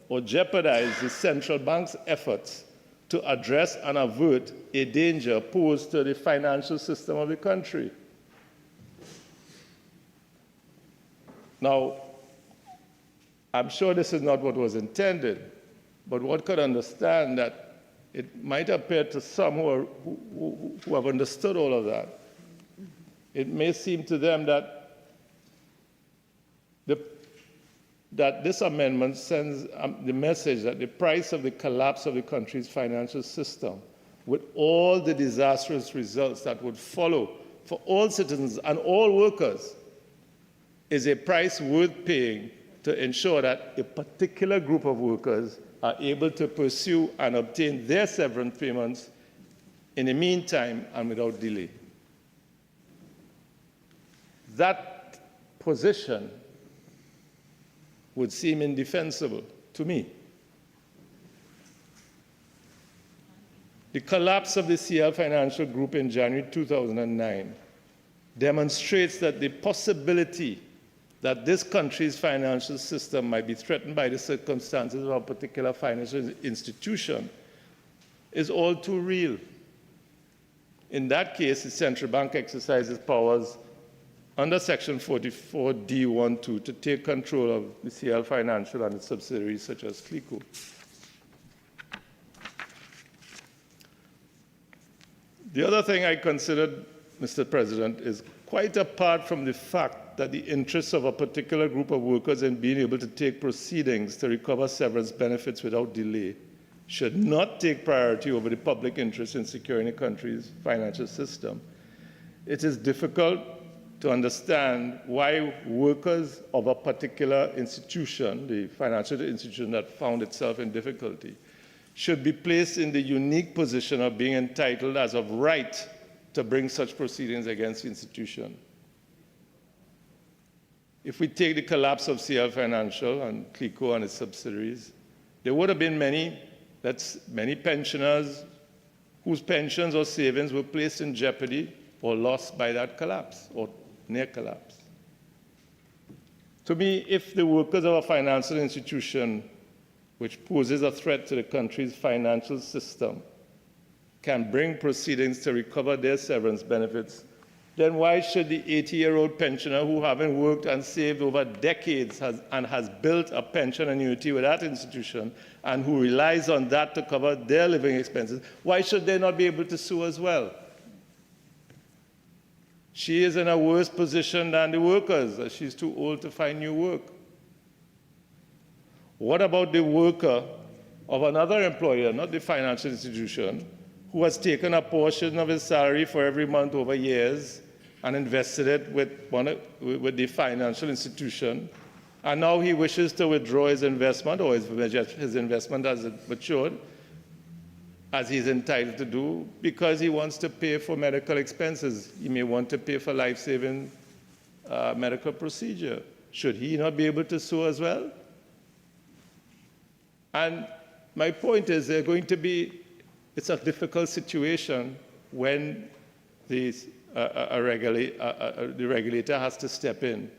or jeopardize the central bank's efforts to address and avert a danger posed to the financial system of the country. Now, I'm sure this is not what was intended, but one could understand that it might appear to some who have understood all of that, it may seem to them that this amendment sends the message that the price of the collapse of the country's financial system, with all the disastrous results that would follow for all citizens and all workers, is a price worth paying to ensure that a particular group of workers are able to pursue and obtain their severance payments in the meantime and without delay. That position would seem indefensible to me. The collapse of the CL Financial Group in January 2009 demonstrates that the possibility that this country's financial system might be threatened by the circumstances of a particular financial institution is all too real. In that case, the central bank exercises powers under Section 44D12 to take control of the CL Financial and its subsidiaries such as CLICO. The other thing I considered, Mr. President, is quite apart from the fact that the interests of a particular group of workers in being able to take proceedings to recover severance benefits without delay should not take priority over the public interest in securing the country's financial system. It is difficult to understand why workers of a particular institution, the financial institution that found itself in difficulty, should be placed in the unique position of being entitled as of right to bring such proceedings against the institution. If we take the collapse of CL Financial and CLICO and its subsidiaries, there would have been many pensioners whose pensions or savings were placed in jeopardy or lost by that collapse or near collapse. To me, if the workers of a financial institution which poses a threat to the country's financial system can bring proceedings to recover their severance benefits, then why should the 80-year-old pensioner who having worked and saved over decades and has built a pension annuity with that institution and who relies on that to cover their living expenses, why should they not be able to sue as well? She is in a worse position than the workers, as she's too old to find new work. What about the worker of another employer, not the financial institution, who has taken a portion of his salary for every month over years and invested it with the financial institution, and now he wishes to withdraw his investment, or his investment as it matured, as he's entitled to do, because he wants to pay for medical expenses. He may want to pay for life-saving medical procedure. Should he not be able to sue as well? And my point is, it's a difficult situation when the regulator has to step in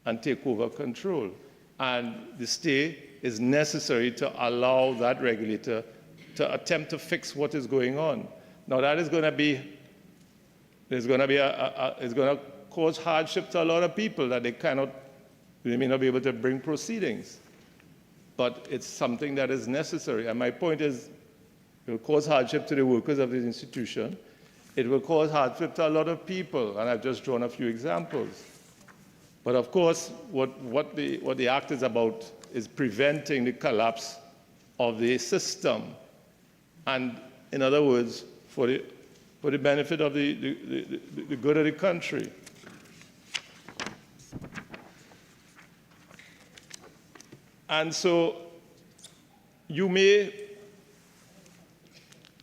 and take over control. And the stay is necessary to allow that regulator to attempt to fix what is going on. Now that is going to cause hardship to a lot of people that they may not be able to bring proceedings. But it's something that is necessary. And my point is, it will cause hardship to the workers of this institution. It will cause hardship to a lot of people, and I've just drawn a few examples. But of course, what the Act is about is preventing the collapse of the system. And in other words, for the benefit of the good of the country. And so you may,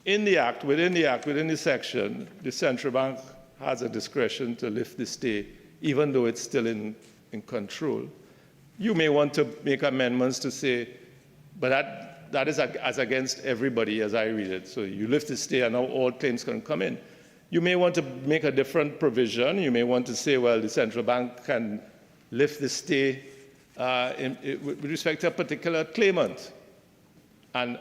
within the section, the central bank has a discretion to lift the stay, even though it's still in control. You may want to make amendments to say, but that is as against everybody as I read it. So you lift the stay and now all claims can come in. You may want to make a different provision. You may want to say, well, the central bank can lift the stay with respect to a particular claimant. And,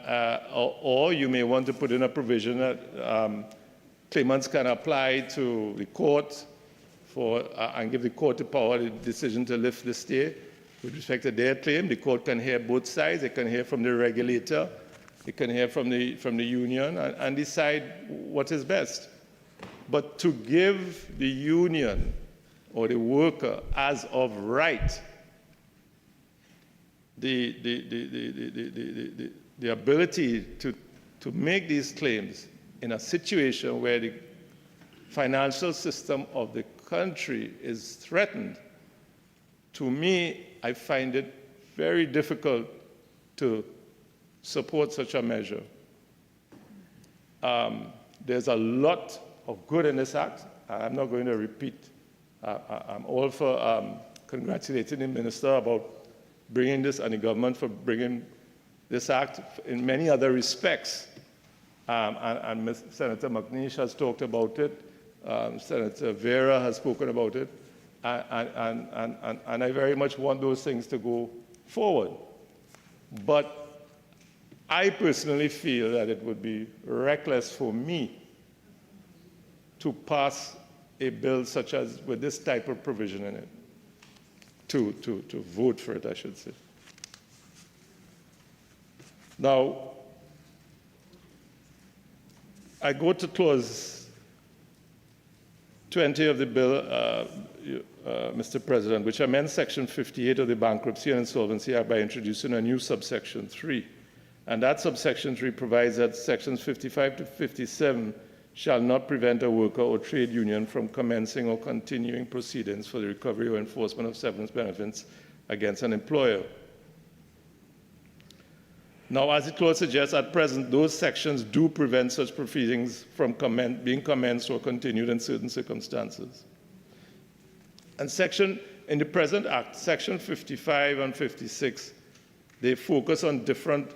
or you may want to put in a provision that claimants can apply to the court and give the court the power, the decision to lift the stay with respect to their claim. The court can hear both sides. It can hear from the regulator. It can hear from the union and decide what is best. But to give the union or the worker as of right the ability to make these claims in a situation where the financial system of the country is threatened, to me, I find it very difficult to support such a measure. There's a lot of good in this act. I'm not going to repeat. I'm all for congratulating the minister about bringing this and the government for bringing this act in many other respects. And Senator Nish has talked about it. Senator Vieira has spoken about it. And I very much want those things to go forward. But I personally feel that it would be reckless for me to pass a bill such as with this type of provision in it, to vote for it, I should say. Now, I go to clause 20 of the bill, Mr. President, which amends Section 58 of the Bankruptcy and Insolvency Act by introducing a new subsection 3. And that subsection 3 provides that sections 55 to 57 shall not prevent a worker or trade union from commencing or continuing proceedings for the recovery or enforcement of severance benefits against an employer. Now, as the clause suggests, at present, those sections do prevent such proceedings from being commenced or continued in certain circumstances. And in the present Act, Section 55 and 56, they focus on different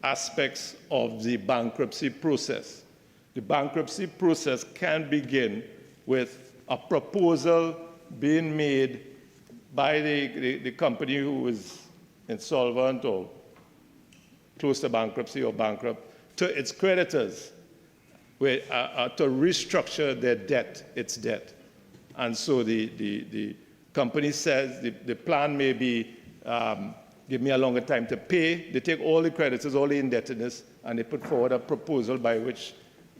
aspects of the bankruptcy process. The bankruptcy process can begin with a proposal being made by the company who is insolvent or close to bankruptcy or bankrupt to its creditors. to restructure their debt, its debt. And so the company says the plan may be, give me a longer time to pay. They take all the creditors, all the indebtedness, and they put forward a proposal by which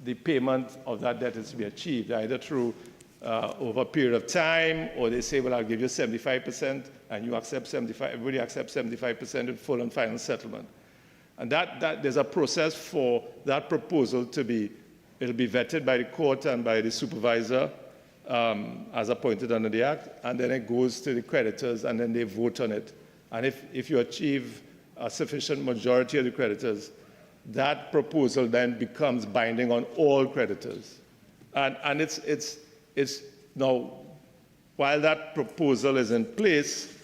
the payment of that debt is to be achieved, either through over a period of time, or they say, well, I'll give you 75%, and you accept 75%, everybody accepts 75% in full and final settlement. And that there's a process for that proposal to be, it'll be vetted by the court and by the supervisor as appointed under the Act, and then it goes to the creditors, and then they vote on it. And if you achieve a sufficient majority of the creditors, that proposal then becomes binding on all creditors. And it's now, while that proposal is in place,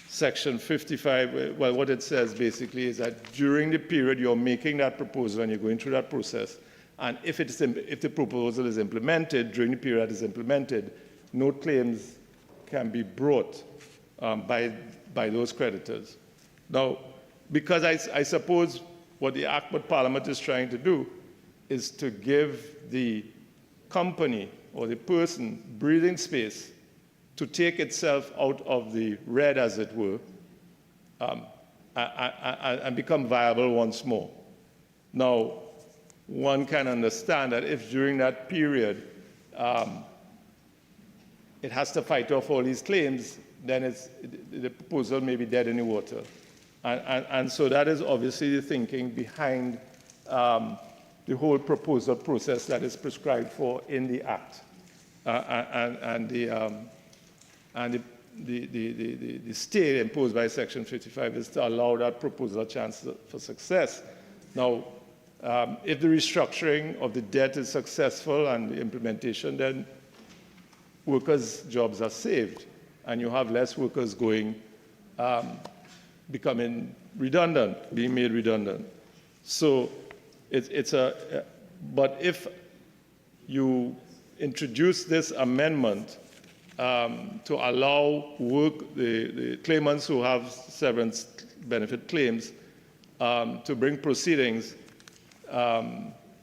Section 55, well, what it says basically is that during the period you're making that proposal and you're going through that process, and if the proposal is implemented, during the period that is implemented, no claims can be brought by those creditors. Now, because I suppose what the Act, what Parliament is trying to do is to give the company or the person breathing space to take itself out of the red, as it were, and become viable once more. Now, one can understand that if during that period it has to fight off all these claims, then the proposal may be dead in the water. And so that is obviously the thinking behind the whole proposal process that is prescribed for in the Act. And the stay imposed by Section 55 is to allow that proposal a chance for success. Now, if the restructuring of the debt is successful and the implementation, then workers' jobs are saved, and you have less workers going, becoming redundant, being made redundant. So but if you introduce this amendment to allow the claimants who have severance benefit claims to bring proceedings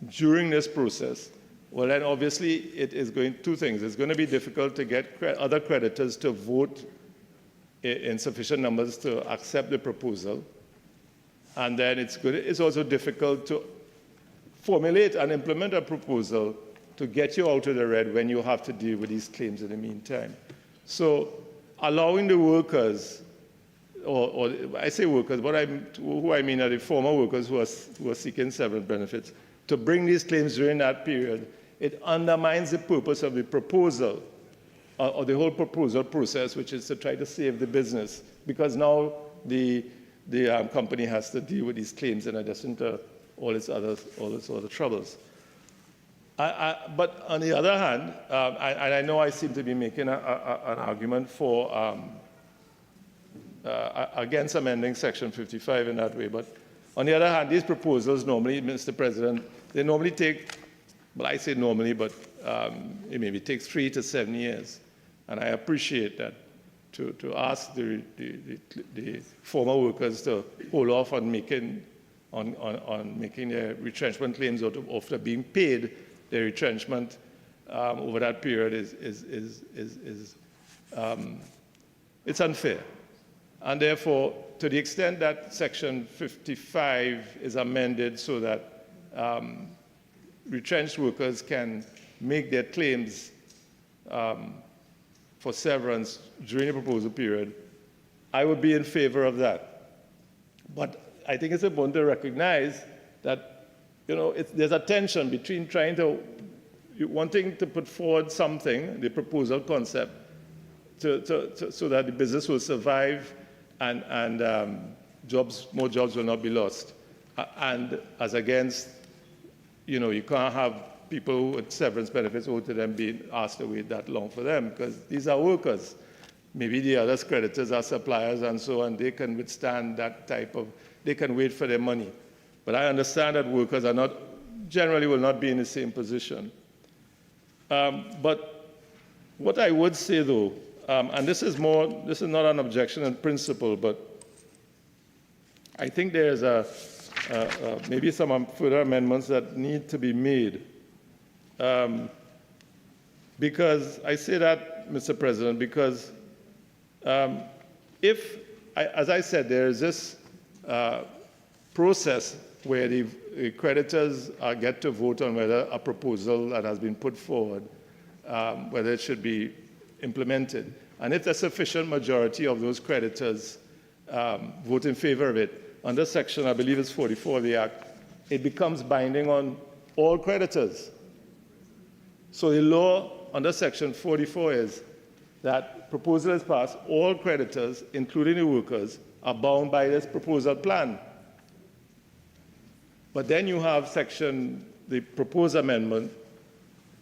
during this process, well, then obviously it is going two things. It's going to be difficult to get other creditors to vote in sufficient numbers to accept the proposal. And then it's also difficult to formulate and implement a proposal to get you out of the red when you have to deal with these claims in the meantime. So allowing the workers, or I say workers, who I mean are the former workers who are seeking severance benefits, to bring these claims during that period, it undermines the purpose of the proposal, or the whole proposal process, which is to try to save the business, because now the company has to deal with these claims in addition to all its other troubles. But on the other hand, and I know I seem to be making an argument for against amending Section 55 in that way, but on the other hand, these proposals normally, Mr. President, they normally take, well, I say normally, but it maybe takes 3 to 7 years. And I appreciate that, to ask the former workers to hold off on making their retrenchment claims after being paid their retrenchment over that period it's unfair. And therefore, to the extent that Section 55 is amended so that retrenched workers can make their claims for severance during the proposal period, I would be in favor of that. But I think it's important to recognize that, there's a tension between wanting to put forward something, the proposal concept, so that the business will survive and more jobs will not be lost. And as against, you can't have people with severance benefits owed to them being asked to wait that long for them, because these are workers. Maybe the other creditors are suppliers and so on. They can withstand that they can wait for their money. But I understand that workers generally will not be in the same position. But what I would say though, and this is not an objection in principle, but I think there's maybe some further amendments that need to be made Because I say that, Mr. President, because as I said, there is this process where the creditors get to vote on whether a proposal that has been put forward, whether it should be implemented. And if a sufficient majority of those creditors vote in favor of it, under section, I believe it's 44 of the Act, it becomes binding on all creditors. So the law under section 44 is that proposal is passed, all creditors, including the workers, are bound by this proposal plan. But then you have the proposed amendment,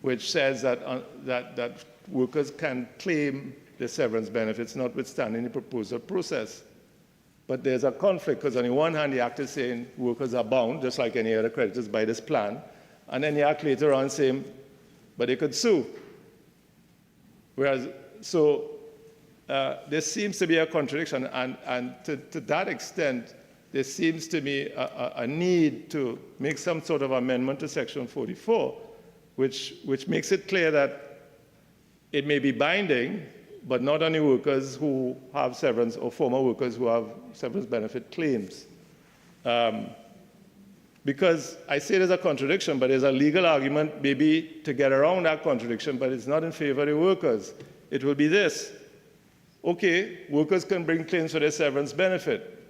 which says that, that workers can claim the severance benefits notwithstanding the proposal process. But there's a conflict, because on the one hand, the Act is saying workers are bound, just like any other creditors, by this plan. And then the Act later on saying, but they could sue. Whereas, so there seems to be a contradiction, and to that extent, there seems to me a need to make some sort of amendment to Section 44, which makes it clear that it may be binding, but not on the workers who have severance or former workers who have severance benefit claims. Because I say there's a contradiction, but there's a legal argument maybe to get around that contradiction, but it's not in favor of the workers. It will be this. Okay, workers can bring claims for their severance benefit,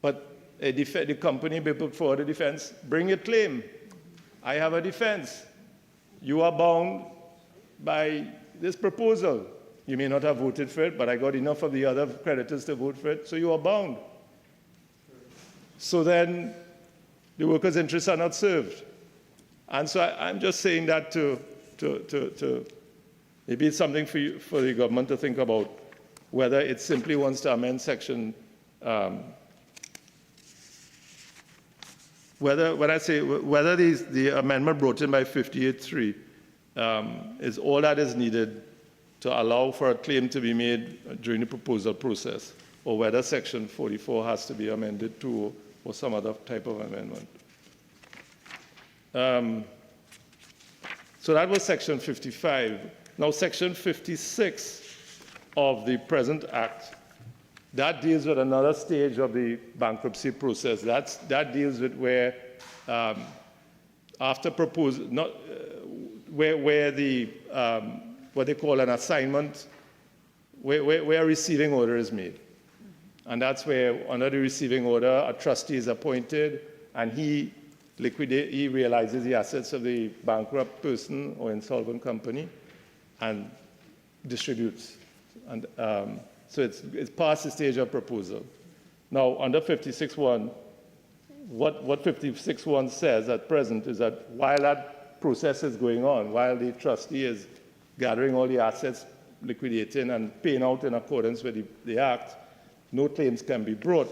but the company may put forward a defense, bring your claim. I have a defense. You are bound by this proposal. You may not have voted for it, but I got enough of the other creditors to vote for it, so you are bound. So then the workers' interests are not served. And so I'm just saying that to maybe it's something for the government to think about, whether it simply wants to amend section, whether the amendment brought in by 58.3 is all that is needed to allow for a claim to be made during the proposal process, or whether section 44 has to be amended too, or some other type of amendment. So that was section 55. Now section 56 of the present Act, that deals with another stage of the bankruptcy process. That deals with where, after proposal, where the what they call an assignment, where a receiving order is made. And that's where, under the receiving order, a trustee is appointed, and he realizes the assets of the bankrupt person or insolvent company and distributes. And so it's past the stage of proposal. Now, under 56.1, what 56.1 says at present is that while that process is going on, while the trustee is gathering all the assets, liquidating and paying out in accordance with the Act, no claims can be brought.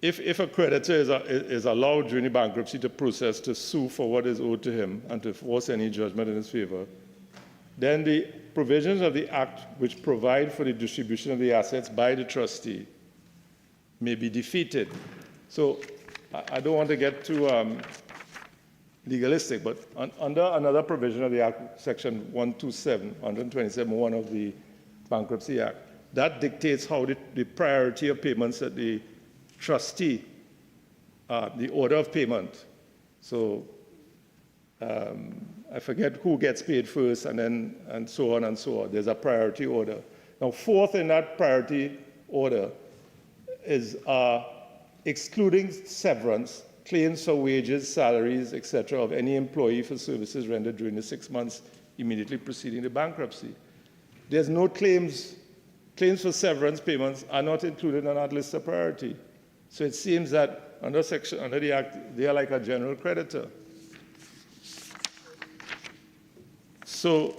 If a creditor is allowed during the bankruptcy to process to sue for what is owed to him and to force any judgment in his favor, then the provisions of the Act which provide for the distribution of the assets by the trustee may be defeated. So I don't want to get too legalistic, but under another provision of the Act, section 127.1 of the Bankruptcy Act, that dictates how the priority of payments that the trustee, the order of payment. So I forget who gets paid first, and so on and so on. There's a priority order. Now, fourth in that priority order is excluding severance, claims for wages, salaries, etc., of any employee for services rendered during the 6 months immediately preceding the bankruptcy. There's no claims for severance payments are not included on that list of priority. So it seems that under the Act, they are like a general creditor. So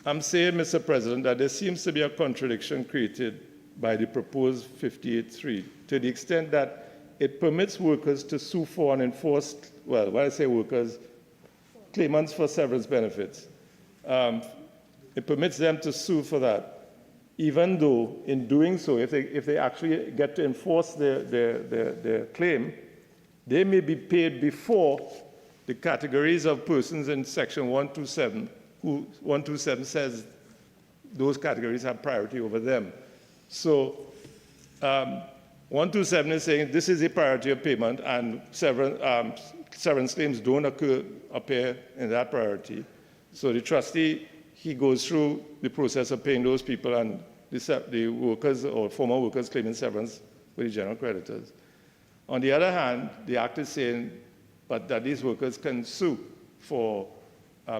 I'm saying, Mr. President, that there seems to be a contradiction created by the proposed 58.3 to the extent that it permits workers to sue for and enforce, well, when I say workers, claimants for severance benefits, it permits them to sue for that, even though in doing so, if they actually get to enforce their claim, they may be paid before the categories of persons in Section 127, who 127 says those categories have priority over them. So 127 is saying this is a priority of payment, and severance claims don't appear in that priority. So the trustee, he goes through the process of paying those people, and the workers or former workers claiming severance with the general creditors. On the other hand, the Act is saying but that these workers can sue for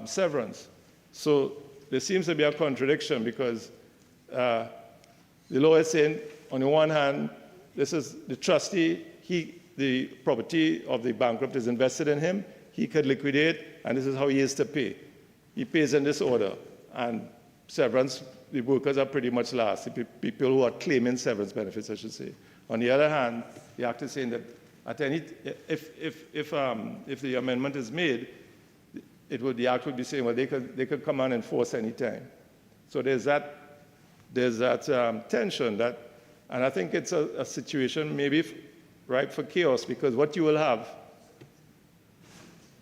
severance. So there seems to be a contradiction, because the law is saying, on the one hand, this is the trustee, the property of the bankrupt is invested in him, he could liquidate, and this is how he is to pay. He pays in this order, and severance, the workers are pretty much last, the people who are claiming severance benefits, I should say. On the other hand, the Act is saying that if the amendment is made, the Act would be saying, well, they could come and enforce any time. So there's that tension, and I think it's a situation maybe ripe for chaos, because what you will have,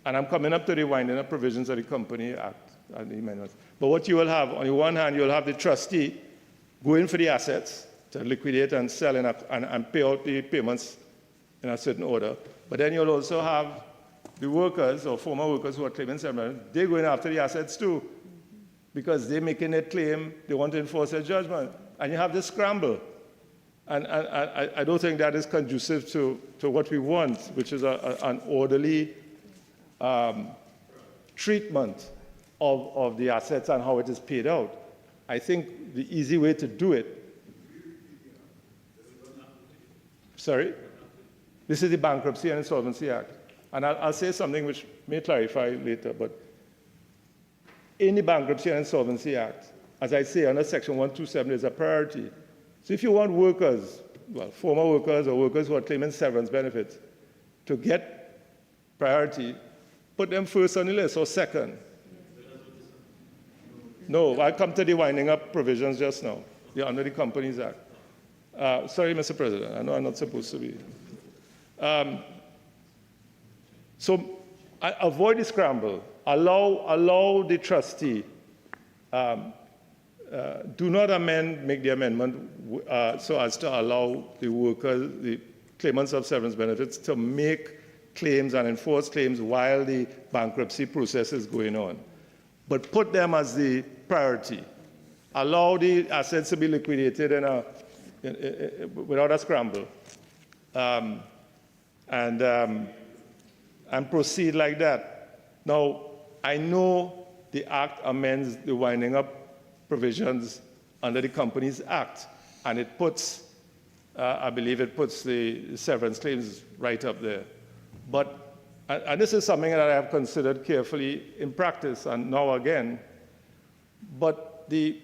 and I'm coming up to the winding up provisions of the Company Act and the amendments, but what you will have, on the one hand, you'll have the trustee go in for the assets to liquidate and sell and pay out the payments in a certain order, but then you'll also have the workers or former workers who are claiming severance, they're going after the assets too, because they're making a claim, they want to enforce a judgment, and you have this scramble. And I don't think that is conducive to what we want, which is an orderly treatment of the assets and how it is paid out. I think the easy way to do it. Sorry? This is the Bankruptcy and Insolvency Act. And I'll say something which may clarify later, but in the Bankruptcy and Insolvency Act, as I say, under Section 127 is a priority. So if you want workers, well, former workers or workers who are claiming severance benefits, to get priority, put them first on the list or second. No, I'll come to the winding up provisions just now. They're under the Companies Act. Sorry, Mr. President, I know I'm not supposed to be. So avoid the scramble. Allow the trustee. Do not make the amendment so as to allow the workers, the claimants of severance benefits, to make claims and enforce claims while the bankruptcy process is going on. But put them as the priority. Allow the assets to be liquidated without a scramble. And proceed like that. Now, I know the Act amends the winding up provisions under the Companies Act, and it puts, I believe it puts the severance claims right up there. But, and this is something that I have considered carefully in practice, and now again, but there's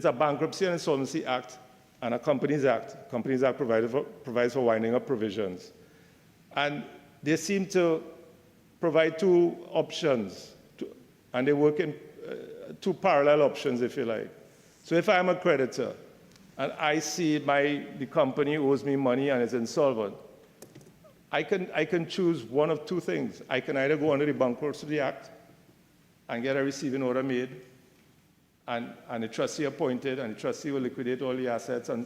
a Bankruptcy and Insolvency Act and a Companies Act. Companies Act provides for winding up provisions. And they seem to provide two options, and they work in two parallel options, if you like. So if I'm a creditor and I see the company owes me money and is insolvent, I can choose one of two things. I can either go under the Bankruptcy Act and get a receiving order made, and the trustee appointed, and the trustee will liquidate all the assets and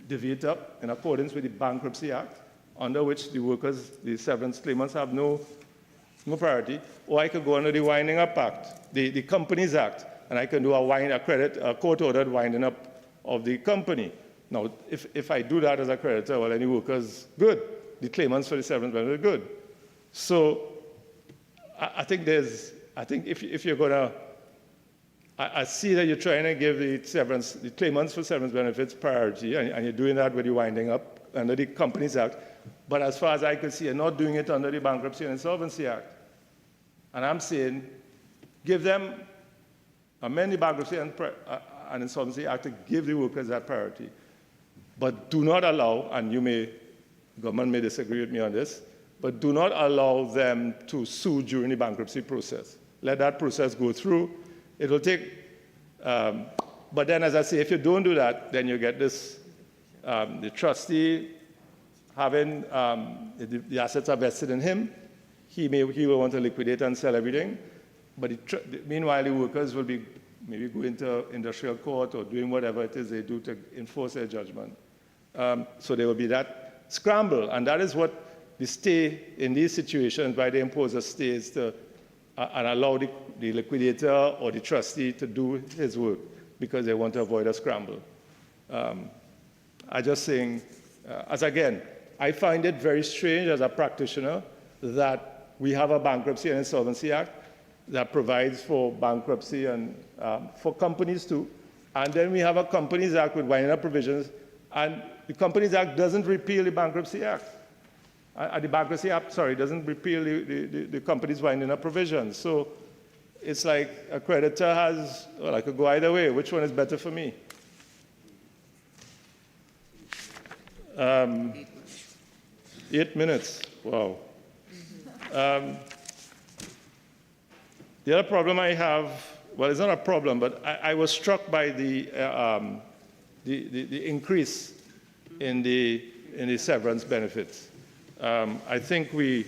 divvy it up in accordance with the Bankruptcy Act, under which the workers, the severance claimants, have no priority. Or I could go under the Winding Up Act, the Companies Act, and I can do a court-ordered winding up of the company. Now, if I do that as a creditor, well, any workers, good. The claimants for the severance benefit, good. So I think if you're going to, I see that you're trying to give the claimants for severance benefits priority, and you're doing that with the winding up under the Companies Act. But as far as I can see, you're not doing it under the Bankruptcy and Insolvency Act. And I'm saying, amend the Bankruptcy and Insolvency Act to give the workers that priority. But do not allow, and government may disagree with me on this, but do not allow them to sue during the bankruptcy process. Let that process go through. it will take, but then as I say, if you don't do that, then you get this, the trustee having, the assets are vested in him, he will want to liquidate and sell everything, but meanwhile the workers will be maybe going to industrial court or doing whatever it is they do to enforce their judgment. So there will be that scramble, and that is what the stay in these situations, why they impose a stay, is to and allow the liquidator or the trustee to do his work because they want to avoid a scramble. I'm just saying, as again, I find it very strange as a practitioner that we have a Bankruptcy and Insolvency Act that provides for bankruptcy and for companies too, and then we have a Companies Act with winding up provisions, and the Companies Act doesn't repeal the Bankruptcy Act. The Bankruptcy Act, sorry, doesn't repeal the company's winding up provisions. So it's like a creditor has, well, I could go either way. Which one is better for me? 8 minutes. Wow. The other problem I have, well, it's not a problem, but I was struck by the increase in the severance benefits. I think we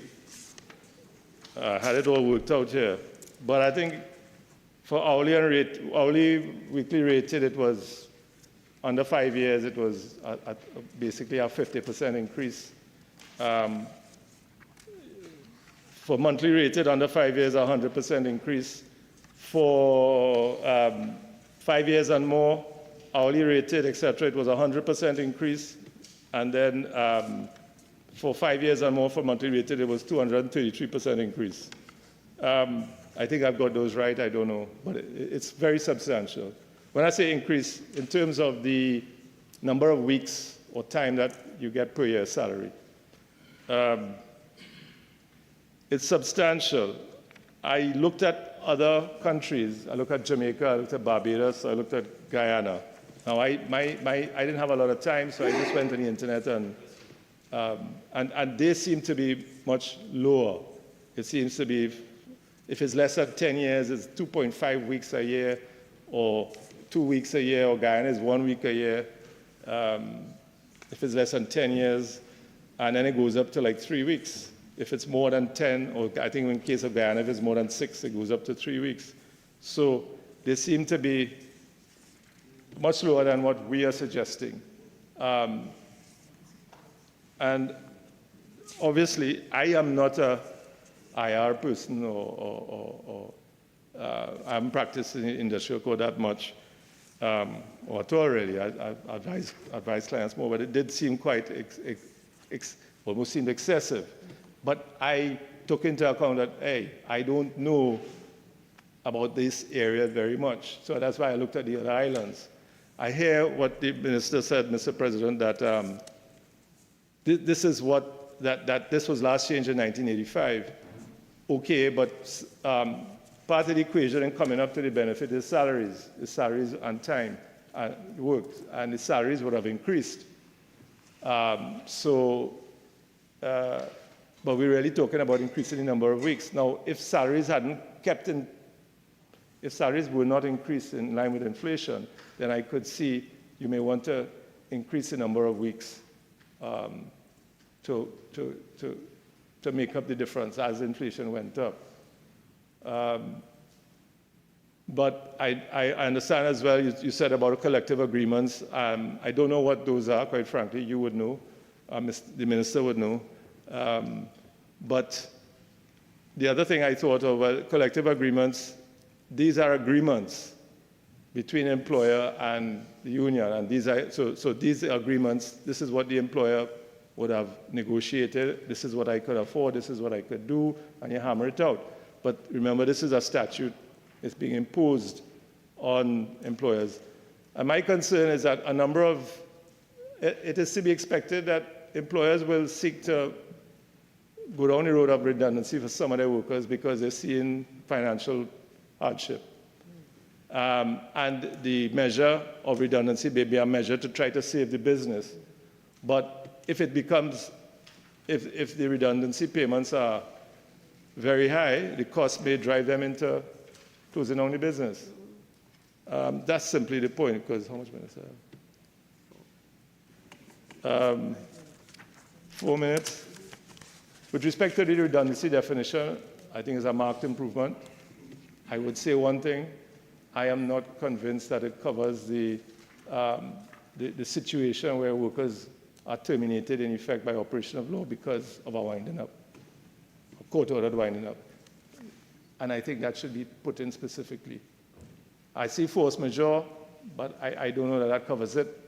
had it all worked out here, but I think for hourly weekly rated, it was under 5 years, it was basically a 50% increase. For monthly rated under 5 years, 100% increase. For 5 years and more, hourly rated, etc., it was 100% increase. And then for 5 years and more for monthly rated, it was 233% increase. I think I've got those right, I don't know, but it's very substantial. When I say increase, in terms of the number of weeks or time that you get per year salary, it's substantial. I looked at other countries. I looked at Jamaica, I looked at Barbados, I looked at Guyana. Now, I didn't have a lot of time, so I just went on the internet, and they seem to be much lower. It seems to be, if it's less than 10 years, it's 2.5 weeks a year, or 2 weeks a year, or Guyana is 1 week a year. If it's less than 10 years, and then it goes up to like 3 weeks. If it's more than 10, or I think in case of Guyana, if it's more than 6, it goes up to 3 weeks. So they seem to be much lower than what we are suggesting. And obviously, I am not a IR person, or I haven't practiced in industrial code that much, or at all really. I advise clients more, but it did seem quite, almost seemed excessive. But I took into account that, hey, I don't know about this area very much. So that's why I looked at the other islands. I hear what the minister said, Mr. President, that this is what, that this was last changed in 1985. Okay, but part of the equation in coming up to the benefit is salaries and time worked, and the salaries would have increased. But we're really talking about increasing the number of weeks. Now, if salaries were not increased in line with inflation, then I could see you may want to increase the number of weeks to make up the difference as inflation went up. But I understand as well, you said about collective agreements. I don't know what those are, quite frankly. You would know. The minister would know. But the other thing I thought of were collective agreements. These are agreements between employer and the union, and these are, so these agreements, this is what the employer would have negotiated, this is what I could afford, this is what I could do, and you hammer it out. But remember, this is a statute, it's being imposed on employers. And my concern is that it is to be expected that employers will seek to go down the road of redundancy for some of their workers because they're seeing financial hardship. And the measure of redundancy may be a measure to try to save the business. But if it becomes, if the redundancy payments are very high, the cost may drive them into closing down the business. That's simply the point, because how much minutes I have? 4 minutes. With respect to the redundancy definition, I think it's a marked improvement. I would say one thing. I am not convinced that it covers the situation where workers are terminated in effect by operation of law because of a winding up, a court-ordered winding up. And I think that should be put in specifically. I see force majeure, but I don't know that that covers it.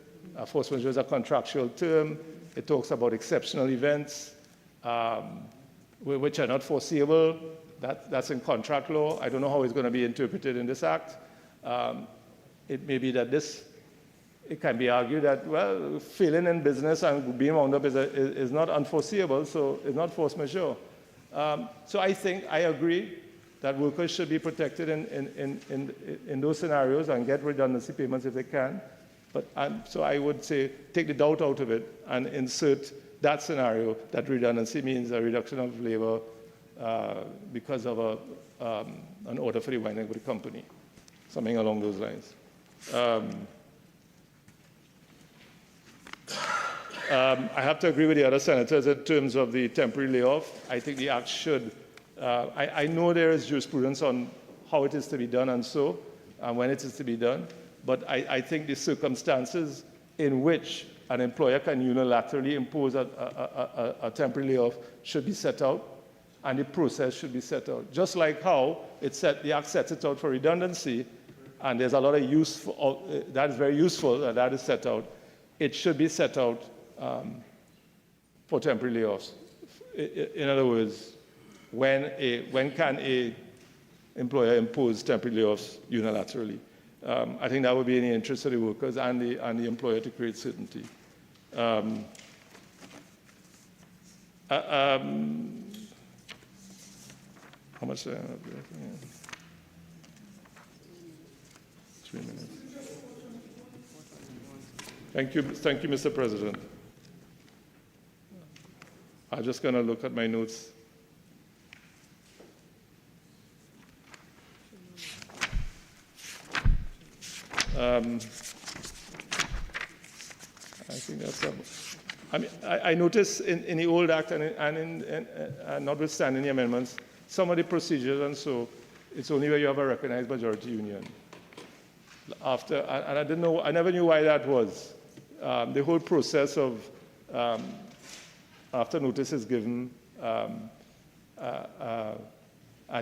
Force majeure is a contractual term. It talks about exceptional events, which are not foreseeable. That's in contract law. I don't know how it's going to be interpreted in this act. It may be that it can be argued that, well, failing in business and being wound up is not unforeseeable, so it's not force majeure. So I think I agree that workers should be protected in those scenarios and get redundancy payments if they can. So I would say take the doubt out of it and insert that scenario that redundancy means a reduction of labor because of an order for the winding up of the company, something along those lines. I have to agree with the other senators in terms of the temporary layoff. I think the act should. I know there is jurisprudence on how it is to be done and when it is to be done, but I think the circumstances in which an employer can unilaterally impose a temporary layoff should be set out, and the process should be set out. Just like how the act sets it out for redundancy, and there's a lot of use that is very useful, and that is set out. It should be set out for temporary layoffs. In other words, when can an employer impose temporary layoffs unilaterally? I think that would be in the interest of the workers and the employer to create certainty. How much do I have? 3 minutes. Thank you, Mr. President. I'm just going to look at my notes. I think that's I noticed in the old act and notwithstanding the amendments, some of the procedures and so it's only where you have a recognized majority union. And I didn't know, I never knew why that was. The whole process of after notice is given and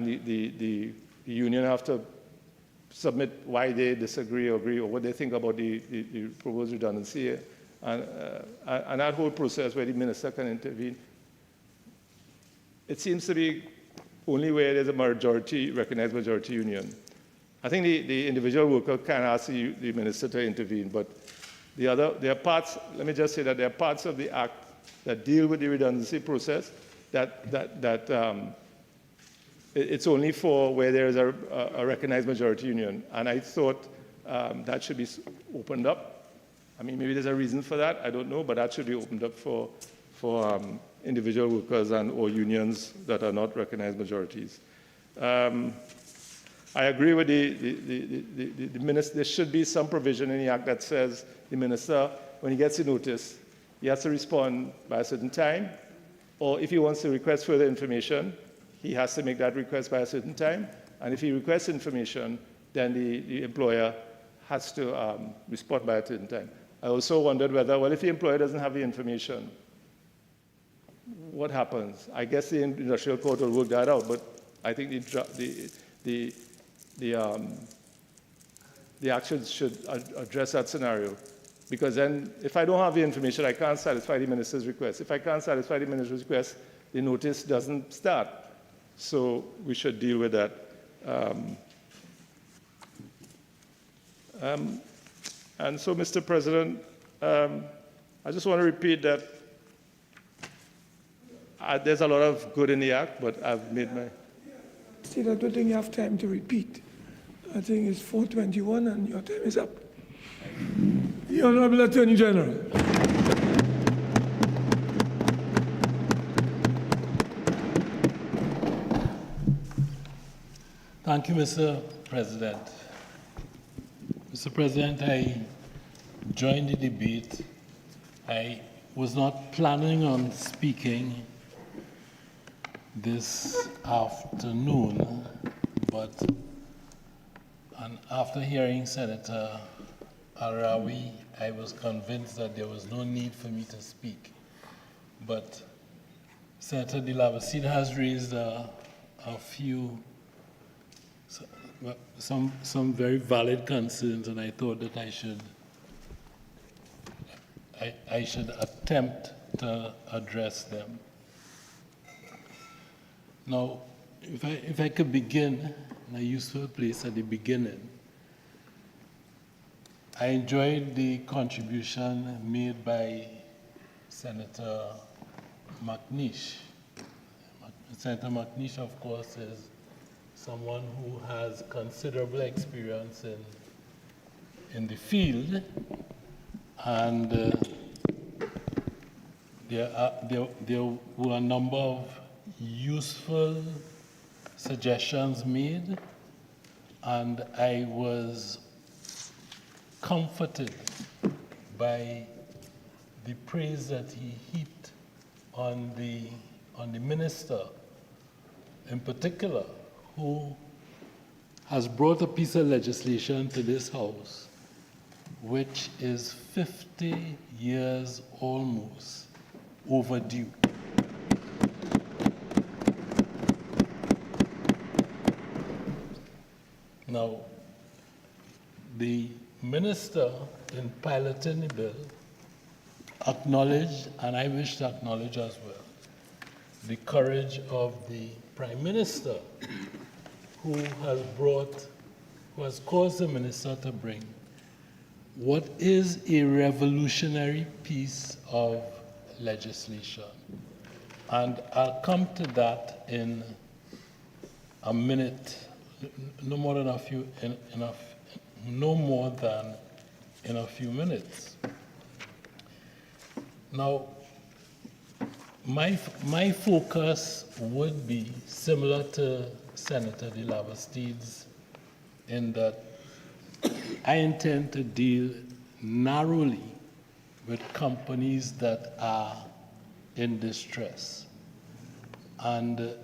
the union have to submit why they disagree or agree or what they think about the proposed redundancy. And that whole process where the minister can intervene, it seems to be only where there's a majority, recognized majority union. I think the individual worker can ask the minister to intervene, but there are parts, let me just say that there are parts of the act that deal with the redundancy process that it's only for where there is a recognized majority union. And I thought that should be opened up. I mean, maybe there's a reason for that, I don't know, but that should be opened up for individual workers or unions that are not recognized majorities. I agree with the minister. There should be some provision in the act that says the minister, when he gets a notice, he has to respond by a certain time, or if he wants to request further information, he has to make that request by a certain time, and if he requests information, then the employer has to respond by a certain time. I also wondered whether, well, if the employer doesn't have the information, what happens? I guess the industrial court will work that out, but I think the actions should address that scenario. Because then, if I don't have the information, I can't satisfy the minister's request. If I can't satisfy the minister's request, the notice doesn't start. So we should deal with that. And so, Mr. President, I just want to repeat that there's a lot of good in the act, but I've made my... See, I don't think you have time to repeat. I think it's 4:21 and your time is up. The Honorable Attorney General. Thank you, Mr. President. Mr. President, I joined the debate. I was not planning on speaking this afternoon, but after hearing Senator Al-Rawi, I was convinced that there was no need for me to speak. But Senator de la Bastide has raised a few, some very valid concerns, and I thought that I should attempt to address them. Now, if I could begin in a useful place at the beginning, I enjoyed the contribution made by Senator Nish. Senator Nish, of course, is someone who has considerable experience in the field, and there were a number of useful suggestions made, and I was comforted by the praise that he heaped on the minister in particular, who has brought a piece of legislation to this House which is 50 years almost overdue. Now, the minister, in piloting the bill, acknowledged, and I wish to acknowledge as well, the courage of the Prime Minister, who has caused the minister to bring what is a revolutionary piece of legislation. And I'll come to that in a minute, no more than in a few minutes. Now, my focus would be similar to Senator de la Bastide's, in that I intend to deal narrowly with companies that are in distress. And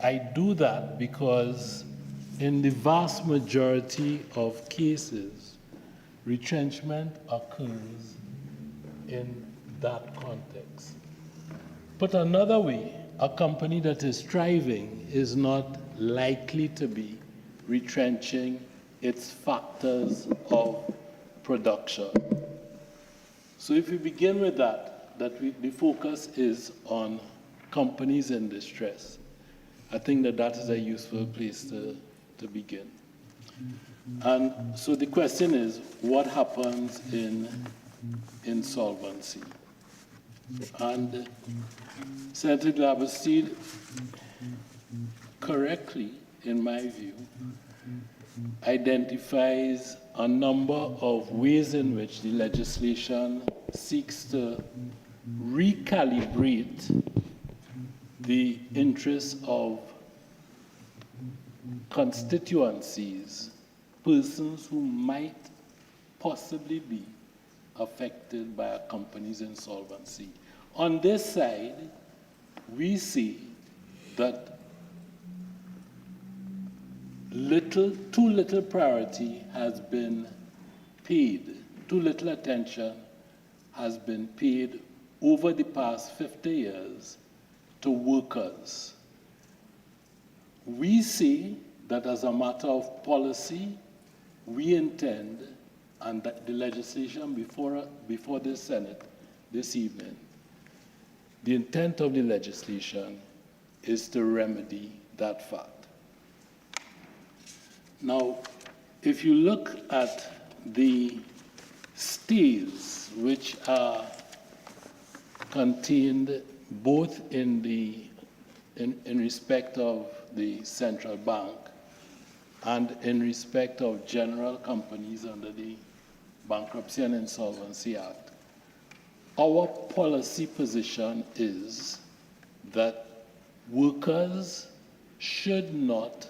I do that because in the vast majority of cases, retrenchment occurs in that context. Put another way, a company that is thriving is not likely to be retrenching its factors of production. So if we begin with that the focus is on companies in distress, I think that is a useful place to begin. And so the question is, what happens in insolvency? And Senator de la Bastide correctly, in my view, identifies a number of ways in which the legislation seeks to recalibrate the interests of constituencies, persons who might possibly be affected by a company's insolvency. On this side, we see that too little priority has been paid, too little attention has been paid over the past 50 years to workers. We see that as a matter of policy, we intend, and that the legislation before the Senate this evening, the intent of the legislation is to remedy that fact. Now, if you look at the stays which are contained both in respect of the central bank and in respect of general companies under the Bankruptcy and Insolvency Act, our policy position is that workers should not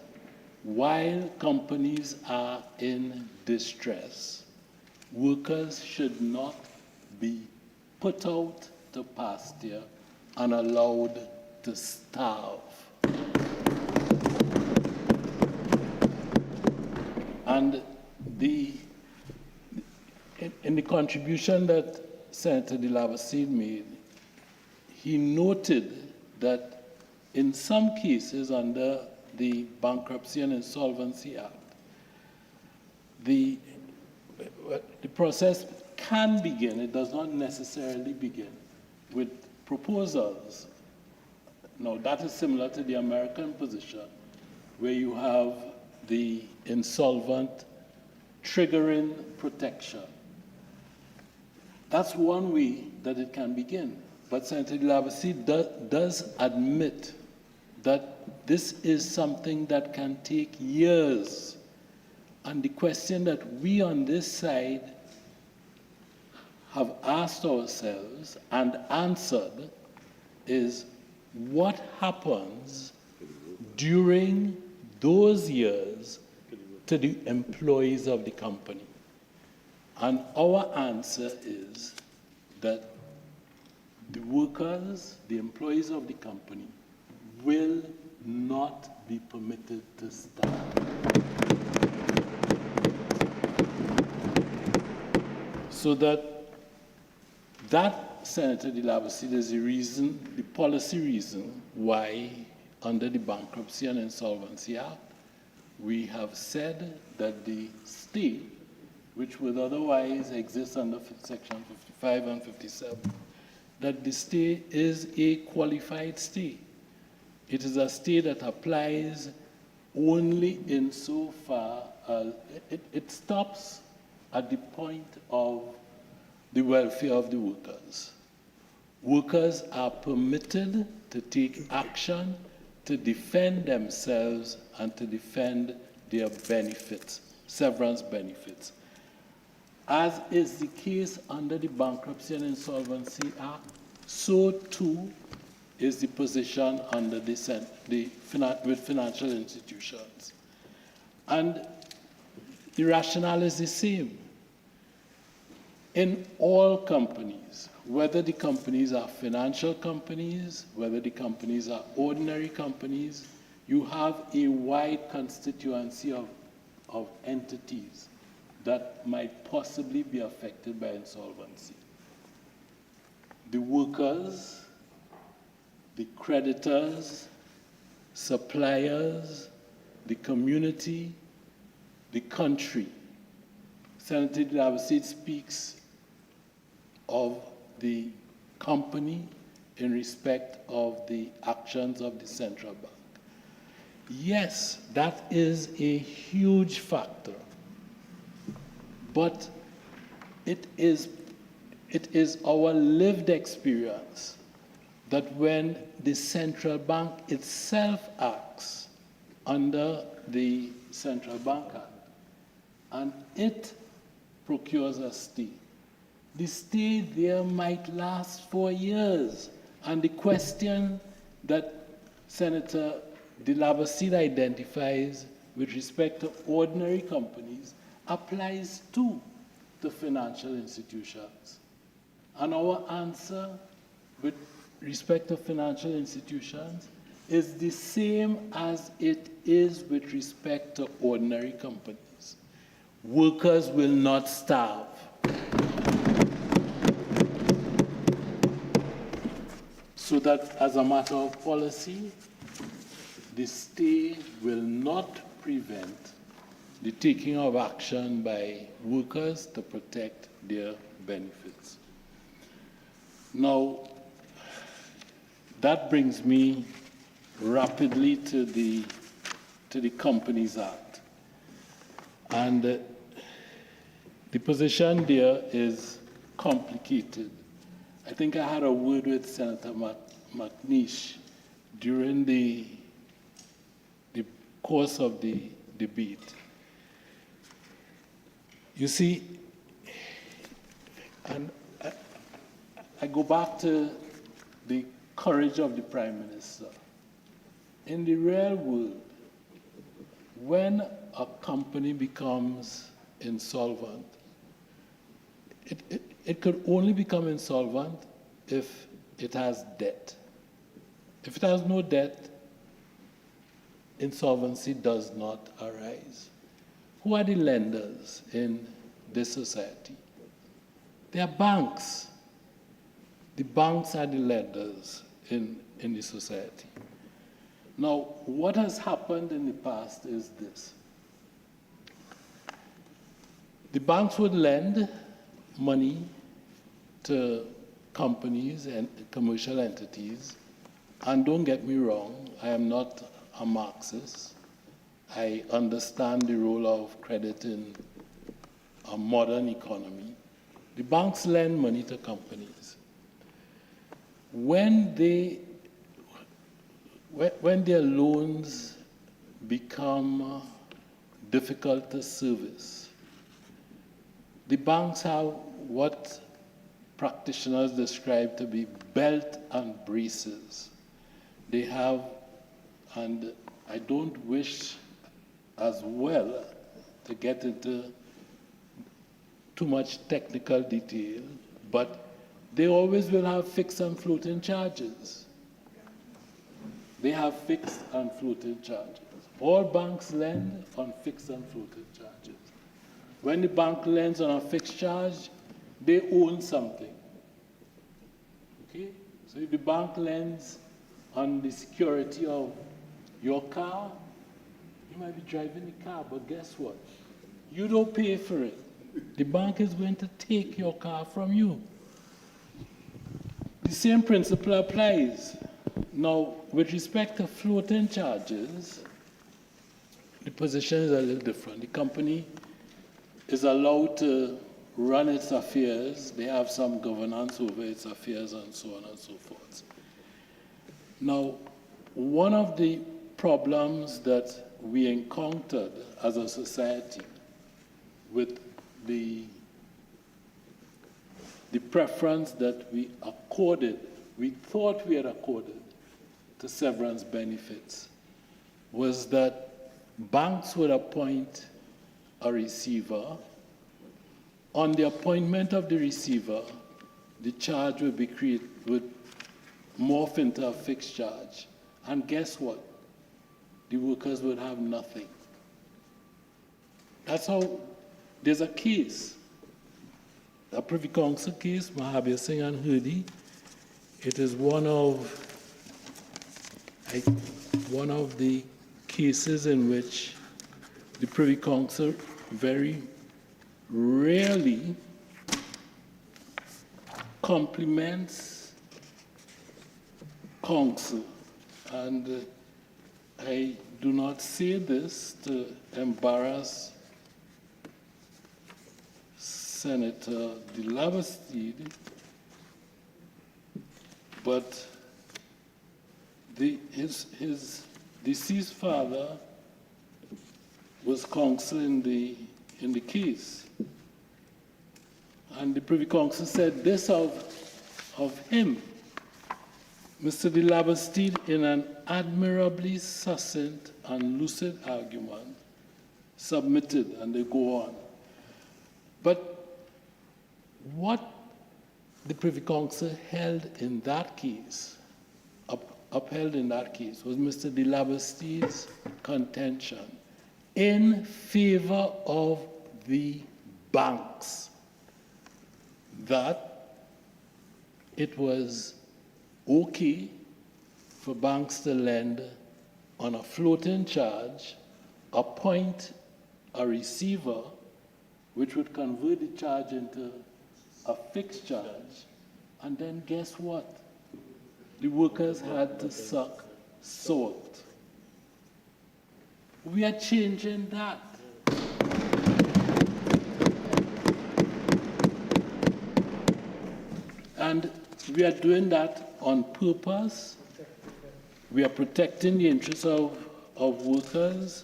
while companies are in distress, workers should not be put out to pasture and allowed to starve. And in the contribution that Senator De La Bastide made, he noted that in some cases under the Bankruptcy and Insolvency Act, the process can begin, it does not necessarily begin, with proposals. Now, that is similar to the American position, where you have the insolvent triggering protection. That's one way that it can begin. But Senator De La Bastide does admit that this is something that can take years. And the question that we on this side have asked ourselves and answered is, what happens during those years to the employees of the company? And our answer is that the workers, the employees of the company, will not be permitted to starve. So that Senator De La Bastide is the reason, the policy reason why under the Bankruptcy and Insolvency Act, we have said that the stay, which would otherwise exist under Section 55 and 57, that the stay is a qualified stay. It is a stay that applies only insofar as it stops at the point of the welfare of the workers. Workers are permitted to take action to defend themselves and to defend their benefits, severance benefits. As is the case under the Bankruptcy and Insolvency Act, so too is the position under with financial institutions. And the rationale is the same. In all companies, whether the companies are financial companies, whether the companies are ordinary companies, you have a wide constituency of entities that might possibly be affected by insolvency. The workers, the creditors, suppliers, the community, the country. Senator De La Bastide speaks of the company in respect of the actions of the central bank. Yes, that is a huge factor, but it is our lived experience that when the central bank itself acts under the Central Bank Act and it procures a stay, the stay there might last for years. And the question that Senator De La Bastide identifies with respect to ordinary companies applies too to financial institutions. And our answer with respect to financial institutions is the same as it is with respect to ordinary companies. Workers will not starve. So that as a matter of policy, the stay will not prevent the taking of action by workers to protect their benefits. Now, that brings me rapidly to the Companies Act. And the position there is complicated. I think I had a word with Senator Nish during the course of the debate. You see, and I go back to the courage of the Prime Minister. In the real world, when a company becomes insolvent, it could only become insolvent if it has debt. If it has no debt, insolvency does not arise. Who are the lenders in this society? They are banks. The banks are the lenders in the society. Now, what has happened in the past is this. The banks would lend money to companies and commercial entities, and don't get me wrong, I am not a Marxist. I understand the role of credit in a modern economy. The banks lend money to companies. When their loans become difficult to service, the banks have what practitioners describe to be belt and braces. They have, and I don't wish as well to get into too much technical detail, but they always will have fixed and floating charges. They have fixed and floating charges. All banks lend on fixed and floating charges. When the bank lends on a fixed charge, they own something. Okay? So if the bank lends on the security of your car, you might be driving the car, but guess what? You don't pay for it. The bank is going to take your car from you. The same principle applies. Now, with respect to floating charges, the position is a little different. The company is allowed to run its affairs. They have some governance over its affairs and so on and so forth. Now, one of the problems that we encountered as a society with the preference that we thought we had accorded to severance benefits was that banks would appoint a receiver. On the appointment of the receiver, the charge would morph into a fixed charge. And guess what? The workers would have nothing. That's how there's a case, a Privy Council case, Mahabir Singh and Hurdy. It is one of the cases in which the Privy Council very rarely compliments counsel. And I do not say this to embarrass Senator Bastide, but his deceased father was counsel in the case. And the Privy Council said this of him. Mr. Bastide, in an admirably succinct and lucid argument, submitted, and they go on. But what the Privy Council held in that case, upheld in that case, was Mr. Bastide's contention in favor of the banks that it was okay for banks to lend on a floating charge, appoint a receiver, which would convert the charge into a fixed charge, and then guess what? The workers had to suck salt. We are changing that. And we are doing that on purpose. We are protecting the interests of workers.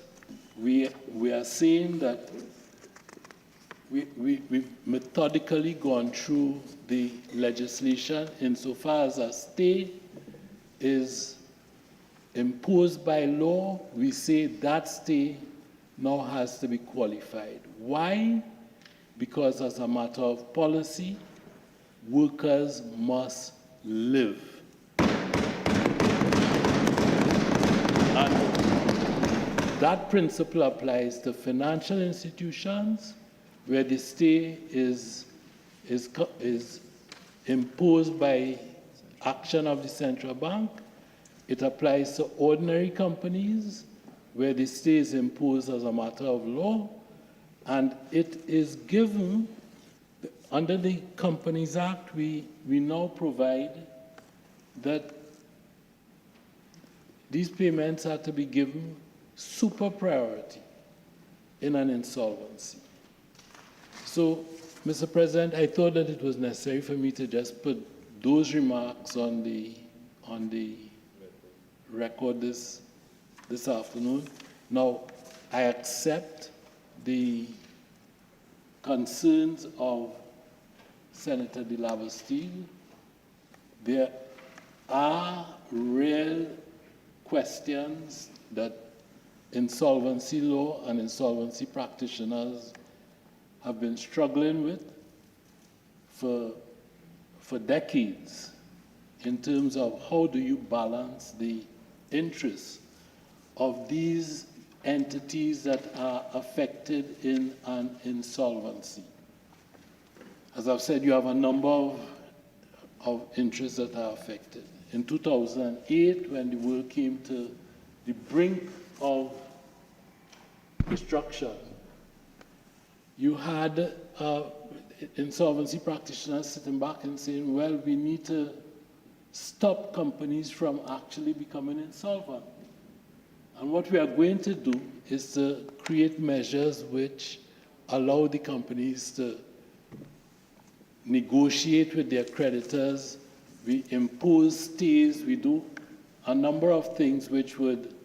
We are saying that we've methodically gone through the legislation insofar as a stay is imposed by law. We say that stay now has to be qualified. Why? Because as a matter of policy, workers must live. And that principle applies to financial institutions where the stay is imposed by action of the central bank. It applies to ordinary companies where the stay is imposed as a matter of law. And it is given, under the Companies Act, we now provide that these payments are to be given super priority in an insolvency. So, Mr. President, I thought that it was necessary for me to just put those remarks on the record this afternoon. Now, I accept the concerns of Senator de la Bastide. There are real questions that insolvency law and insolvency practitioners have been struggling with for decades in terms of how do you balance the interests of these entities that are affected in an insolvency. As I've said, you have a number of interests that are affected. In 2008, when the world came to the brink of destruction, you had insolvency practitioners sitting back and saying, well, we need to stop companies from actually becoming insolvent. And what we are going to do is to create measures which allow the companies to negotiate with their creditors. We impose stays. We do a number of things which would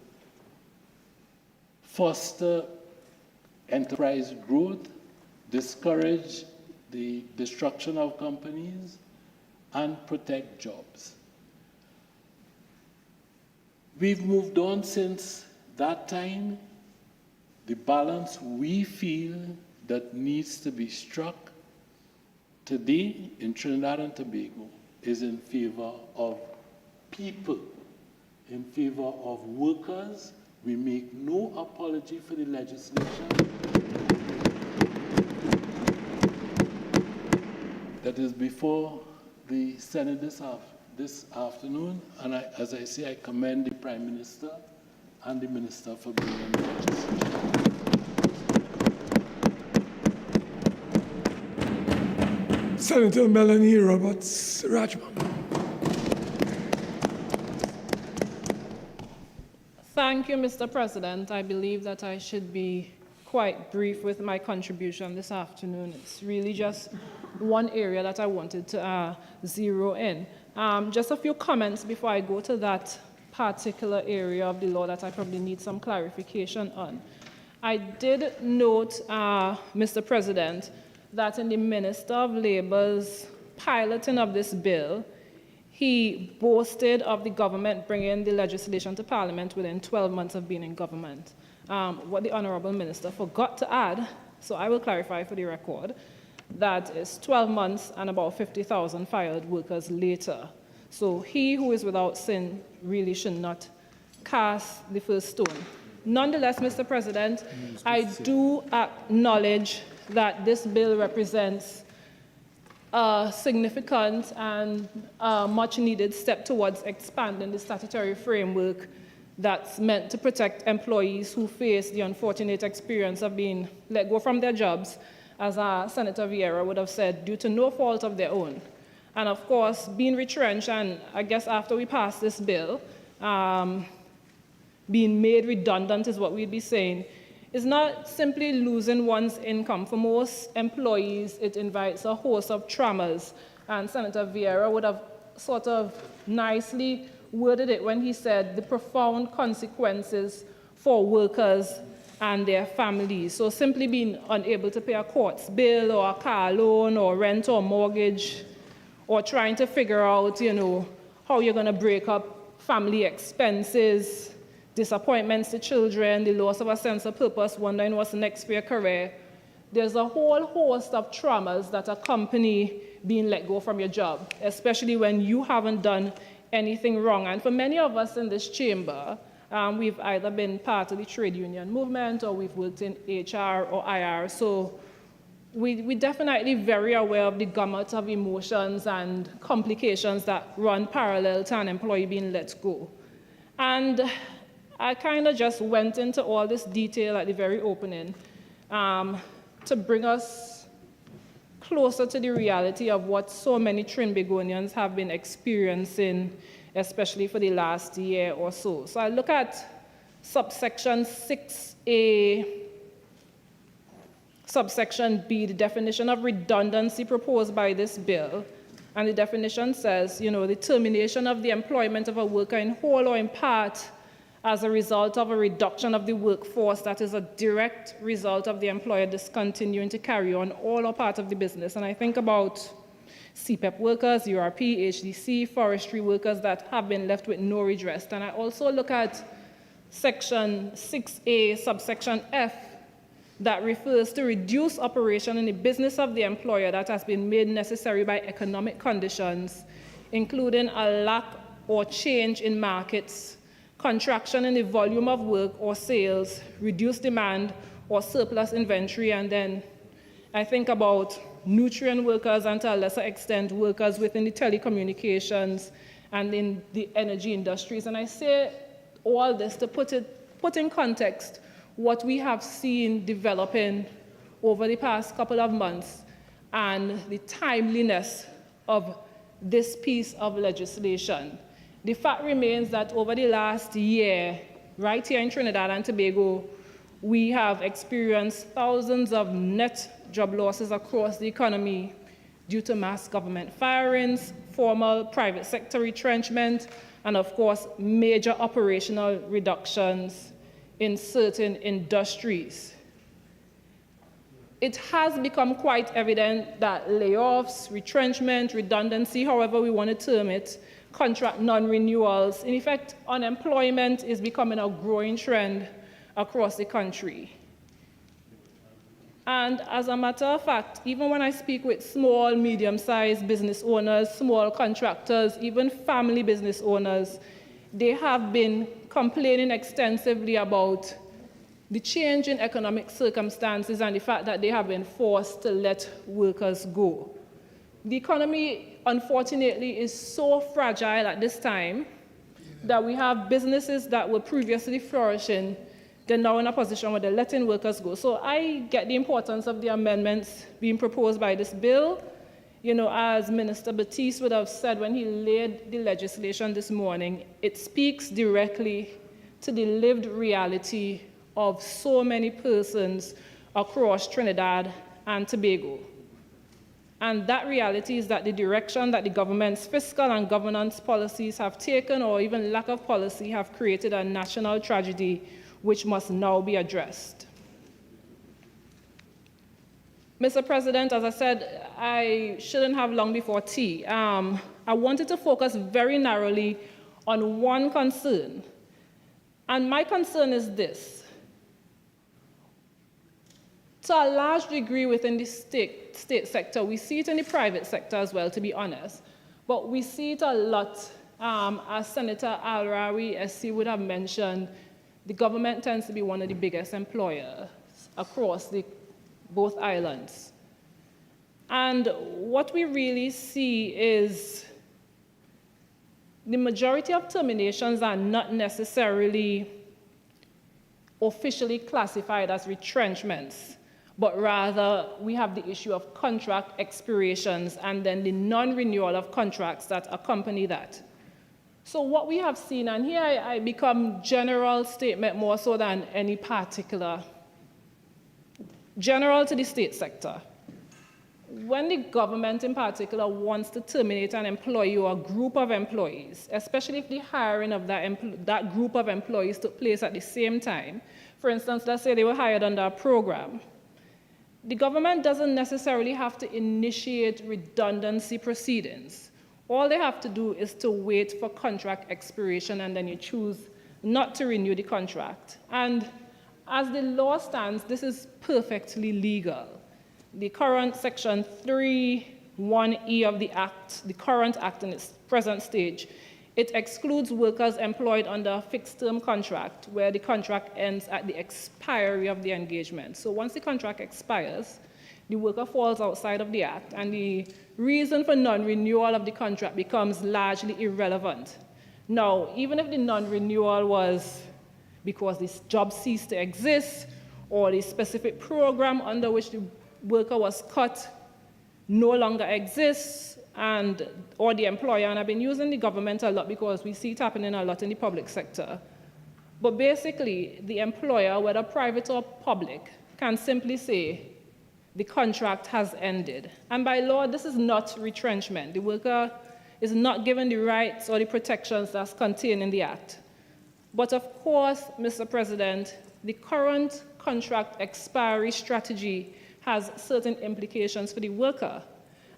foster enterprise growth, discourage the destruction of companies, and protect jobs. We've moved on since that time. The balance we feel that needs to be struck today in Trinidad and Tobago is in favor of people, in favor of workers. We make no apology for the legislation that is before the Senate this afternoon, and as I say, I commend the Prime Minister and the Minister for bringing the legislation. Senator Melanie Roberts-Radgman. Thank you, Mr. President. I believe that I should be quite brief with my contribution this afternoon. It's really just one area that I wanted to zero in. Just a few comments before I go to that particular area of the law that I probably need some clarification on. I did note, Mr. President, that in the Minister of Labour's piloting of this bill, he boasted of the government bringing the legislation to Parliament within 12 months of being in government. What the Honourable Minister forgot to add, so I will clarify for the record, that is 12 months and about 50,000 fired workers later. So he who is without sin really should not cast the first stone. Nonetheless, Mr. President, I do acknowledge that this bill represents a significant and much needed step towards expanding the statutory framework that's meant to protect employees who face the unfortunate experience of being let go from their jobs, as Senator Vieira would have said, due to no fault of their own. And of course, being retrenched, and I guess after we pass this bill, being made redundant is what we'd be saying, is not simply losing one's income. For most employees, it invites a host of traumas. And Senator Vieira would have sort of nicely worded it when he said the profound consequences for workers and their families. So simply being unable to pay a court's bill or a car loan or rent or mortgage, or trying to figure out, how you're going to break up family expenses, disappointments to children, the loss of a sense of purpose, wondering what's next for your career. There's a whole host of traumas that accompany being let go from your job, especially when you haven't done anything wrong. And for many of us in this chamber, we've either been part of the trade union movement or we've worked in HR or IR. So we're definitely very aware of the gamut of emotions and complications that run parallel to an employee being let go. And I kind of just went into all this detail at the very opening to bring us closer to the reality of what so many Trinbagonians have been experiencing, especially for the last year or so. So I look at subsection 6A, subsection B, the definition of redundancy proposed by this bill. And the definition says, the termination of the employment of a worker in whole or in part as a result of a reduction of the workforce that is a direct result of the employer discontinuing to carry on all or part of the business. And I think about CPEP workers, URP, HDC, forestry workers that have been left with no redress. And I also look at section 6A, subsection F, that refers to reduced operation in the business of the employer that has been made necessary by economic conditions, including a lack or change in markets, contraction in the volume of work or sales, reduced demand or surplus inventory. And then I think about nutrient workers and to a lesser extent workers within the telecommunications and in the energy industries. And I say all this to put in context what we have seen developing over the past couple of months and the timeliness of this piece of legislation. The fact remains that over the last year, right here in Trinidad and Tobago, we have experienced thousands of net job losses across the economy due to mass government firings, formal private sector retrenchment, and of course, major operational reductions in certain industries. It has become quite evident that layoffs, retrenchment, redundancy, however we want to term it, contract non-renewals, in effect, unemployment is becoming a growing trend across the country. And as a matter of fact, even when I speak with small, medium-sized business owners, small contractors, even family business owners, they have been complaining extensively about the change in economic circumstances and the fact that they have been forced to let workers go. The economy, unfortunately, is so fragile at this time that we have businesses that were previously flourishing, they're now in a position where they're letting workers go. So I get the importance of the amendments being proposed by this bill. As Minister Baptiste would have said when he laid the legislation this morning, it speaks directly to the lived reality of so many persons across Trinidad and Tobago. And that reality is that the direction that the government's fiscal and governance policies have taken, or even lack of policy, have created a national tragedy which must now be addressed. Mr. President, as I said, I shouldn't have long before tea. I wanted to focus very narrowly on one concern. And my concern is this. To a large degree within the state sector, we see it in the private sector as well, to be honest, but we see it a lot, as Senator Al-Rawi, SC, would have mentioned, the government tends to be one of the biggest employers across both islands. And what we really see is the majority of terminations are not necessarily officially classified as retrenchments, but rather we have the issue of contract expirations and then the non-renewal of contracts that accompany that. So what we have seen, and here I become general statement more so than any particular, general to the state sector. When the government in particular wants to terminate an employee or a group of employees, especially if the hiring of that group of employees took place at the same time, for instance, let's say they were hired under a program, the government doesn't necessarily have to initiate redundancy proceedings. All they have to do is to wait for contract expiration, and then you choose not to renew the contract. And as the law stands, this is perfectly legal. The current Section 3(1)(e) of the Act, the current Act in its present stage, it excludes workers employed under a fixed-term contract where the contract ends at the expiry of the engagement. So once the contract expires, the worker falls outside of the Act, and the reason for non-renewal of the contract becomes largely irrelevant. Now, even if the non-renewal was because this job ceased to exist, or the specific program under which the worker was cut no longer exists, or the employer, and I've been using the government a lot because we see it happening a lot in the public sector. But basically, the employer, whether private or public, can simply say, the contract has ended. And by law, this is not retrenchment. The worker is not given the rights or the protections that's contained in the Act. But of course, Mr. President, the current contract expiry strategy has certain implications for the worker.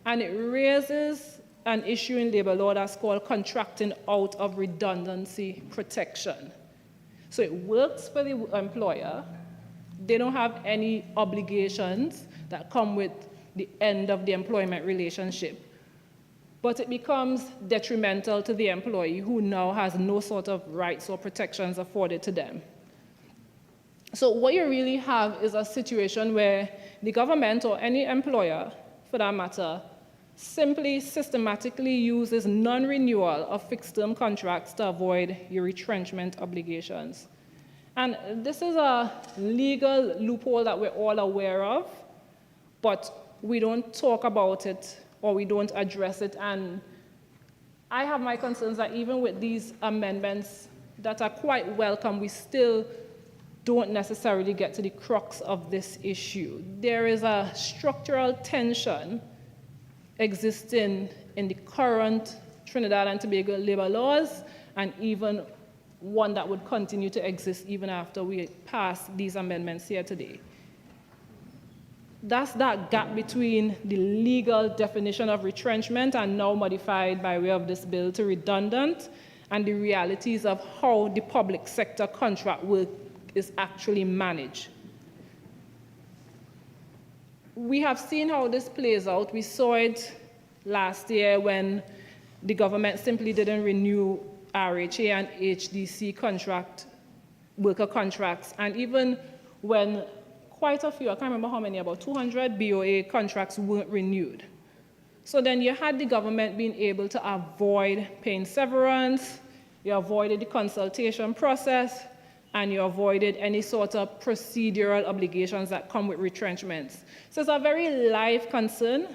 And it raises an issue in labor law that's called contracting out of redundancy protection. So it works for the employer. They don't have any obligations that come with the end of the employment relationship. But it becomes detrimental to the employee who now has no sort of rights or protections afforded to them. So what you really have is a situation where the government or any employer, for that matter, simply systematically uses non-renewal of fixed-term contracts to avoid your retrenchment obligations. And this is a legal loophole that we're all aware of, but we don't talk about it or we don't address it. And I have my concerns that even with these amendments that are quite welcome, we still don't necessarily get to the crux of this issue. There is a structural tension existing in the current Trinidad and Tobago labor laws, and even one that would continue to exist even after we pass these amendments here today. That's that gap between the legal definition of retrenchment, and now modified by way of this bill to redundant, and the realities of how the public sector contract work is actually managed. We have seen how this plays out. We saw it last year when the government simply didn't renew RHA and HDC worker contracts, and even when quite a few, I can't remember how many, about 200 BOA contracts weren't renewed. So then you had the government being able to avoid paying severance, you avoided the consultation process, and you avoided any sort of procedural obligations that come with retrenchments. So it's a very live concern,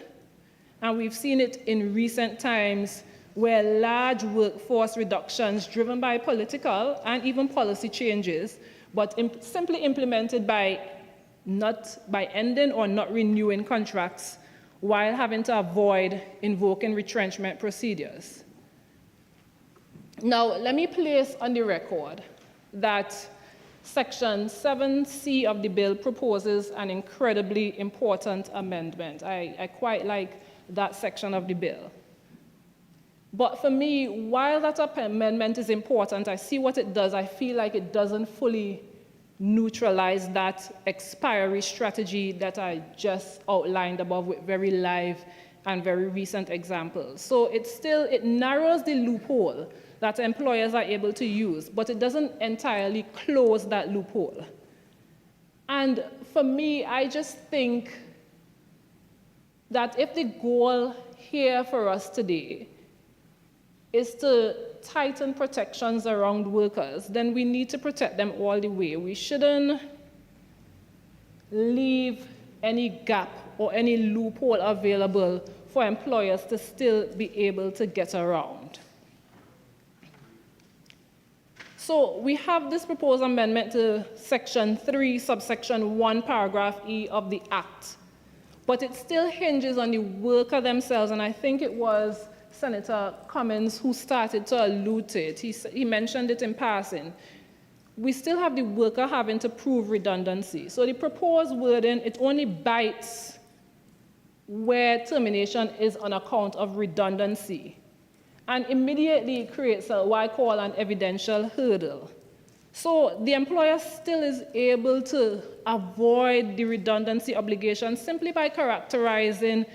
and we've seen it in recent times where large workforce reductions driven by political and even policy changes, but simply implemented by ending or not renewing contracts while having to avoid invoking retrenchment procedures. Now, let me place on the record that Section 7C of the bill proposes an incredibly important amendment. I quite like that section of the bill. But for me, while that amendment is important, I see what it does. I feel like it doesn't fully neutralize that expiry strategy that I just outlined above with very live and very recent examples. So it narrows the loophole that employers are able to use, but it doesn't entirely close that loophole. And for me, I just think that if the goal here for us today is to tighten protections around workers, then we need to protect them all the way. We shouldn't leave any gap or any loophole available for employers to still be able to get around. So we have this proposed amendment to Section 3, subsection 1, paragraph E of the Act, but it still hinges on the worker themselves, and I think it was Senator Cummings who started to allude to it. He mentioned it in passing. We still have the worker having to prove redundancy. So the proposed wording, it only bites where termination is on account of redundancy, and immediately creates what I call an evidential hurdle. So the employer still is able to avoid the redundancy obligation simply by characterizing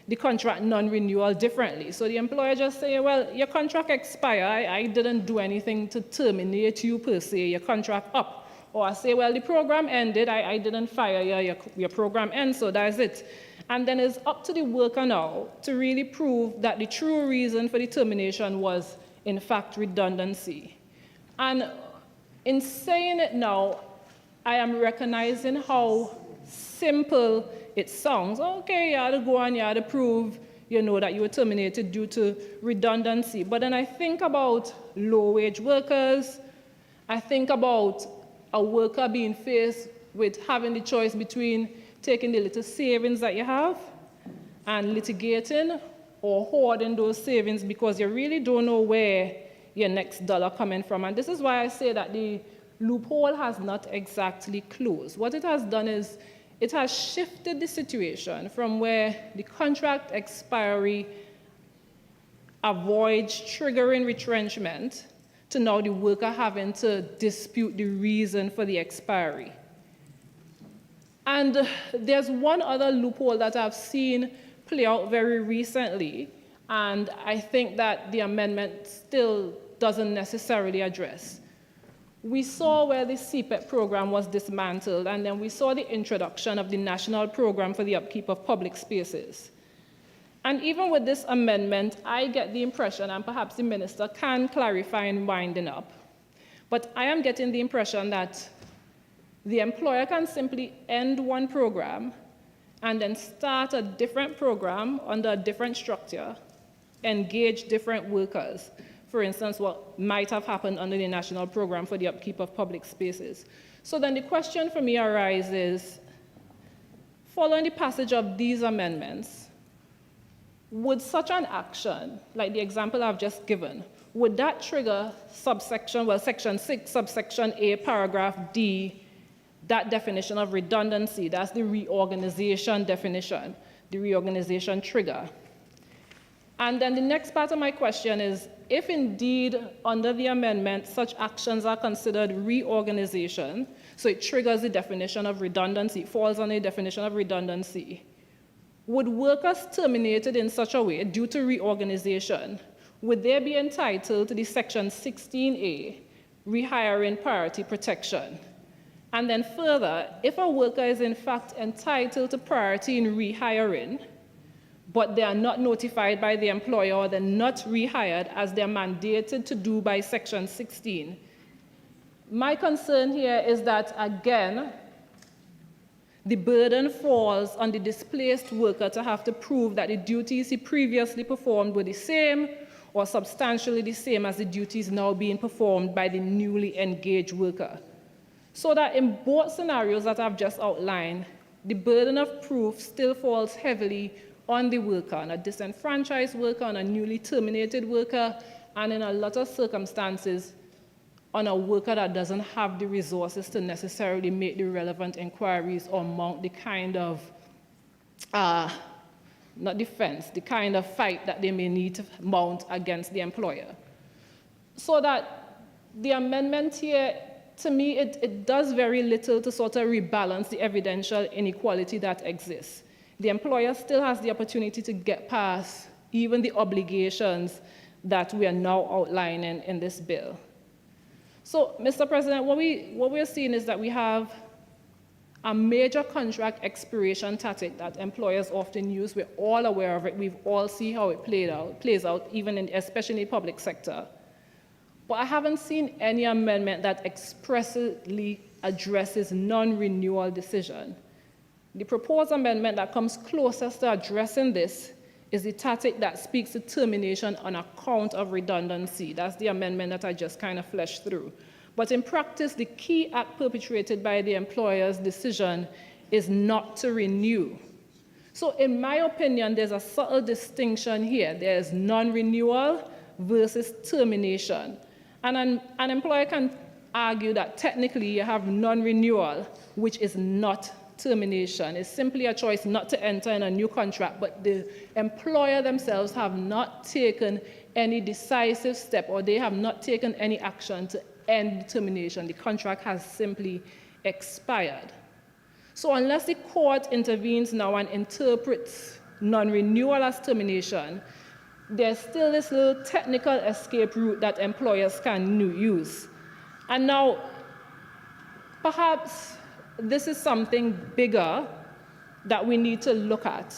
the contract non-renewal differently. So the employer just say, well, your contract expired, I didn't do anything to terminate you per se, your contract up. Or I say, well, the program ended, I didn't fire you, your program ends, so that's it. And then it's up to the worker now to really prove that the true reason for the termination was, in fact, redundancy. And in saying it now, I am recognizing how simple it sounds. Okay, you had to go and you had to prove, that you were terminated due to redundancy. But then I think about low-wage workers. I think about a worker being faced with having the choice between taking the little savings that you have and litigating or hoarding those savings because you really don't know where your next dollar coming from. And this is why I say that the loophole has not exactly closed. What it has done is it has shifted the situation from where the contract expiry avoids triggering retrenchment to now the worker having to dispute the reason for the expiry. And there's one other loophole that I've seen play out very recently, and I think that the amendment still doesn't necessarily address. We saw where the CPEP program was dismantled, and then we saw the introduction of the National Program for the Upkeep of Public Spaces. And even with this amendment, I get the impression, and perhaps the minister can clarify in winding up, but I am getting the impression that the employer can simply end one program and then start a different program under a different structure, engage different workers. For instance, what might have happened under the National Program for the Upkeep of Public Spaces. So then the question for me arises, following the passage of these amendments, would such an action, like the example I've just given, would that trigger section 6, subsection A, paragraph D, that definition of redundancy? That's the reorganization definition, the reorganization trigger. And then the next part of my question is, if indeed under the amendment such actions are considered reorganization, so it triggers the definition of redundancy, it falls on the definition of redundancy, would workers terminated in such a way due to reorganization, would they be entitled to the section 16A, rehiring priority protection? And then further, if a worker is in fact entitled to priority in rehiring, but they are not notified by the employer or they're not rehired as they're mandated to do by section 16, my concern here is that, again, the burden falls on the displaced worker to have to prove that the duties he previously performed were the same or substantially the same as the duties now being performed by the newly engaged worker. So that in both scenarios that I've just outlined, the burden of proof still falls heavily on the worker, on a disenfranchised worker, on a newly terminated worker, and in a lot of circumstances, on a worker that doesn't have the resources to necessarily make the relevant inquiries or mount the kind of, not defense, the kind of fight that they may need to mount against the employer. So that the amendment here, to me, it does very little to sort of rebalance the evidential inequality that exists. The employer still has the opportunity to get past even the obligations that we are now outlining in this bill. So, Mr. President, what we're seeing is that we have a major contract expiration tactic that employers often use. We're all aware of it. We've all seen how it plays out, even especially in the public sector. But I haven't seen any amendment that expressly addresses non-renewal decision. The proposed amendment that comes closest to addressing this is the tactic that speaks to termination on account of redundancy. That's the amendment that I just kind of fleshed through. But in practice, the key act perpetrated by the employer's decision is not to renew. So in my opinion, there's a subtle distinction here. There's non-renewal versus termination. And an employer can argue that technically you have non-renewal, which is not termination. It's simply a choice not to enter in a new contract, but the employer themselves have not taken any decisive step, or they have not taken any action to end termination. The contract has simply expired. So unless the court intervenes now and interprets non-renewal as termination, there's still this little technical escape route that employers can use. And now, perhaps this is something bigger that we need to look at.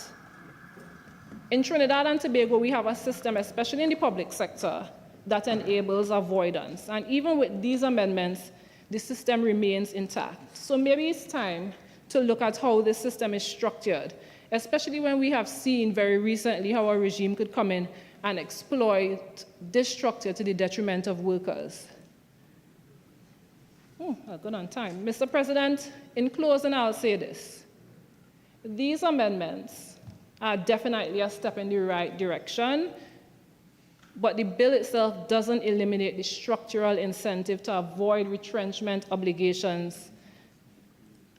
In Trinidad and Tobago, we have a system, especially in the public sector, that enables avoidance. And even with these amendments, the system remains intact. So maybe it's time to look at how this system is structured, especially when we have seen very recently how a regime could come in and exploit this structure to the detriment of workers. I'll go on time. Mr. President, in closing, I'll say this. These amendments are definitely a step in the right direction, but the bill itself doesn't eliminate the structural incentive to avoid retrenchment obligations.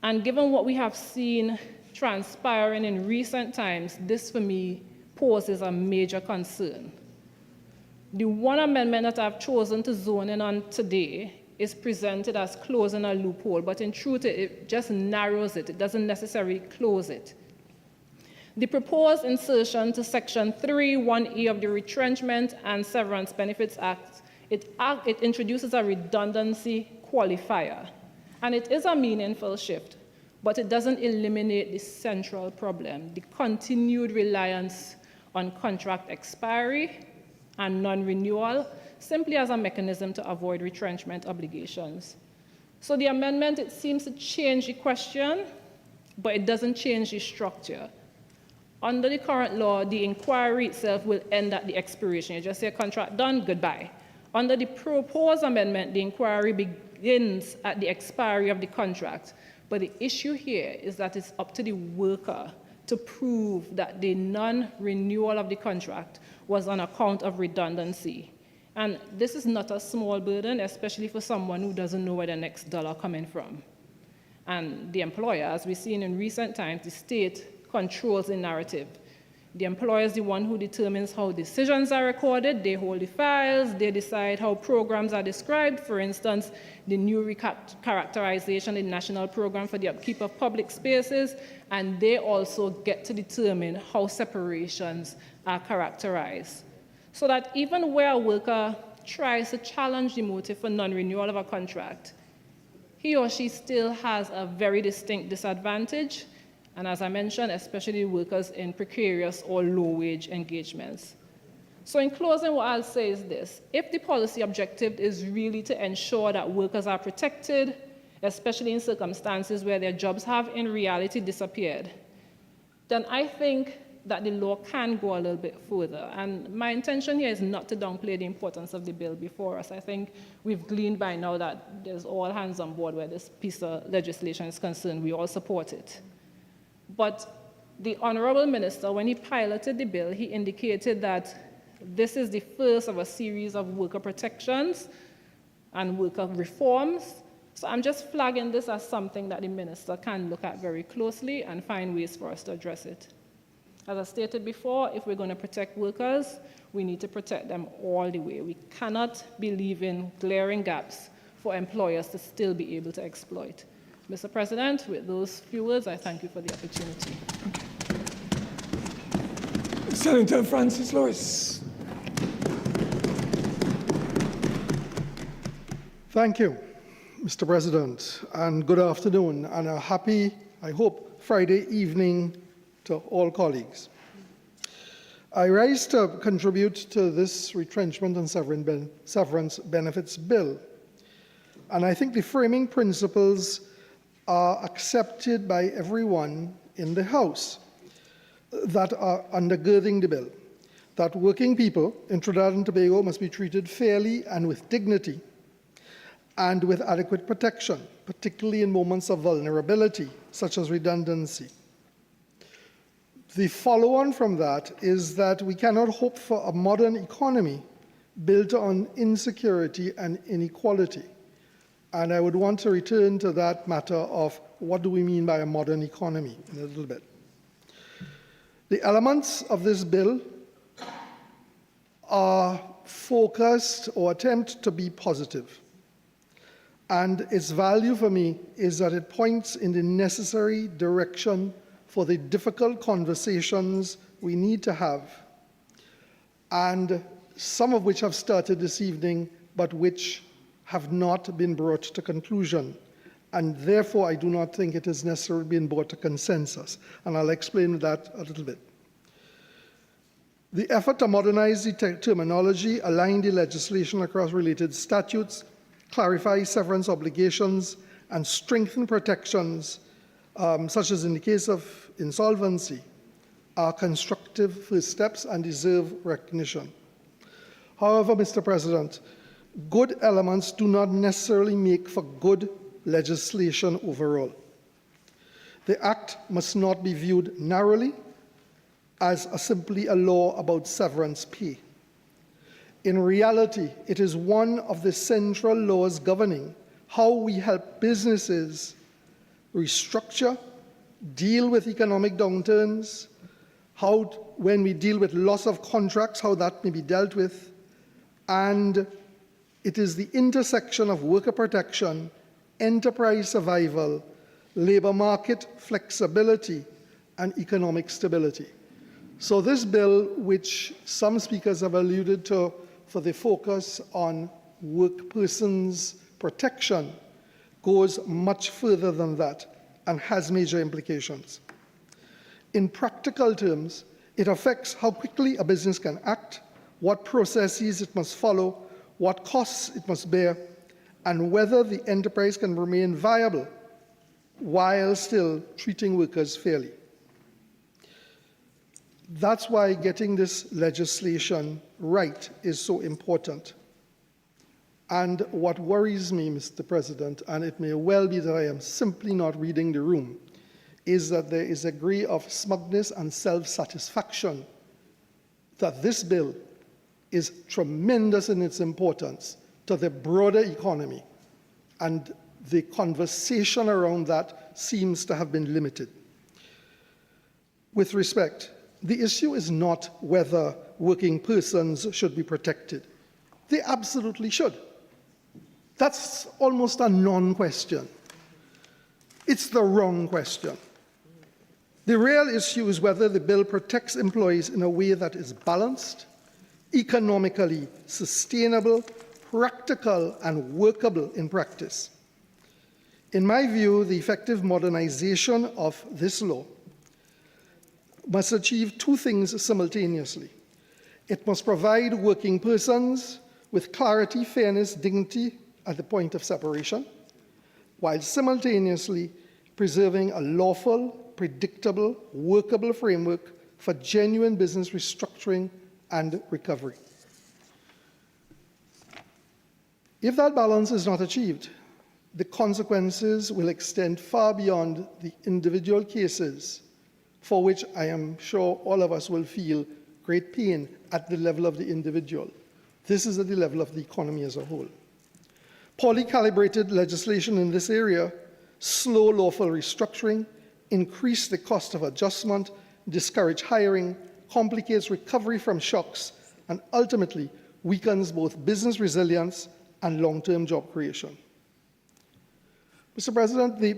And given what we have seen transpiring in recent times, this for me poses a major concern. The one amendment that I've chosen to zone in on today is presented as closing a loophole, but in truth, it just narrows it. It doesn't necessarily close it. The proposed insertion to Section 3(1)(e) of the Retrenchment and Severance Benefits Act, it introduces a redundancy qualifier. And it is a meaningful shift, but it doesn't eliminate the central problem, the continued reliance on contract expiry and non-renewal, simply as a mechanism to avoid retrenchment obligations. So the amendment, it seems to change the question, but it doesn't change the structure. Under the current law, the inquiry itself will end at the expiration. You just say contract done, goodbye. Under the proposed amendment, the inquiry begins at the expiry of the contract. But the issue here is that it's up to the worker to prove that the non-renewal of the contract was on account of redundancy. And this is not a small burden, especially for someone who doesn't know where the next dollar coming from. And the employer, as we've seen in recent times, the state controls the narrative. The employer is the one who determines how decisions are recorded. They hold the files. They decide how programs are described. For instance, the new recharacterization in National Program for the Upkeep of Public Spaces. And they also get to determine how separations are characterized. So that even where a worker tries to challenge the motive for non-renewal of a contract, he or she still has a very distinct disadvantage. And as I mentioned, especially workers in precarious or low-wage engagements. So in closing, what I'll say is this. If the policy objective is really to ensure that workers are protected, especially in circumstances where their jobs have in reality disappeared, then I think that the law can go a little bit further. And my intention here is not to downplay the importance of the bill before us. I think we've gleaned by now that there's all hands on board where this piece of legislation is concerned. We all support it. But the Honorable Minister, when he piloted the bill, he indicated that this is the first of a series of worker protections and worker reforms. So I'm just flagging this as something that the Minister can look at very closely and find ways for us to address it. As I stated before, if we're going to protect workers, we need to protect them all the way. We cannot be leaving glaring gaps for employers to still be able to exploit. Mr. President, with those few words, I thank you for the opportunity. Okay. Senator Francis Lewis. Thank you, Mr. President, and good afternoon, and a happy, I hope, Friday evening to all colleagues. I rise to contribute to this retrenchment and severance benefits bill, and I think the framing principles are accepted by everyone in the House that are undergirding the bill, that working people in Trinidad and Tobago must be treated fairly and with dignity and with adequate protection, particularly in moments of vulnerability, such as redundancy. The follow-on from that is that we cannot hope for a modern economy built on insecurity and inequality. And I would want to return to that matter of what do we mean by a modern economy in a little bit. The elements of this bill are focused or attempt to be positive. And its value for me is that it points in the necessary direction for the difficult conversations we need to have, and some of which have started this evening, but which have not been brought to conclusion. And therefore, I do not think it has necessarily been brought to consensus. And I'll explain that a little bit. The effort to modernize the terminology, align the legislation across related statutes, clarify severance obligations, and strengthen protections, such as in the case of insolvency, are constructive first steps and deserve recognition. However, Mr. President, good elements do not necessarily make for good legislation overall. The Act must not be viewed narrowly as simply a law about severance pay. In reality, it is one of the central laws governing how we help businesses restructure, deal with economic downturns, how, when we deal with loss of contracts, how that may be dealt with, and it is the intersection of worker protection, enterprise survival, labor market flexibility, and economic stability. So this bill, which some speakers have alluded to for the focus on work persons' protection, goes much further than that and has major implications. In practical terms, it affects how quickly a business can act, what processes it must follow, what costs it must bear, and whether the enterprise can remain viable while still treating workers fairly. That's why getting this legislation right is so important. And what worries me, Mr. President, and it may well be that I am simply not reading the room, is that there is a degree of smugness and self-satisfaction that this bill is tremendous in its importance to the broader economy, and the conversation around that seems to have been limited. With respect, the issue is not whether working persons should be protected. They absolutely should. That's almost a non-question. It's the wrong question. The real issue is whether the bill protects employees in a way that is balanced, economically sustainable, practical, and workable in practice. In my view, the effective modernization of this law must achieve two things simultaneously. It must provide working persons with clarity, fairness, dignity at the point of separation, while simultaneously preserving a lawful, predictable, workable framework for genuine business restructuring and recovery. If that balance is not achieved, the consequences will extend far beyond the individual cases, for which I am sure all of us will feel great pain at the level of the individual. This is at the level of the economy as a whole. Poorly calibrated legislation in this area slow lawful restructuring, increase the cost of adjustment, discourage hiring, complicates recovery from shocks, and ultimately weakens both business resilience and long-term job creation. Mr. President, the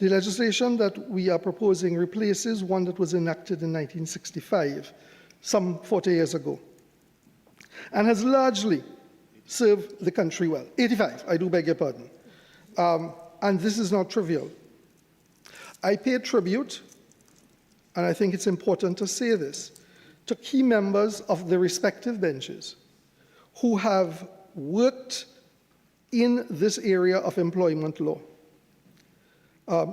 legislation that we are proposing replaces one that was enacted in 1965, some 40 years ago, and has largely served the country well. 85, I do beg your pardon. And this is not trivial. I pay tribute, and I think it's important to say this, to key members of the respective benches who have worked in this area of employment law,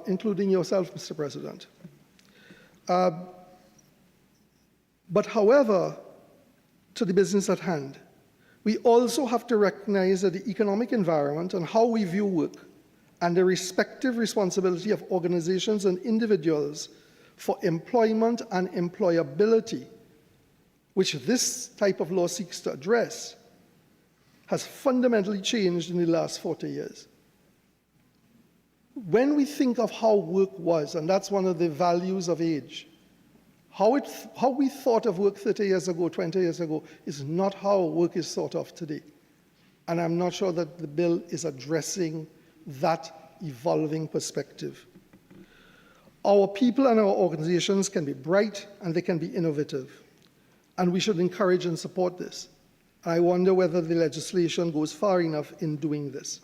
including yourself, Mr. President. But however, to the business at hand, we also have to recognize that the economic environment and how we view work and the respective responsibility of organizations and individuals for employment and employability, which this type of law seeks to address, has fundamentally changed in the last 40 years. When we think of how work was, and that's one of the values of age, how we thought of work 30 years ago, 20 years ago, is not how work is thought of today. and I'm not sure that the bill is addressing that evolving perspective. Our people and our organizations can be bright and they can be innovative, and we should encourage and support this. I wonder whether the legislation goes far enough in doing this.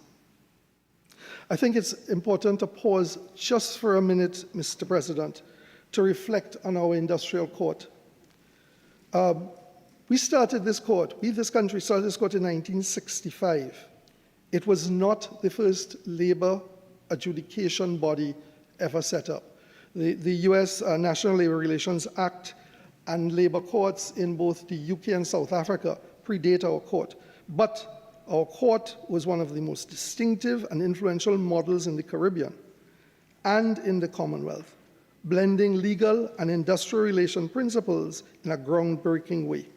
I think it's important to pause just for a minute, Mr. President, to reflect on our industrial court. We started this court, this country started this court in 1965. It was not the first labor adjudication body ever set up. The US National Labor Relations Act and labor courts in both the UK and South Africa predate our court. But our court was one of the most distinctive and influential models in the Caribbean and in the Commonwealth, blending legal and industrial relation principles in a groundbreaking way.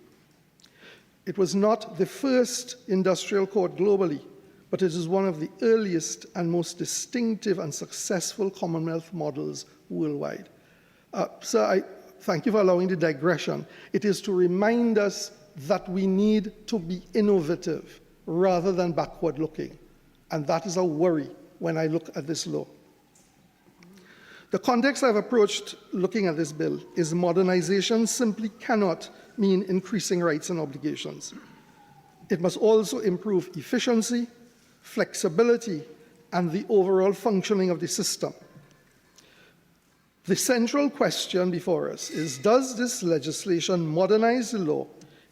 It was not the first industrial court globally, but it is one of the earliest and most distinctive and successful Commonwealth models worldwide. Sir, I thank you for allowing the digression. It is to remind us that we need to be innovative rather than backward looking. And that is a worry when I look at this law. The context I've approached looking at this bill is modernization simply cannot mean increasing rights and obligations. It must also improve efficiency, flexibility, and the overall functioning of the system. The central question before us is, does this legislation modernize the law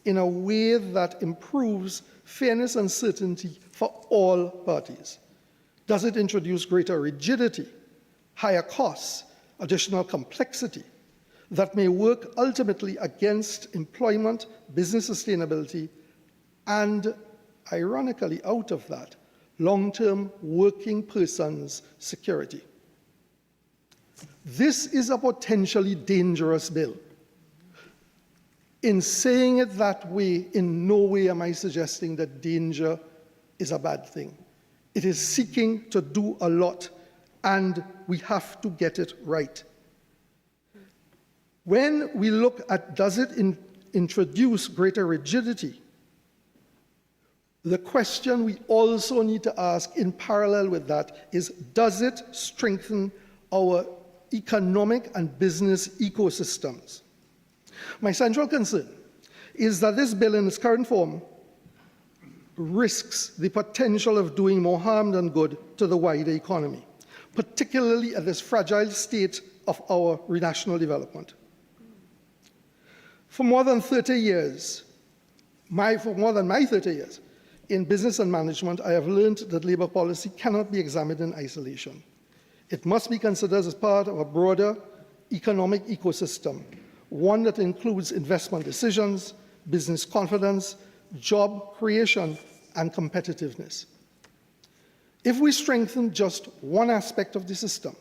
in a way that improves fairness and certainty for all parties? Does it introduce greater rigidity, higher costs, additional complexity that may work ultimately against employment, business sustainability, and, ironically, out of that, long-term working persons' security? This is a potentially dangerous bill. In saying it that way, in no way am I suggesting that danger is a bad thing. It is seeking to do a lot, and we have to get it right. When we look at, does it introduce greater rigidity, the question we also need to ask in parallel with that is, does it strengthen our economic and business ecosystems? My central concern is that this bill in its current form risks the potential of doing more harm than good to the wider economy, particularly at this fragile state of our national development. For more than 30 years, for more than my 30 years in business and management, I have learned that labor policy cannot be examined in isolation. It must be considered as part of a broader economic ecosystem, one that includes investment decisions, business confidence, job creation, and competitiveness. If we strengthen just one aspect of the system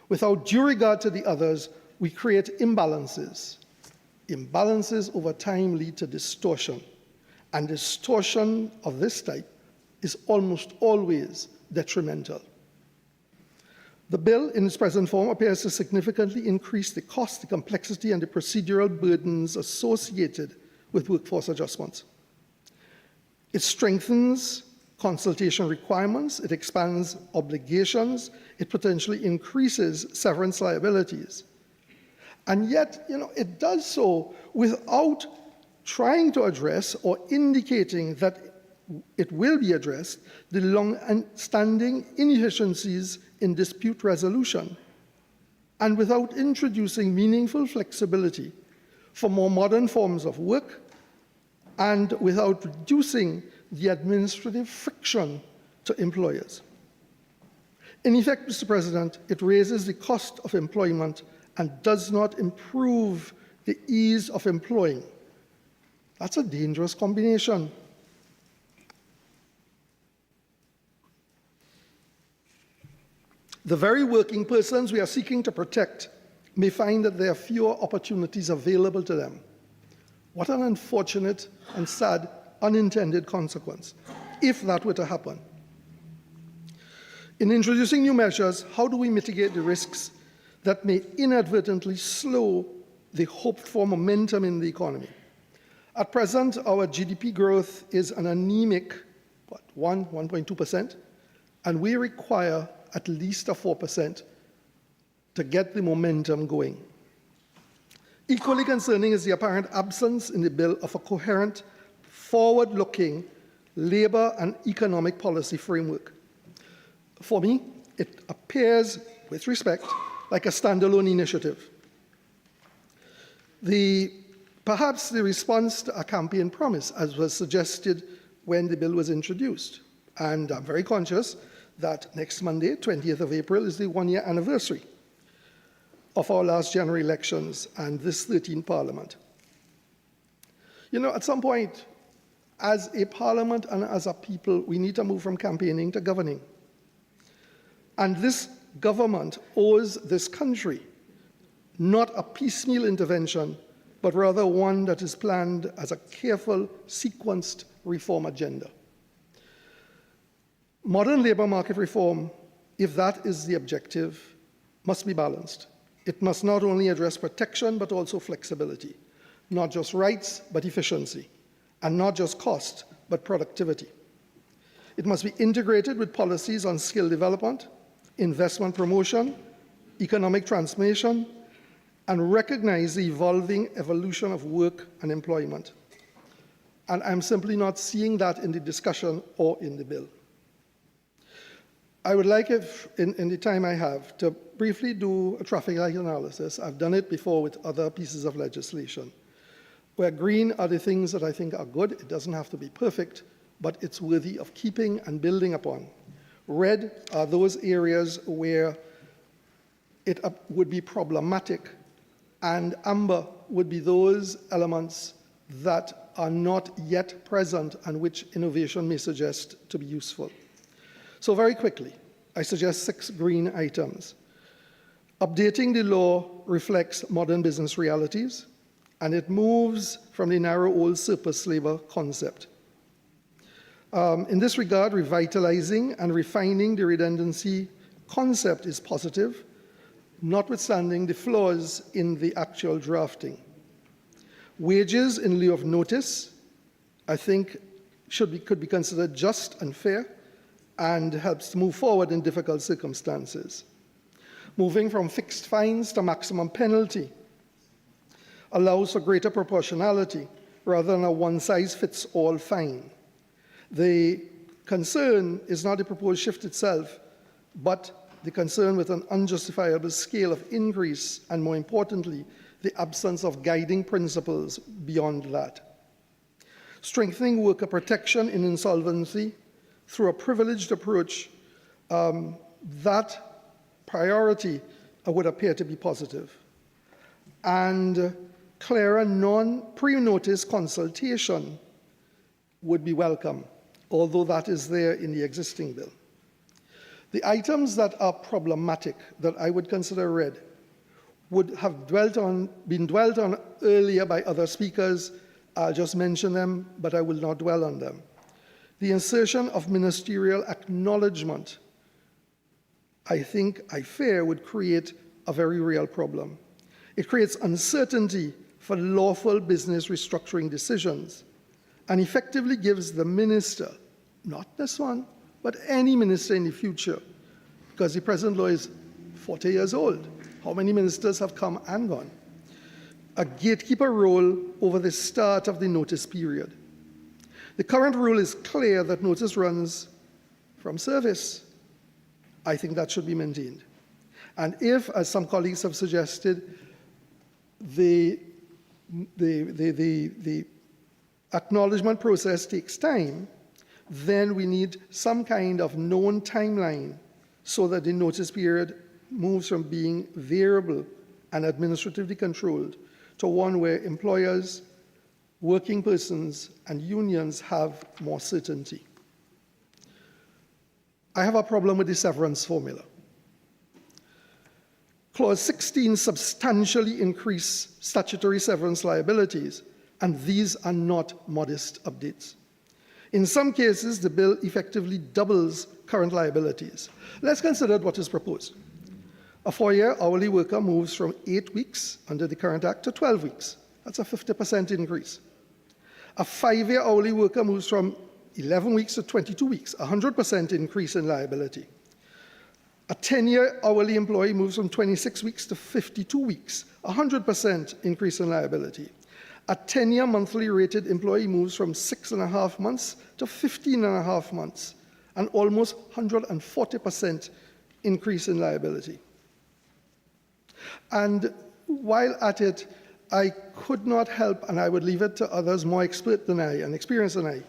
without due regard to the others, we create imbalances. Imbalances over time lead to distortion, and distortion of this type is almost always detrimental. The bill, in its present form, appears to significantly increase the cost, the complexity, and the procedural burdens associated with workforce adjustments. It strengthens consultation requirements, it expands obligations, it potentially increases severance liabilities. And yet, it does so without trying to address or indicating that it will be addressed the long-standing inefficiencies in dispute resolution, and without introducing meaningful flexibility for more modern forms of work, and without reducing the administrative friction to employers. In effect, Mr. President, it raises the cost of employment and does not improve the ease of employing. That's a dangerous combination. The very working persons we are seeking to protect may find that there are fewer opportunities available to them. What an unfortunate and sad unintended consequence, if that were to happen. In introducing new measures, how do we mitigate the risks that may inadvertently slow the hoped-for momentum in the economy? At present, our GDP growth is an anemic 1.2%, and we require at least a 4% to get the momentum going. Equally concerning is the apparent absence in the bill of a coherent, forward-looking labor and economic policy framework. For me, it appears, with respect, like a standalone initiative. Perhaps the response to a campaign promise, as was suggested when the bill was introduced. And I'm very conscious that next Monday, 20th of April, is the one-year anniversary of our last general elections and this 13th Parliament. You know, at some point, as a Parliament and as a people, we need to move from campaigning to governing. And this government owes this country not a piecemeal intervention, but rather one that is planned as a careful, sequenced reform agenda. Modern labour market reform, if that is the objective, must be balanced. It must not only address protection, but also flexibility. Not just rights, but efficiency. And not just cost, but productivity. It must be integrated with policies on skill development, investment promotion, economic transformation, and recognize the evolving evolution of work and employment. And I'm simply not seeing that in the discussion or in the bill. I would like, if in the time I have, to briefly do a traffic light analysis. I've done it before with other pieces of legislation, where green are the things that I think are good. It doesn't have to be perfect, but it's worthy of keeping and building upon. Red are those areas where it would be problematic, and amber would be those elements that are not yet present and which innovation may suggest to be useful. So very quickly, I suggest 6 green items. Updating the law reflects modern business realities, and it moves from the narrow old surplus labor concept. In this regard, revitalizing and refining the redundancy concept is positive, notwithstanding the flaws in the actual drafting. Wages in lieu of notice, I think, could be considered just and fair, and helps to move forward in difficult circumstances. Moving from fixed fines to maximum penalty allows for greater proportionality rather than a one-size-fits-all fine. The concern is not the proposed shift itself, but the concern with an unjustifiable scale of increase, and more importantly, the absence of guiding principles beyond that. Strengthening worker protection in insolvency through a privileged approach, that priority would appear to be positive. And clearer pre-notice consultation would be welcome, although that is there in the existing bill. The items that are problematic, that I would consider red, would have been dwelt on earlier by other speakers. I'll just mention them, but I will not dwell on them. The insertion of ministerial acknowledgement, I fear, would create a very real problem. It creates uncertainty for lawful business restructuring decisions and effectively gives the minister, not this one, but any minister in the future, because the present law is 40 years old. How many ministers have come and gone? A gatekeeper role over the start of the notice period. The current rule is clear that notice runs from service. I think that should be maintained. And if, as some colleagues have suggested, the acknowledgement process takes time, then we need some kind of known timeline so that the notice period moves from being variable and administratively controlled to one where employers, working persons, and unions have more certainty. I have a problem with the severance formula. Clause 16 substantially increased statutory severance liabilities, and these are not modest updates. In some cases, the bill effectively doubles current liabilities. Let's consider what is proposed. A 4-year hourly worker moves from 8 weeks under the current Act to 12 weeks. That's a 50% increase. A 5-year hourly worker moves from 11 weeks to 22 weeks, 100% increase in liability. A 10-year hourly employee moves from 26 weeks to 52 weeks, 100% increase in liability. A 10-year monthly rated employee moves from 6.5 months to 15.5 months, an almost 140% increase in liability. And while at it, I could not help, and I would leave it to others more expert than I and experienced than I,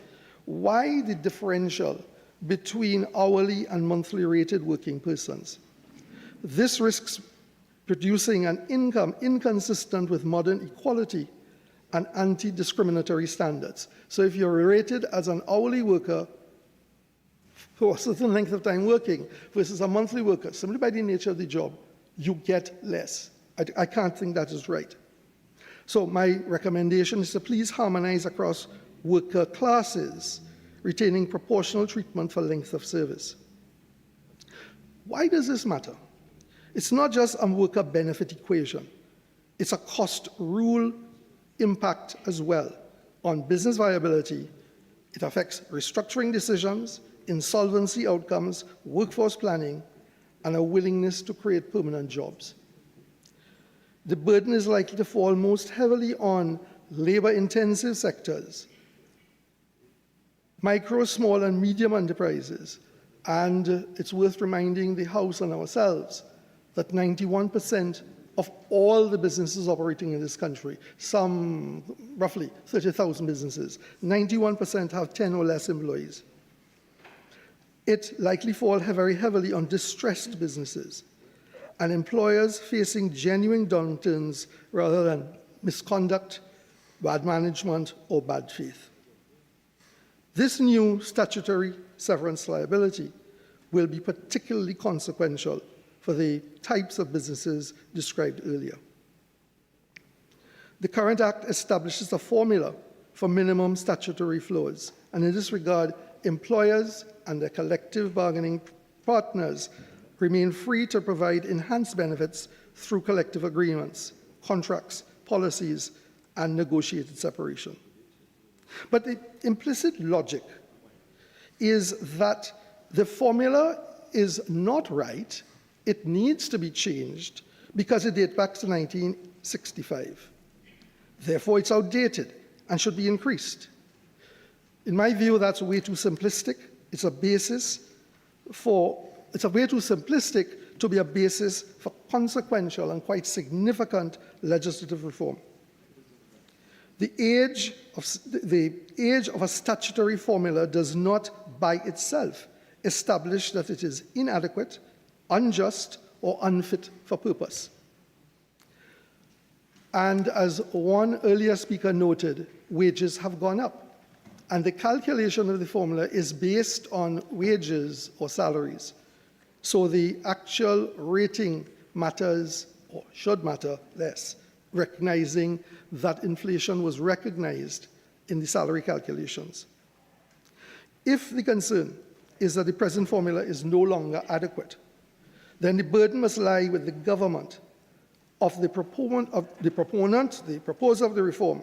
why the differential between hourly and monthly rated working persons? This risks producing an income inconsistent with modern equality and anti-discriminatory standards. So if you're rated as an hourly worker for a certain length of time working versus a monthly worker, simply by the nature of the job, you get less. I can't think that is right. So my recommendation is to please harmonize across worker classes, retaining proportional treatment for length of service. Why does this matter? It's not just a worker benefit equation. It's a cost rule impact as well on business viability. It affects restructuring decisions, insolvency outcomes, workforce planning, and a willingness to create permanent jobs. The burden is likely to fall most heavily on labor-intensive sectors, micro, small, and medium enterprises. And it's worth reminding the House and ourselves that 91% of all the businesses operating in this country, some roughly 30,000 businesses, 91% have 10 or less employees. It likely falls very heavily on distressed businesses and employers facing genuine downturns rather than misconduct, bad management, or bad faith. This new statutory severance liability will be particularly consequential for the types of businesses described earlier. The current Act establishes a formula for minimum statutory floors, and in this regard, employers and their collective bargaining partners remain free to provide enhanced benefits through collective agreements, contracts, policies, and negotiated separation. But the implicit logic is that the formula is not right. It needs to be changed because it dates back to 1965. Therefore, it's outdated and should be increased. In my view, that's way too simplistic. It's way too simplistic to be a basis for consequential and quite significant legislative reform. The age of a statutory formula does not by itself establish that it is inadequate, unjust, or unfit for purpose. And as one earlier speaker noted, wages have gone up, and the calculation of the formula is based on wages or salaries. So the actual rating matters, or should matter, less, recognizing that inflation was recognized in the salary calculations. If the concern is that the present formula is no longer adequate, then the burden must lie with the government of the proposer of the reform,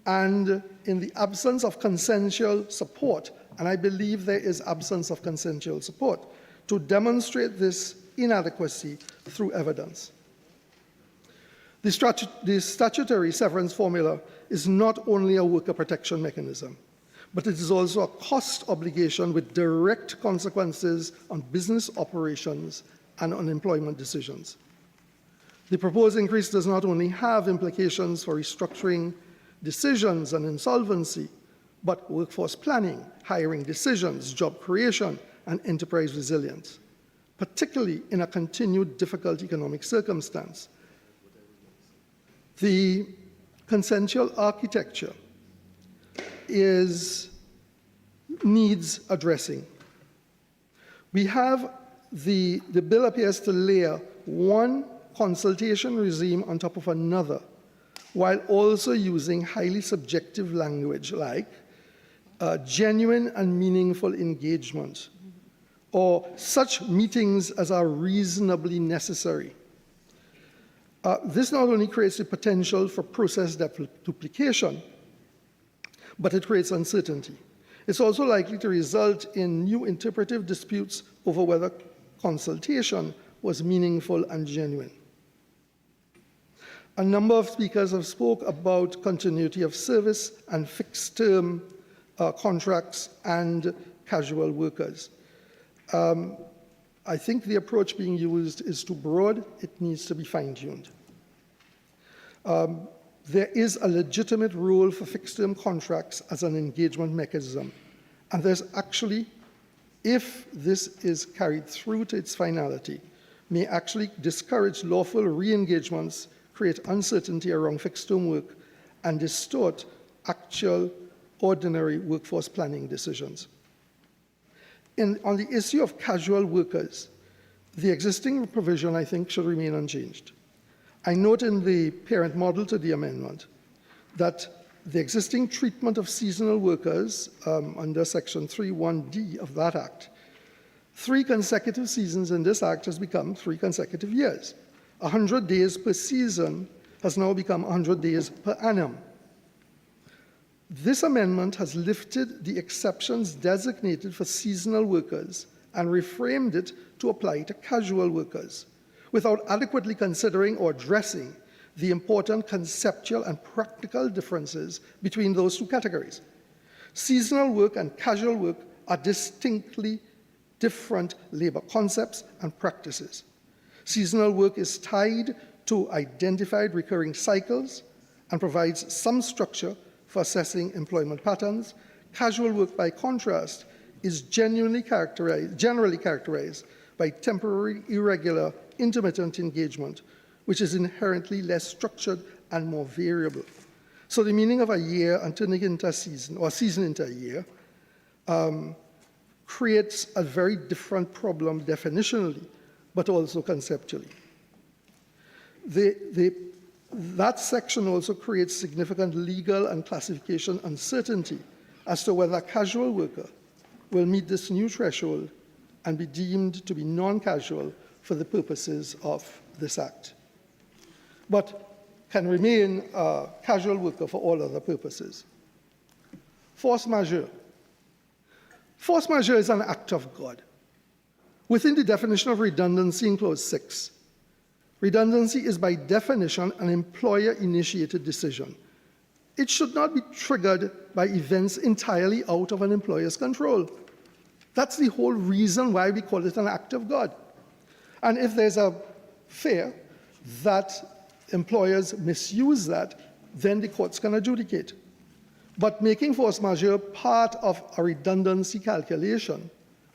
and in the absence of consensual support, and I believe there is absence of consensual support, to demonstrate this inadequacy through evidence. The statutory severance formula is not only a worker protection mechanism, but it is also a cost obligation with direct consequences on business operations and on employment decisions. The proposed increase does not only have implications for restructuring decisions and insolvency, but workforce planning, hiring decisions, job creation, and enterprise resilience, particularly in a continued difficult economic circumstance. The consensual architecture needs addressing. We have the bill appears to layer one consultation regime on top of another, while also using highly subjective language like genuine and meaningful engagement, or such meetings as are reasonably necessary. This not only creates the potential for process duplication, but it creates uncertainty. It's also likely to result in new interpretive disputes over whether consultation was meaningful and genuine. A number of speakers have spoke about continuity of service and fixed-term contracts and casual workers. I think the approach being used is too broad. It needs to be fine-tuned. There is a legitimate role for fixed-term contracts as an engagement mechanism. And there's actually, if this is carried through to its finality, may actually discourage lawful re-engagements, create uncertainty around fixed-term work, and distort actual ordinary workforce planning decisions. On the issue of casual workers, the existing provision, I think, should remain unchanged. I note in the parent model to the amendment that the existing treatment of seasonal workers under Section 3(1)(d) of that Act, 3 consecutive seasons in this Act has become 3 consecutive years. 100 days per season has now become 100 days per annum. This amendment has lifted the exceptions designated for seasonal workers and reframed it to apply to casual workers, without adequately considering or addressing the important conceptual and practical differences between those two categories. Seasonal work and casual work are distinctly different labor concepts and practices. Seasonal work is tied to identified recurring cycles and provides some structure for assessing employment patterns. Casual work, by contrast, is generally characterized by temporary, irregular, intermittent engagement, which is inherently less structured and more variable. So the meaning of a year and turning into a season, or a season into a year, creates a very different problem definitionally, but also conceptually. That section also creates significant legal and classification uncertainty as to whether a casual worker will meet this new threshold and be deemed to be non-casual for the purposes of this Act, but can remain a casual worker for all other purposes. Force majeure. Force majeure is an act of God. Within the definition of redundancy in Clause 6, redundancy is by definition an employer-initiated decision. It should not be triggered by events entirely out of an employer's control. That's the whole reason why we call it an act of God. And if there's a fear that employers misuse that, then the courts can adjudicate. But making force majeure part of a redundancy calculation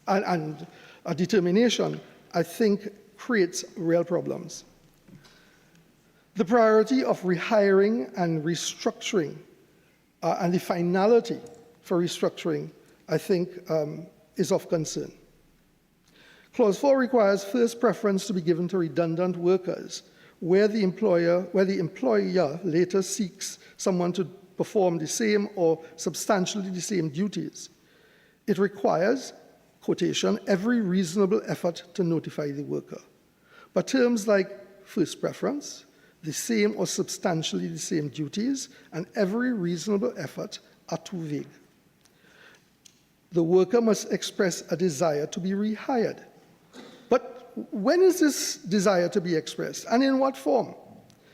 and a determination, I think, creates real problems. The priority of rehiring and restructuring and the finality for restructuring, I think, is of concern. Clause 4 requires first preference to be given to redundant workers where the employer later seeks someone to perform the same or substantially the same duties. It requires, quotation, every reasonable effort to notify the worker. But terms like first preference, the same or substantially the same duties, and every reasonable effort are too vague. The worker must express a desire to be rehired. But when is this desire to be expressed, and in what form?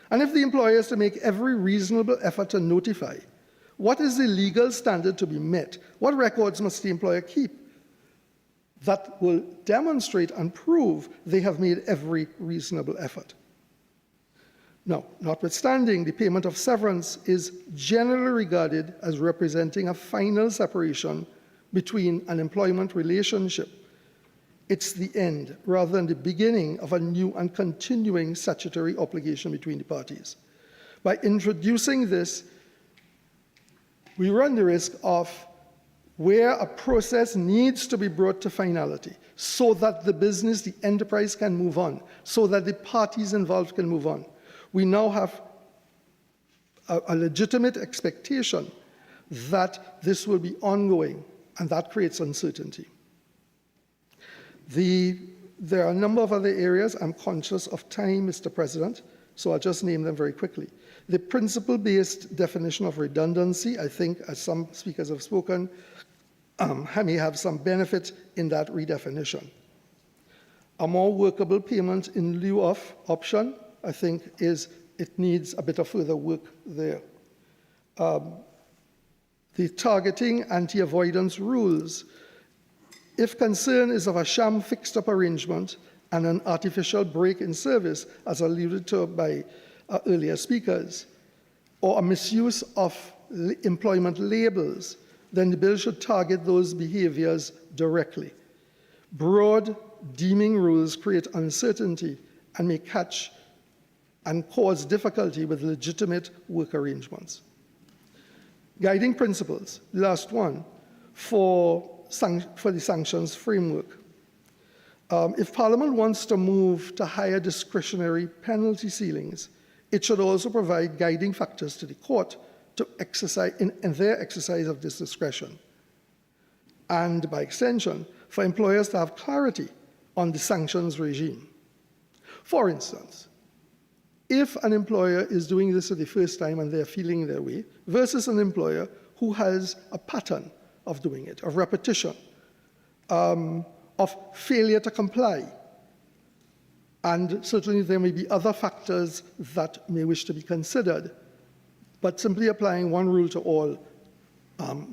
And if the employer is to make every reasonable effort to notify, what is the legal standard to be met? What records must the employer keep that will demonstrate and prove they have made every reasonable effort? Now, notwithstanding, the payment of severance is generally regarded as representing a final separation between an employment relationship. It's the end, rather than the beginning, of a new and continuing statutory obligation between the parties. By introducing this, we run the risk of where a process needs to be brought to finality so that the business, the enterprise can move on, so that the parties involved can move on. We now have a legitimate expectation that this will be ongoing, and that creates uncertainty. There are a number of other areas. I'm conscious of time, Mr. President, so I'll just name them very quickly. The principle-based definition of redundancy, I think, as some speakers have spoken, may have some benefit in that redefinition. A more workable payment in lieu of option, I think, it needs a bit of further work there. The targeting anti-avoidance rules. If concern is of a sham fixed-up arrangement and an artificial break in service, as alluded to by earlier speakers, or a misuse of employment labels, then the bill should target those behaviors directly. Broad deeming rules create uncertainty and may catch and cause difficulty with legitimate work arrangements. Guiding principles, last one, for the sanctions framework. If Parliament wants to move to higher discretionary penalty ceilings, it should also provide guiding factors to the court to exercise in their exercise of this discretion. And by extension, for employers to have clarity on the sanctions regime. For instance, if an employer is doing this for the first time and they're feeling their way, versus an employer who has a pattern of doing it, of repetition, of failure to comply. And certainly there may be other factors that may wish to be considered, but simply applying one rule to all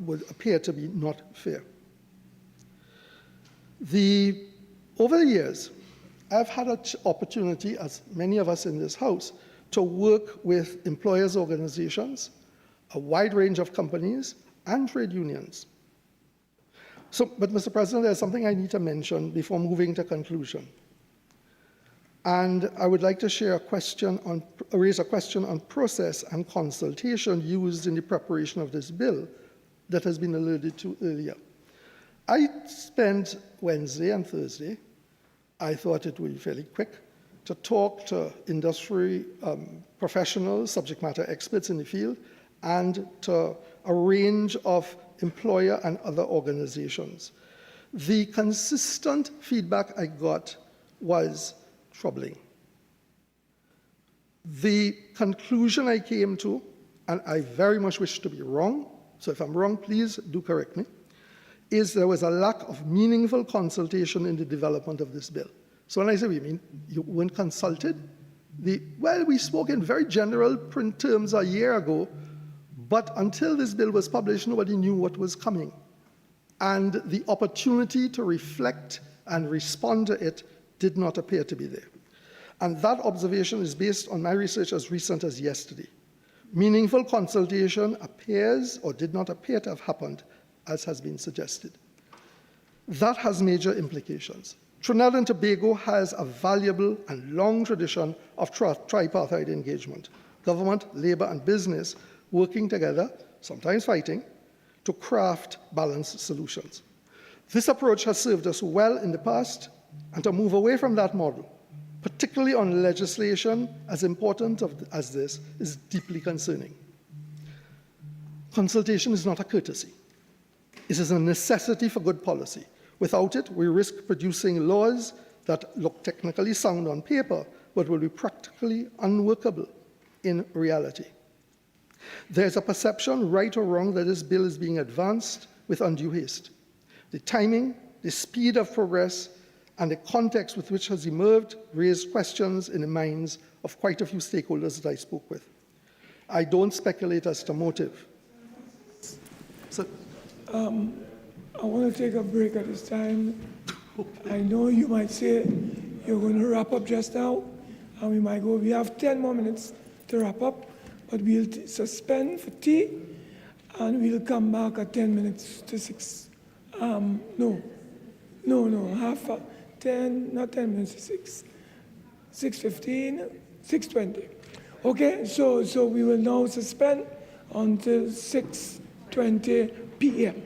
would appear to be not fair. Over the years, I've had an opportunity, as many of us in this House, to work with employers' organizations, a wide range of companies, and trade unions. But Mr. President, there's something I need to mention before moving to conclusion. And I would like to raise a question on process and consultation used in the preparation of this bill that has been alluded to earlier. I spent Wednesday and Thursday, I thought it would be fairly quick, to talk to industry professionals, subject matter experts in the field, and to a range of employer and other organizations. The consistent feedback I got was troubling. The conclusion I came to, and I very much wish to be wrong, so if I'm wrong, please do correct me, is there was a lack of meaningful consultation in the development of this bill. So when I say, we mean you weren't consulted? Well, we spoke in very general terms a year ago, but until this bill was published, nobody knew what was coming. And the opportunity to reflect and respond to it did not appear to be there. And that observation is based on my research as recent as yesterday. Meaningful consultation appears or did not appear to have happened, as has been suggested. That has major implications. Trinidad and Tobago has a valuable and long tradition of tripartite engagement. Government, labor, and business working together, sometimes fighting, to craft balanced solutions. This approach has served us well in the past, and to move away from that model, particularly on legislation as important as this, is deeply concerning. Consultation is not a courtesy. It is a necessity for good policy. Without it, we risk producing laws that look technically sound on paper, but will be practically unworkable in reality. There's a perception, right or wrong, that this bill is being advanced with undue haste. The timing, the speed of progress, and the context with which has emerged raised questions in the minds of quite a few stakeholders that I spoke with. I don't speculate as to motive. So, I want to take a break at this time. I know you might say you're going to wrap up just now, and we might go. We have 10 more minutes to wrap up, but we'll suspend for tea, and we'll come back at 10 minutes to 6. No, half 10, not 10 minutes to 6. 6:15, 6:20. Okay, so we will now suspend until 6:20 p.m.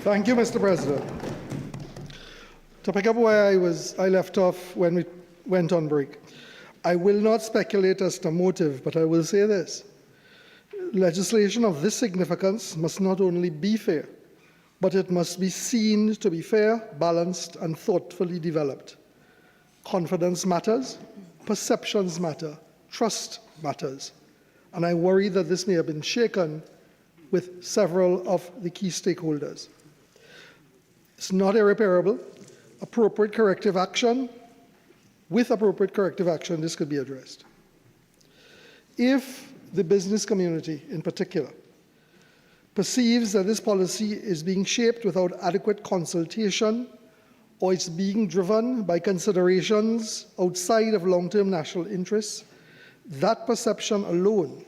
Thank you, Mr. President. To pick up where I left off when we went on break, I will not speculate as to motive, but I will say this. Legislation of this significance must not only be fair, but it must be seen to be fair, balanced, and thoughtfully developed. Confidence matters, perceptions matter, trust matters, and I worry that this may have been shaken with several of the key stakeholders. It's not irreparable. Appropriate corrective action, with appropriate corrective action, this could be addressed. If the business community in particular perceives that this policy is being shaped without adequate consultation, or it's being driven by considerations outside of long-term national interests, that perception alone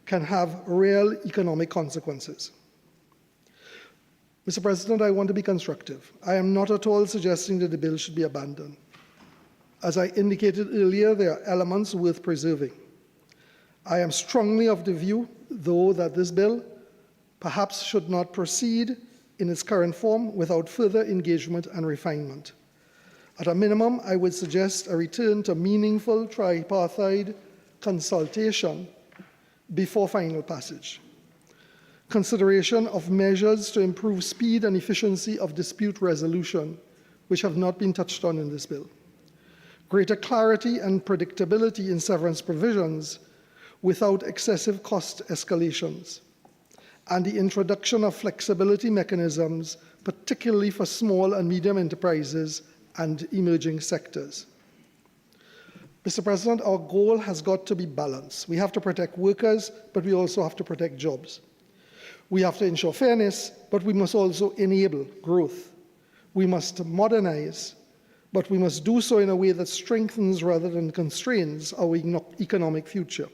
can have real economic consequences. Mr. President, I want to be constructive. I am not at all suggesting that the bill should be abandoned. As I indicated earlier, there are elements worth preserving. I am strongly of the view, though, that this bill perhaps should not proceed in its current form without further engagement and refinement. At a minimum, I would suggest a return to meaningful tripartite consultation before final passage. Consideration of measures to improve speed and efficiency of dispute resolution, which have not been touched on in this bill. Greater clarity and predictability in severance provisions without excessive cost escalations, and the introduction of flexibility mechanisms, particularly for small and medium enterprises and emerging sectors. Mr. President, our goal has got to be balance. We have to protect workers, but we also have to protect jobs. We have to ensure fairness, but we must also enable growth. We must modernize, but we must do so in a way that strengthens rather than constrains our economic future.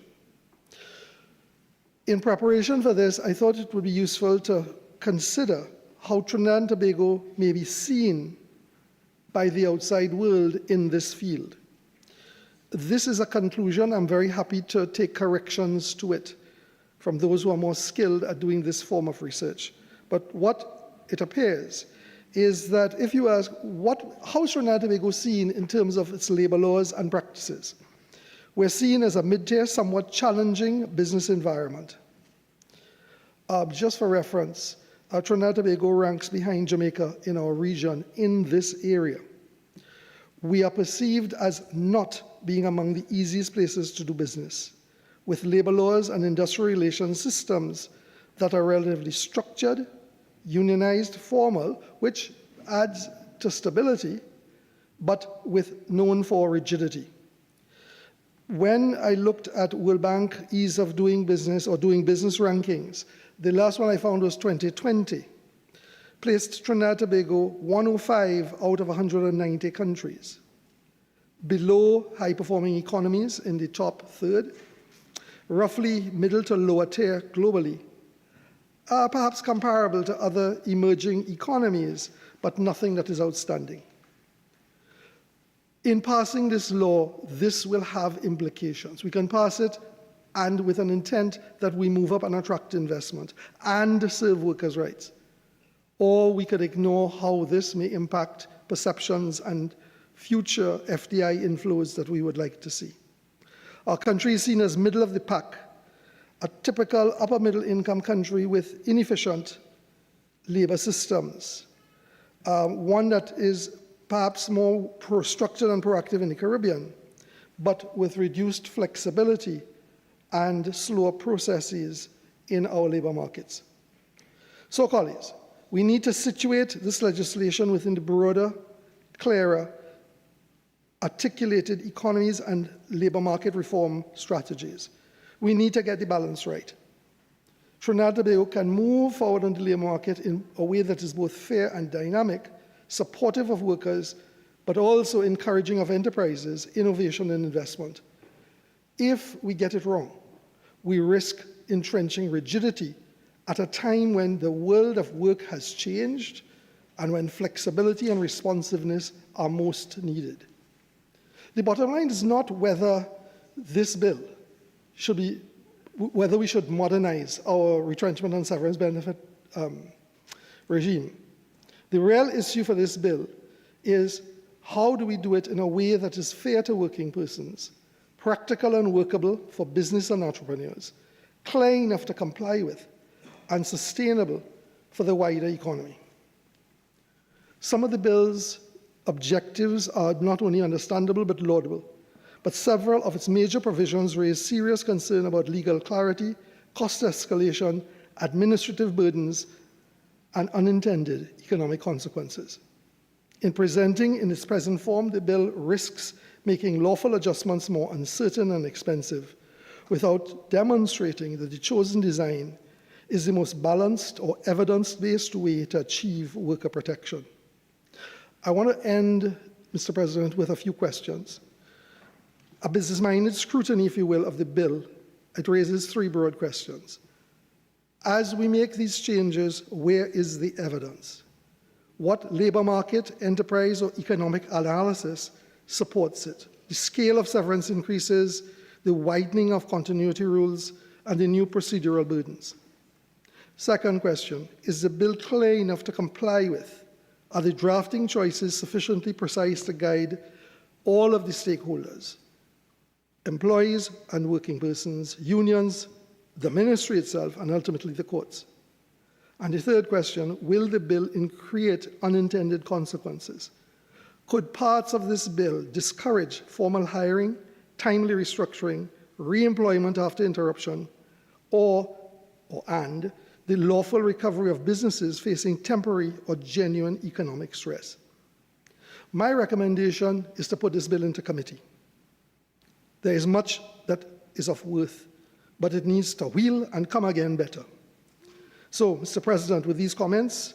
In preparation for this, I thought it would be useful to consider how Trinidad and Tobago may be seen by the outside world in this field. This is a conclusion. I'm very happy to take corrections to it from those who are more skilled at doing this form of research. But what it appears is that if you ask, how is Trinidad and Tobago seen in terms of its labor laws and practices? We're seen as a mid-tier, somewhat challenging business environment. Just for reference, Trinidad and Tobago ranks behind Jamaica in our region in this area. We are perceived as not being among the easiest places to do business, with labor laws and industrial relations systems that are relatively structured, unionized, formal, which adds to stability, but with known for rigidity. When I looked at World Bank ease of doing business or doing business rankings, the last one I found was 2020, placed Trinidad and Tobago 105 out of 190 countries, below high-performing economies in the top third, roughly middle to lower tier globally, perhaps comparable to other emerging economies, but nothing that is outstanding. In passing this law, this will have implications. We can pass it and with an intent that we move up and attract investment and serve workers' rights. Or we could ignore how this may impact perceptions and future FDI inflows that we would like to see. Our country is seen as middle of the pack, a typical upper middle income country with inefficient labor systems, one that is perhaps more structured and proactive in the Caribbean, but with reduced flexibility and slower processes in our labor markets. So, colleagues, we need to situate this legislation within the broader, clearer, articulated economies and labor market reform strategies. We need to get the balance right. Trinidad and Tobago can move forward on the labor market in a way that is both fair and dynamic, supportive of workers, but also encouraging of enterprises, innovation and investment. If we get it wrong, we risk entrenching rigidity at a time when the world of work has changed and when flexibility and responsiveness are most needed. The bottom line is not whether this bill should be, whether we should modernize our retrenchment and severance benefit regime. The real issue for this bill is how do we do it in a way that is fair to working persons, practical and workable for business and entrepreneurs, clear enough to comply with, and sustainable for the wider economy. Some of the bill's objectives are not only understandable but laudable, but several of its major provisions raise serious concern about legal clarity, cost escalation, administrative burdens, and unintended economic consequences. In presenting in its present form, the bill risks making lawful adjustments more uncertain and expensive without demonstrating that the chosen design is the most balanced or evidence-based way to achieve worker protection. I want to end, Mr. President, with a few questions. A business-minded scrutiny, if you will, of the bill, it raises three broad questions. As we make these changes, where is the evidence? What labor market, enterprise, or economic analysis supports it? The scale of severance increases, the widening of continuity rules, and the new procedural burdens. Second question, is the bill clear enough to comply with? Are the drafting choices sufficiently precise to guide all of the stakeholders, employees and working persons, unions, the ministry itself, and ultimately the courts? And the third question, will the bill create unintended consequences? Could parts of this bill discourage formal hiring, timely restructuring, re-employment after interruption, and the lawful recovery of businesses facing temporary or genuine economic stress? My recommendation is to put this bill into committee. There is much that is of worth, but it needs to wheel and come again better. So, Mr. President, with these comments,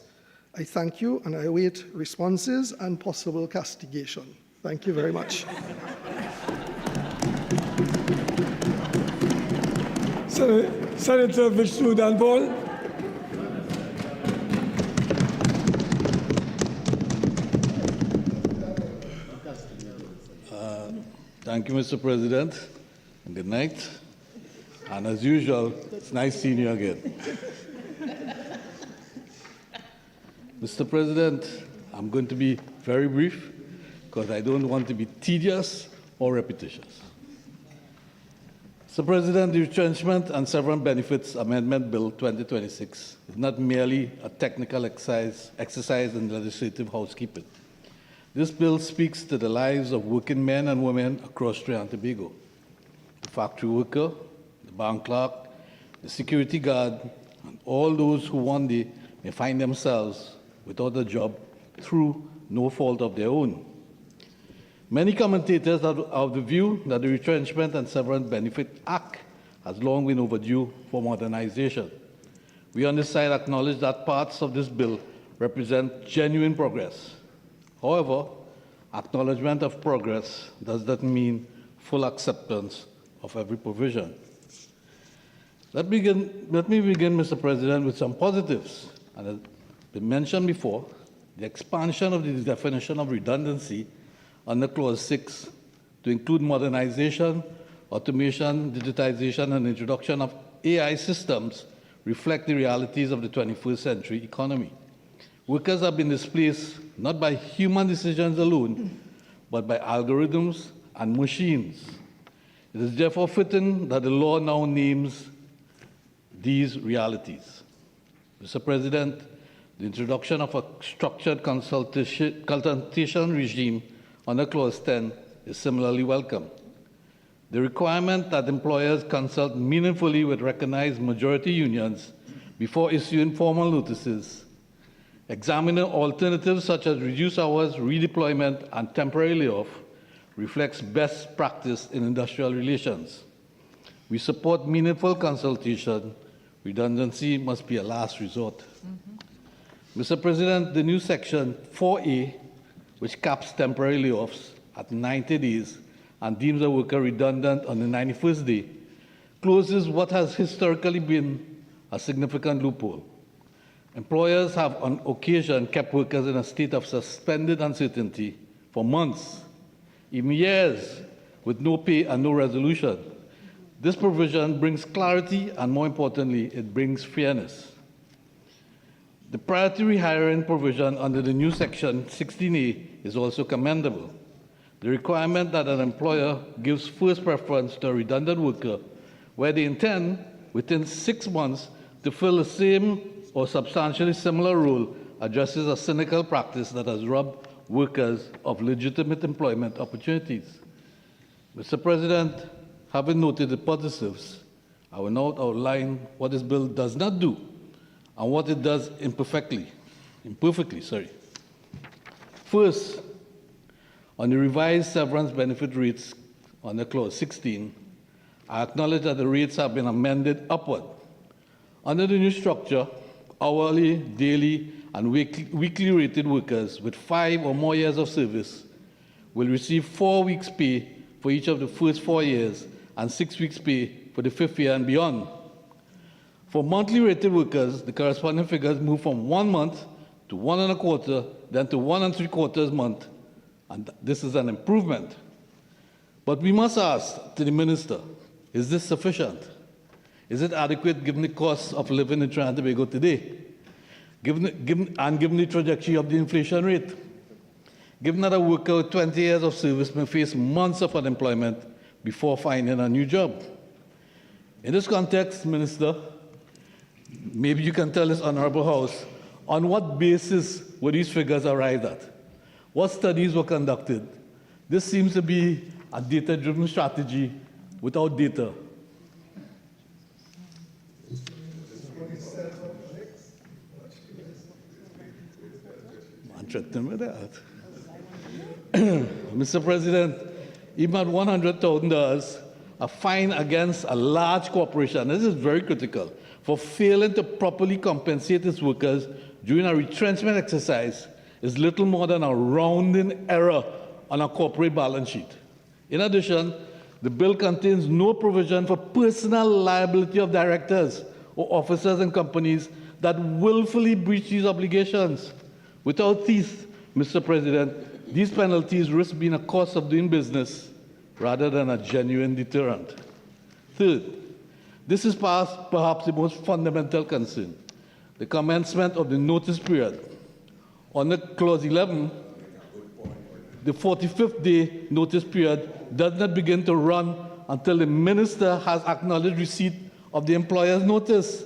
I thank you and I await responses and possible castigation. Thank you very much. Senator Vishnu Dhanpaul. Thank you, Mr. President. Good night. And as usual, it's nice seeing you again. Mr. President, I'm going to be very brief because I don't want to be tedious or repetitious. Mr. President, the Retrenchment and Severance Benefits Amendment Bill 2026 is not merely a technical exercise in legislative housekeeping. This bill speaks to the lives of working men and women across Trinidad and Tobago, the factory worker, the bank clerk, the security guard, and all those who one day may find themselves without a job through no fault of their own. Many commentators are of the view that the Retrenchment and Severance Benefit Act has long been overdue for modernization. We on this side acknowledge that parts of this bill represent genuine progress. However, acknowledgement of progress does not mean full acceptance of every provision. Let me begin, Mr. President, with some positives. And as been mentioned before, the expansion of the definition of redundancy under Clause 6 to include modernization, automation, digitization, and introduction of AI systems reflect the realities of the 21st century economy. Workers have been displaced not by human decisions alone, but by algorithms and machines. It is therefore fitting that the law now names these realities. Mr. President, the introduction of a structured consultation regime under Clause 10 is similarly welcome. The requirement that employers consult meaningfully with recognized majority unions before issuing formal notices, examining alternatives such as reduced hours, redeployment, and temporary layoff reflects best practice in industrial relations. We support meaningful consultation. Redundancy must be a last resort. Mr. President, the new section 4A, which caps temporary layoffs at 90 days and deems a worker redundant on the 91st day, closes what has historically been a significant loophole. Employers have on occasion kept workers in a state of suspended uncertainty for months, even years, with no pay and no resolution. This provision brings clarity and, more importantly, it brings fairness. The priority rehiring provision under the new Section 16A is also commendable. The requirement that an employer gives first preference to a redundant worker where they intend, within 6 months, to fill the same or substantially similar role addresses a cynical practice that has robbed workers of legitimate employment opportunities. Mr. President, having noted the positives, I will now outline what this bill does not do and what it does imperfectly. First, on the revised severance benefit rates under Clause 16, I acknowledge that the rates have been amended upward. Under the new structure, hourly, daily, and weekly rated workers with 5 or more years of service will receive 4 weeks' pay for each of the first 4 years and 6 weeks' pay for the 5th year and beyond. For monthly rated workers, the corresponding figures move from 1 month to 1 1/4, then to 1 3/4 month, and this is an improvement. But we must ask to the Minister, is this sufficient? Is it adequate given the cost of living in Trinidad and Tobago today? Given the trajectory of the inflation rate? Given that a worker with 20 years of service may face months of unemployment before finding a new job? In this context, Minister, maybe you can tell this Honourable House, on what basis were these figures arrived at? What studies were conducted? This seems to be a data-driven strategy without data. Mr. President, even at $100,000, a fine against a large corporation, this is very critical, for failing to properly compensate its workers during a retrenchment exercise is little more than a rounding error on a corporate balance sheet. In addition, the bill contains no provision for personal liability of directors or officers in companies that willfully breach these obligations. Without teeth, Mr. President, these penalties risk being a cost of doing business rather than a genuine deterrent. Third, this is perhaps the most fundamental concern, the commencement of the notice period. Under Clause 11, the 45th day notice period does not begin to run until the Minister has acknowledged receipt of the employer's notice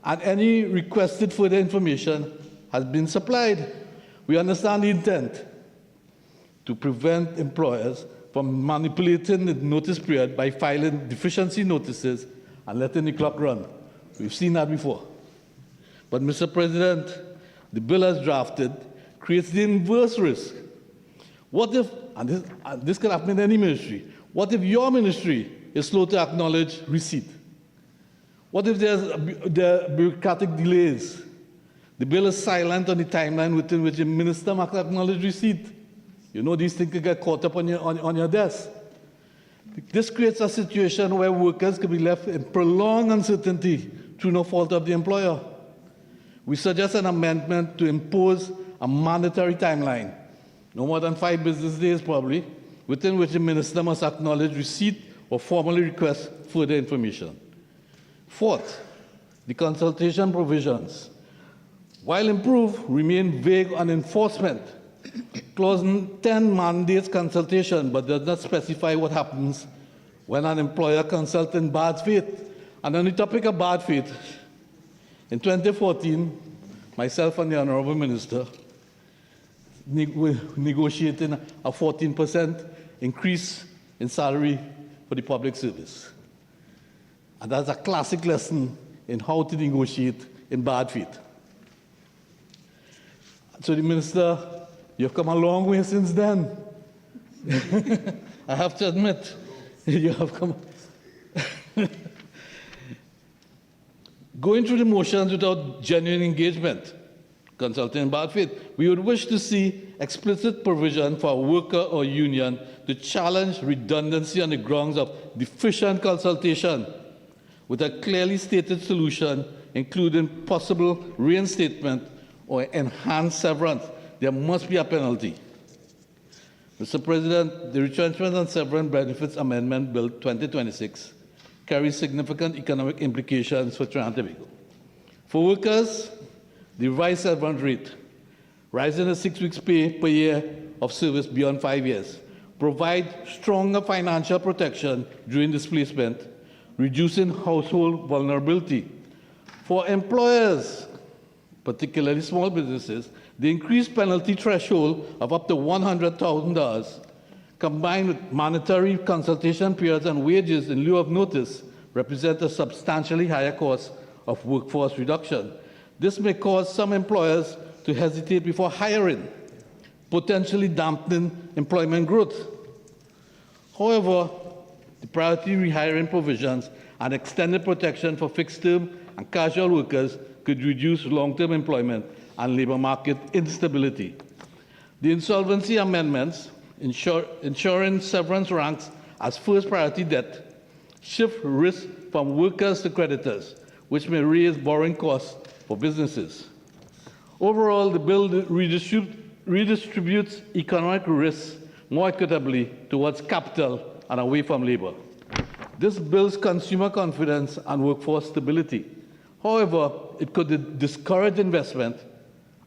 and any requested further information has been supplied. We understand the intent to prevent employers from manipulating the notice period by filing deficiency notices and letting the clock run. We've seen that before. But, Mr. President, the bill as drafted creates the inverse risk. What if, and this can happen in any ministry, what if your ministry is slow to acknowledge receipt? What if there are bureaucratic delays? The bill is silent on the timeline within which the minister must acknowledge receipt. You know these things can get caught up on your desk. This creates a situation where workers can be left in prolonged uncertainty through no fault of the employer. We suggest an amendment to impose a mandatory timeline, no more than 5 business days probably, within which the minister must acknowledge receipt or formally request further information. Fourth, the consultation provisions, while improved, remain vague on enforcement. Clause 10 mandates consultation but does not specify what happens when an employer consults in bad faith. And on the topic of bad faith, in 2014, myself and the Honourable Minister were negotiating a 14% increase in salary for the public service. And that's a classic lesson in how to negotiate in bad faith. So the Minister, you've come a long way since then. I have to admit, you have come. Going through the motions without genuine engagement, consulting in bad faith, we would wish to see explicit provision for a worker or union to challenge redundancy on the grounds of deficient consultation, with a clearly stated solution, including possible reinstatement or enhanced severance. There must be a penalty. Mr. President, the Retrenchment and Severance Benefits Amendment Bill 2026 carries significant economic implications for Trinidad and Tobago. For workers, the revised severance rate, rising the 6 weeks pay per year of service beyond 5 years, provide stronger financial protection during displacement, reducing household vulnerability. For employers, particularly small businesses, the increased penalty threshold of up to $100,000, combined with mandatory consultation periods and wages in lieu of notice, represent a substantially higher cost of workforce reduction. This may cause some employers to hesitate before hiring, potentially dampening employment growth. However, the priority rehiring provisions and extended protection for fixed-term and casual workers could reduce long-term employment and labor market instability. The insolvency amendments, ensuring severance ranks as first priority debt, shift risk from workers to creditors, which may raise borrowing costs for businesses. Overall, the bill redistributes economic risks more equitably towards capital and away from labor. This builds consumer confidence and workforce stability. However, it could discourage investment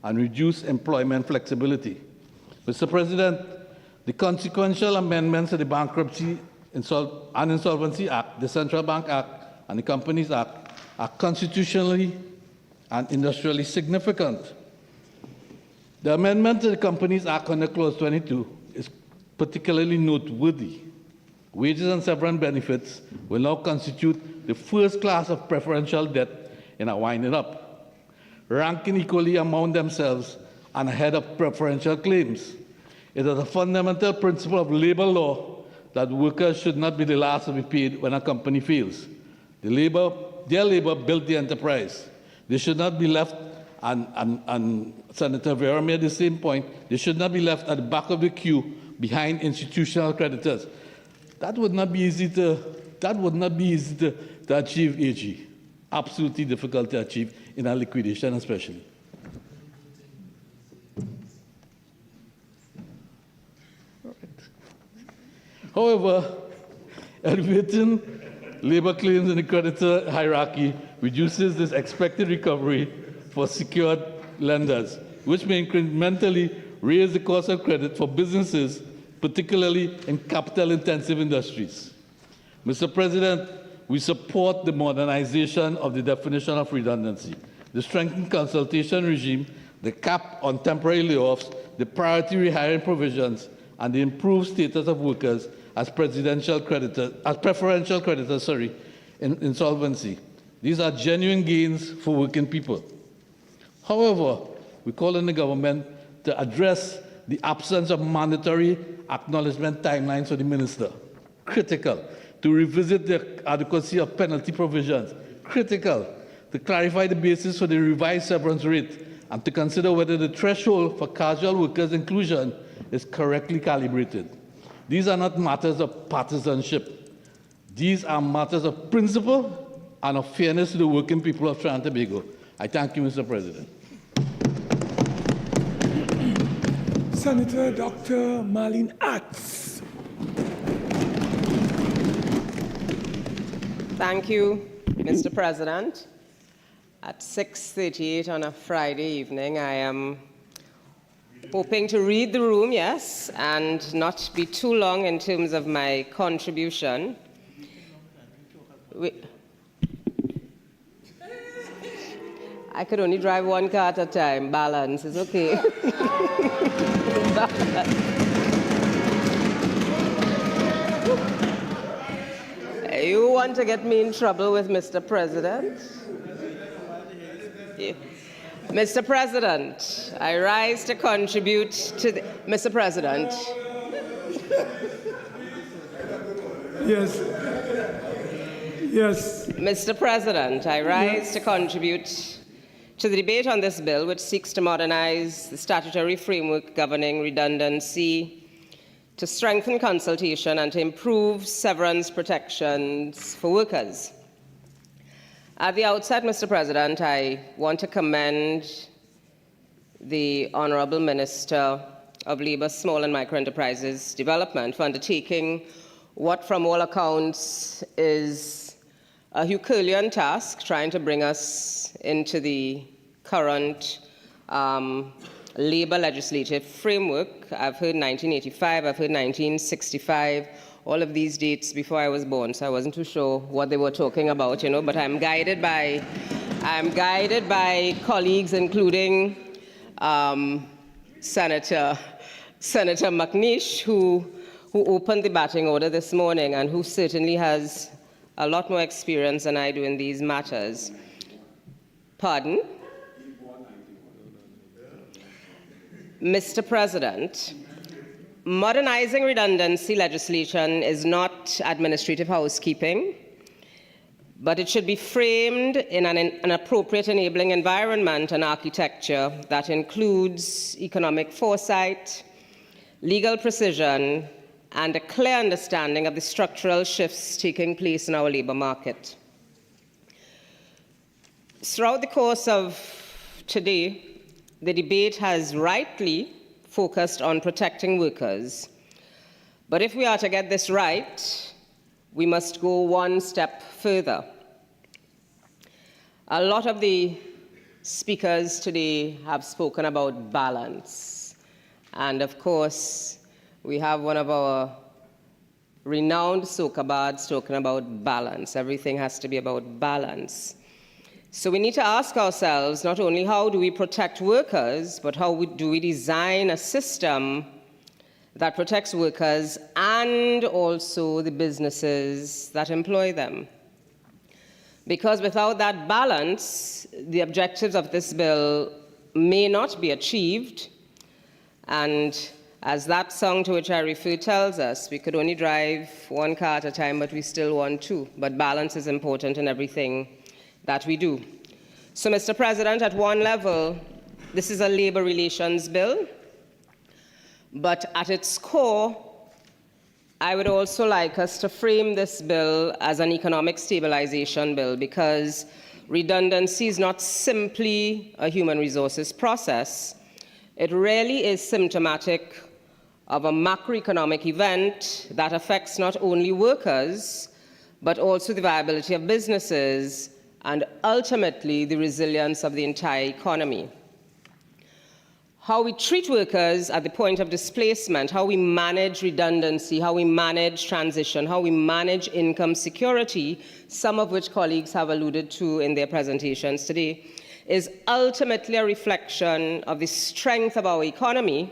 and reduce employment flexibility. Mr. President, the consequential amendments to the Bankruptcy and Insolvency Act, the Central Bank Act, and the Companies Act are constitutionally and industrially significant. The amendment to the Companies Act under Clause 22 is particularly noteworthy. Wages and severance benefits will now constitute the first class of preferential debt in our winding up, ranking equally among themselves and ahead of preferential claims. It is a fundamental principle of labor law that workers should not be the last to be paid when a company fails. Their labor built the enterprise. They should not be left, and Senator Vieira made the same point, they should not be left at the back of the queue behind institutional creditors. That would not be easy to achieve, AG. Absolutely difficult to achieve in a liquidation especially. However, elevating labor claims in the creditor hierarchy reduces this expected recovery for secured lenders, which may incrementally raise the cost of credit for businesses, particularly in capital-intensive industries. Mr. President, we support the modernization of the definition of redundancy, the strengthened consultation regime, the cap on temporary layoffs, the priority rehiring provisions, and the improved status of workers as preferential creditors in insolvency. These are genuine gains for working people. However, we call on the government to address the absence of mandatory acknowledgement timelines for the minister. Critical. To revisit the adequacy of penalty provisions. Critical. To clarify the basis for the revised severance rate and to consider whether the threshold for casual workers' inclusion is correctly calibrated. These are not matters of partisanship. These are matters of principle and of fairness to the working people of Trinidad and Tobago. I thank you, Mr. President. Senator Dr. Marlene Attzs. Thank you, Mr. President. At 6:38 on a Friday evening, I am hoping to read the room, yes, and not be too long in terms of my contribution. I could only drive one car at a time. Balance is okay. You want to get me in trouble with Mr. President? Yeah. Mr. President, I rise to contribute to the... Mr. President. Yes. Yes. Mr. President, I rise to contribute to the debate on this bill, which seeks to modernize the statutory framework governing redundancy, to strengthen consultation, and to improve severance protections for workers. At the outset, Mr. President, I want to commend the Honourable Minister of Labour, Small and Micro Enterprises Development for undertaking what, from all accounts, is a Herculean task, trying to bring us into the current labor legislative framework. I've heard 1985, I've heard 1965, all of these dates before I was born, so I wasn't too sure what they were talking about, but I'm guided by colleagues, including Senator Nish, who opened the batting order this morning and who certainly has a lot more experience than I do in these matters. Pardon? Mr. President, modernizing redundancy legislation is not administrative housekeeping, but it should be framed in an appropriate enabling environment and architecture that includes economic foresight, legal precision, and a clear understanding of the structural shifts taking place in our labor market. Throughout the course of today, the debate has rightly focused on protecting workers. But if we are to get this right, we must go one step further. A lot of the speakers today have spoken about balance. And of course, we have one of our renowned soca bards talking about balance. Everything has to be about balance. So we need to ask ourselves not only how do we protect workers, but how do we design a system that protects workers and also the businesses that employ them. Because without that balance, the objectives of this bill may not be achieved. And as that song to which I refer tells us, we could only drive one car at a time, but we still want two. But balance is important in everything that we do. So, Mr. President, at one level, this is a labor relations bill, but at its core, I would also like us to frame this bill as an economic stabilization bill, because redundancy is not simply a human resources process. It really is symptomatic of a macroeconomic event that affects not only workers, but also the viability of businesses and ultimately the resilience of the entire economy. How we treat workers at the point of displacement, how we manage redundancy, how we manage transition, how we manage income security, some of which colleagues have alluded to in their presentations today, is ultimately a reflection of the strength of our economy,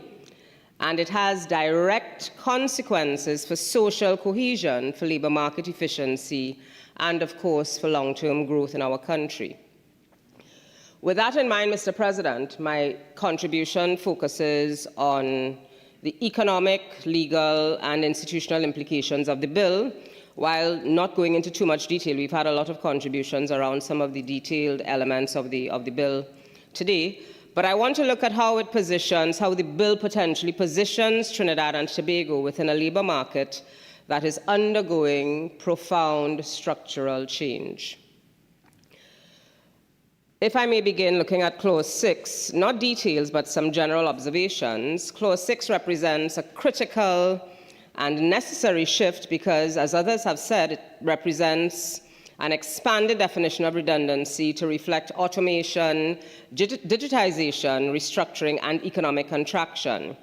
and it has direct consequences for social cohesion, for labor market efficiency, and of course for long-term growth in our country. With that in mind, Mr. President, my contribution focuses on the economic, legal, and institutional implications of the bill. While not going into too much detail, we've had a lot of contributions around some of the detailed elements of the bill today. But I want to look at how it positions, how the bill potentially positions Trinidad and Tobago within a labor market that is undergoing profound structural change. If I may begin looking at Clause 6, not details, but some general observations. Clause 6 represents a critical and necessary shift because, as others have said, it represents an expanded definition of redundancy to reflect automation, digitization, restructuring, and economic contraction.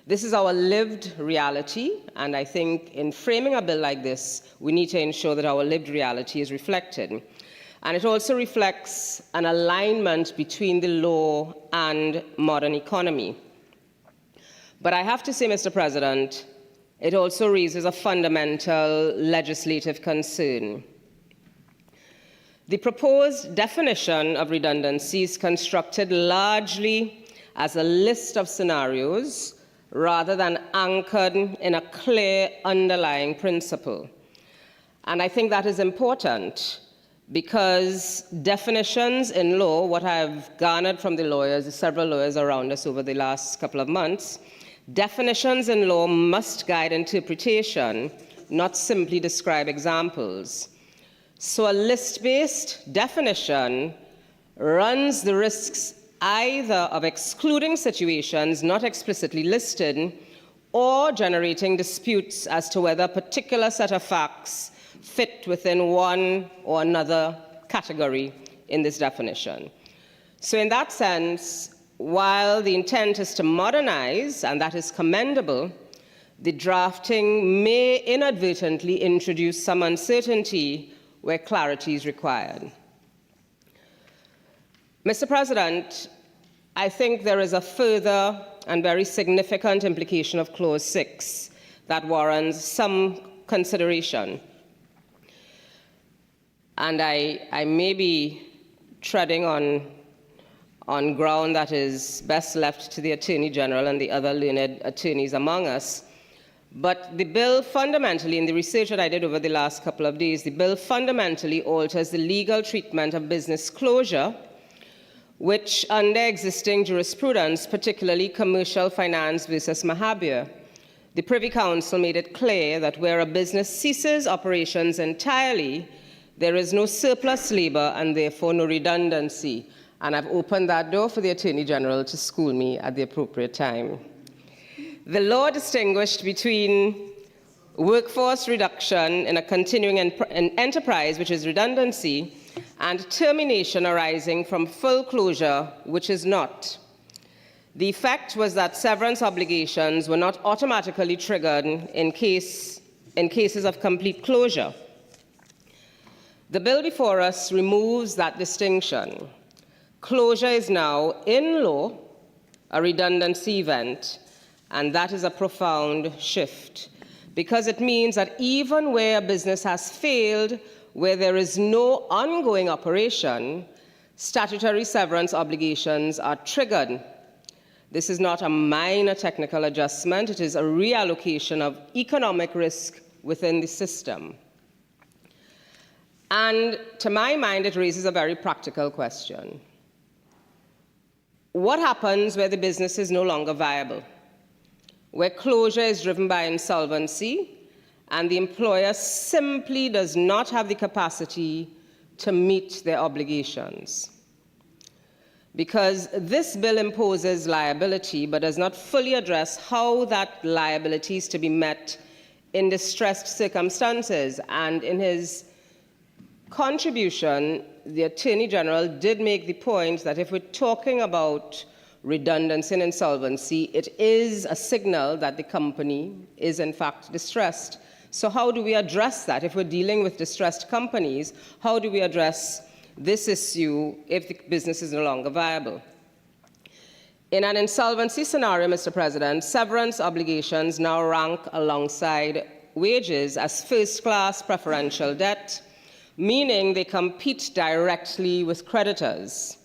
This is our lived reality, and I think in framing a bill like this, we need to ensure that our lived reality is reflected. And it also reflects an alignment between the law and modern economy. But I have to say, Mr. President, it also raises a fundamental legislative concern. The proposed definition of redundancy is constructed largely as a list of scenarios rather than anchored in a clear underlying principle. And I think that is important because definitions in law, what I've garnered from the lawyers, several lawyers around us over the last couple of months, definitions in law must guide interpretation, not simply describe examples. So a list-based definition runs the risks either of excluding situations not explicitly listed or generating disputes as to whether a particular set of facts fit within one or another category in this definition. So in that sense, while the intent is to modernize, and that is commendable, the drafting may inadvertently introduce some uncertainty where clarity is required. Mr. President, I think there is a further and very significant implication of Clause 6 that warrants some consideration. And I may be treading on ground that is best left to the Attorney General and the other learned attorneys among us. But the bill fundamentally, in the research that I did over the last couple of days, the bill fundamentally alters the legal treatment of business closure, which under existing jurisprudence, particularly commercial finance versus Mahabir, the Privy Council made it clear that where a business ceases operations entirely, there is no surplus labor and therefore no redundancy. And I've opened that door for the Attorney General to school me at the appropriate time. The law distinguished between workforce reduction in a continuing enterprise, which is redundancy, and termination arising from full closure, which is not. The effect was that severance obligations were not automatically triggered in cases of complete closure. The bill before us removes that distinction. Closure is now, in law, a redundancy event, and that is a profound shift, because it means that even where a business has failed, where there is no ongoing operation, statutory severance obligations are triggered. This is not a minor technical adjustment, it is a reallocation of economic risk within the system. And to my mind, it raises a very practical question. What happens where the business is no longer viable? Where closure is driven by insolvency and the employer simply does not have the capacity to meet their obligations. Because this bill imposes liability but does not fully address how that liability is to be met in distressed circumstances. And in his contribution, the Attorney General did make the point that if we're talking about redundancy and insolvency, it is a signal that the company is in fact distressed. So how do we address that? If we're dealing with distressed companies, how do we address this issue if the business is no longer viable? In an insolvency scenario, Mr. President, severance obligations now rank alongside wages as first-class preferential debt, meaning they compete directly with creditors.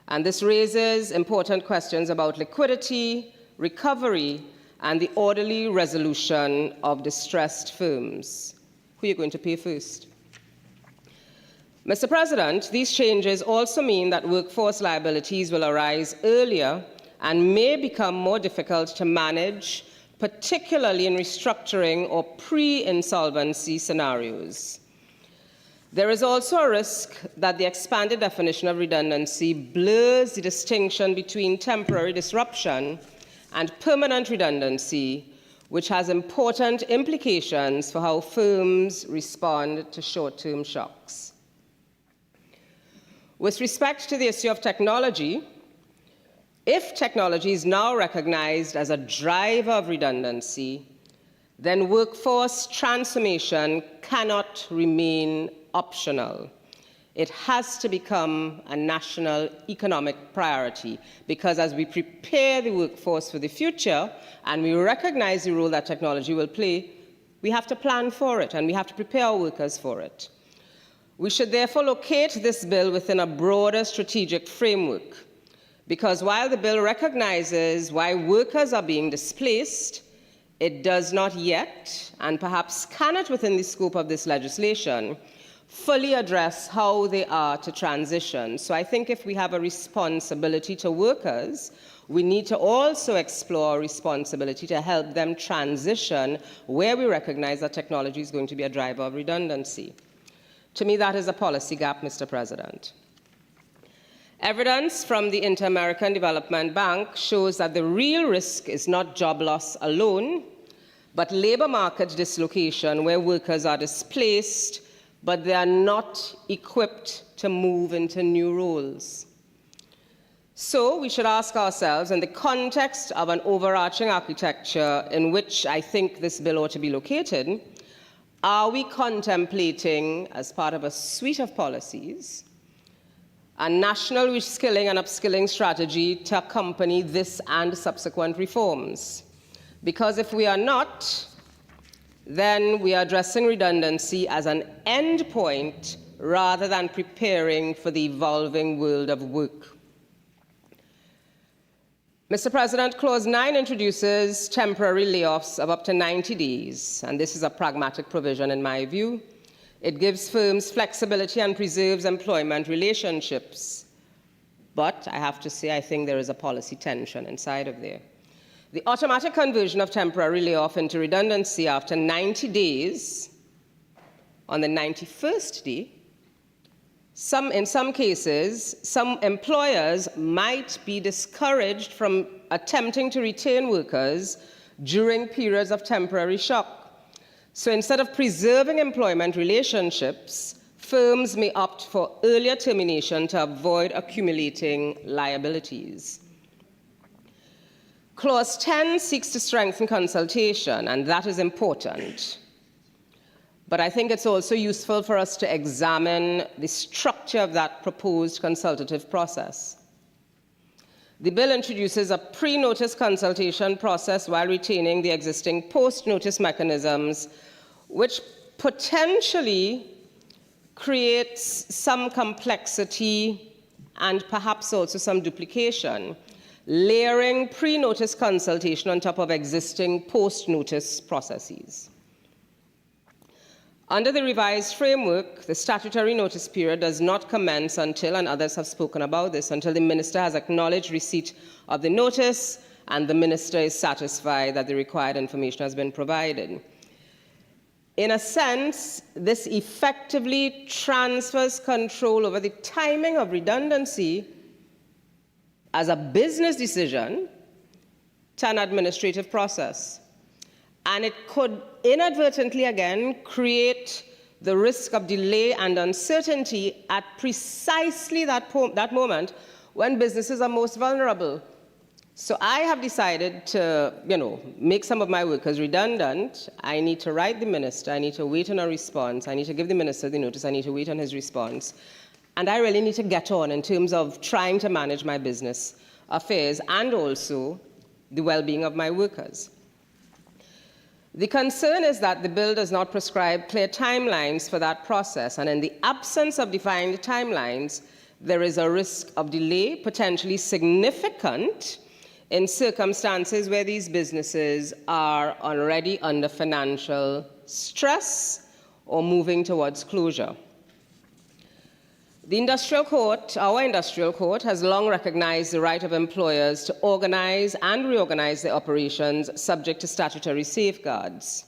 And this raises important questions about liquidity, recovery, and the orderly resolution of distressed firms. Who are you going to pay first? Mr. President, these changes also mean that workforce liabilities will arise earlier and may become more difficult to manage, particularly in restructuring or pre-insolvency scenarios. There is also a risk that the expanded definition of redundancy blurs the distinction between temporary disruption and permanent redundancy, which has important implications for how firms respond to short-term shocks. With respect to the issue of technology, if technology is now recognized as a driver of redundancy, then workforce transformation cannot remain optional. It has to become a national economic priority, because as we prepare the workforce for the future and we recognize the role that technology will play, we have to plan for it and we have to prepare our workers for it. We should therefore locate this bill within a broader strategic framework, because while the bill recognizes why workers are being displaced, it does not yet, and perhaps cannot within the scope of this legislation, fully address how they are to transition. So I think if we have a responsibility to workers, we need to also explore a responsibility to help them transition where we recognize that technology is going to be a driver of redundancy. To me, that is a policy gap, Mr. President. Evidence from the Inter-American Development Bank shows that the real risk is not job loss alone, but labor market dislocation where workers are displaced but they are not equipped to move into new roles. So we should ask ourselves, in the context of an overarching architecture in which I think this bill ought to be located, are we contemplating, as part of a suite of policies, a national reskilling and upskilling strategy to accompany this and subsequent reforms? Because if we are not, then we are addressing redundancy as an end point rather than preparing for the evolving world of work. Mr. President, Clause 9 introduces temporary layoffs of up to 90 days, and this is a pragmatic provision in my view. It gives firms flexibility and preserves employment relationships. But I have to say, I think there is a policy tension inside of there. The automatic conversion of temporary layoff into redundancy after 90 days, on the 91st day, in some cases, some employers might be discouraged from attempting to retain workers during periods of temporary shock. So instead of preserving employment relationships, firms may opt for earlier termination to avoid accumulating liabilities. Clause 10 seeks to strengthen consultation, and that is important. But I think it's also useful for us to examine the structure of that proposed consultative process. The bill introduces a pre-notice consultation process while retaining the existing post-notice mechanisms, which potentially creates some complexity and perhaps also some duplication, layering pre-notice consultation on top of existing post-notice processes. Under the revised framework, the statutory notice period does not commence until, and others have spoken about this, until the minister has acknowledged receipt of the notice and the minister is satisfied that the required information has been provided. In a sense, this effectively transfers control over the timing of redundancy as a business decision to an administrative process. And it could inadvertently, again, create the risk of delay and uncertainty at precisely that moment when businesses are most vulnerable. So I have decided to, make some of my workers redundant. I need to write the minister. I need to wait on a response. I need to give the minister the notice. I need to wait on his response. And I really need to get on in terms of trying to manage my business affairs and also the well-being of my workers. The concern is that the bill does not prescribe clear timelines for that process, and in the absence of defined timelines, there is a risk of delay, potentially significant, in circumstances where these businesses are already under financial stress or moving towards closure. The industrial court, our industrial court, has long recognized the right of employers to organize and reorganize their operations subject to statutory safeguards.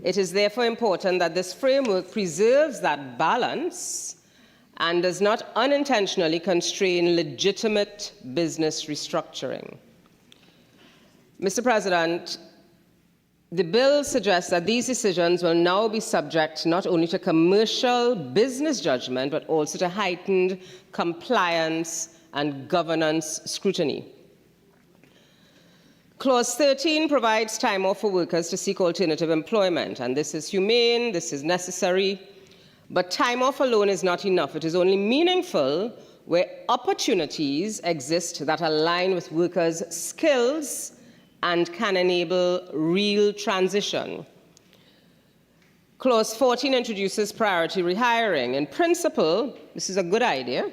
It is therefore important that this framework preserves that balance and does not unintentionally constrain legitimate business restructuring. Mr. President, the bill suggests that these decisions will now be subject not only to commercial business judgment, but also to heightened compliance and governance scrutiny. Clause 13 provides time off for workers to seek alternative employment, and this is humane, this is necessary, but time off alone is not enough. It is only meaningful where opportunities exist that align with workers' skills and can enable real transition. Clause 14 introduces priority rehiring. In principle, this is a good idea,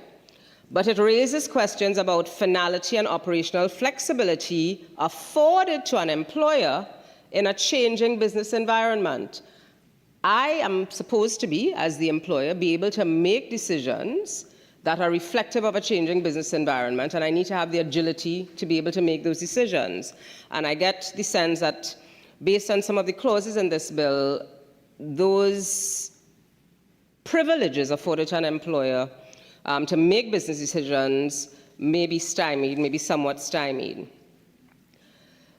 but it raises questions about finality and operational flexibility afforded to an employer in a changing business environment. I am supposed to be, as the employer, be able to make decisions that are reflective of a changing business environment, and I need to have the agility to be able to make those decisions. And I get the sense that, based on some of the clauses in this bill, those privileges afforded to an employer to make business decisions may be stymied, may be somewhat stymied.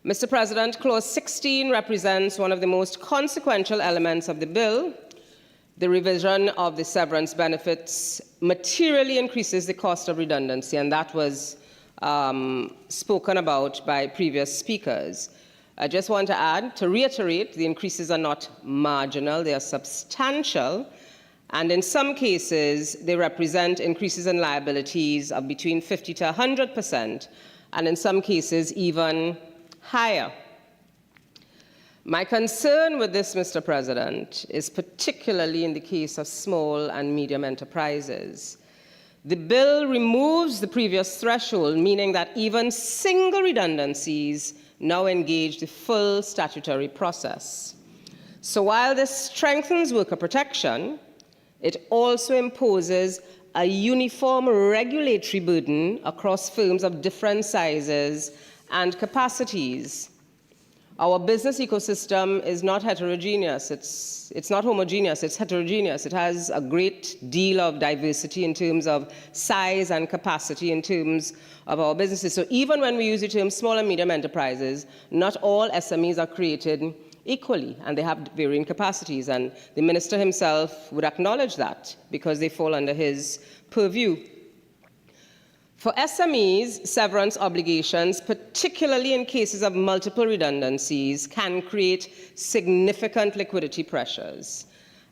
Mr. President, Clause 16 represents one of the most consequential elements of the bill. The revision of the severance benefits materially increases the cost of redundancy, and that was spoken about by previous speakers. I just want to reiterate, the increases are not marginal, they are substantial, and in some cases, they represent increases in liabilities of between 50 to 100%, and in some cases, even higher. My concern with this, Mr. President, is particularly in the case of small and medium enterprises. The bill removes the previous threshold, meaning that even single redundancies now engage the full statutory process. So while this strengthens worker protection, it also imposes a uniform regulatory burden across firms of different sizes and capacities. Our business ecosystem is not heterogeneous. It's not homogeneous, it's heterogeneous. It has a great deal of diversity in terms of size and capacity in terms of our businesses. So even when we use the term small and medium enterprises, not all SMEs are created equally, and they have varying capacities. And the minister himself would acknowledge that because they fall under his purview. For SMEs, severance obligations, particularly in cases of multiple redundancies, can create significant liquidity pressures.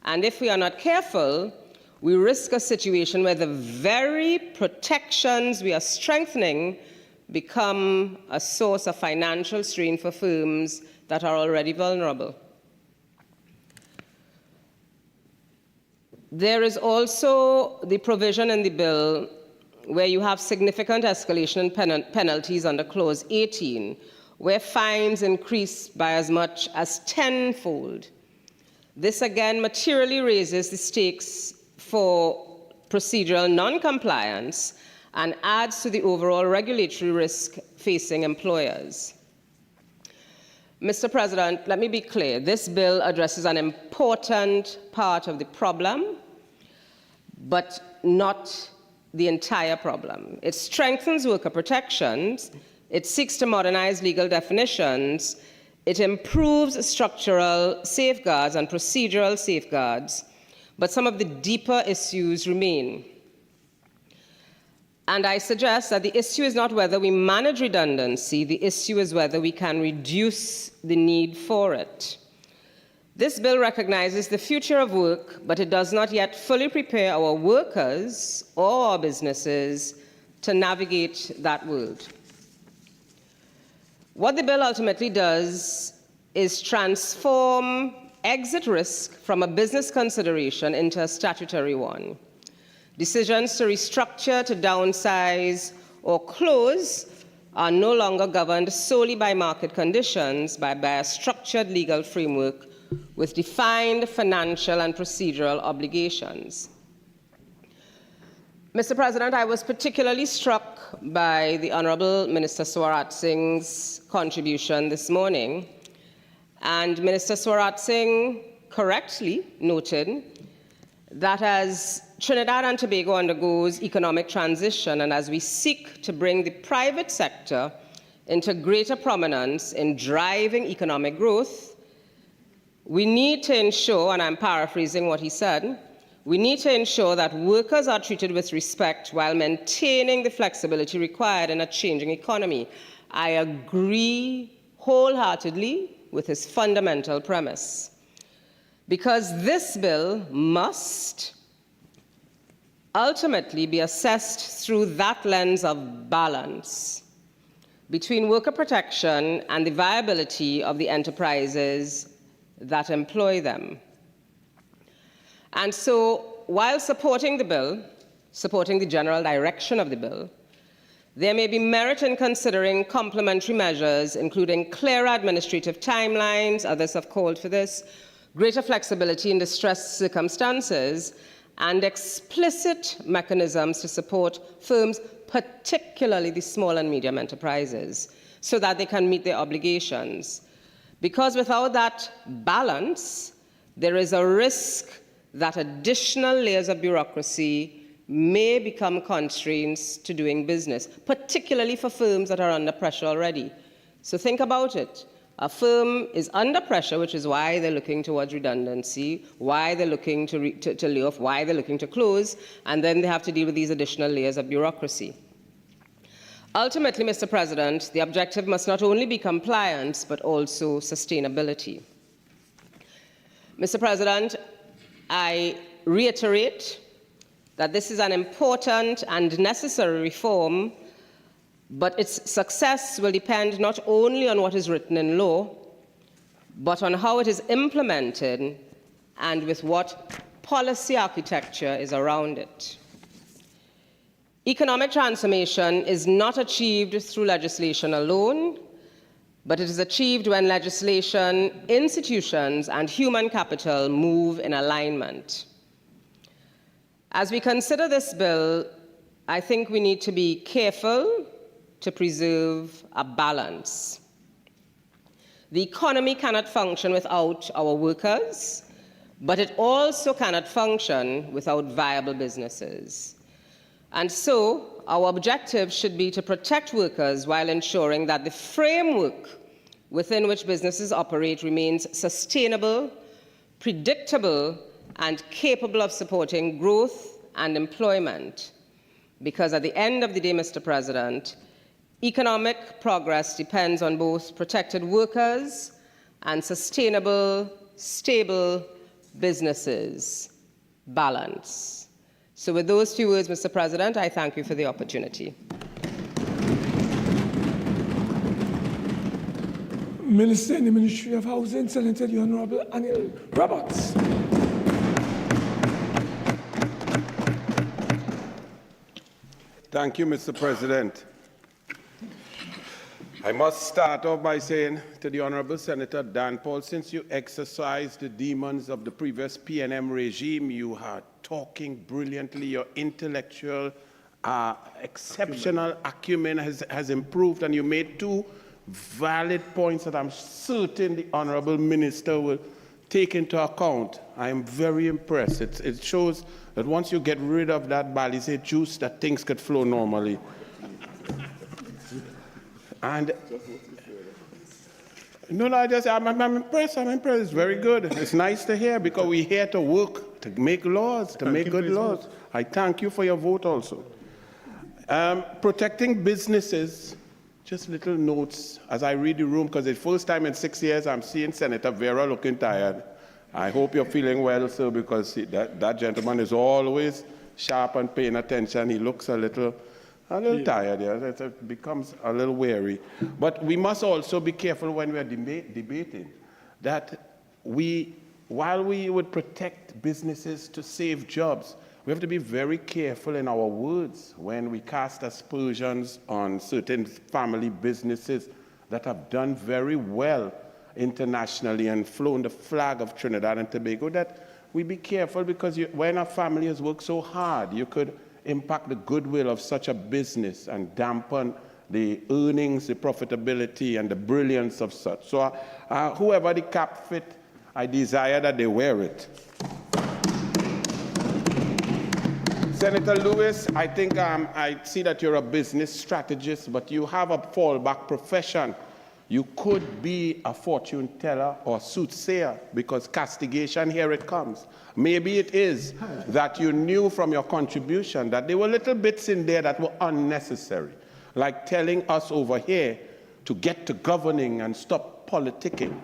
And if we are not careful, we risk a situation where the very protections we are strengthening become a source of financial strain for firms that are already vulnerable. There is also the provision in the bill where you have significant escalation in penalties under Clause 18, where fines increase by as much as tenfold. This again materially raises the stakes for procedural non-compliance and adds to the overall regulatory risk facing employers. Mr. President, let me be clear. This bill addresses an important part of the problem, but not the entire problem. It strengthens worker protections, it seeks to modernize legal definitions, it improves structural safeguards and procedural safeguards, but some of the deeper issues remain. And I suggest that the issue is not whether we manage redundancy, the issue is whether we can reduce the need for it. This bill recognizes the future of work, but it does not yet fully prepare our workers or our businesses to navigate that world. What the bill ultimately does is transform exit risk from a business consideration into a statutory one. Decisions to restructure, to downsize, or close are no longer governed solely by market conditions, but by a structured legal framework with defined financial and procedural obligations. Mr. President, I was particularly struck by the Honorable Minister Swaratsing's contribution this morning. And Minister Swaratsingh correctly noted that as Trinidad and Tobago undergoes economic transition and as we seek to bring the private sector into greater prominence in driving economic growth, we need to ensure, and I'm paraphrasing what he said, we need to ensure that workers are treated with respect while maintaining the flexibility required in a changing economy. I agree wholeheartedly with his fundamental premise. Because this bill must ultimately be assessed through that lens of balance between worker protection and the viability of the enterprises that employ them. And so, while supporting the bill, supporting the general direction of the bill, there may be merit in considering complementary measures, including clearer administrative timelines, others have called for this, greater flexibility in distressed circumstances, and explicit mechanisms to support firms, particularly the small and medium enterprises, so that they can meet their obligations. Because without that balance, there is a risk that additional layers of bureaucracy may become constraints to doing business, particularly for firms that are under pressure already. So think about it. A firm is under pressure, which is why they're looking towards redundancy, why they're looking to lay off, why they're looking to close, and then they have to deal with these additional layers of bureaucracy. Ultimately, Mr. President, the objective must not only be compliance, but also sustainability. Mr. President, I reiterate that this is an important and necessary reform, but its success will depend not only on what is written in law, but on how it is implemented and with what policy architecture is around it. Economic transformation is not achieved through legislation alone, but it is achieved when legislation, institutions, and human capital move in alignment. As we consider this bill, I think we need to be careful to preserve a balance. The economy cannot function without our workers, but it also cannot function without viable businesses. And so, our objective should be to protect workers while ensuring that the framework within which businesses operate remains sustainable, predictable, and capable of supporting growth and employment. Because at the end of the day, Mr. President, economic progress depends on both protected workers and sustainable, stable businesses. Balance. So with those few words, Mr. President, I thank you for the opportunity. Minister in the Ministry of Housing, Senator the Honorable Anil Roberts. Thank you, Mr. President. I must start off by saying to the Honorable Senator Dhanpaul, since you exercised the demons of the previous PNM regime, you are talking brilliantly. Your intellectual, exceptional acumen has improved, and you made two valid points that I'm certain the Honorable Minister will take into account. I am very impressed. It shows that once you get rid of that Balizé juice, that things could flow normally. And no, I'm impressed. I'm impressed. It's very good. It's nice to hear because we're here to work, to make laws, to make good laws. I thank you for your vote also. Protecting businesses, just little notes as I read the room, because it's the first time in 6 years I'm seeing Senator Vieira looking tired. I hope you're feeling well, sir, because that gentleman is always sharp and paying attention. He looks a little tired, yeah. It becomes a little weary. But we must also be careful when we're debating that while we would protect businesses to save jobs, we have to be very careful in our words when we cast aspersions on certain family businesses that have done very well internationally and flown the flag of Trinidad and Tobago, that we be careful because when a family has worked so hard, you could impact the goodwill of such a business and dampen the earnings, the profitability, and the brilliance of such. So whoever the cap fit, I desire that they wear it. Senator Lewis, I think I see that you're a business strategist, but you have a fallback profession. You could be a fortune teller or soothsayer because castigation, here it comes. Maybe it is that you knew from your contribution that there were little bits in there that were unnecessary, like telling us over here to get to governing and stop politicking.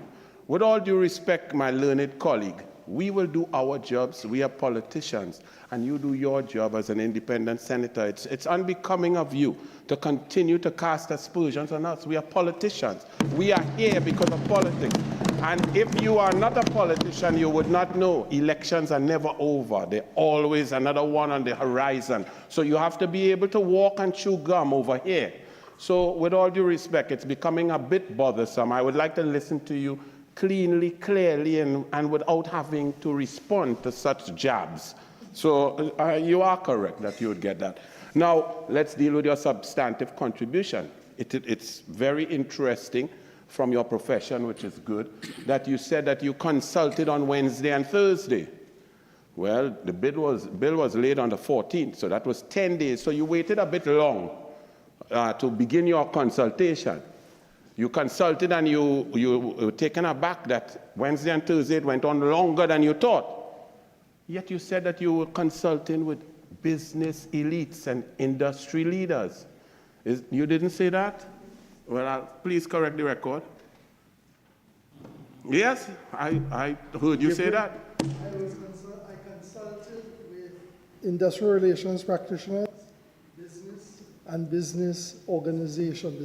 With all due respect, my learned colleague, we will do our jobs. We are politicians, and you do your job as an independent senator. It's unbecoming of you to continue to cast aspersions on us. We are politicians. We are here because of politics. And if you are not a politician, you would not know elections are never over. They're always another one on the horizon. So you have to be able to walk and chew gum over here. So with all due respect, it's becoming a bit bothersome. I would like to listen to you cleanly, clearly, and without having to respond to such jabs. So you are correct that you would get that. Now, let's deal with your substantive contribution. It's very interesting from your profession, which is good, that you said that you consulted on Wednesday and Thursday. Well, the bill was laid on the 14th, so that was 10 days. So you waited a bit long to begin your consultation. You consulted and you were taken aback that Wednesday and Thursday it went on longer than you thought. Yet you said that you were consulting with business elites and industry leaders. You didn't say that? Well, please correct the record. Yes, I heard you say that. I consulted with industrial relations practitioners, business and business organization,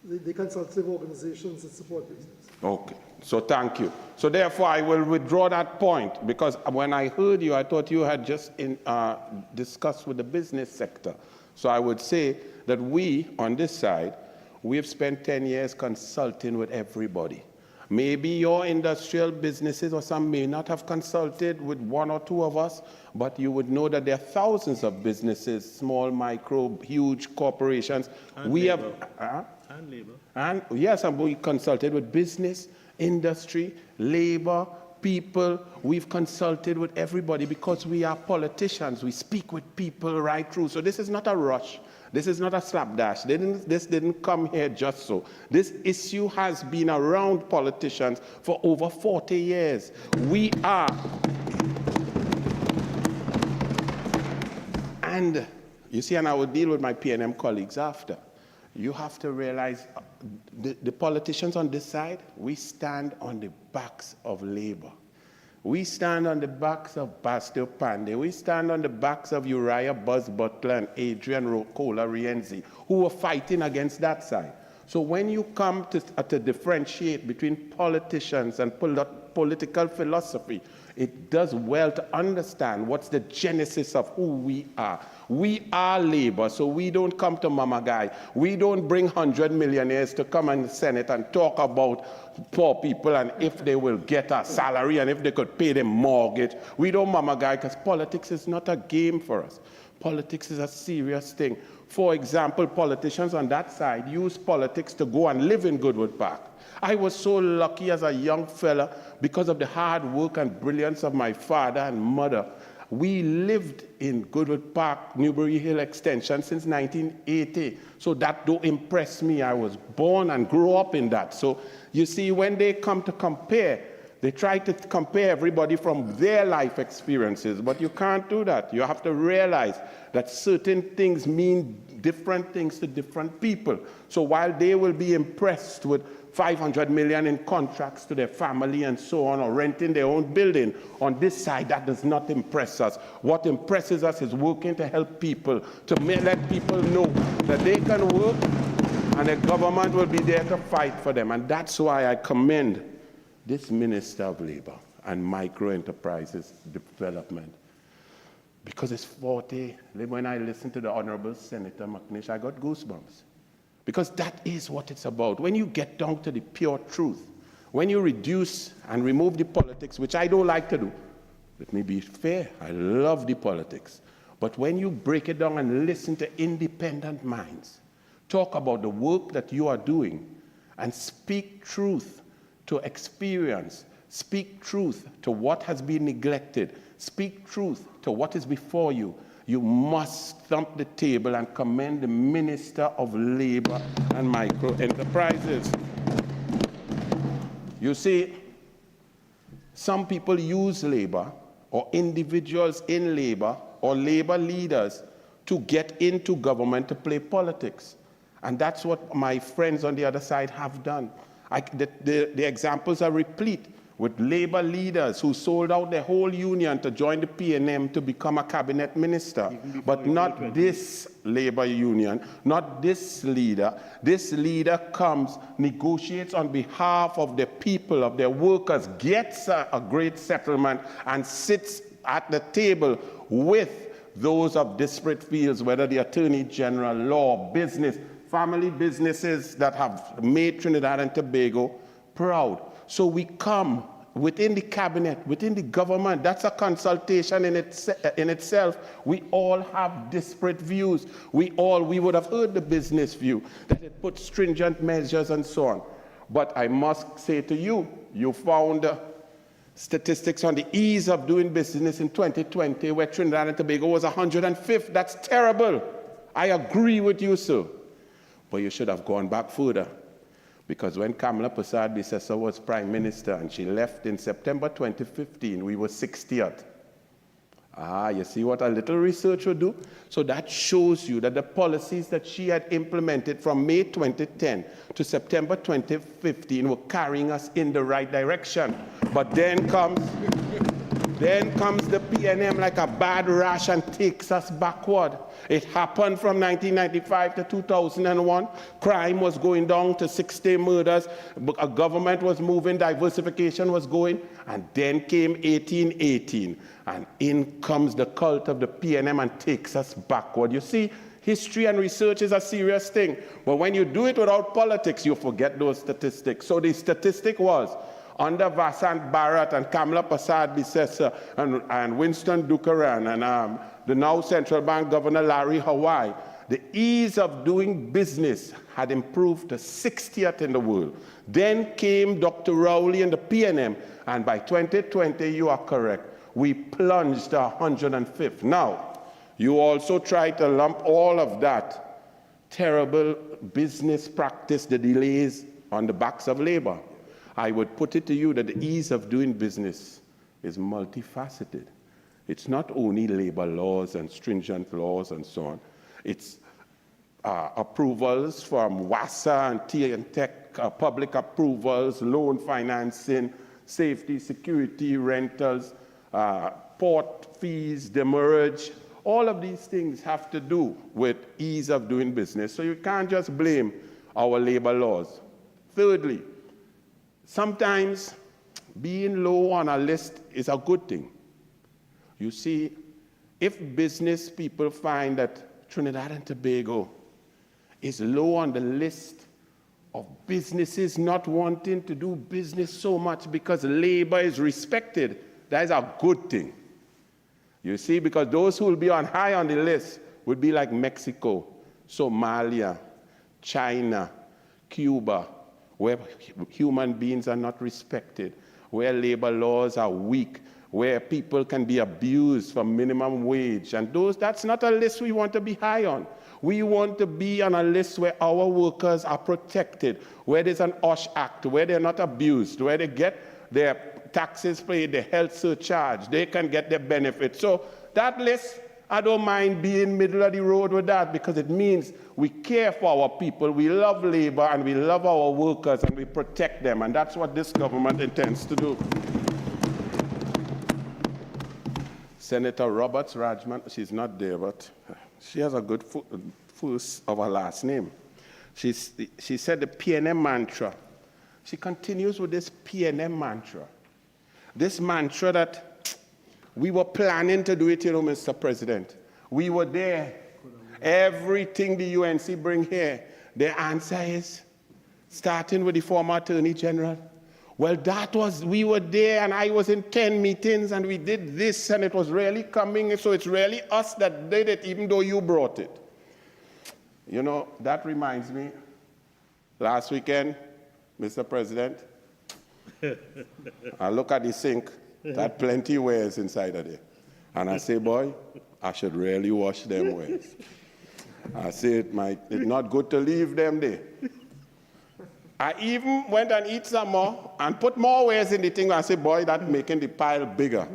the consultative organizations that support business. Okay, so thank you. So therefore, I will withdraw that point, because when I heard you, I thought you had just discussed with the business sector. So I would say that we, on this side, we have spent 10 years consulting with everybody. Maybe your industrial businesses or some may not have consulted with one or two of us, but you would know that there are thousands of businesses, small, micro, huge corporations. And we labor. have... And labor. And yes, and we consulted with business, industry, labor, people. We've consulted with everybody because we are politicians. We speak with people right through. So this is not a rush. This is not a slapdash. This didn't come here just so. This issue has been around politicians for over 40 years. We are. And you see, and I will deal with my PNM colleagues after. You have to realize the politicians on this side, we stand on the backs of labor. We stand on the backs of Bastide Pandey. We stand on the backs of Uriah Buzz Butler and Adrian Rocola Rienzi, who were fighting against that side. So when you come to differentiate between politicians and political philosophy, it does well to understand what's the genesis of who we are. We are labor, so we don't come to Mama Guy. We don't bring 100 millionaires to come in the Senate and talk about poor people and if they will get a salary and if they could pay their mortgage. We don't Mama Guy, because politics is not a game for us. Politics is a serious thing. For example, politicians on that side use politics to go and live in Goodwood Park. I was so lucky as a young fella because of the hard work and brilliance of my father and mother. We lived in Goodwood Park, Newbury Hill Extension since 1980. So that don't impress me. I was born and grew up in that. So you see, when they come to compare, they try to compare everybody from their life experiences, but you can't do that. You have to realize that certain things mean different things to different people. So while they will be impressed with 500 million in contracts to their family and so on, or renting their own building, on this side, that does not impress us. What impresses us is working to help people, to let people know that they can work and the government will be there to fight for them. And that's why I commend this Minister of Labor and Micro Enterprises Development. Because it's 40, when I listened to the Honorable Senator McNish, I got goosebumps. Because that is what it's about. When you get down to the pure truth, when you reduce and remove the politics, which I don't like to do, let me be fair, I love the politics. But when you break it down and listen to independent minds, talk about the work that you are doing, and speak truth to experience, speak truth to what has been neglected, speak truth to what is before you, you must thump the table and commend the Minister of Labor and Micro Enterprises. You see, some people use labor, or individuals in labor, or labor leaders, to get into government to play politics. And that's what my friends on the other side have done. The examples are replete with labor leaders who sold out their whole union to join the PNM to become a cabinet minister. But not this labor union, not this leader. This leader comes, negotiates on behalf of the people, of their workers, gets a great settlement, and sits at the table with those of disparate fields, whether the Attorney General, law, business, family businesses that have made Trinidad and Tobago proud. So we come within the cabinet, within the government. That's a consultation in itself. We all have disparate views. We would have heard the business view, that it puts stringent measures and so on. But I must say to you, you found statistics on the ease of doing business in 2020, where Trinidad and Tobago was 105th. That's terrible. I agree with you, sir. But you should have gone back further. Because when Kamala Persad-Bissessar was Prime Minister and she left in September 2015, we were 60th. You see what a little research would do? So that shows you that the policies that she had implemented from May 2010 to September 2015 were carrying us in the right direction. But then comes the PNM like a bad rash and takes us backward. It happened from 1995 to 2001. Crime was going down to 60 murders. A government was moving, diversification was going. And then came 1818. And in comes the cult of the PNM and takes us backward. You see, history and research is a serious thing. But when you do it without politics, you forget those statistics. So the statistic was, under Vasant Bharat and Kamla Prasad Bisesa and Winston Dukaran and the now central bank governor Larry Hawaii, the ease of doing business had improved to 60th in the world. Then came Dr. Rowley and the PNM, and by 2020, you are correct, we plunged to 105th. Now, you also try to lump all of that terrible business practice, the delays, on the backs of labor. I would put it to you that the ease of doing business is multifaceted. It's not only labor laws and stringent laws and so on. It's approvals from WASA and T&Tech, public approvals, loan financing, safety, security, rentals, port fees, demurrage. All of these things have to do with ease of doing business. So you can't just blame our labor laws. Thirdly, sometimes being low on a list is a good thing. You see, if business people find that Trinidad and Tobago is low on the list of businesses not wanting to do business so much because labor is respected, that is a good thing. You see, because those who will be on high on the list would be like Mexico, Somalia, China, Cuba, where human beings are not respected, where labor laws are weak, where people can be abused for minimum wage. And that's not a list we want to be high on. We want to be on a list where our workers are protected, where there's an OSH Act, where they're not abused, where they get their taxes paid, their health surcharge, they can get their benefits. So that list, I don't mind being middle of the road with that because it means we care for our people, we love labor, and we love our workers, and we protect them. And that's what this government intends to do. Senator Roberts-Radgman, she's not there, but she has a good first of her last name. She said the PNM mantra. She continues with this PNM mantra. This mantra that we were planning to do it, Mr. President. We were there. Everything the UNC bring here, the answer is, starting with the former Attorney General, well, we were there, and I was in 10 meetings, and we did this, and it was really coming, so it's really us that did it, even though you brought it. You know, that reminds me, last weekend, Mr. President, I look at the sink, that plenty of wares inside of there, and I say, boy, I should really wash them wares. I say it's not good to leave them there. I even went and eat some more and put more wares in the thing. I said, boy, that's making the pile bigger.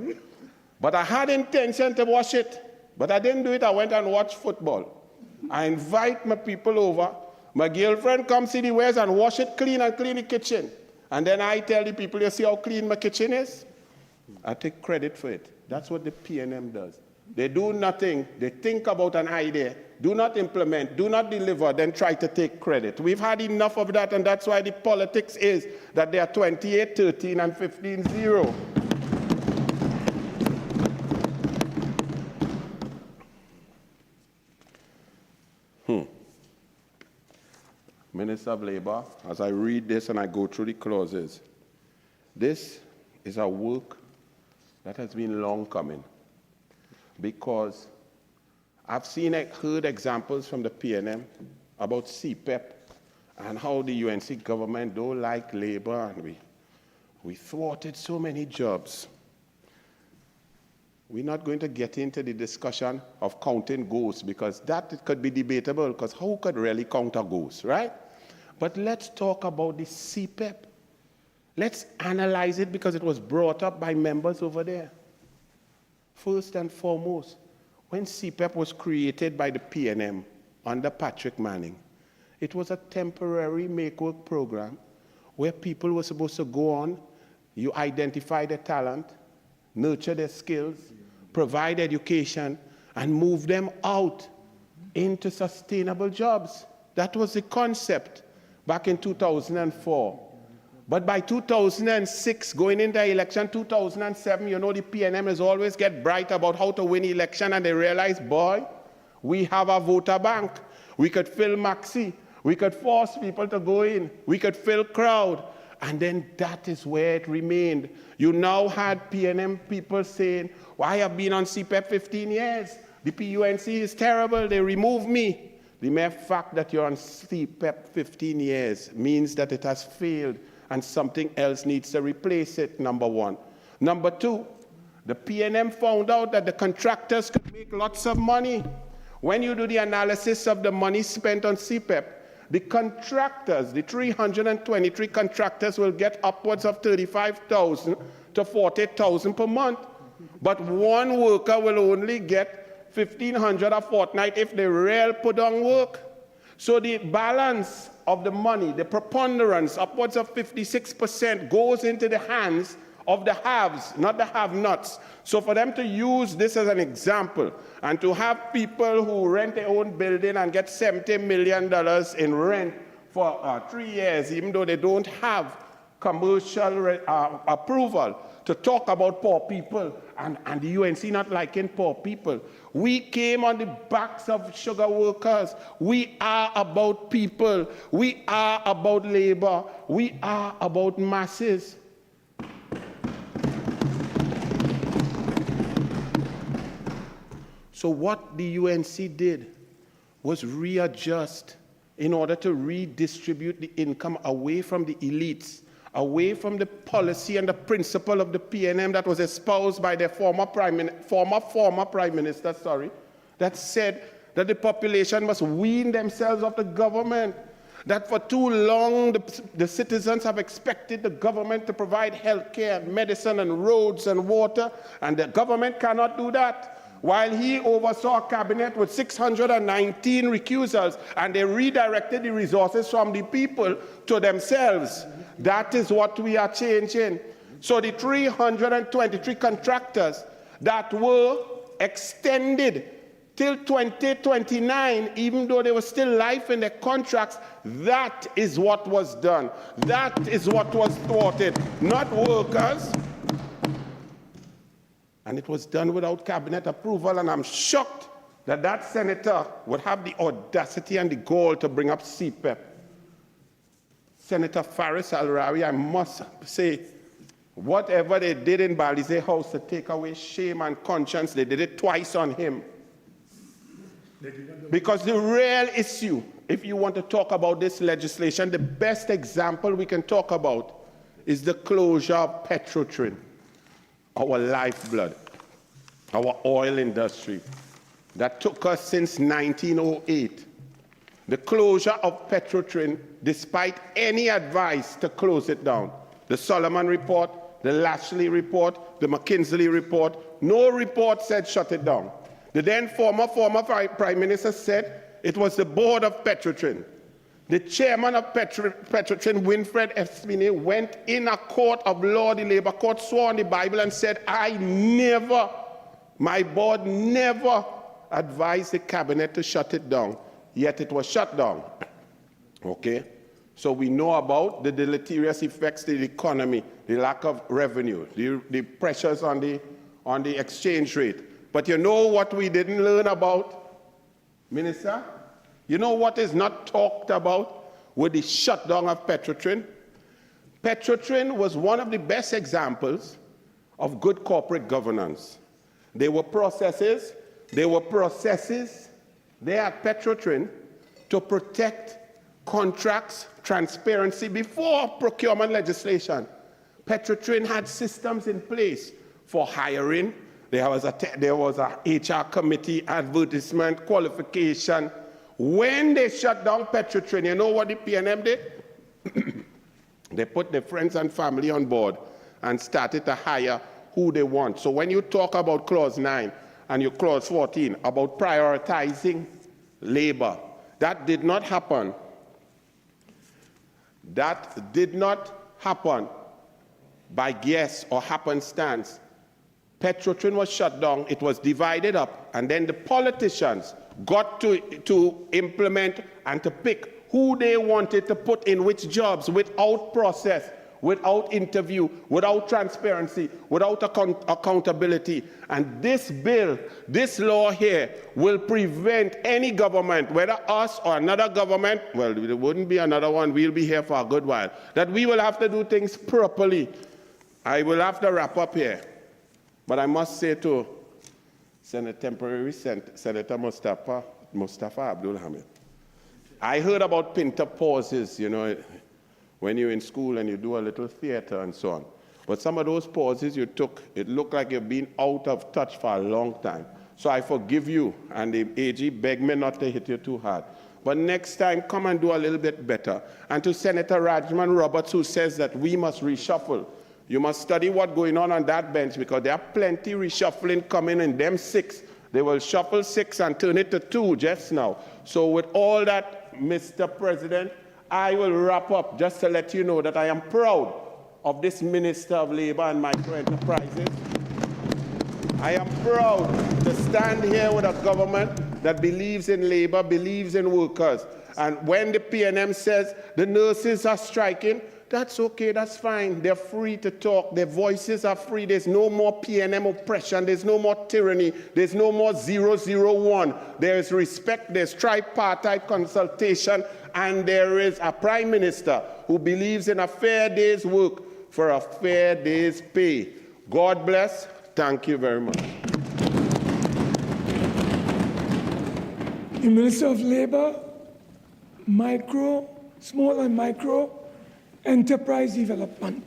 But I had intention to wash it, but I didn't do it. I went and watched football. I invite my people over. My girlfriend comes see the wares and wash it clean and clean the kitchen. And then I tell the people, you see how clean my kitchen is? I take credit for it. That's what the PNM does. They do nothing. They think about an idea, do not implement, do not deliver, then try to take credit. We've had enough of that, and that's why the politics is that they are 28-13 and 15-0. Minister of Labor, as I read this and I go through the clauses, this is a work that has been long coming, because I've heard examples from the PNM about CPEP and how the UNC government don't like labor, and we thwarted so many jobs. We're not going to get into the discussion of counting ghosts, because that could be debatable, because who could really count a ghost, right? But let's talk about the CPEP. Let's analyze it, because it was brought up by members over there. First and foremost, when CPEP was created by the PNM under Patrick Manning, it was a temporary make-work program where people were supposed to go on, you identify their talent, nurture their skills, provide education, and move them out into sustainable jobs. That was the concept back in 2004. But by 2006, going into election 2007, you know the PNM is always get bright about how to win election, and they realize, boy, we have a voter bank. We could fill Maxi. We could force people to go in. We could fill crowd. And then that is where it remained. You now had PNM people saying, well, I have been on CPEP 15 years. The PUNC is terrible. They removed me. The mere fact that you're on CPEP 15 years means that it has failed and something else needs to replace it, number one. Number two, the PNM found out that the contractors could make lots of money. When you do the analysis of the money spent on CPEP, the contractors, the 323 contractors will get upwards of 35,000 to 40,000 per month. But one worker will only get 1,500 a fortnight if they really put on work. So the balance of the money, the preponderance, upwards of 56%, goes into the hands of the haves, not the have-nots. So for them to use this as an example, and to have people who rent their own building and get $70 million in rent for 3 years, even though they don't have commercial approval, to talk about poor people, and the UNC not liking poor people. We came on the backs of sugar workers. We are about people. We are about labor. We are about masses. So what the UNC did was readjust in order to redistribute the income away from the elites, away from the policy and the principle of the PNM that was espoused by their former prime minister, that said that the population must wean themselves off the government, that for too long the citizens have expected the government to provide health care and medicine and roads and water, and the government cannot do that. While he oversaw a cabinet with 619 recusals, and they redirected the resources from the people to themselves. That is what we are changing. So the 323 contractors that were extended till 2029, even though there was still life in their contracts, that is what was done. That is what was thwarted, not workers. And it was done without cabinet approval, and I'm shocked that that senator would have the audacity and the gall to bring up CPEP. Senator Faris, Al-Rawi, I must say, whatever they did in Balize House to take away shame and conscience, they did it twice on him. Because the real issue, if you want to talk about this legislation, the best example we can talk about is the closure of Petrotrin, our lifeblood, our oil industry, that took us since 1908. The closure of Petrotrin, despite any advice to close it down. The Solomon report, the Lashley report, the McKinsey report, no report said shut it down. The then former Prime Minister said it was the board of Petrotrin. The chairman of Petrotrin, Winfred Espinay, went in a court of law, the labor court, swore on the Bible and said, my board never advised the cabinet to shut it down, yet it was shut down. Okay? So we know about the deleterious effects to the economy, the lack of revenue, the pressures on the exchange rate. But you know what we didn't learn about, Minister? You know what is not talked about with the shutdown of Petrotrin? Petrotrin was one of the best examples of good corporate governance. There were processes there at Petrotrin to protect contracts, transparency before procurement legislation. Petrotrin had systems in place for hiring. There was a HR committee, advertisement, qualification. When they shut down Petrotrin, you know what the PNM did? They put their friends and family on board and started to hire who they want. So when you talk about Clause 9 and your Clause 14 about prioritizing labor, that did not happen. That did not happen by guess or happenstance. Petrotrin was shut down, it was divided up, and then the politicians got to implement and to pick who they wanted to put in which jobs without process, without interview, without transparency, without accountability. And this bill, this law here, will prevent any government, whether us or another government, well, there wouldn't be another one, we'll be here for a good while, that we will have to do things properly. I will have to wrap up here. But I must say to Temporary Senator Mustapha Abdul-Hamid, I heard about pinter pauses, you know, when you're in school and you do a little theater and so on. But some of those pauses you took, it looked like you've been out of touch for a long time. So I forgive you, and the AG begged me not to hit you too hard. But next time, come and do a little bit better. And to Senator Radgman Roberts, who says that we must reshuffle, you must study what's going on that bench, because there are plenty reshuffling coming in them 6. They will shuffle 6 and turn it to 2 just now. So with all that, Mr. President, I will wrap up just to let you know that I am proud of this Minister of Labor and Microenterprises. I am proud to stand here with a government that believes in labor, believes in workers. And when the PNM says the nurses are striking, that's okay, that's fine. They're free to talk. Their voices are free. There's no more PNM oppression. There's no more tyranny. There's no more 001. There's respect. There's tripartite consultation. And there is a prime minister who believes in a fair day's work for a fair day's pay. God bless. Thank you very much. The Minister of Labor, small and micro enterprise development.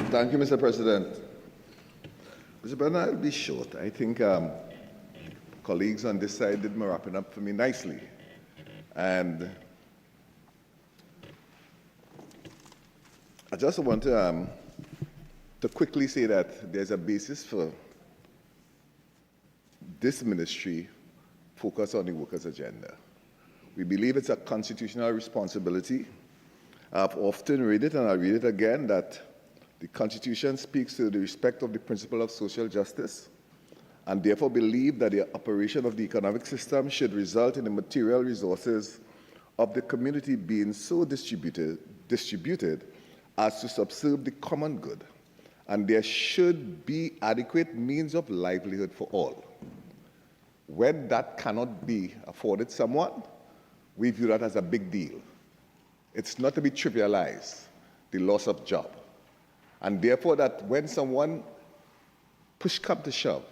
Thank you, Mr. President. Mr. President, I'll be short. I think colleagues on this side did wrap it up for me nicely. And I just want to quickly say that there's a basis for this ministry focus on the workers' agenda. We believe it's a constitutional responsibility. I've often read it, and I'll read it again, that the Constitution speaks to the respect of the principle of social justice, and therefore believe that the operation of the economic system should result in the material resources of the community being so distributed as to subserve the common good, and there should be adequate means of livelihood for all. When that cannot be afforded someone, we view that as a big deal. It's not to be trivialized, the loss of job. And therefore that when someone push come to shove,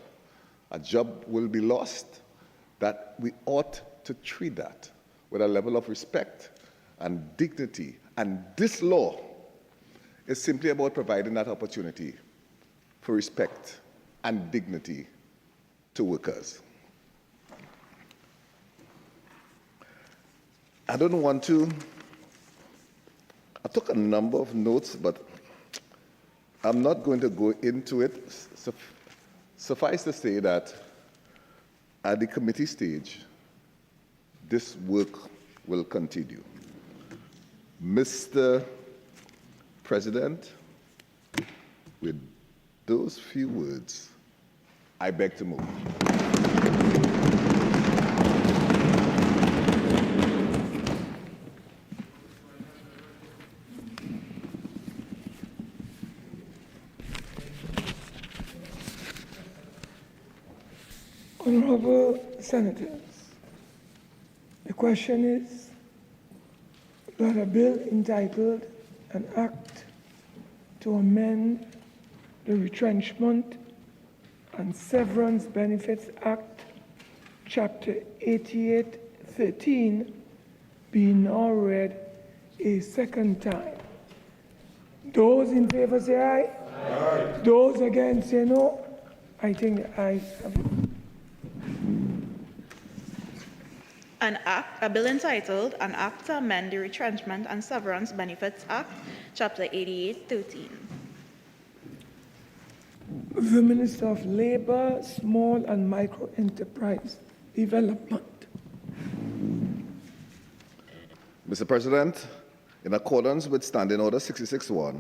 a job will be lost, that we ought to treat that with a level of respect and dignity. And this law is simply about providing that opportunity for respect and dignity to workers. I don't want to, I took a number of notes, but I'm not going to go into it. Suffice to say that at the committee stage, this work will continue. Mr. President, with those few words, I beg to move. Honorable Senators, the question is that a bill entitled An Act to Amend the Retrenchment and Severance Benefits Act, Chapter 8813, be now read a second time. Those in favor say aye. Aye. Those against say no. I think the ayes have it. A bill entitled An Act to Amend the Retrenchment and Severance Benefits Act, Chapter 8813. The Minister of Labour, Small and Micro Enterprise Development. Mr. President, in accordance with Standing Order 66-1,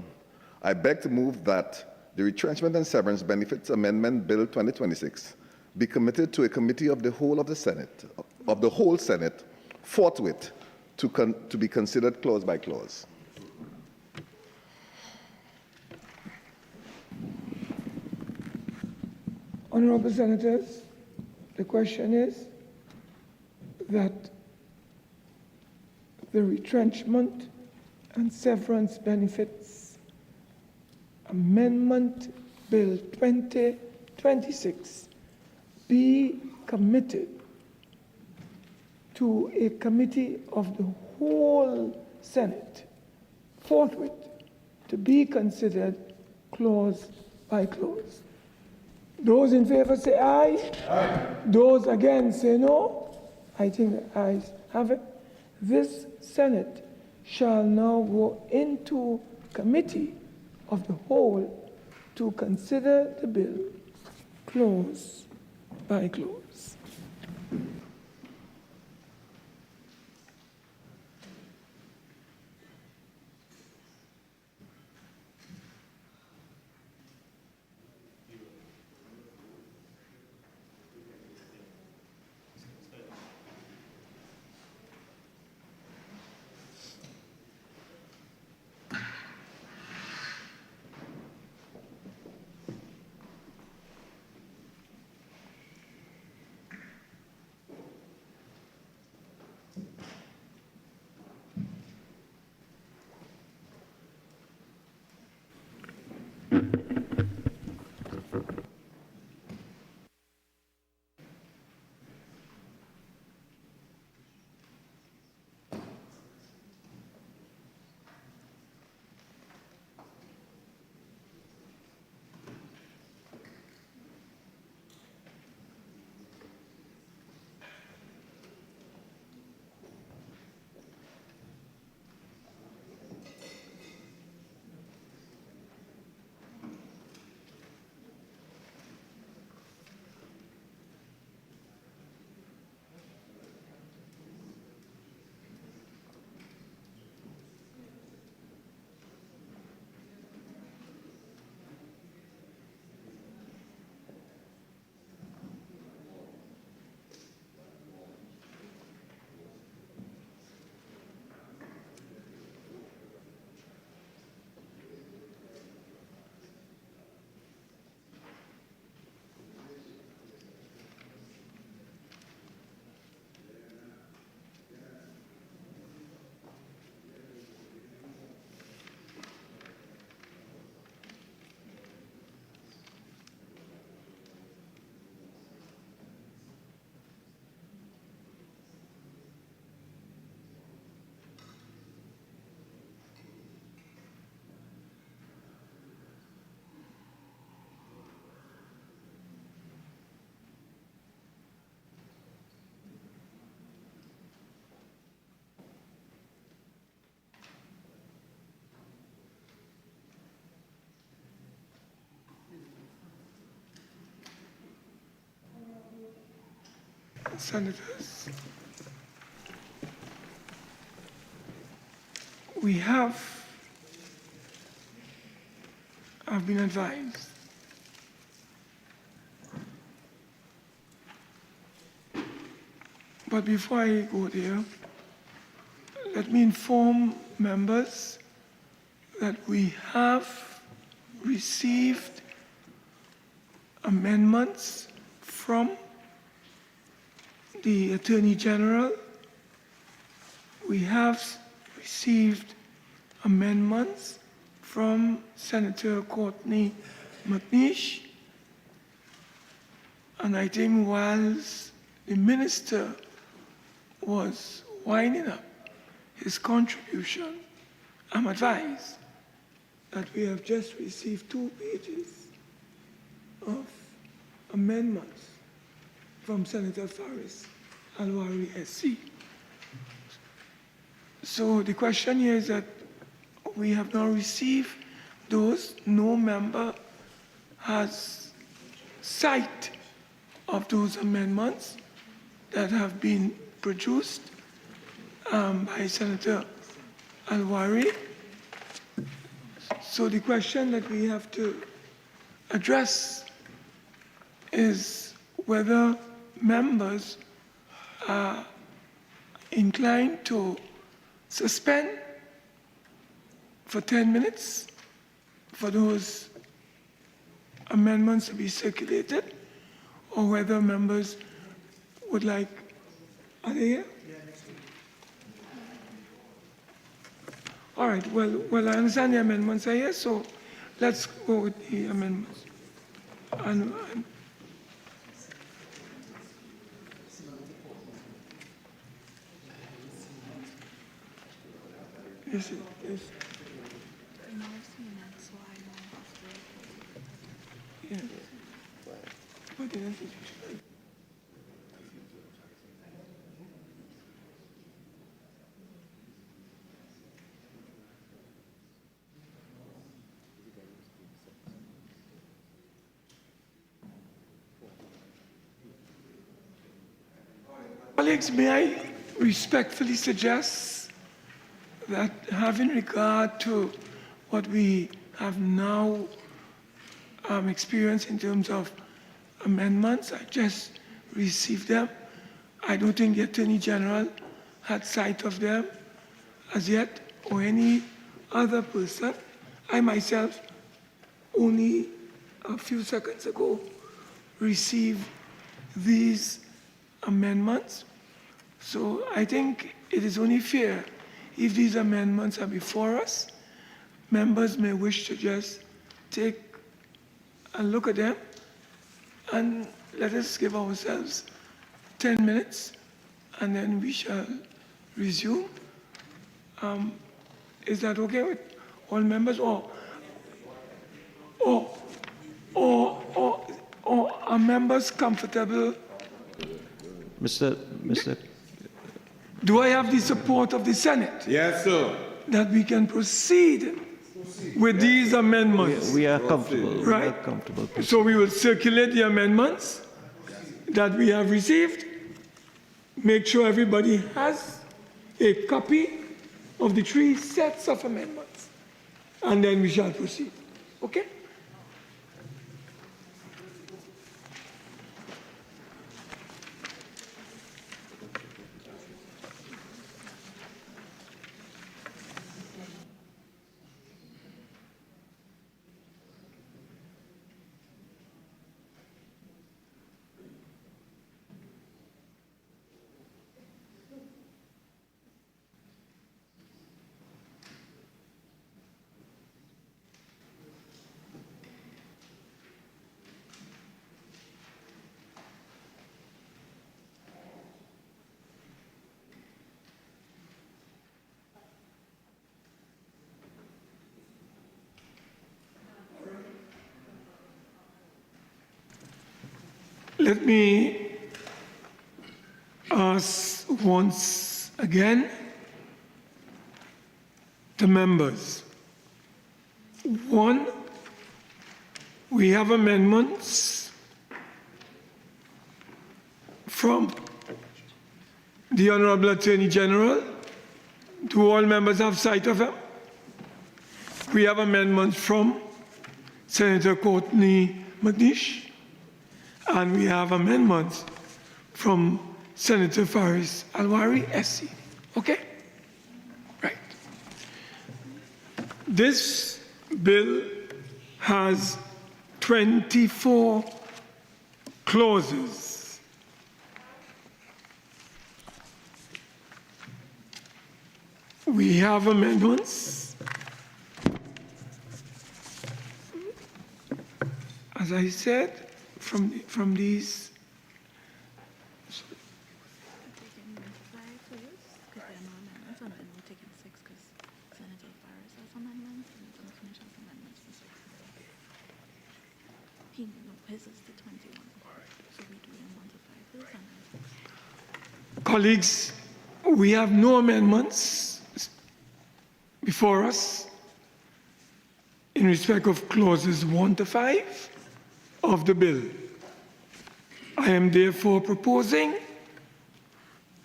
I beg to move that the Retrenchment and Severance Benefits Amendment Bill 2026 be committed to a committee of the whole of the Senate, forthwith to be considered clause by clause. Honourable Senators, the question is that the Retrenchment and Severance Benefits Amendment Bill 2026 be committed to a committee of the whole Senate, forthwith, to be considered clause by clause. Those in favor say aye. Aye. Those against say no. I think the ayes have it. This Senate shall now go into committee of the whole to consider the bill clause by clause. Senators, I've been advised but before I go there, let me inform members that we have received amendments from the Attorney General. We have received amendments from Senator Courtney McNish. And I think whilst the minister was winding up his contribution, I'm advised that we have just received 2 pages of amendments from Senator Faris Al-Rawi SC. So the question here is that we have not received those. No member has sight of those amendments that have been produced by Senator Al-Rawi. So the question that we have to address is whether members are inclined to suspend for 10 minutes for those amendments to be circulated, or whether members would like, are they here? All right, well, I understand the amendments are here, so let's go with the amendments. And yes, yes. Yeah. What is it? Colleagues, may I respectfully suggest that having regard to what we have now experienced in terms of amendments, I just received them. I don't think the Attorney General had sight of them as yet, or any other person. I myself, only a few seconds ago, received these amendments. So I think it is only fair if these amendments are before us, members may wish to just take a look at them, and let us give ourselves 10 minutes, and then we shall resume. Is that okay with all members, or are members comfortable? Mr. Do I have the support of the Senate? Yes, sir. That we can proceed with these amendments. We are comfortable. Right? We are comfortable. So we will circulate the amendments that we have received. Make sure everybody has a copy of the 3 sets of amendments. And then we shall proceed. Okay? Let me ask once again the members. 1, we have amendments from the Honorable Attorney General. Do all members have sight of them? We have amendments from Senator Courtney Nish. And we have amendments from Senator Faris Al-Rawi SC. Okay? Right. This bill has 24 clauses. We have amendments, as I said, from these. Colleagues, we have no amendments before us in respect of clauses 1 to 5 of the bill. I am therefore proposing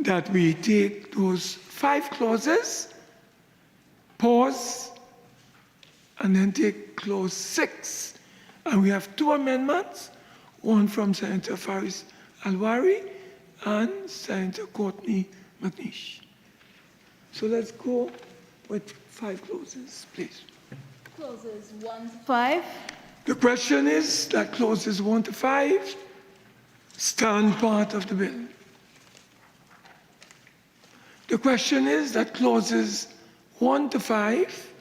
that we take those 5 clauses, pause, and then take clause 6. And we have 2 amendments, one from Senator Faris Al-Rawi and Senator Courtney Nish. So let's go with 5 clauses, please. Clauses 1 to 5. The question is that clauses 1 to 5 stand part of the bill. The question is that clauses 1 to 5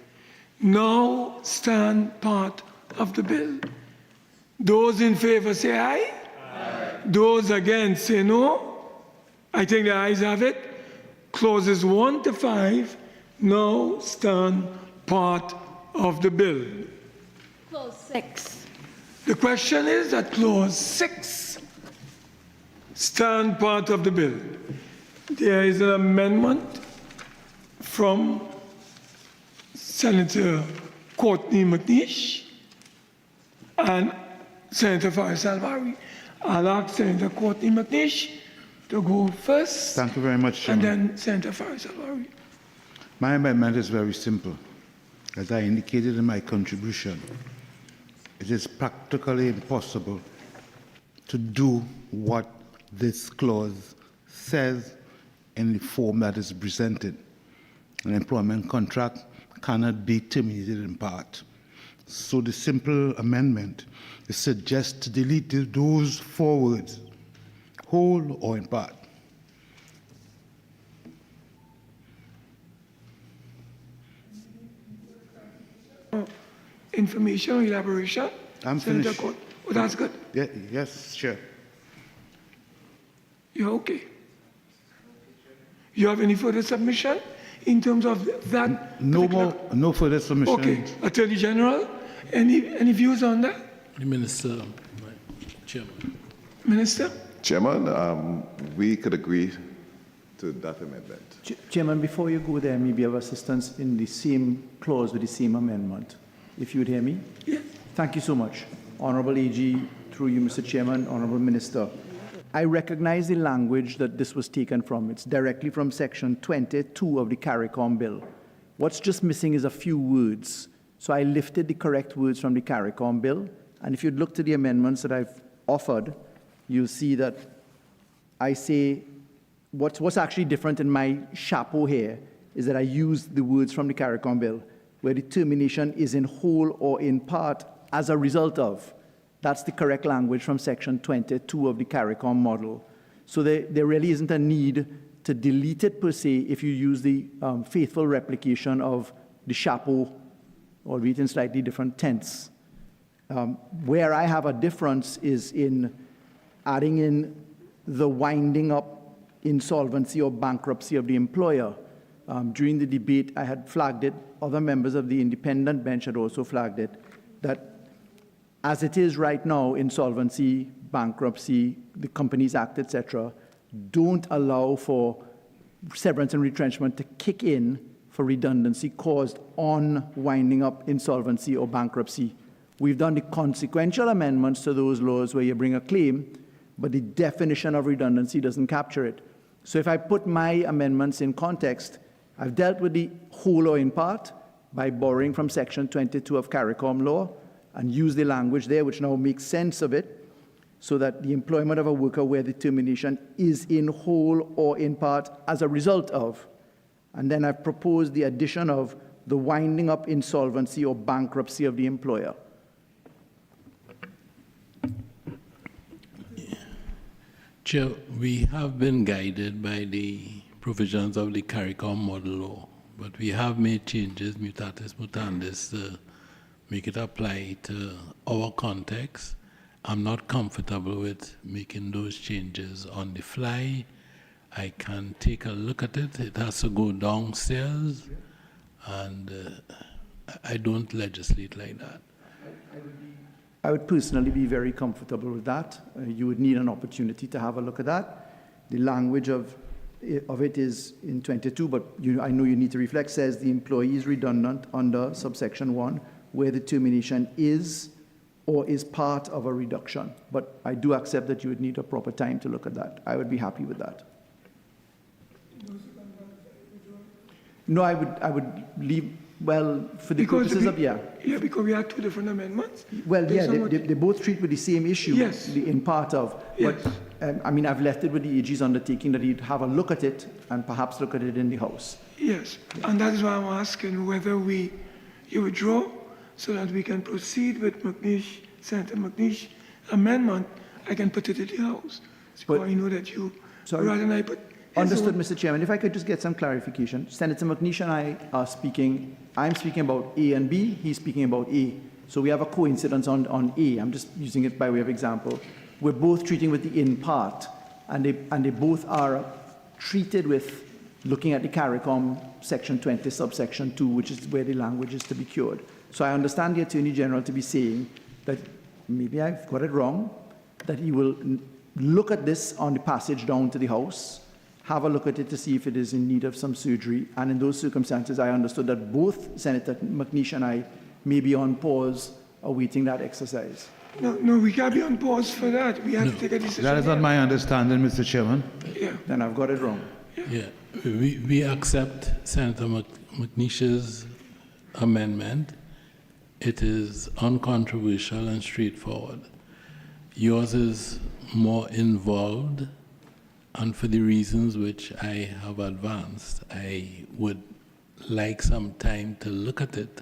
now stand part of the bill. Those in favor say aye. Aye. Those against say no. I think the ayes have it. Clauses 1 to 5 now stand part of the bill. Clause 6. The question is that clause 6 stand part of the bill. There is an amendment from Senator Courtney Nish and Senator Faris Al-Rawi. I'll ask Senator Courtney Nish to go first. Thank you very much, Chairman. And then Senator Faris Al-Rawi. My amendment is very simple. As I indicated in my contribution, it is practically impossible to do what this clause says in the form that is presented. An employment contract cannot be terminated in part. So the simple amendment is to just delete those 4 words, whole or in part. Information or elaboration? I'm Senator finished. Oh, that's good. Yeah, yes, Chair. You're okay. You have any further submission in terms of that? No further submission. Okay. Attorney General, any views on that? The Minister, Chairman. Minister? Chairman, we could agree to that amendment. Chairman, before you go there, maybe have assistance in the same clause with the same amendment. If you would hear me? Yes. Thank you so much. Honorable AG, through you, Mr. Chairman, Honorable Minister. I recognize the language that this was taken from. It's directly from Section 22 of the CARICOM bill. What's just missing is a few words. So I lifted the correct words from the CARICOM bill. And if you'd look to the amendments that I've offered, you'll see that I say what's actually different in my chapeau here is that I use the words from the CARICOM bill where the termination is in whole or in part as a result of. That's the correct language from Section 22 of the CARICOM model. So there really isn't a need to delete it per se if you use the faithful replication of the chapeau, albeit in slightly different tense. Where I have a difference is in adding in the winding up insolvency or bankruptcy of the employer. During the debate, I had flagged it. Other members of the independent bench had also flagged it, that as it is right now, insolvency, bankruptcy, the Companies Act, etc., don't allow for severance and retrenchment to kick in for redundancy caused on winding up insolvency or bankruptcy. We've done the consequential amendments to those laws where you bring a claim, but the definition of redundancy doesn't capture it. So if I put my amendments in context, I've dealt with the whole or in part by borrowing from Section 22 of CARICOM law and use the language there, which now makes sense of it, so that the employment of a worker where the termination is in whole or in part as a result of. And then I've proposed the addition of the winding up insolvency or bankruptcy of the employer. Chair, we have been guided by the provisions of the CARICOM model law, but we have made changes, mutatis mutandis, to make it apply to our context. I'm not comfortable with making those changes on the fly. I can take a look at it. It has to go downstairs, and I don't legislate like that. I would personally be very comfortable with that. You would need an opportunity to have a look at that. The language of of it is in 22, but I know you need to reflect, says the employee is redundant under subsection 1, where the termination is or is part of a reduction. But I do accept that you would need a proper time to look at that. I would be happy with that. No, I would leave, well, for the purposes of, Yeah, because we had two different amendments. Well, yeah, they both treat with the same issue. Yes. In part of. Yes. But, I mean, I've left it with the AG's undertaking that he'd have a look at it and perhaps look at it in the House. Yes, and that is why I'm asking whether you withdraw so that we can proceed with Senator McNish amendment. I can put it in the House. So I know that you, sorry? rather than I put... Understood, Mr. Chairman. If I could just get some clarification. Senator McNish and I are speaking, I'm speaking about A and B, he's speaking about A. So we have a coincidence on A. I'm just using it by way of example. We're both treating with the in part, and they both are treated with looking at the CARICOM section 20, subsection 2, which is where the language is to be cured. So I understand the Attorney General to be saying that, maybe I've got it wrong, that he will look at this on the passage down to the House, have a look at it to see if it is in need of some surgery. And in those circumstances, I understood that both Senator McNish and I may be on pause awaiting that exercise. No, we can't be on pause for that. We have to take a decision. That is not my understanding, Mr. Chairman. Yeah. Then I've got it wrong. Yeah, we accept Senator McNish's amendment. It is uncontroversial and straightforward. Yours is more involved, and for the reasons which I have advanced, I would like some time to look at it.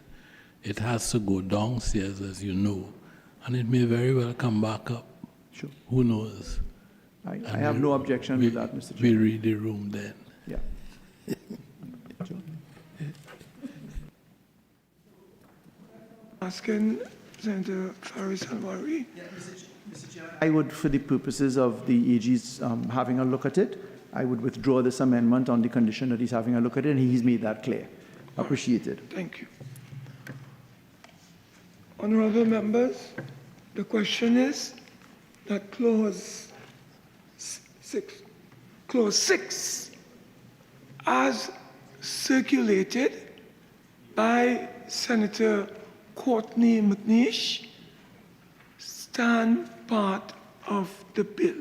It has to go downstairs, as you know, and it may very well come back up. Sure. Who knows? I have no objection with that, Mr. Chairman. We read the room then. Yeah. Asking Senator Faris Al-Rawi. I would, for the purposes of the AG's having a look at it, I would withdraw this amendment on the condition that he's having a look at it, and he's made that clear. Appreciated. Thank you. Honorable members, the question is that clause 6, as circulated by Senator Courtney McNish, stand part of the bill.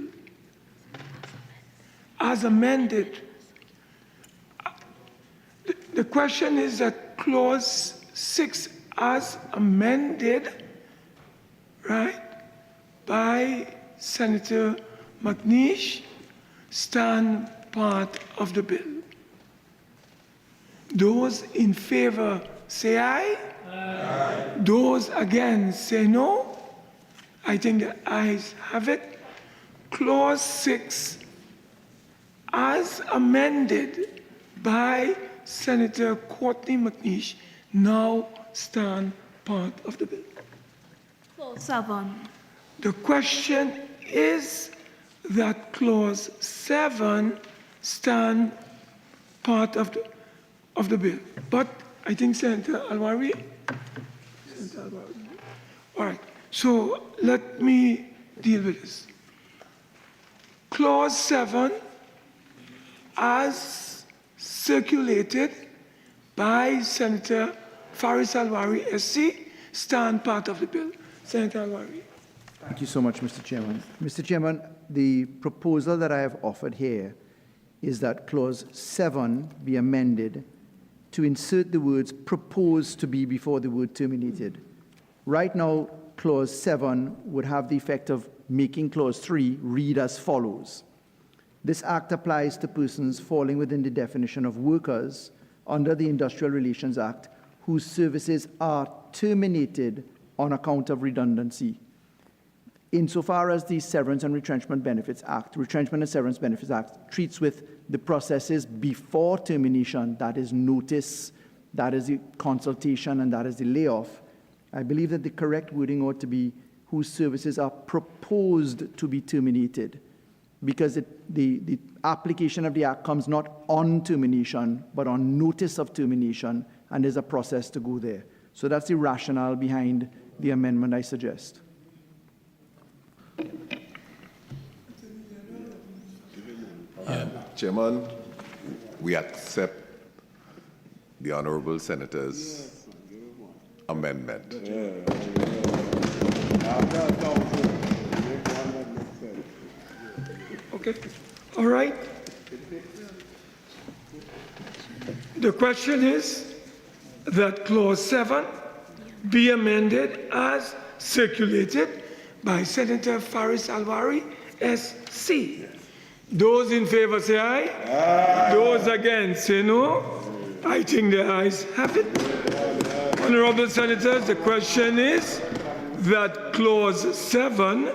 As amended, the question is that clause 6 as amended, right, by Senator McNish, stand part of the bill. Those in favor say aye. Aye. Those against say no. I think the ayes have it. Clause 6, as amended by Senator Courtney McNish, now stand part of the bill. Clause 7. The question is that clause 7 stand part of the bill. But I think Senator Al-Rawi. All right. So let me deal with this. Clause 7, as circulated by Senator Faris Al-Rawi, SC, stand part of the bill. Senator Al-Rawi. Thank you so much, Mr. Chairman. Mr. Chairman, the proposal that I have offered here is that clause 7 be amended to insert the words proposed to be before the word terminated. Right now, clause 7 would have the effect of making clause 3 read as follows. This act applies to persons falling within the definition of workers under the Industrial Relations Act whose services are terminated on account of redundancy. Insofar as the Severance and Retrenchment Benefits Act, Retrenchment and Severance Benefits Act treats with the processes before termination, that is notice, that is the consultation, and that is the layoff, I believe that the correct wording ought to be whose services are proposed to be terminated, because the application of the act comes not on termination, but on notice of termination, and there's a process to go there. So that's the rationale behind the amendment I suggest. Chairman, we accept the Honorable Senator's amendment. Okay, all right. The question is that Clause 7 be amended as circulated by Senator Faris Al-Rawi, SC. Those in favor say aye. Aye. Those against say no. I think the ayes have it. Honorable Senators, the question is that Clause 7,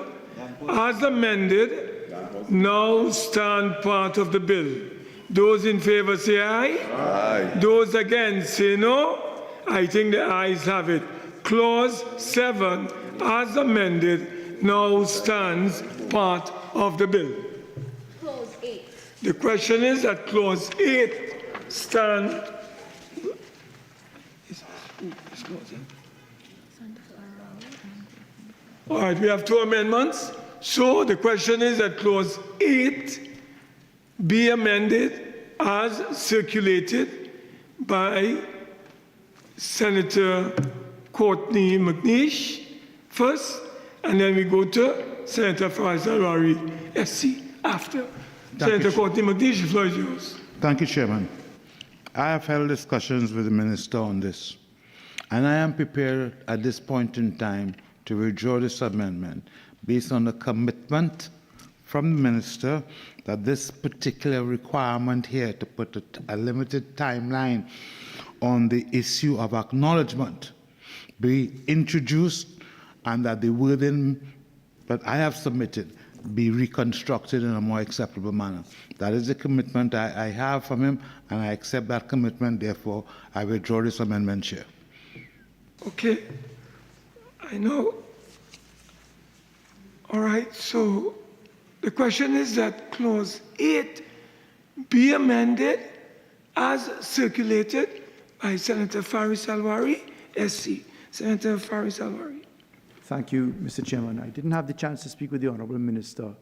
as amended, now stand part of the bill. Those in favor say aye. Aye. Those against say no. I think the ayes have it. Clause 7, as amended, now stands part of the bill. Clause 8. The question is that Clause 8 stand. All right, we have two amendments. So the question is that Clause 8 be amended as circulated by Senator Courtney McNish first, and then we go to Senator Faris Al-Rawi, SC, after. Senator Courtney McNish, the floor is yours. Thank you, Chairman. I have held discussions with the Minister on this, and I am prepared at this point in time to withdraw this amendment based on the commitment from the Minister that this particular requirement here to put a limited timeline on the issue of acknowledgement be introduced, and that the wording that I have submitted be reconstructed in a more acceptable manner. That is the commitment I have from him, and I accept that commitment. Therefore, I withdraw this amendment, Chair. Okay. I know. All right, so the question is that Clause 8 be amended as circulated by Senator Faris Al-Rawi, SC. Senator Faris Al-Rawi. Thank you, Mr. Chairman. I didn't have the chance to speak with the Honourable Minister,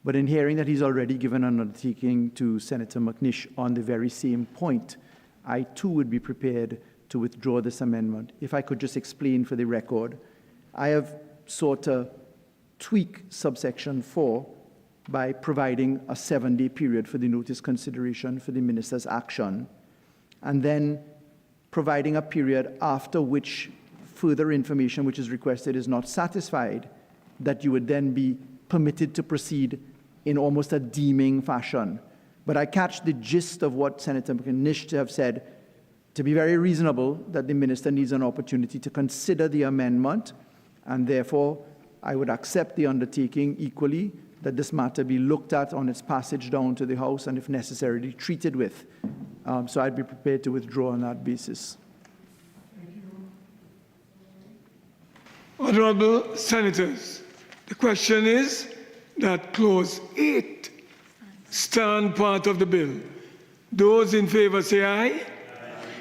but in hearing that he's already given an undertaking to Senator McNish on the very same point, I too would be prepared to withdraw this amendment. If I could just explain for the record, I have sought to tweak subsection 4 by providing a 7-day period for the notice consideration for the Minister's action, and then providing a period after which further information which is requested is not satisfied, that you would then be permitted to proceed in almost a deeming fashion. But I catch the gist of what Senator Nish have said to be very reasonable, that the Minister needs an opportunity to consider the amendment, and therefore I would accept the undertaking equally that this matter be looked at on its passage down to the House and, if necessary, treated with. So I'd be prepared to withdraw on that basis. Honourable Senators, the question is that Clause 8 stand part of the bill. Those in favour say aye. Aye.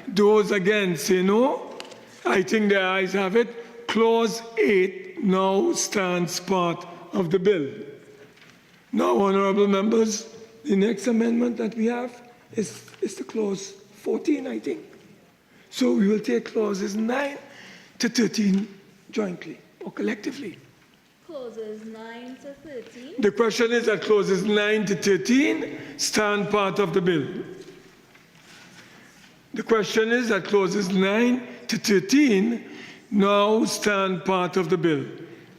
Those against say no. I think the ayes have it. Clause 8 now stands part of the bill. Now, honourable members, the next amendment that we have is the Clause 14, I think. So we will take Clauses 9 to 13 jointly or collectively. Clauses 9 to 13. The question is that Clauses 9 to 13 stand part of the bill. The question is that Clauses 9 to 13 now stand part of the bill.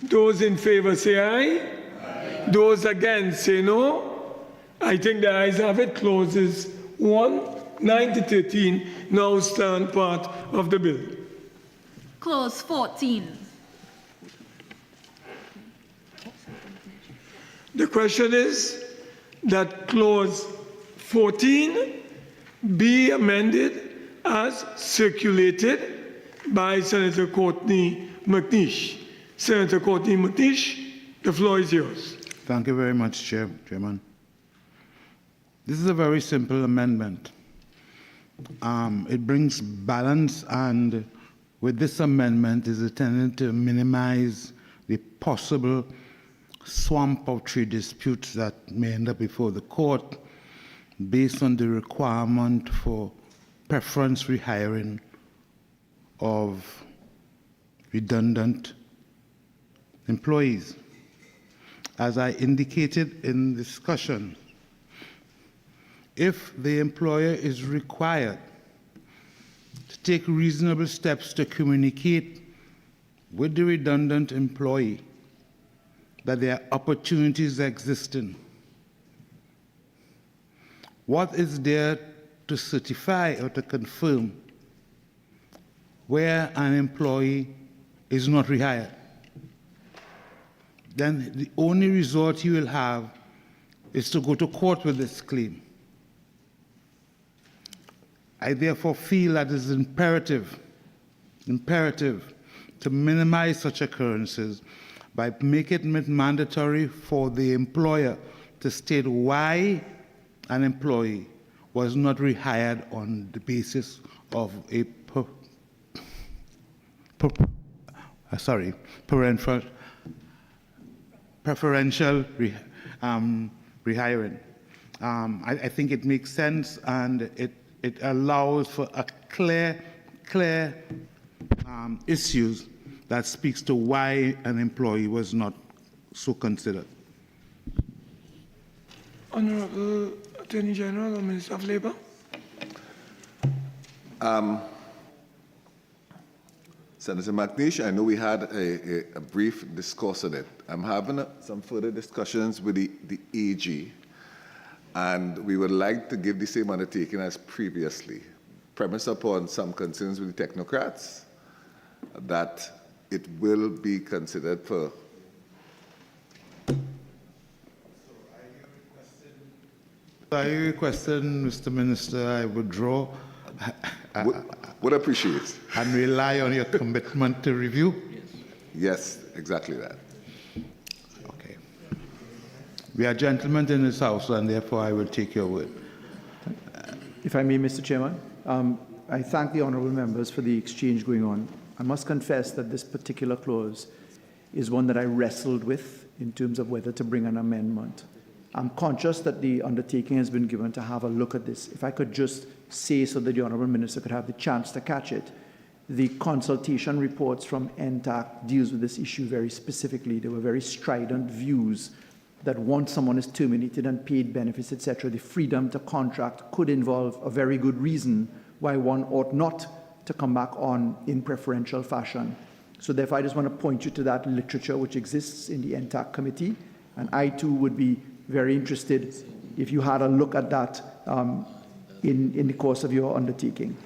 Those in favour say aye. Aye. Those against say no. I think the ayes have it. Clauses 9 to 13 now stand part of the bill. Clause 14. The question is that Clause 14 be amended as circulated by Senator Courtney McNish. Senator Courtney McNish, the floor is yours. Thank you very much, Chairman. This is a very simple amendment. It brings balance, and with this amendment is intended to minimize the possible swamp of trade disputes that may end up before the court based on the requirement for preference rehiring of redundant employees. As I indicated in discussion, if the employer is required to take reasonable steps to communicate with the redundant employee that there are opportunities existing, what is there to certify or to confirm where an employee is not rehired? Then the only resort you will have is to go to court with this claim. I therefore feel that it is imperative to minimize such occurrences by making it mandatory for the employer to state why an employee was not rehired on the basis of a preferential rehiring. I think it makes sense, and it allows for a clear issues that speaks to why an employee was not so considered. Honorable Attorney General or Minister of Labour. Senator McNish, I know we had a brief discourse on it. I'm having some further discussions with the AG, and we would like to give the same undertaking as previously, premise upon some concerns with the technocrats, that it will be considered for. Are you requesting, Mr. Minister, I withdraw? Would appreciate. And rely on your commitment to review? Yes, exactly that. Okay. We are gentlemen in this House, and therefore I will take your word. If I may, Mr. Chairman, I thank the honourable members for the exchange going on. I must confess that this particular clause is one that I wrestled with in terms of whether to bring an amendment. I'm conscious that the undertaking has been given to have a look at this. If I could just say, so that the Honourable Minister could have the chance to catch it, the consultation reports from NTAC deals with this issue very specifically. There were very strident views that once someone is terminated and paid benefits, etc., the freedom to contract could involve a very good reason why one ought not to come back on in preferential fashion. So therefore, I just want to point you to that literature which exists in the NTAC committee, and I too would be very interested if you had a look at that in the course of your undertaking.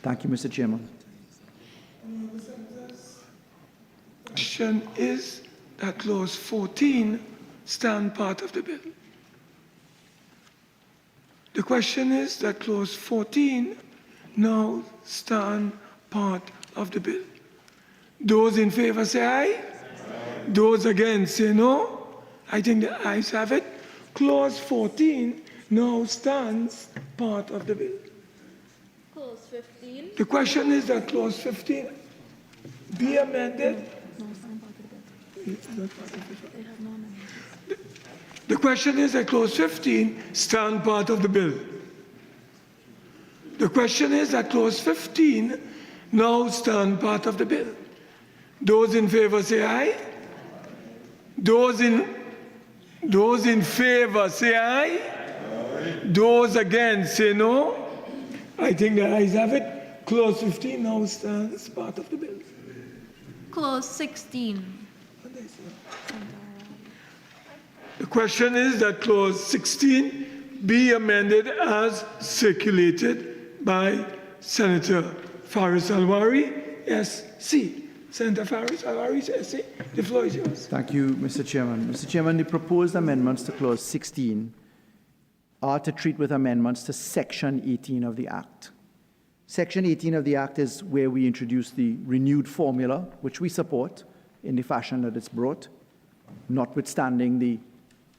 Thank you, Mr. Chairman. The question is that clause 14 stand part of the bill. The question is that clause 14 now stand part of the bill. Those in favor say aye. Aye. Those against say no. I think the ayes have it. Clause 14 now stands part of the bill. Clause 15. The question is that clause 15 be amended. The question is that clause 15 stand part of the bill. The question is that clause 15 now stand part of the bill. Those in favor say aye. Those in favor say aye. Those against say no. I think the ayes have it. Clause 15 now stands part of the bill. Clause 16. The question is that clause 16 be amended as circulated by Senator Faris Al-Rawi, SC. Senator Faris Al-Rawi, SC. The floor is yours. Thank you, Mr. Chairman. Mr. Chairman, the proposed amendments to clause 16 are to treat with amendments to section 18 of the Act. Section 18 of the Act is where we introduce the renewed formula, which we support in the fashion that it's brought, notwithstanding the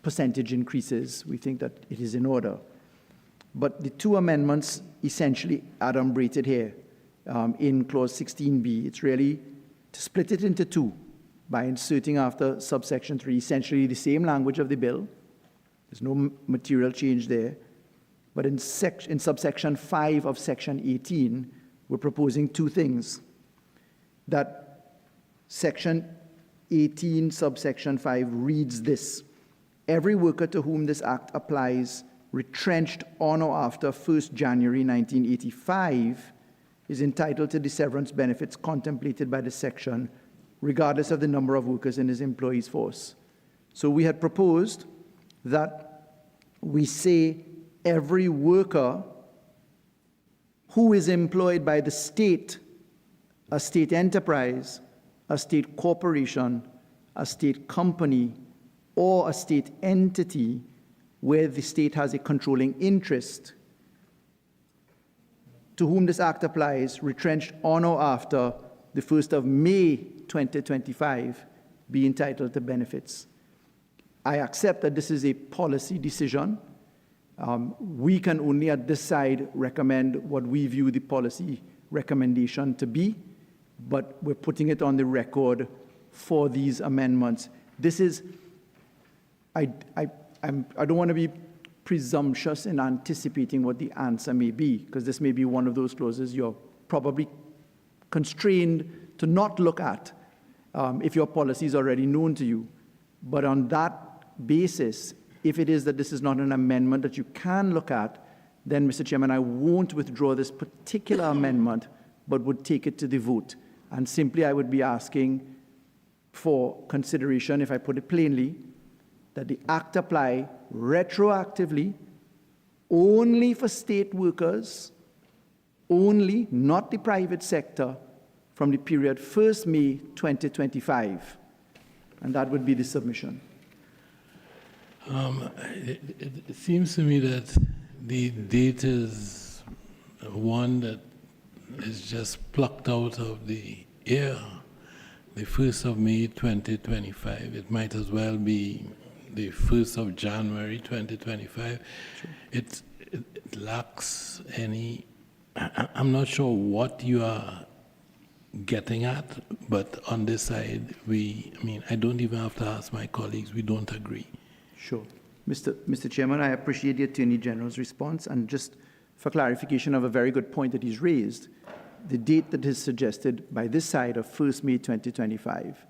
percentage increases. We think that it is in order. But the two amendments essentially adumbrated here in clause 16b, it's really to split it into two by inserting after subsection 3 essentially the same language of the bill. There's no material change there, But in subsection 5 of section 18, we're proposing two things. That section 18, subsection 5 reads this: every worker to whom this act applies, retrenched on or after 1st January 1985, is entitled to the severance benefits contemplated by the section, regardless of the number of workers in his employee's force. So we had proposed that we say every worker who is employed by the state, a state enterprise, a state corporation, a state company, or a state entity where the state has a controlling interest, to whom this act applies, retrenched on or after the 1st of May 2025, be entitled to benefits. I accept that this is a policy decision. We can only at this side recommend what we view the policy recommendation to be, but we're putting it on the record for these amendments. This is, I don't want to be presumptuous in anticipating what the answer may be, because this may be one of those clauses you're probably constrained to not look at if your policy is already known to you. But on that basis, if it is that this is not an amendment that you can look at, then, Mr. Chairman, I won't withdraw this particular amendment, but would take it to the vote. And simply I would be asking for consideration, if I put it plainly, that the act apply retroactively only for state workers, only, not the private sector, from the period 1st May 2025. And that would be the submission. It seems to me that the date is one that is just plucked out of the air, the 1st of May 2025. It might as well be the 1st of January 2025. Sure. It lacks any, I'm not sure what you are getting at, but on this side, I don't even have to ask my colleagues, we don't agree. Sure. Mr. Chairman, I appreciate the Attorney General's response, and just for clarification of a very good point that he's raised, the date that is suggested by this side of 1st May 2025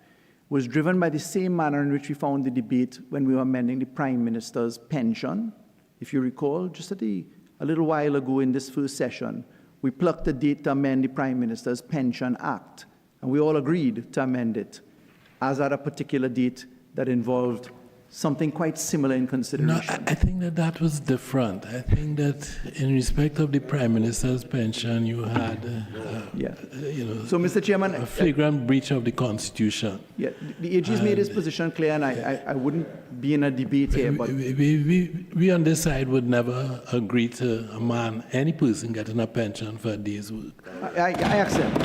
was driven by the same manner in which we found the debate when we were amending the Prime Minister's pension. If you recall, just a little while ago in this first session, we plucked the date to amend the Prime Minister's Pension Act, and we all agreed to amend it, as at a particular date that involved something quite similar in consideration. No, I think that was different. I think that in respect of the Prime Minister's pension, you had, So, Mr. Chairman, a flagrant breach of the Constitution. Yeah, the AG's made his position clear, and I wouldn't be in a debate here. But we on this side would never agree to a man, any person getting a pension for a day's work. I accept.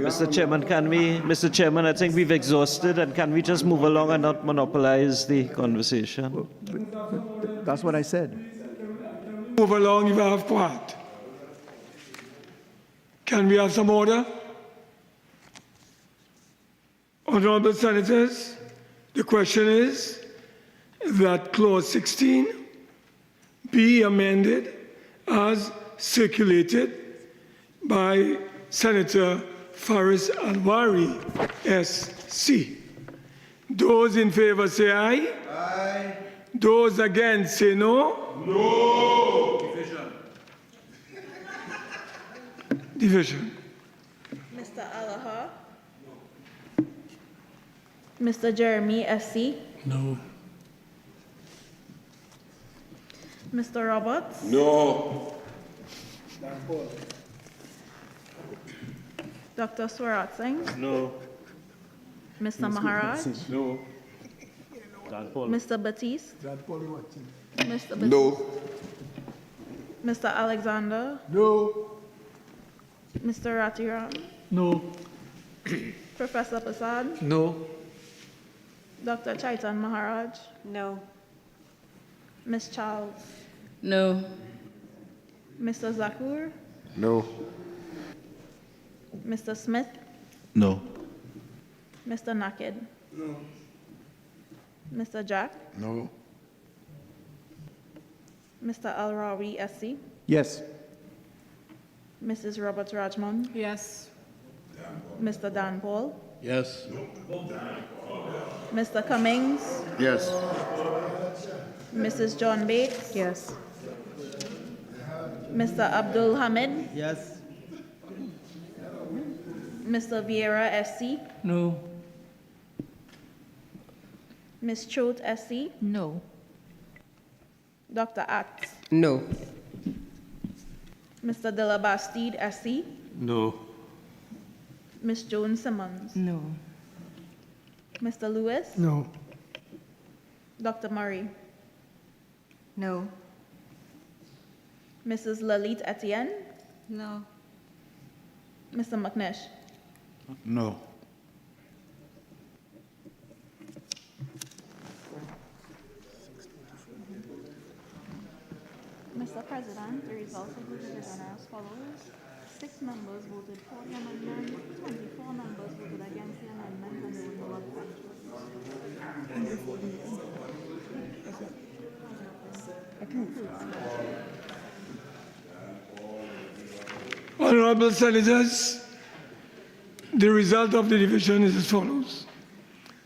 Mr. Chairman, I think we've exhausted, and can we just move along and not monopolize the conversation? That's what I said. Move along if I have quiet. Can we have some order? Honorable Senators, the question is that Clause 16 be amended as circulated by Senator Faris Al-Rawi, SC. Those in favor say aye. Aye. Those against say no. No. Division. Mr. Allaha. Mr. Jeremie, SC. No. Mr. Roberts. No. Dhanpaul. Dr. Swaratsingh. No. Mr. Maharaj. No. Dhanpaul. Mr. Baptiste. Mr. Baptiste. No. Mr. Alexander. No. Mr. Ratiram. No. Professor Prasad. No. Dr. Chaitan Maharaj. No. Ms. Charles. No. Mr. Zakur. No. Mr. Smith. No. Mr. Naked. No. Mr. Jack? No. Mr. Al-Rawi, SC? Yes. Mrs. Roberts-Radgman? Yes. Mr. Dhanpaul? Yes. Mr. Cummings? Yes. Mrs. John Bates? Yes. Mr. Abdul-Hamid? Yes. Mr. Vieira, SC? No. Ms. Choate, SC? No. Dr. Attzs? No. Mr. de la Bastide, SC? No. Ms. Jones Simmons? No. Mr. Lewis? No. Dr. Murray? No. Mrs. Lalit Etienne? No. Mr. McNish? No. Mr. President, the results of the division are as follows. 6 members voted for the amendment, 24 members voted against the amendment, and there were no abstentions. Honorable Senators, the result of the division is as follows.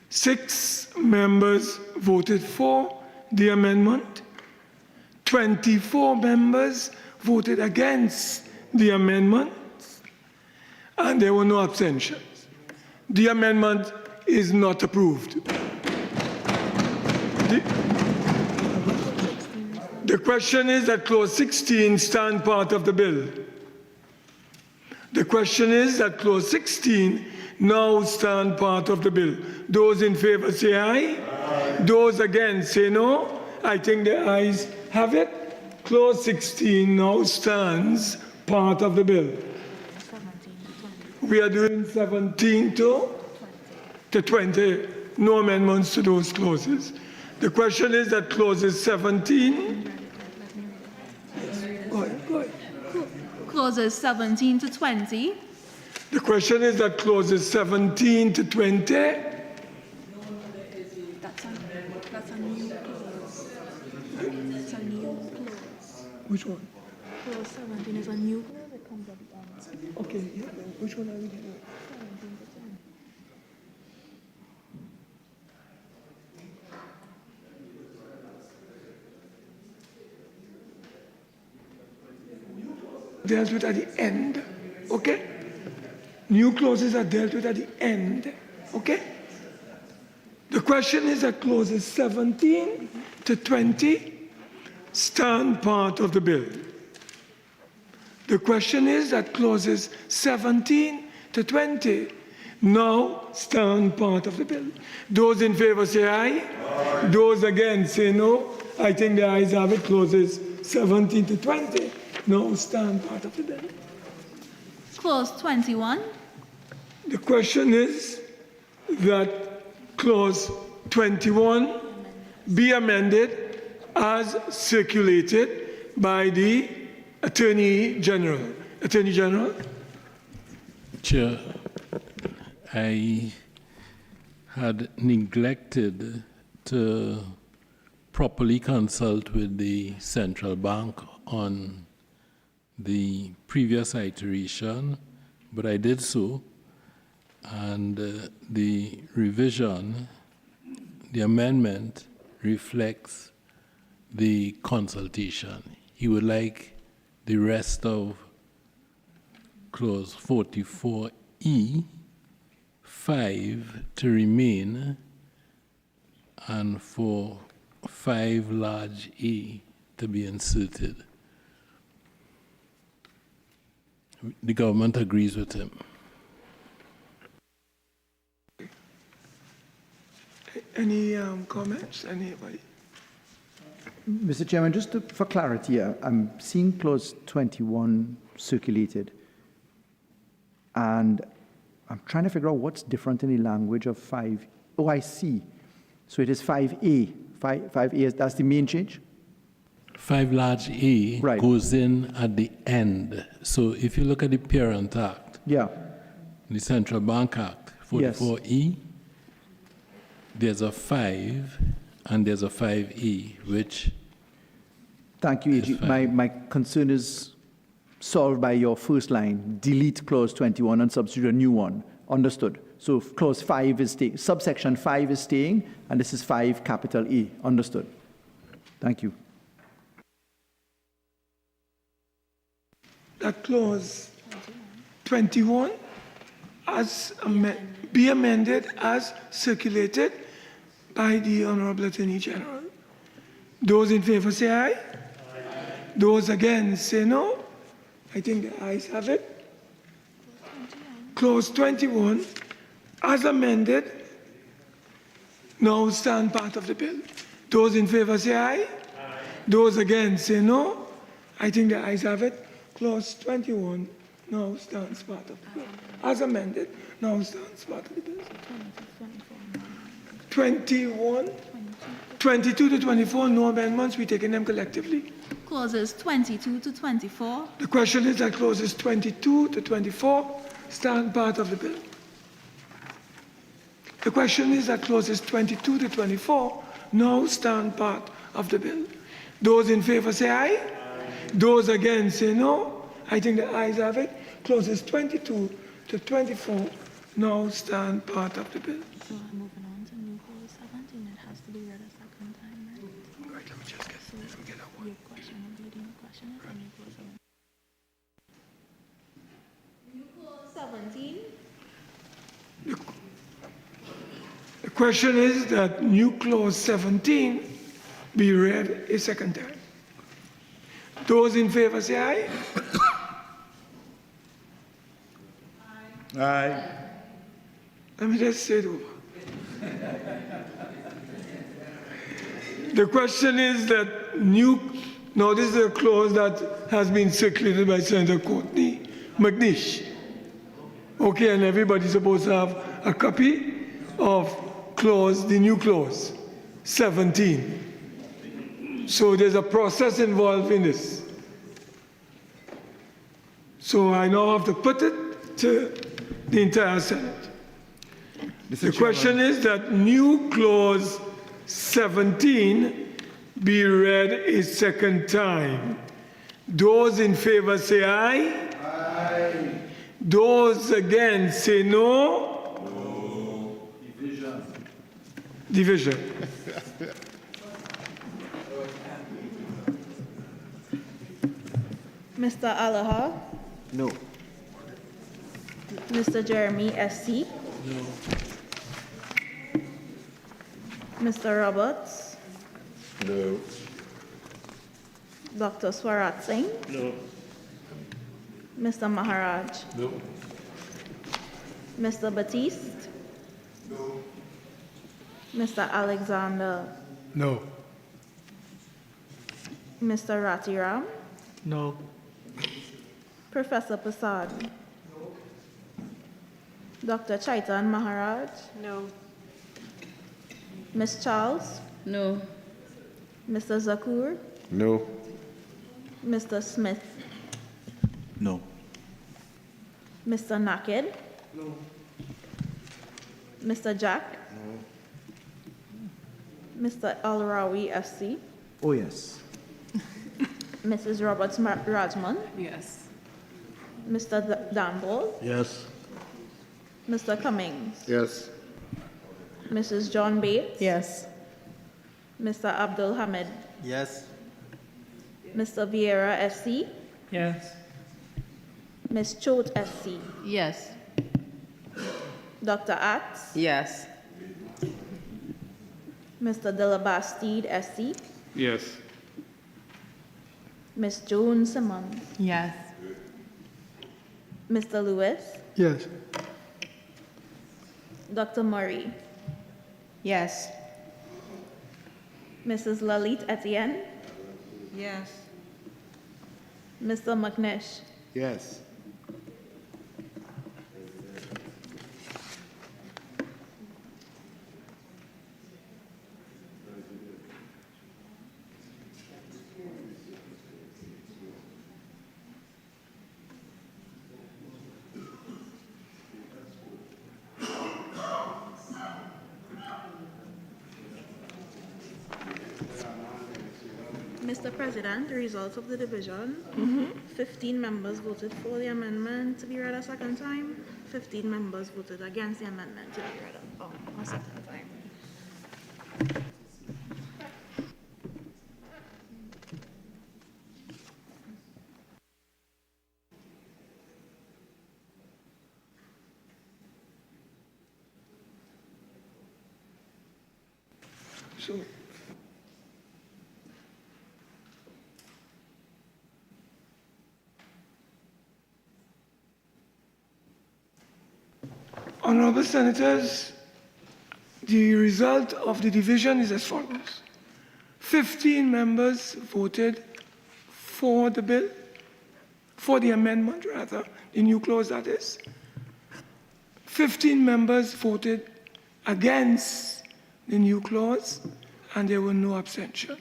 6 members voted for the amendment. 24 members voted against the amendment, and there were no abstentions. The amendment is not approved. The question is that Clause 16 stand part of the bill. The question is that Clause 16 now stand part of the bill. Those in favor say aye. Aye. Those against say no. I think the ayes have it. Clause 16 now stands part of the bill. We are doing 17 to 20. No amendments to those clauses. The question is that clauses 17. Go ahead. Clauses 17 to 20. The question is that clauses 17 to 20. That's a new clause. It's a new clause. Which one? Clause 17 is a new clause. It comes at the end. Okay, yeah. Which one are we doing? 17 to 20. Dealt with at the end, okay? New clauses are dealt with at the end, okay? The question is that clauses 17 to 20 stand part of the bill. The question is that clauses 17 to 20 now stand part of the bill. Those in favor say aye. Aye. Those against say no. I think the ayes have it. Clauses 17 to 20 now stand part of the bill. Clause 21. The question is that clause 21 be amended as circulated by the Attorney General. Attorney General? Chair, I had neglected to properly consult with the central bank on the previous iteration, but I did so, and the revision, the amendment reflects the consultation. He would like the rest of clause 44E 5 to remain, and for 5 large A to be inserted. The government agrees with him. Any comments? Anybody? Mr. Chairman, just for clarity, I'm seeing clause 21 circulated, and I'm trying to figure out what's different in the language of 5. Oh, I see. So it is 5A. 5A, that's the main change? 5 large A right. goes in at the end. So if you look at the Parent Act, yeah, the Central Bank Act, 44E, there's a 5 and there's a 5E, which... Thank you, AG. My concern is solved by your first line. Delete clause 21 and substitute a new one. Understood. So clause 5 is staying, subsection 5 is staying, and this is 5 capital E. Understood. Thank you. That clause 21 be amended as circulated by the Honorable Attorney General. Those in favor say aye. Aye. Those against say no. I think the ayes have it. Clause 21, as amended, now stand part of the bill. Those in favor say aye. Aye. Those against say no. I think the ayes have it. Clause 21 now stands part of the bill. As amended, now stands part of the bill. 21, 22 to 24, no amendments. We're taking them collectively. Clauses 22 to 24. The question is that clauses 22 to 24 stand part of the bill. The question is that clauses 22 to 24 now stand part of the bill. Those in favor say aye. Aye. Those against say no. I think the ayes have it. Clauses 22 to 24 now stand part of the bill. So moving on to new clause 17, it has to be read a second time, right? Right, let me just get that one. Your question will be the new question is new clause 17. New clause 17. The question is that new clause 17 be read a second time. Those in favor say aye. Aye. Aye. Let me just say it over. The question is that now this is a clause that has been circulated by Senator Courtney Nish. Okay, and everybody's supposed to have a copy of the new clause 17. So there's a process involved in this. So I now have to put it to the entire Senate. The question is that new clause 17 be read a second time. Those in favor say aye. Aye. Those against say no. No. Division. Mr. Allaha? No. Mr. Jeremie, SC? No. Mr. Roberts? No. Dr. Swaratsingh? No. Mr. Maharaj? No. Mr. Baptiste? No. Mr. Alexander? No. Mr. Ratiram? No. Professor Prasad? No. Dr. Chaitan Maharaj? No. Ms. Charles? No. Mr. Zakur? No. Mr. Smith? No. Mr. Naked? No. Mr. Jack? No. Mr. Al-Rawi, FC? Oh, yes. Mrs. Roberts-Radgman? Yes. Mr. Dhanpaul? Yes. Mr. Cummings? Yes. Mrs. John Bates? Yes. Mr. Abdul-Hamid? Yes. Mr. Vieira, SC? Yes. Ms. Choate, SC? Yes. Dr. Attzs? Yes. Mr. Bastide, SC? Yes. Ms. Jones Simmons? Yes. Mr. Lewis? Yes. Dr. Murray? Yes. Mrs. Lalit Etienne? Yes. Mr. McNish? Yes. Mr. President, the results of the division, 15 members voted for the amendment to be read a second time, 15 members voted against the amendment to be read a second time. So, Honorable Senators, the result of the division is as follows. 15 members voted for the bill, for the amendment rather, the new clause that is. 15 members voted against the new clause, and there were no abstention.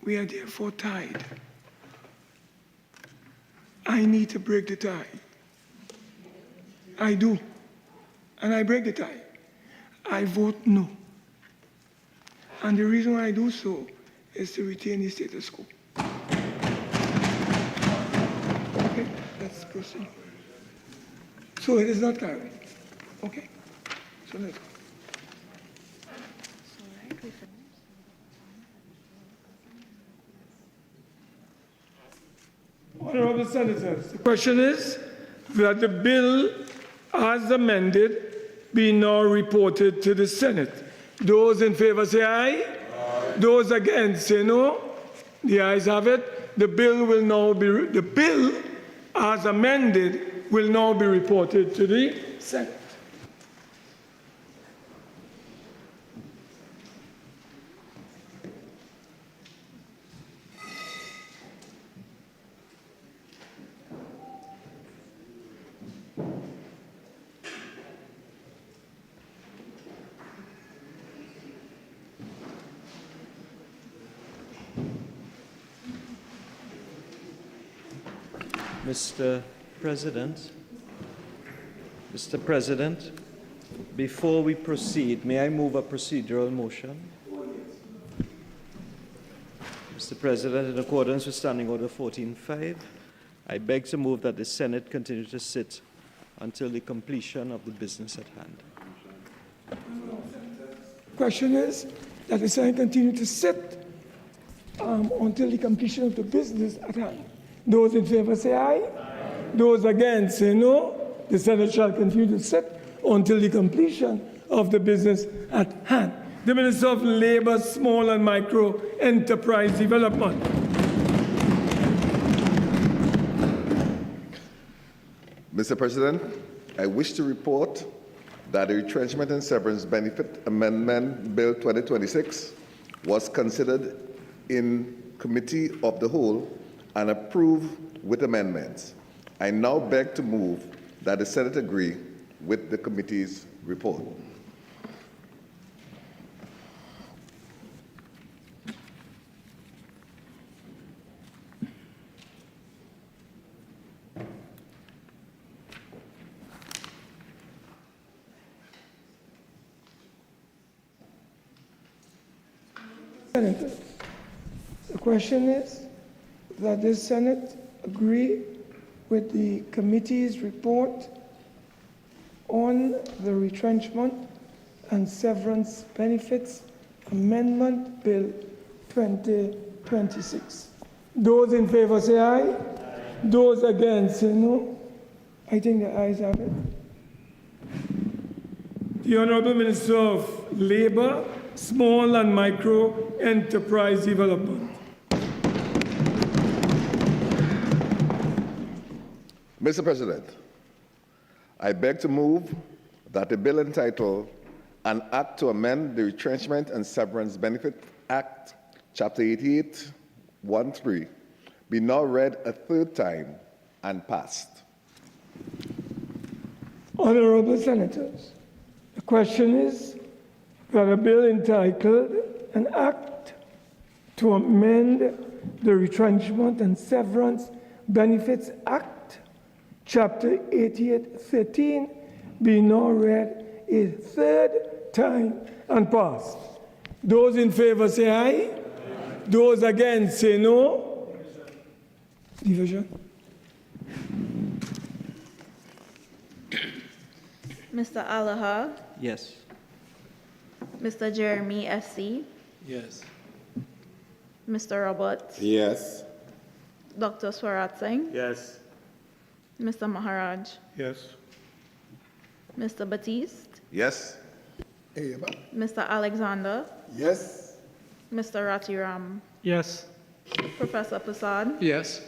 We are therefore tied. I need to break the tie. I do, and I break the tie. I vote no. And the reason why I do so is to retain the status quo. Okay, let's proceed. So it is not carried. Okay, so let's go. Honorable Senators, the question is that the bill as amended be now reported to the Senate. Those in favor say aye. Aye. Those against say no. The ayes have it. The bill as amended will now be reported to the Senate. Mr. President, before we proceed, may I move a procedural motion? Mr. President, in accordance with Standing Order 14.5, I beg to move that the Senate continue to sit until the completion of the business at hand. The question is that the Senate continue to sit until the completion of the business at hand. Those in favor say aye. Aye. Those against say no. The Senate shall continue to sit until the completion of the business at hand. The Minister of Labour, Small and Micro Enterprise Development. Mr. President, I wish to report that the Retrenchment and Severance Benefit Amendment Bill 2026 was considered in Committee of the Whole and approved with amendments. I now beg to move that the Senate agree with the committee's report. Senators, the question is that the Senate agree with the committee's report on the Retrenchment and Severance Benefits Amendment Bill 2026. Those in favor say aye. Aye. Those against say no. I think the ayes have it. The Honourable Minister of Labour, Small and Micro Enterprise Development. Mr. President, I beg to move that the bill entitled An Act to Amend the Retrenchment and Severance Benefit Act, Chapter 88, 1.3, be now read a third time and passed. Honourable Senators, the question is that a bill entitled An Act to Amend the Retrenchment and Severance Benefits Act, Chapter 88:13, be now read a third time and passed. Those in favor say aye. Aye. Those against say no. Division. Mr. Allaha, Yes. Mr. Jeremie SC, Yes. Mr. Roberts, Yes. Dr. Swaratsingh, Yes. Mr. Maharaj, Yes. Mr. Baptiste, Yes. Mr. Alexander, Yes. Mr. Ratiram, Yes. Professor Prasad, Yes.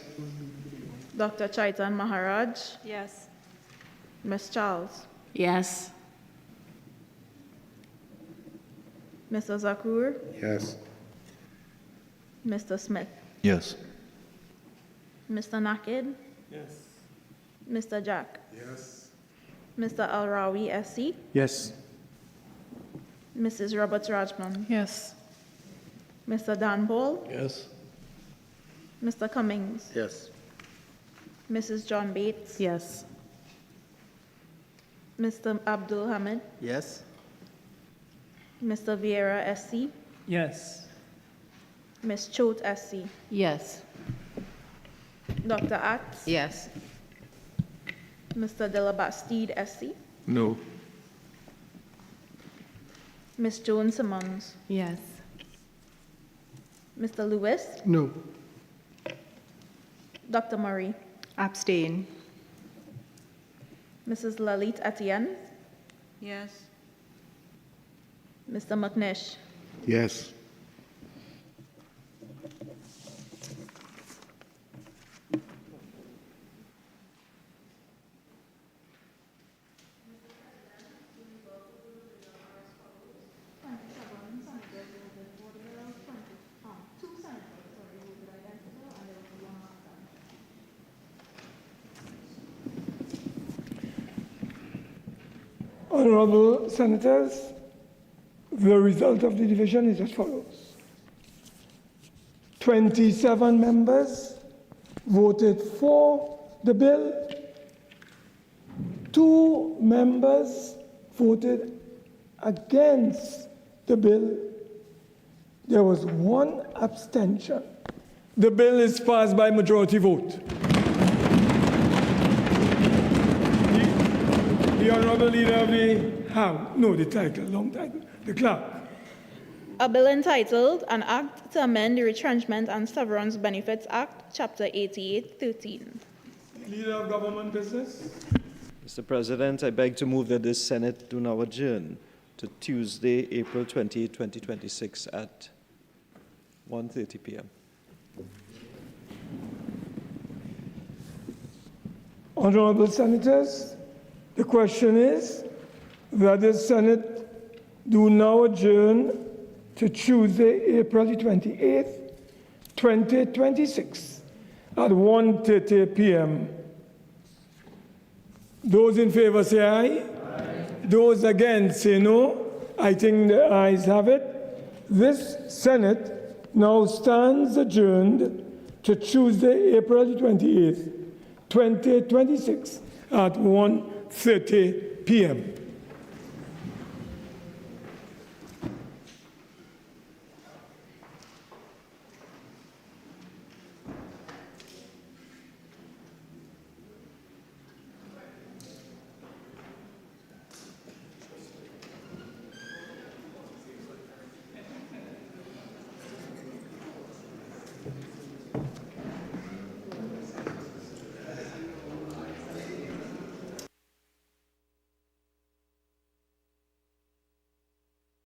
Dr. Chaitan Maharaj, Yes. Ms. Charles, Yes. Mr. Zakur, Yes. Mr. Smith, Yes. Mr. Naked, Yes. Mr. Jack, Yes. Mr. Al-Rawi SC, Yes. Mrs. Roberts-Radgman, Yes. Mr. Dhanpaul, Yes. Mr. Cummings, Yes. Mrs. John Bates, Yes. Mr. Abdul-Hamid, Yes. Mr. Vieira SC, Yes. Ms. Choate SC, Yes. Dr. Attzs, Yes. Mr. de la Bastide SC, No. Ms. Jones Simmons, Yes. Mr. Lewis, No. Dr. Murray, Abstain. Mrs. Lalit Etienne, Yes. Mr. McNish, Yes. Honorable Senators, the result of the division is as follows. 27 members voted for the bill. 2 members voted against the bill. There was 1 abstention. The bill is passed by majority vote. The Honorable Leader of the title, long title, the clerk. a bill entitled An Act to Amend the Retrenchment and Severance Benefits Act, Chapter 8813. Leader of Government Business. Mr. President, I beg to move that this Senate do now adjourn to Tuesday, April 20, 2026 at 1:30 p.m. Honorable Senators, the question is that the Senate do now adjourn to Tuesday, April the 28th, 2026 at 1:30 p.m. Those in favor say aye. Aye. Those against say no. I think the ayes have it. This Senate now stands adjourned to Tuesday, April the 28th, 2026 at 1:30 p.m.